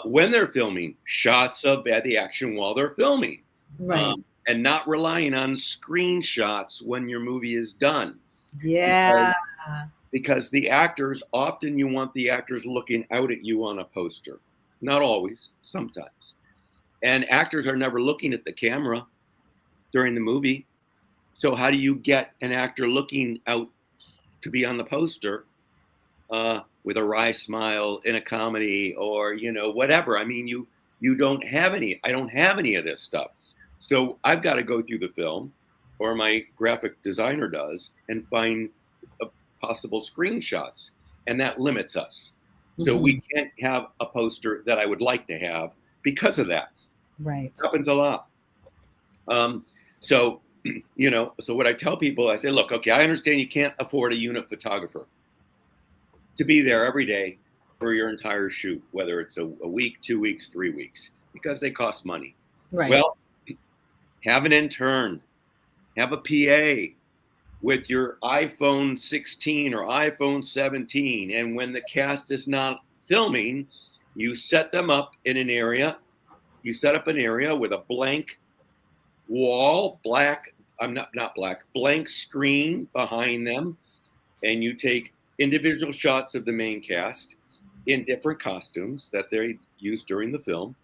When they're filming, shots of the action while they're filming. Right. And not relying on screenshots when your movie is done. Yeah. Because the actors, often you want the actors looking out at you on a poster. Not always, sometimes. And actors are never looking at the camera during the movie. So how do you get an actor looking out to be on the poster with a wry smile in a comedy, or, whatever? I mean, you don't have any. I don't have any of this stuff. So I've got to go through the film, or my graphic designer does, and find possible screenshots. And that limits us. So we can't have a poster that I would like to have because of that. Right. It happens a lot. So what I tell people, I say, look, okay, I understand you can't afford a unit photographer to be there every day for your entire shoot, whether it's a week, 2 weeks, 3 weeks, because they cost money. Right. Well, have an intern, have a PA with your iPhone 16 or iPhone 17. And when the cast is not filming, you set them up in an area. You set up an area with a blank wall, blank screen behind them. And you take individual shots of the main cast in different costumes that they use during the film.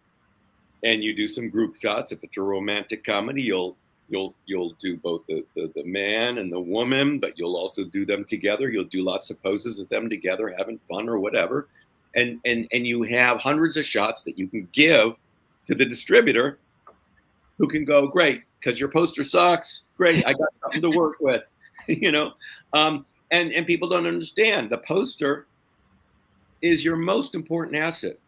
And you do some group shots. If it's a romantic comedy, you'll do both the man and the woman, but you'll also do them together. You'll do lots of poses of them together, having fun or whatever. And you have hundreds of shots that you can give to the distributor, who can go, great, because your poster sucks. Great, I got something to work with, And people don't understand the poster is your most important asset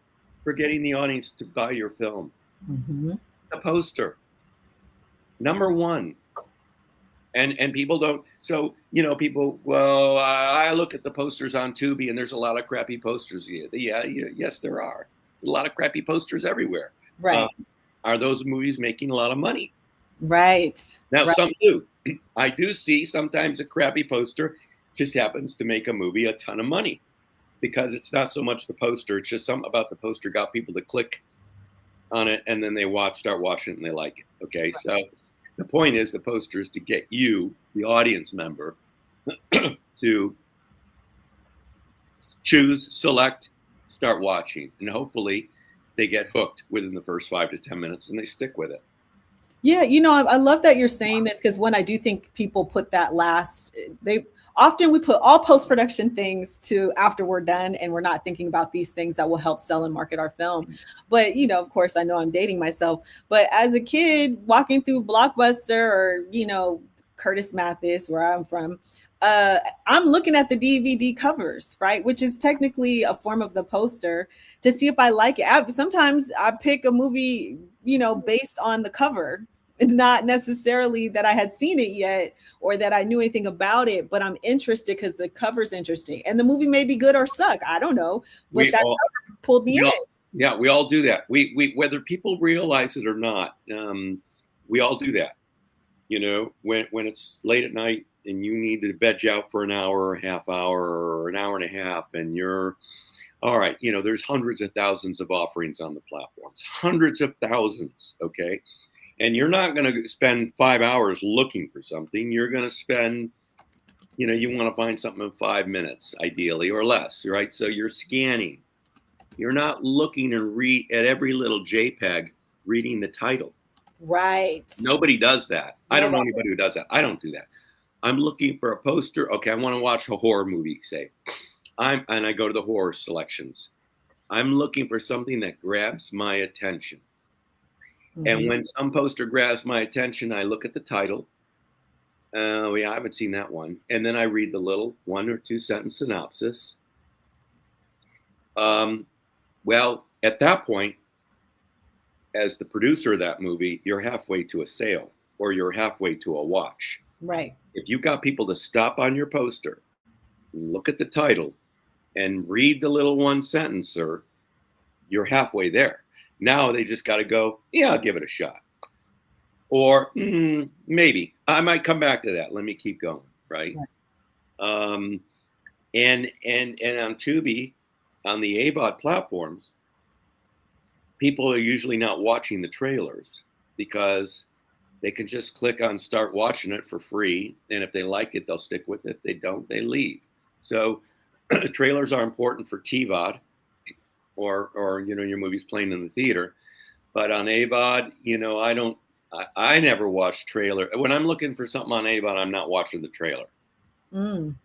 for getting the audience to buy your film. Mhm. The poster, number one. And people don't. So people. Well, I look at the posters on Tubi, and there's a lot of crappy posters. Yes, there are a lot of crappy posters everywhere. Right. Are those movies making a lot of money? Right. Now, right. some do. I do see sometimes a crappy poster just happens to make a movie a ton of money, because it's not so much the poster. It's just something about the poster got people to click on it, and then they start watching it, and they like it. Okay, right. So the point is the poster is to get you, the audience member, to choose, select, start watching, and hopefully they get hooked within the first 5 to 10 minutes and they stick with it. Yeah, I love that you're saying this, because when I do think people put that last, we put all post-production things to after we're done, and we're not thinking about these things that will help sell and market our film. But, of course, I know I'm dating myself, but as a kid walking through Blockbuster or, Curtis Mathis, where I'm from, I'm looking at the DVD covers, right? Which is technically a form of the poster, to see if I like it. Sometimes I pick a movie, based on the cover. Not necessarily that I had seen it yet or that I knew anything about it, but I'm interested because the cover's interesting, and the movie may be good or suck. I don't know, but cover pulled me in. Yeah, we all do that. We whether people realize it or not, we all do that. When it's late at night and you need to veg out for an hour or a half hour or an hour and a half, and you're all right. There's hundreds of thousands of offerings on the platforms, hundreds of thousands. Okay. And you're not going to spend 5 hours looking for something. You're going to spend, you want to find something in 5 minutes, ideally, or less, right? So you're scanning. You're not looking and read at every little JPEG, reading the title. Right. Nobody does that. I don't know anybody who does that. I don't do that. I'm looking for a poster. Okay, I want to watch a horror movie, say. And I go to the horror selections. I'm looking for something that grabs my attention. And when some poster grabs my attention, I look at the title. Oh, yeah, I haven't seen that one. And then I read the little 1 or 2 sentence synopsis. Well, at that point, as the producer of that movie, you're halfway to a sale, or you're halfway to a watch. Right. If you got people to stop on your poster, look at the title, and read the little 1 sentencer, you're halfway there. Now they just got to go, yeah, I'll give it a shot. Or maybe I might come back to that. Let me keep going, right? And on Tubi, on the AVOD platforms, people are usually not watching the trailers because they can just click on start watching it for free. And if they like it, they'll stick with it. If they don't, they leave. So trailers are important for TVOD. Or your movie's playing in the theater, but on AVOD, I never watch trailer. When I'm looking for something on AVOD, I'm not watching the trailer. I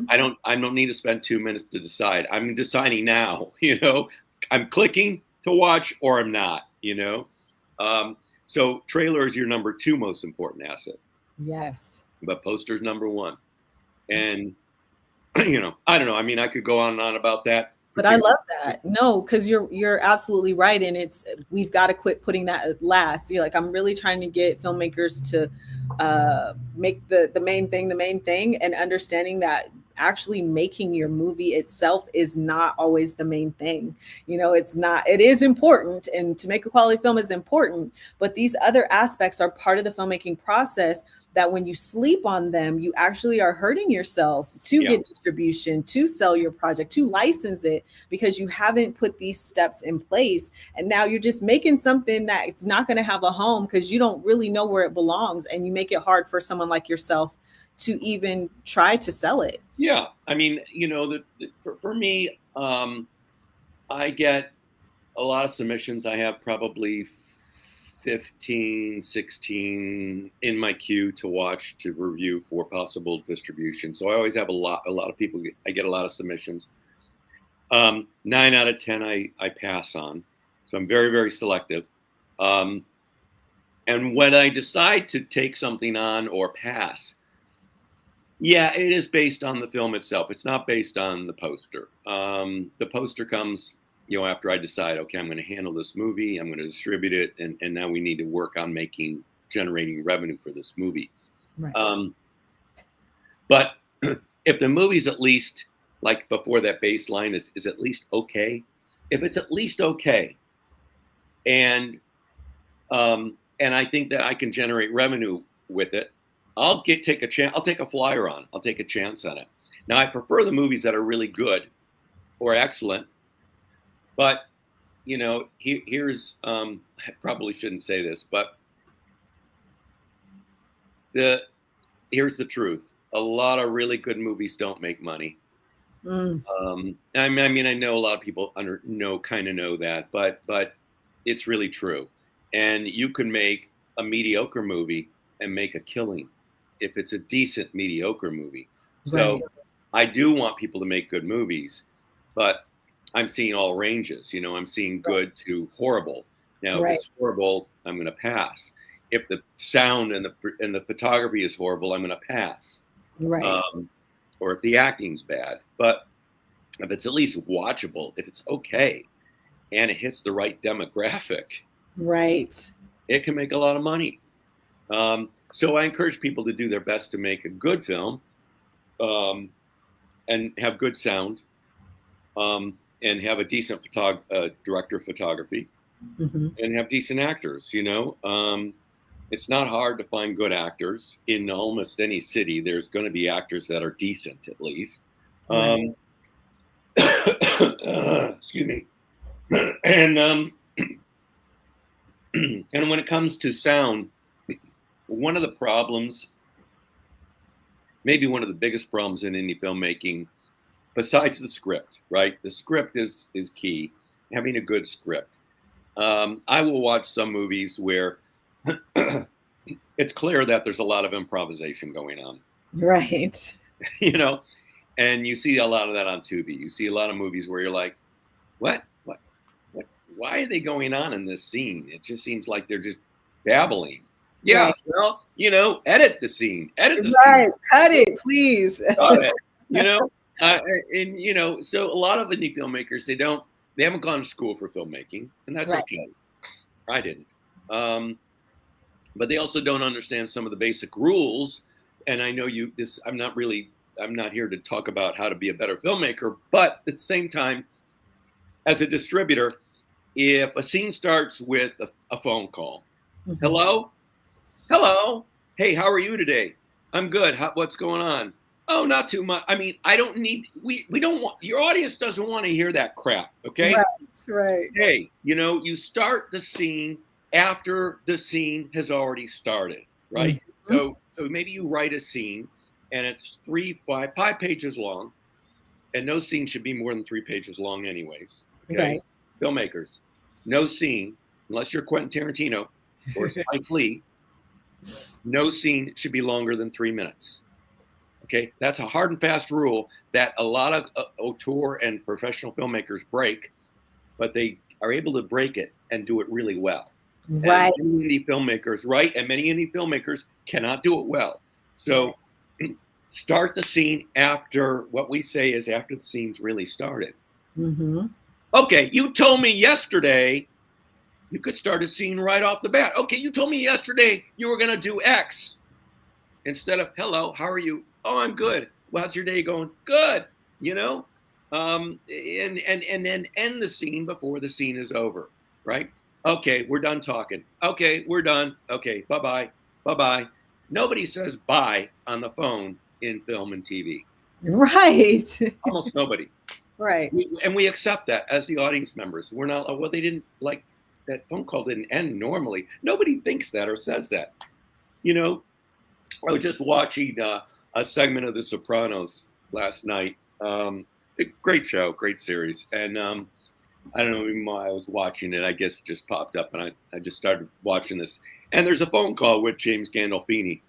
don't need to spend 2 minutes to decide. I'm deciding now. I'm clicking to watch or I'm not. So trailer is your number 2 most important asset. Yes. But poster's number 1, and I don't know. I mean, I could go on and on about that. But I love that. No, because you're absolutely right. And we've got to quit putting that at last. I'm really trying to get filmmakers to make the main thing the main thing, and understanding that actually making your movie itself is not always the main thing. It's not, it is important, and to make a quality film is important, but these other aspects are part of the filmmaking process that when you sleep on them, you actually are hurting yourself to get distribution, to sell your project, to license it, because you haven't put these steps in place. And now you're just making something that it's not going to have a home because you don't really know where it belongs. And you make it hard for someone like yourself to even try to sell it. Yeah. I mean, for me, I get a lot of submissions. I have probably 15, 16 in my queue to watch, to review for possible distribution. So I always have a lot of people. I get a lot of submissions. 9 out of 10 I pass on. So I'm very, very selective. And when I decide to take something on or pass, Yeah, it is based on the film itself. It's not based on the poster. The poster comes, after I decide, okay, I'm going to handle this movie, I'm going to distribute it, and now we need to work on generating revenue for this movie. Right. But if the movie's at least, like before that baseline is at least okay, if it's at least okay, and I think that I can generate revenue with it, I'll take a chance. I'll take a flyer on. I'll take a chance on it. Now, I prefer the movies that are really good or excellent. But here's I probably shouldn't say this, but here's the truth. A lot of really good movies don't make money. I mean, I know a lot of people kind of know that, but it's really true. And you can make a mediocre movie and make a killing if it's a decent mediocre movie. So Right. I do want people to make good movies, but I'm seeing all ranges. I'm seeing good to horrible. Now, Right. if it's horrible, I'm going to pass. If the sound and the photography is horrible, I'm going to pass. Right. Or if the acting's bad. But if it's at least watchable, if it's okay, and it hits the right demographic, Right. it can make a lot of money. So I encourage people to do their best to make a good film, and have good sound, and have a decent director of photography, and have decent actors. It's not hard to find good actors in almost any city. There's going to be actors that are decent, at least. Right. Excuse me. And and when it comes to sound, one of the problems, maybe one of the biggest problems in indie filmmaking, besides the script, right? The script is key. Having a good script. I will watch some movies where it's clear that there's a lot of improvisation going on. Right. And you see a lot of that on Tubi. You see a lot of movies where you're like, what? Why are they going on in this scene? It just seems like they're just babbling. Yeah, Right. well, edit the scene. Edit the Right. scene. Cut it, please. Cut it. So a lot of indie filmmakers, they haven't gone to school for filmmaking, and that's Right. okay. I didn't. But they also don't understand some of the basic rules. And I know I'm not here to talk about how to be a better filmmaker, but at the same time, as a distributor, if a scene starts with a phone call, hello, hey, how are you today? I'm good. What's going on? Oh, not too much. I mean, I don't need. We don't want. Your audience doesn't want to hear that crap. Okay. Right. Hey, you start the scene after the scene has already started, right? So maybe you write a scene, and it's 5 pages long, and no scene should be more than 3 pages long, anyways. Okay. Right. Filmmakers, no scene, unless you're Quentin Tarantino or Spike Lee, no scene should be longer than 3 minutes. Okay, that's a hard and fast rule that a lot of auteur and professional filmmakers break, but they are able to break it and do it really well. Right. And many indie filmmakers cannot do it well. So start the scene after what we say is after the scene's really started. Okay, you told me yesterday you could start a scene right off the bat. Okay, you told me yesterday you were going to do X. Instead of, hello, how are you? Oh, I'm good. Well, how's your day going? Good. And then end the scene before the scene is over, right? Okay, we're done talking. Okay, we're done. Okay, bye-bye. Bye-bye. Nobody says bye on the phone in film and TV. Right. Almost nobody. Right. And we accept that as the audience members. We're not, well, they didn't like that phone call didn't end normally. Nobody thinks that or says that. I was just watching a segment of The Sopranos last night. A great show, great series. And I don't know even why I was watching it. I guess it just popped up and I just started watching this. And there's a phone call with James Gandolfini.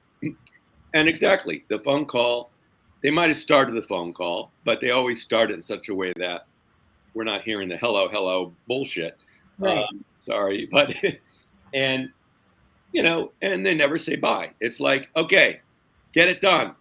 And exactly, the phone call, they might have started the phone call, but they always start it in such a way that we're not hearing the hello bullshit. Right. Sorry, but, and they never say bye. It's like, okay, get it done.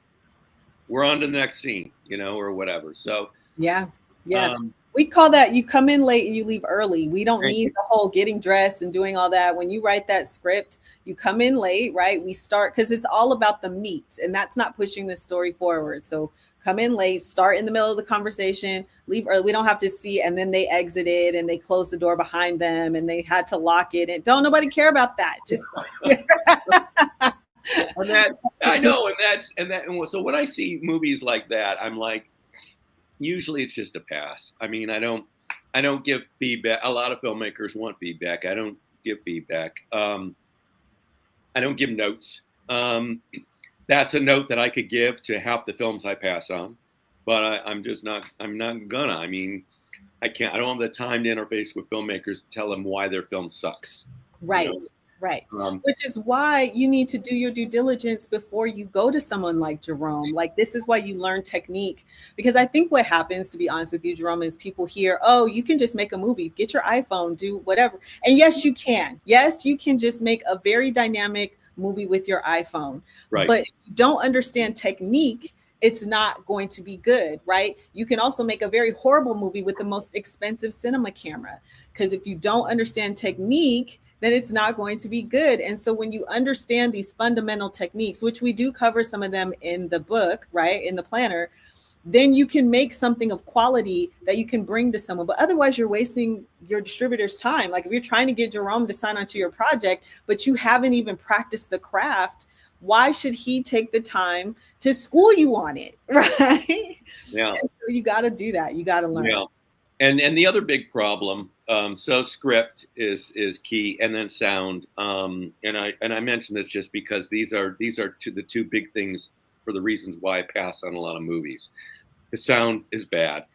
we're on to the next scene, or whatever. So Yeah. Yeah. um, We call that you come in late and you leave early. We don't Thank need you. the whole getting dressed and doing all that. When you write that script, you come in late, right? We start because it's all about the meat, and that's not pushing the story forward. So come in late, start in the middle of the conversation, leave early. We don't have to see, and then they exited and they closed the door behind them and they had to lock it. And don't nobody care about that. Just and that I know, and so when I see movies like that, I'm like, usually it's just a pass. I mean, I don't give feedback. A lot of filmmakers want feedback. I don't give feedback. I don't give notes. That's a note that I could give to half the films I pass on, but I'm not gonna. I mean, I can't. I don't have the time to interface with filmmakers to tell them why their film sucks. right. Right. Which is why you need to do your due diligence before you go to someone like Jerome. Like, this is why you learn technique. Because I think what happens, to be honest with you, Jerome, is people hear, oh, you can just make a movie, get your iPhone, do whatever. And yes, you can. Yes, you can just make a very dynamic movie with your iPhone. Right. But if you don't understand technique, it's not going to be good, right? You can also make a very horrible movie with the most expensive cinema camera. Because if you don't understand technique, then it's not going to be good. And so when you understand these fundamental techniques, which we do cover some of them in the book, right, in the planner, then you can make something of quality that you can bring to someone. But otherwise, you're wasting your distributor's time. Like if you're trying to get Jerome to sign onto your project, but you haven't even practiced the craft, why should he take the time to school you on it, right? Yeah. And so you got to do that. You got to learn. Yeah. And the other big problem, so script is key, and then sound. And I mention this just because these are the two big things for the reasons why I pass on a lot of movies. The sound is bad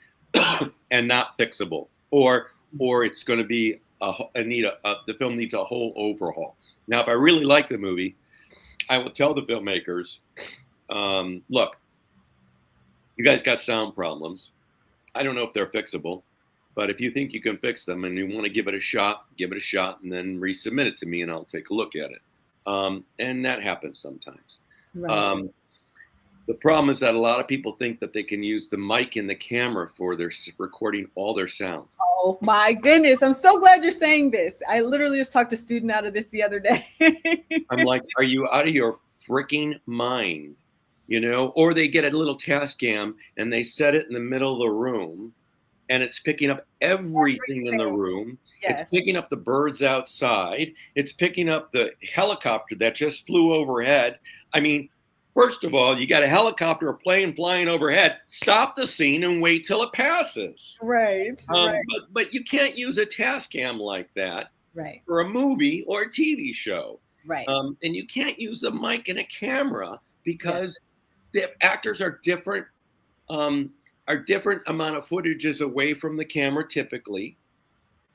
and not fixable, or it's going to be the film needs a whole overhaul. Now, if I really like the movie, I will tell the filmmakers, look, you guys got sound problems. I don't know if they're fixable. But if you think you can fix them and you want to give it a shot, and then resubmit it to me and I'll take a look at it. And that happens sometimes. Right. The problem is that a lot of people think that they can use the mic and the camera for their recording all their sound. Oh my goodness. I'm so glad you're saying this. I literally just talked a student out of this the other day. I'm like, are you out of your freaking mind? Or they get a little Tascam and they set it in the middle of the room. And it's picking up everything in the room. Yes. It's picking up the birds outside. It's picking up the helicopter that just flew overhead. I mean, first of all, you got a helicopter or plane flying overhead. Stop the scene and wait till it passes. Right. Right. But you can't use a Tascam like that Right. for a movie or a TV show. Right. And you can't use the mic and a camera because the actors are different. Our different amount of footage is away from the camera typically,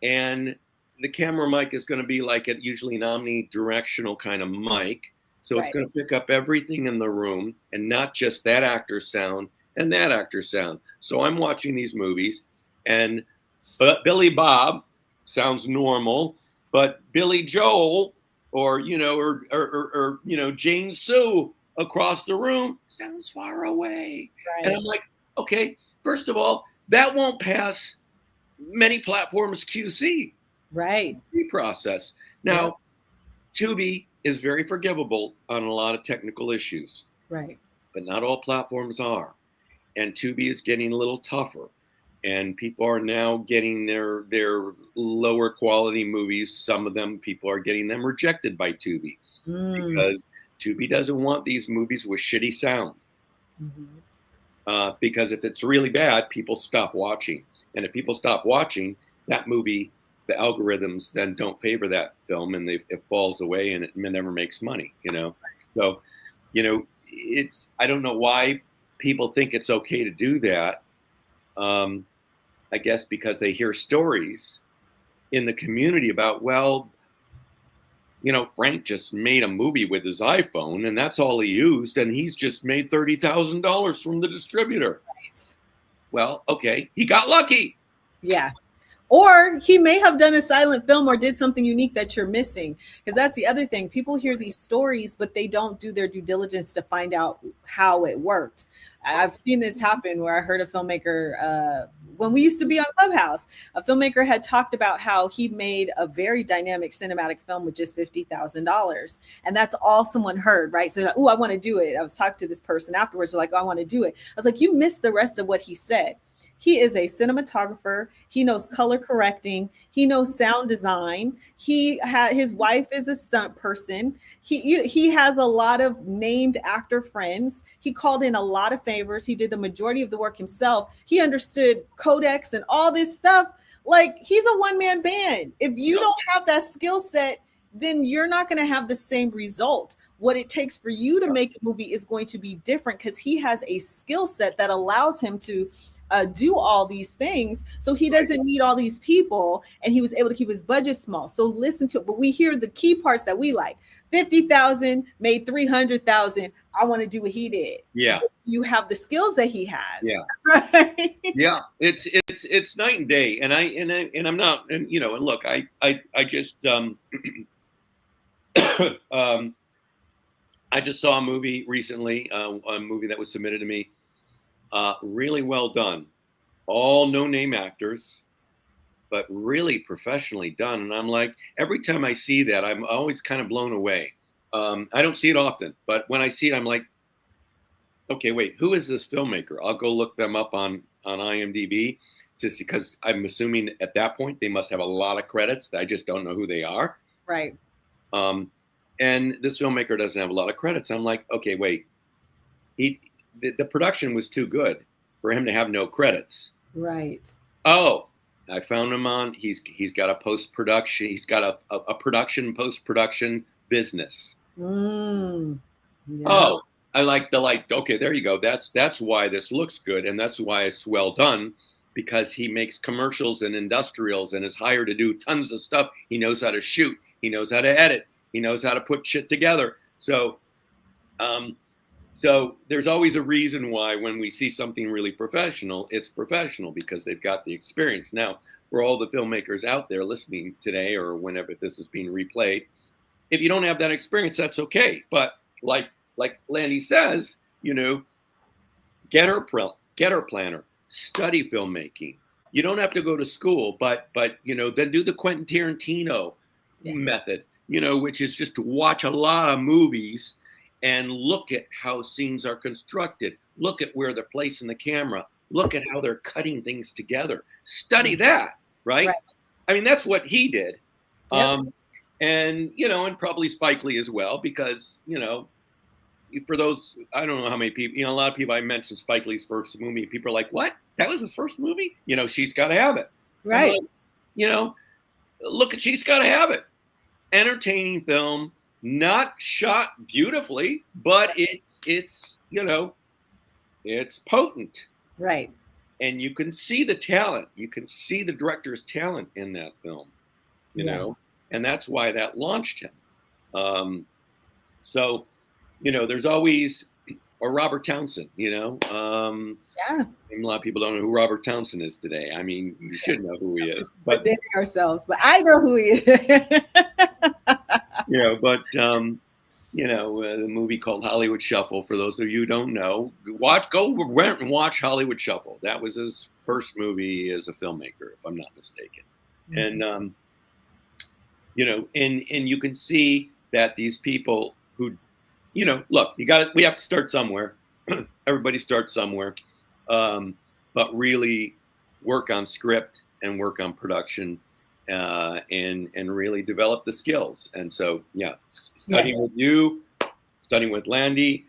and the camera mic is going to be like usually an omnidirectional kind of mic, so it's going to pick up everything in the room and not just that actor's sound and that actor's sound. So I'm watching these movies, and Billy Bob sounds normal, but Billy Joel or Jane Sue across the room sounds far away, and I'm like, okay, first of all, that won't pass many platforms QC process. Now, Tubi is very forgivable on a lot of technical issues, right? But not all platforms are, and Tubi is getting a little tougher. And people are now getting their lower quality movies. Some of them, people are getting them rejected by Tubi because Tubi doesn't want these movies with shitty sound. Because if it's really bad, people stop watching. And if people stop watching, that movie, the algorithms then don't favor that film and it falls away and it never makes money, So, I don't know why people think it's okay to do that. I guess because they hear stories in the community about, Frank just made a movie with his iPhone and that's all he used. And he's just made $30,000 from the distributor. Right. Well, okay. He got lucky. Yeah. Or he may have done a silent film or did something unique that you're missing. Because that's the other thing. People hear these stories, but they don't do their due diligence to find out how it worked. I've seen this happen where I heard a filmmaker, when we used to be on Clubhouse, a filmmaker had talked about how he made a very dynamic cinematic film with just $50,000. And that's all someone heard, right? So, oh, I want to do it. I was talking to this person afterwards. They're like, oh, I want to do it. I was like, you missed the rest of what he said. He is a cinematographer. He knows color correcting. He knows sound design. His wife is a stunt person. He has a lot of named actor friends. He called in a lot of favors. He did the majority of the work himself. He understood codecs and all this stuff. Like, he's a one-man band. If you don't have that skill set, then you're not going to have the same result. What it takes for you to make a movie is going to be different because he has a skill set that allows him to do all these things. So he doesn't need all these people, and he was able to keep his budget small. So listen to it. But we hear the key parts that we like. 50,000 made 300,000. I want to do what he did. Yeah. You have the skills that he has. Yeah. Right? Yeah. It's night and day. And I'm not, and you know, and look, I just I just saw a movie recently, a movie that was submitted to me. Really well done. All no-name actors, but really professionally done. And I'm like, every time I see that, I'm always kind of blown away. I don't see it often, but when I see it, I'm like, okay, wait, who is this filmmaker? I'll go look them up on IMDb, just because I'm assuming at that point they must have a lot of credits. I just don't know who they are. Right. And this filmmaker doesn't have a lot of credits. I'm like, okay, wait, the production was too good for him to have no credits. Right. Oh, I found him on. He's got a post-production. He's got a production post-production business. Yeah. Oh, I like the light. Okay, there you go. That's why this looks good, and that's why it's well done, because he makes commercials and industrials and is hired to do tons of stuff. He knows how to shoot. He knows how to edit. He knows how to put shit together. So there's always a reason why when we see something really professional, it's professional because they've got the experience. Now, for all the filmmakers out there listening today or whenever this is being replayed, if you don't have that experience, that's okay. But like Landy says, you know, get her planner, study filmmaking. You don't have to go to school, but you know, then do the Quentin Tarantino method, you know, which is just to watch a lot of movies and look at how scenes are constructed. Look at where they're placing the camera. Look at how they're cutting things together. Study that, right? I mean, that's what he did. Yep. And, you know, and probably Spike Lee as well, because, you know, for those, I don't know how many people, you know, a lot of people, I mentioned Spike Lee's first movie. People are like, what? That was his first movie? You know, She's Gotta Have It. Right. Like, you know, look at She's Gotta Have It. Entertaining film. Not shot beautifully, but it's you know, it's potent. Right. And you can see the talent. You can see the director's talent in that film, you know, and that's why that launched him. So, you know, there's always, or Robert Townsend, you know. A lot of people don't know who Robert Townsend is today. I mean, you should know who he is. But dating ourselves, but I know who he is. You know, but you know, the movie called Hollywood Shuffle. For those of you who don't know, went and watch Hollywood Shuffle. That was his first movie as a filmmaker, if I'm not mistaken. Mm-hmm. And you know, and you can see that these people who, you know, look, we have to start somewhere. Everybody starts somewhere, but really work on script and work on production. And really develop the skills. And so, yeah, studying with you, studying with Landy,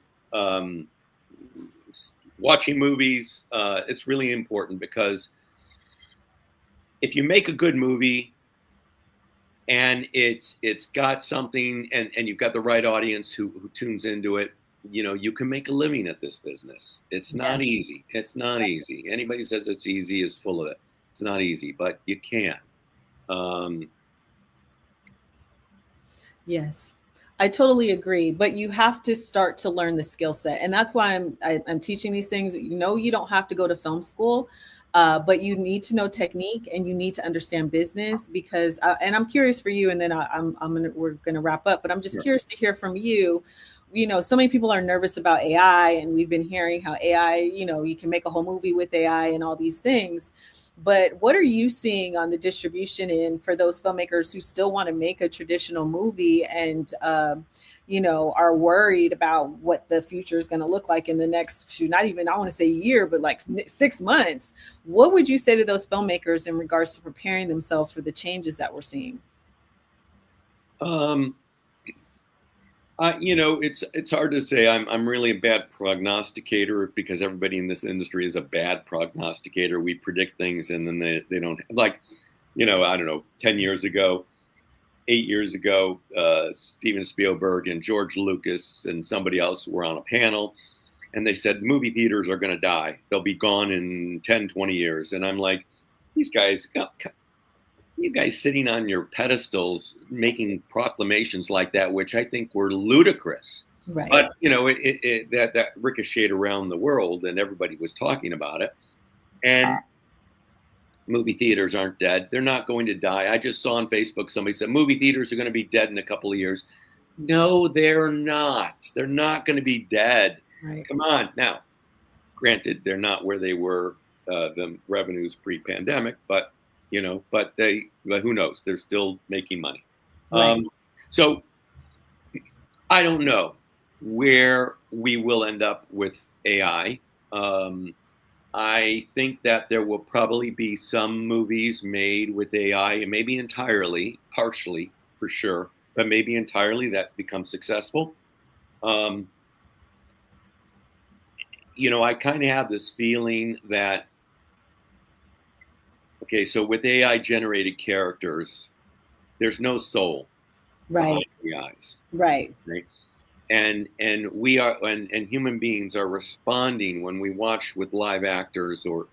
watching movies, it's really important, because if you make a good movie and it's got something and you've got the right audience who tunes into it, you know, you can make a living at this business. It's not easy. It's not easy. Anybody who says it's easy is full of it. It's not easy, but you can. Yes, I totally agree. But you have to start to learn the skill set. And that's why I'm teaching these things. You know, you don't have to go to film school. But you need to know technique and you need to understand business because, and I'm curious for you, and then we're gonna wrap up. But I'm just curious to hear from you. You know, so many people are nervous about AI, and we've been hearing how AI, you know, you can make a whole movie with AI and all these things. But what are you seeing on the distribution end for those filmmakers who still want to make a traditional movie and, you know, are worried about what the future is going to look like in the next, not even, I want to say year, but like 6 months? What would you say to those filmmakers in regards to preparing themselves for the changes that we're seeing? You know, it's hard to say. I'm really a bad prognosticator because everybody in this industry is a bad prognosticator. We predict things and then they don't, like, you know, I don't know, 10 years ago, 8 years ago, Steven Spielberg and George Lucas and somebody else were on a panel and they said movie theaters are going to die. They'll be gone in 10, 20 years. And I'm like, these guys, you guys sitting on your pedestals making proclamations like that, which I think were ludicrous. Right. But you know, that ricocheted around the world, and everybody was talking about it. And movie theaters aren't dead; they're not going to die. I just saw on Facebook somebody said movie theaters are going to be dead in a couple of years. No, they're not. They're not going to be dead. Right. Come on. Now, granted, they're not where they were the revenues pre-pandemic, but you know, but who knows? They're still making money. Right. So I don't know where we will end up with AI. I think that there will probably be some movies made with AI, and maybe entirely, partially for sure, but maybe entirely that become successful. You know, I kind of have this feeling that, okay, so with AI generated characters, there's no soul behind Right. the eyes. Right. Right. And we are and human beings are responding when we watch with live actors or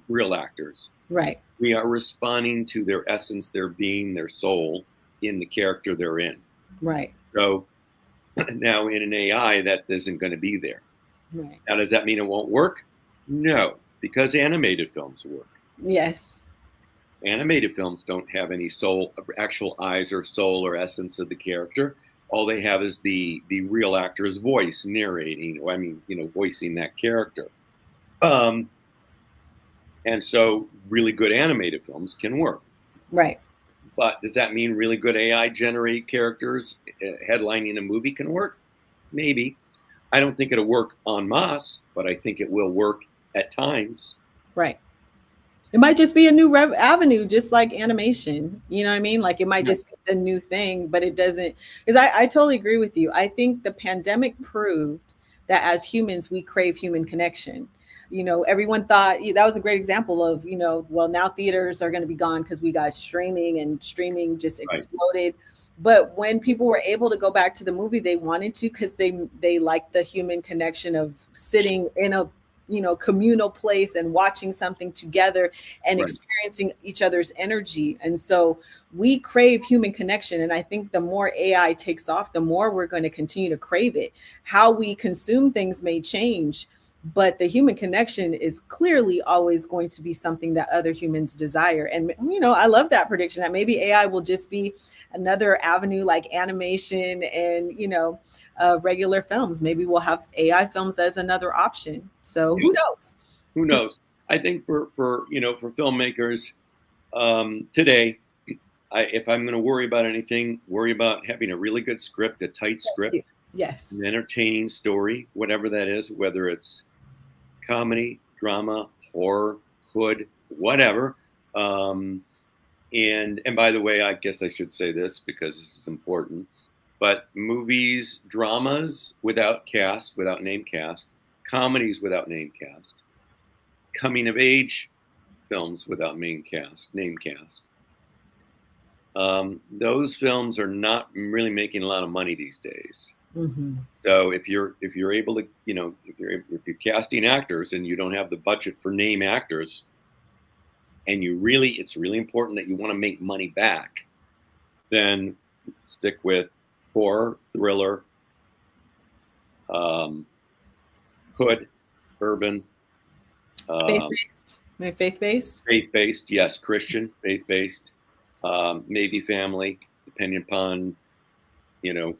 real actors. Right. We are responding to their essence, their being, their soul in the character they're in. Right. So now in an AI, that isn't going to be there. Right. Now, does that mean it won't work? No, because animated films work. Yes. Animated films don't have any soul, actual eyes or soul or essence of the character. All they have is the real actor's voice narrating. I mean, you know, voicing that character. And so, really good animated films can work. Right. But does that mean really good AI generated characters headlining a movie can work? Maybe. I don't think it'll work en masse, but I think it will work at times. Right. It might just be a new avenue, just like animation. You know what I mean? Like it might just be the new thing, but it doesn't. Because I totally agree with you. I think the pandemic proved that as humans, we crave human connection. You know, everyone thought that was a great example of, you know, well, now theaters are going to be gone because we got streaming and streaming just exploded. Right. But when people were able to go back to the movie, they wanted to because they liked the human connection of sitting in a, you know, communal place and watching something together and experiencing each other's energy. And so we crave human connection. And I think the more AI takes off, the more we're going to continue to crave it. How we consume things may change, but the human connection is clearly always going to be something that other humans desire. And, you know, I love that prediction that maybe AI will just be another avenue like animation and, you know, regular films. Maybe we'll have AI films as another option. So who knows? Who knows? I think for you know, for filmmakers today, if I'm going to worry about anything, worry about having a really good script, a tight script, yes, an entertaining story, whatever that is, whether it's comedy, drama, horror, hood, whatever. And by the way, I guess I should say this because this is important. But movies, dramas without cast, without name cast, comedies without name cast, coming of age films without name cast, those films are not really making a lot of money these days. Mm-hmm. So if you're able to, you know, if you're casting actors and you don't have the budget for name actors, and it's really important that you want to make money back, then stick with horror, thriller, hood, urban, faith-based. Faith-based? Faith-based, yes, Christian, faith-based, maybe family, depending upon, you know,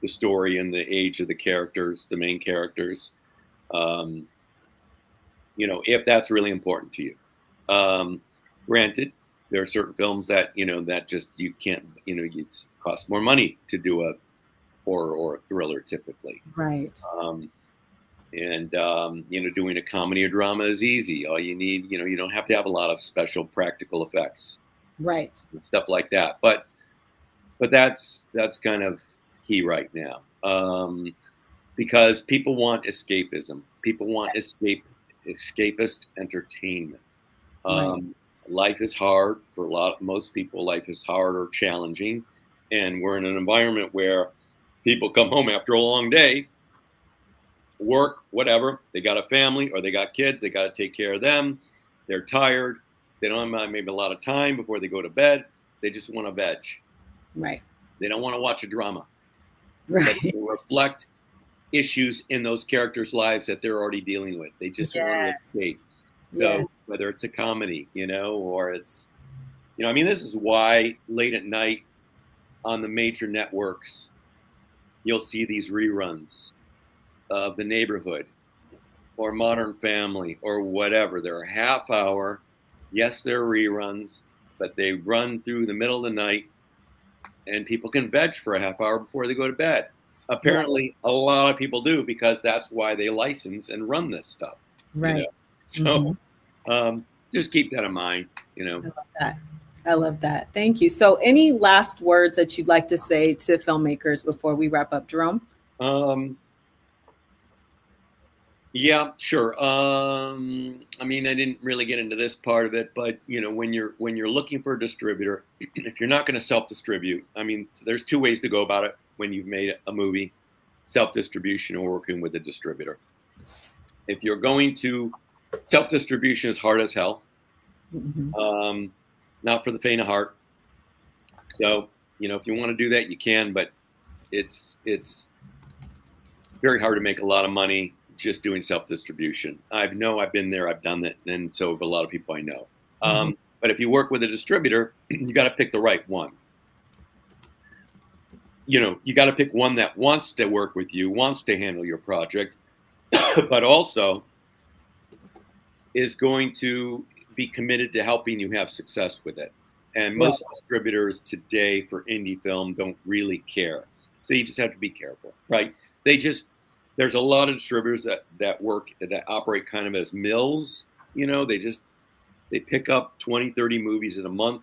the story and the age of the characters, the main characters. You know, if that's really important to you. Granted, there are certain films that, you know, that just you can't, you know, it costs more money to do a horror or a thriller typically. Right. You know, doing a comedy or drama is easy. All you need, you know, you don't have to have a lot of special practical effects. Right. Stuff like that. But that's kind of key right now. Because people want escapism. People want escapist entertainment. Right. Life is hard for most people. Life is hard or challenging, and we're in an environment where people come home after a long day, work, whatever. They got a family or they got kids. They got to take care of them. They're tired. They don't have maybe a lot of time before they go to bed. They just want to veg. Right. They don't want to watch a drama. Right. That will reflect issues in those characters' lives that they're already dealing with. They just want to escape. So whether it's a comedy, you know, or it's, you know, I mean, this is why late at night on the major networks, you'll see these reruns of The Neighborhood or Modern Family or whatever. They're a half hour. Yes, they're reruns, but they run through the middle of the night and people can veg for a half hour before they go to bed. Apparently, a lot of people do because that's why they license and run this stuff. Right. You know? So just keep that in mind, you know. I love that. I love that. Thank you. So any last words that you'd like to say to filmmakers before we wrap up, Jerome? Yeah, sure. I mean, I didn't really get into this part of it, but you know, when you're looking for a distributor, if you're not going to self-distribute, I mean, there's two ways to go about it when you've made a movie: self-distribution or working with a distributor. If you're going to self-distribution is hard as hell. Not for the faint of heart. So, you know, if you want to do that, you can, but it's very hard to make a lot of money just doing self-distribution. I've been there, I've done it, and so have a lot of people I know. But if you work with a distributor, you got to pick the right one. You know, you got to pick one that wants to work with you, wants to handle your project, but also is going to be committed to helping you have success with it. And most distributors today for indie film don't really care. So you just have to be careful, right? There's a lot of distributors that operate kind of as mills. You know, they pick up 20, 30 movies in a month,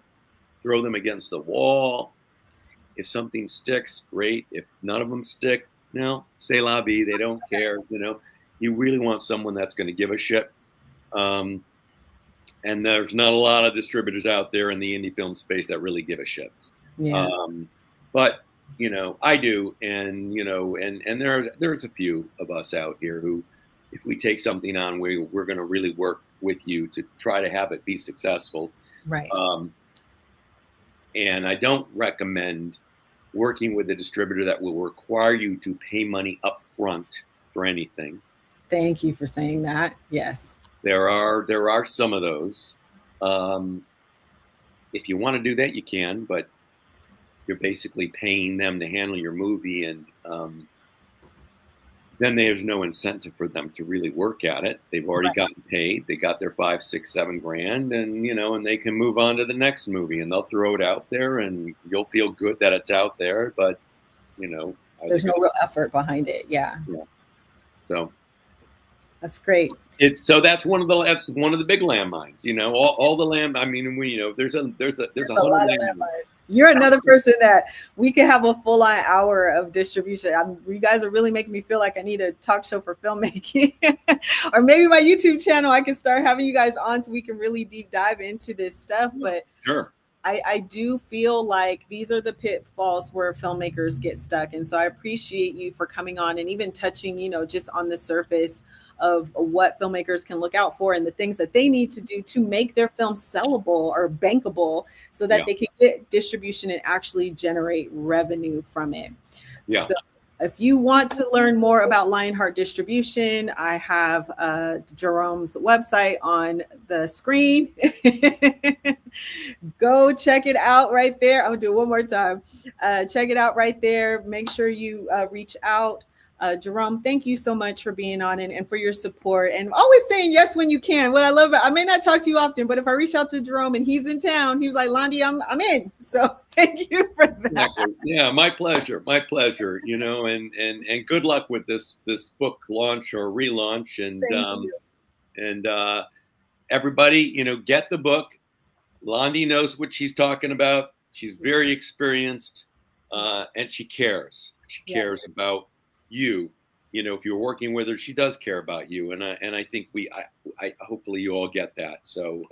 throw them against the wall. If something sticks, great. If none of them stick, no, c'est la vie. They don't care. You know, you really want someone that's going to give a shit. And there's not a lot of distributors out there in the indie film space that really give a shit. Yeah. But you know, I do, and you know, and there's a few of us out here who, if we take something on, we're going to really work with you to try to have it be successful. Right. And I don't recommend working with a distributor that will require you to pay money up front for anything. Thank you for saying that. Yes. There are some of those. If you want to do that, you can, but you're basically paying them to handle your movie, and then there's no incentive for them to really work at it. They've already gotten paid. They got their $5, $6, $7 grand, and you know, and they can move on to the next movie, and they'll throw it out there, and you'll feel good that it's out there. But you know, there's no real effort behind it. Yeah. So that's great. That's one of the big landmines. You know, all the land. I mean, you know, there's a lot of landmines. You're another person that we could have a full-on hour of distribution. You guys are really making me feel like I need a talk show for filmmaking. Or maybe my YouTube channel, I can start having you guys on so we can really deep dive into this stuff. But sure. I do feel like these are the pitfalls where filmmakers get stuck. And so I appreciate you for coming on and even touching, you know, just on the surface of what filmmakers can look out for and the things that they need to do to make their film sellable or bankable so that they can get distribution and actually generate revenue from it. Yeah. So If you want to learn more about Lionheart Distribution, I have Jerome's website on the screen. Go check it out right there. I'm gonna do it one more time. Check it out right there. Make sure you reach out. Jerome, thank you so much for being on and for your support and always saying yes when you can. What I love, I may not talk to you often, but if I reach out to Jerome and he's in town, he was like, Londi, I'm in. So thank you for that. Exactly. Yeah, my pleasure. My pleasure. You know, and good luck with this book launch or relaunch. And everybody, you know, get the book. Londi knows what she's talking about. She's very experienced, and she cares. She cares about you. You know, if you're working with her, she does care about you, and I think I hopefully you all get that. So,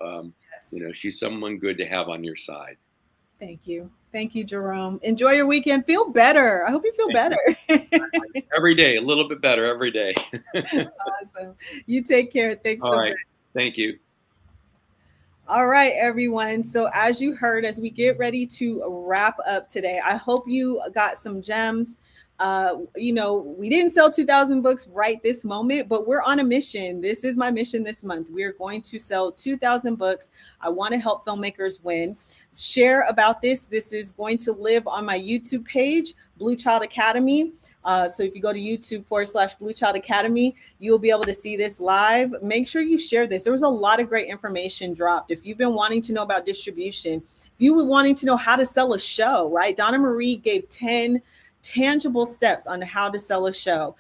you know, she's someone good to have on your side. Thank you, Jerome. Enjoy your weekend. Feel better. I hope you feel better. Every day, a little bit better every day. Awesome. You take care. Thanks so much. Thank you. All right, everyone. So as you heard, as we get ready to wrap up today, I hope you got some gems. You know, we didn't sell 2,000 books right this moment, but we're on a mission. This is my mission this month. We're going to sell 2,000 books. I want to help filmmakers win. Share about this. This is going to live on my YouTube page, Blue Child Academy. So if you go to YouTube.com/Blue Child Academy, you'll be able to see this live. Make sure you share this. There was a lot of great information dropped. If you've been wanting to know about distribution, if you were wanting to know how to sell a show, right? Donna Marie gave 10 tangible steps on how to sell a show.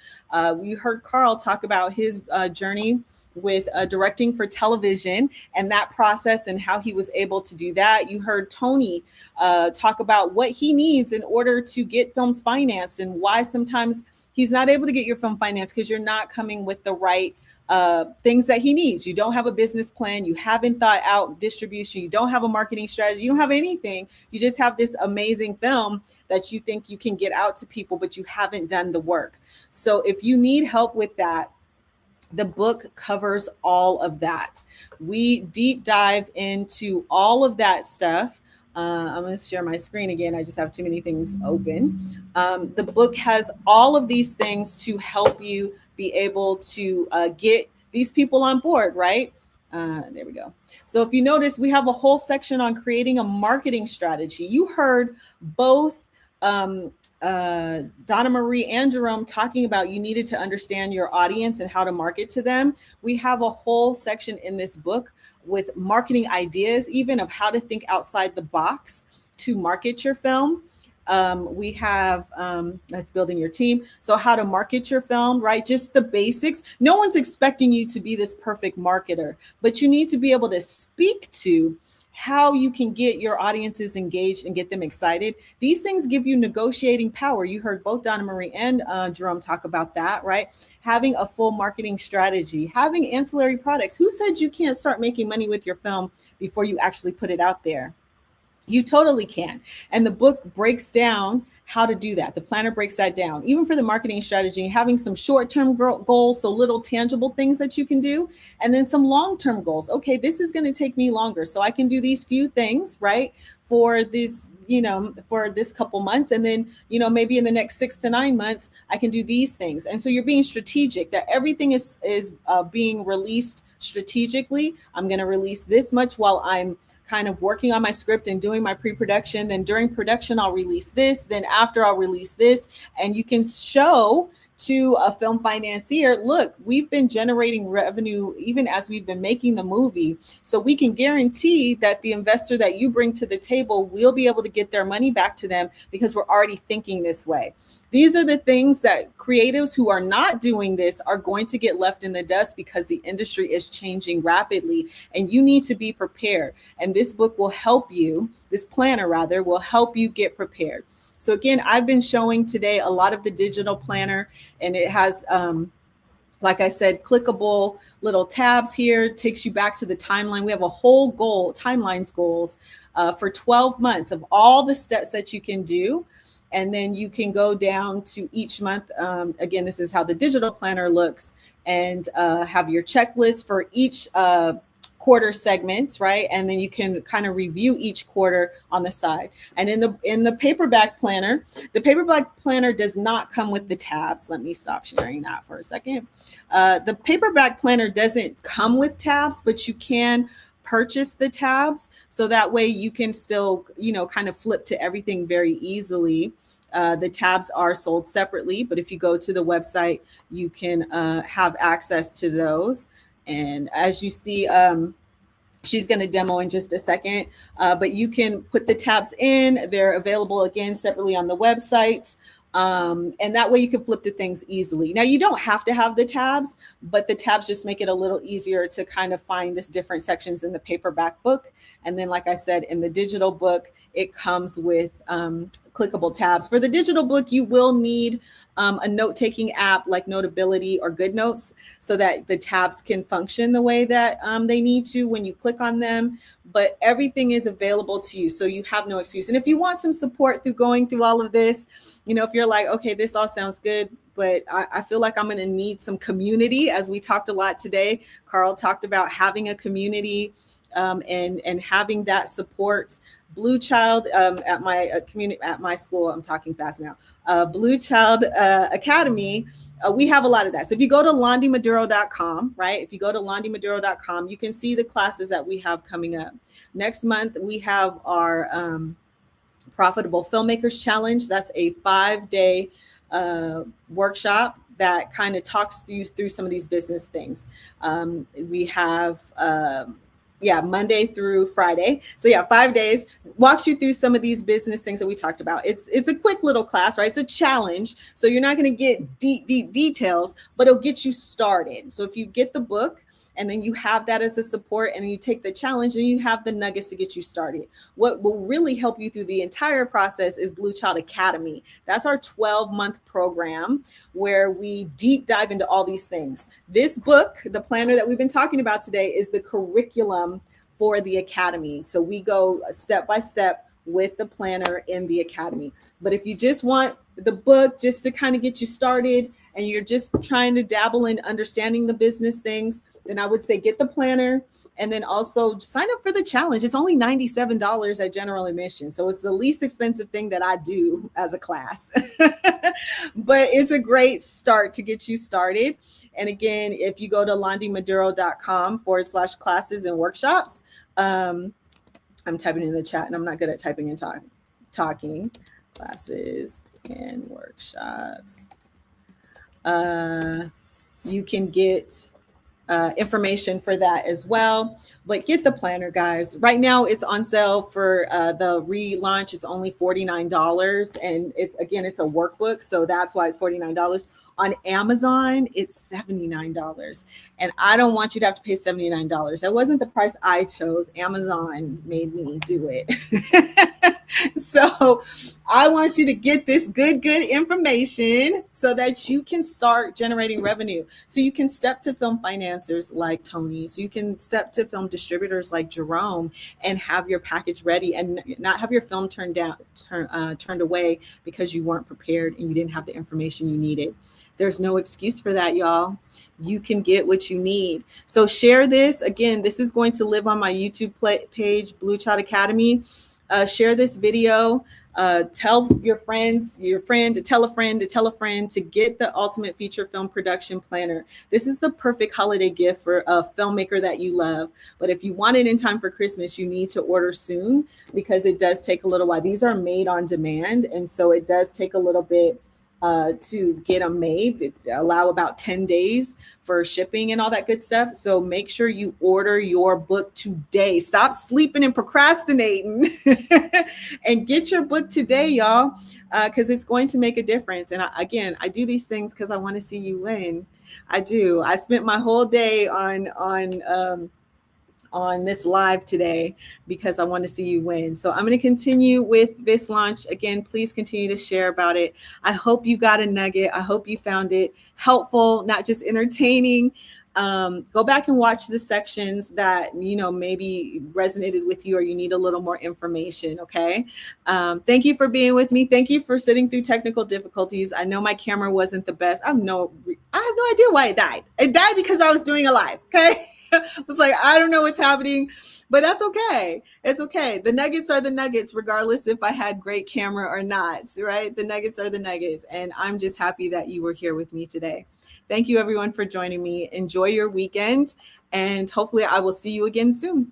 We heard Carl talk about his journey with directing for television and that process and how he was able to do that. You heard Tony talk about what he needs in order to get films financed and why sometimes he's not able to get your film financed because you're not coming with the right things that he needs. You don't have a business plan. You haven't thought out distribution. You don't have a marketing strategy. You don't have anything. You just have this amazing film that you think you can get out to people, but you haven't done the work. So if you need help with that, the book covers all of that. We deep dive into all of that stuff. I'm going to share my screen again. I just have too many things open. The book has all of these things to help you be able to get these people on board, right? There we go. So if you notice, we have a whole section on creating a marketing strategy. You heard both Donna Marie and Jerome talking about you needed to understand your audience and how to market to them. We have a whole section in this book with marketing ideas, even of how to think outside the box to market your film. We have that's building your team. So how to market your film, right? Just the basics. No one's expecting you to be this perfect marketer, but you need to be able to speak to how you can get your audiences engaged and get them excited. These things give you negotiating power. You heard both Donna Marie and Jerome talk about that, right? Having a full marketing strategy, having ancillary products. Who said you can't start making money with your film before you actually put it out there? You totally can. And the book breaks down how to do that. The planner breaks that down, even for the marketing strategy, having some short-term goals, so little tangible things that you can do, and then some long-term goals. Okay, this is going to take me longer, so I can do these few things, right? For this, you know, for this couple months. And then, you know, maybe in the next 6 to 9 months, I can do these things. And so you're being strategic, that everything is being released strategically. I'm going to release this much while I'm kind of working on my script and doing my pre-production. Then during production, I'll release this. Then after, I'll release this. And you can show to a film financier, look, we've been generating revenue even as we've been making the movie. So we can guarantee that the investor that you bring to the table will be able to get their money back to them because we're already thinking this way. These are the things that creatives who are not doing this are going to get left in the dust because the industry is changing rapidly and you need to be prepared. And this book will help you, this planner rather, will help you get prepared. So again, I've been showing today a lot of the digital planner, and it has, like I said, clickable little tabs here, takes you back to the timeline. We have a whole timelines goals for 12 months of all the steps that you can do. And then you can go down to each month. Again, this is how the digital planner looks, and have your checklist for each quarter segments, right? And then you can kind of review each quarter on the side. And in the paperback planner, the paperback planner does not come with the tabs. Let me stop sharing that for a second. The paperback planner doesn't come with tabs, but you can purchase the tabs, so that way you can still, kind of flip to everything very easily. The tabs are sold separately, but if you go to the website, you can have access to those. And as you see, she's going to demo in just a second, but you can put the tabs in. They're available again separately on the website. And that way you can flip to things easily. Now, you don't have to have the tabs, but the tabs just make it a little easier to kind of find this different sections in the paperback book. And then, like I said, in the digital book, it comes with clickable tabs. For the digital book, you will need a note-taking app like Notability or GoodNotes, so that the tabs can function the way that they need to when you click on them. But everything is available to you, so you have no excuse. And if you want some support through going through all of this, if you're like, okay, this all sounds good, but I feel like I'm going to need some community, as we talked a lot today. Carl talked about having a community and having that support. Blue Child at my community, at my school, I'm talking fast now, Blue Child Academy, we have a lot of that. So if you go to londymaduro.com, right? If you go to londymaduro.com, you can see the classes that we have coming up. Next month, we have our Profitable Filmmakers Challenge. That's a 5-day workshop that kind of talks you through some of these business things. We have Monday through Friday. So 5 days, walks you through some of these business things that we talked about. It's a quick little class, right? It's a challenge. So you're not going to get deep details, but it'll get you started. So if you get the book and then you have that as a support, and then you take the challenge and you have the nuggets to get you started. What will really help you through the entire process is Blue Child Academy. That's our 12-month program where we deep dive into all these things. This book, the planner that we've been talking about today, is the curriculum for the academy. So we go step by step with the planner in the academy. But if you just want the book just to kind of get you started, and you're just trying to dabble in understanding the business things, then I would say get the planner, and then also sign up for the challenge. It's only $97 at general admission. So it's the least expensive thing that I do as a class, but it's a great start to get you started. And again, if you go to londymaduro.com/classes and workshops, I'm typing in the chat, and I'm not good at typing and talking. Classes and workshops. You can get information for that as well, but get the planner, guys. Right now it's on sale for the relaunch. It's only $49, and it's a workbook, so that's why it's $49. On Amazon, it's $79, and I don't want you to have to pay $79. That wasn't the price I chose. Amazon made me do it. So I want you to get this good information so that you can start generating revenue. So you can step to film financiers like Tony. So you can step to film distributors like Jerome and have your package ready, and not have your film turned away because you weren't prepared and you didn't have the information you needed. There's no excuse for that, y'all. You can get what you need. So share this. Again, this is going to live on my YouTube page, Blue Child Academy. Share this video. Tell your friends, your friend to tell a friend to tell a friend to get the Ultimate Feature Film Production Planner. This is the perfect holiday gift for a filmmaker that you love. But if you want it in time for Christmas, you need to order soon, because it does take a little while. These are made on demand, and so it does take a little bit to get them made. It allow about 10 days for shipping and all that good stuff. So make sure you order your book today. Stop sleeping and procrastinating and get your book today, y'all, because it's going to make a difference. And I do these things because I want to see you win. I do. I spent my whole day on this live today because I want to see you win. So I'm going to continue with this launch. Again, please continue to share about it. I hope you got a nugget. I hope you found it helpful, not just entertaining. Go back and watch the sections that, maybe resonated with you, or you need a little more information. Okay. Thank you for being with me. Thank you for sitting through technical difficulties. I know my camera wasn't the best. I have no idea why it died. It died because I was doing a live. Okay. was like, I don't know what's happening, but that's okay. It's okay. The nuggets are the nuggets, regardless if I had great camera or not, right? The nuggets are the nuggets. And I'm just happy that you were here with me today. Thank you, everyone, for joining me. Enjoy your weekend. And hopefully I will see you again soon.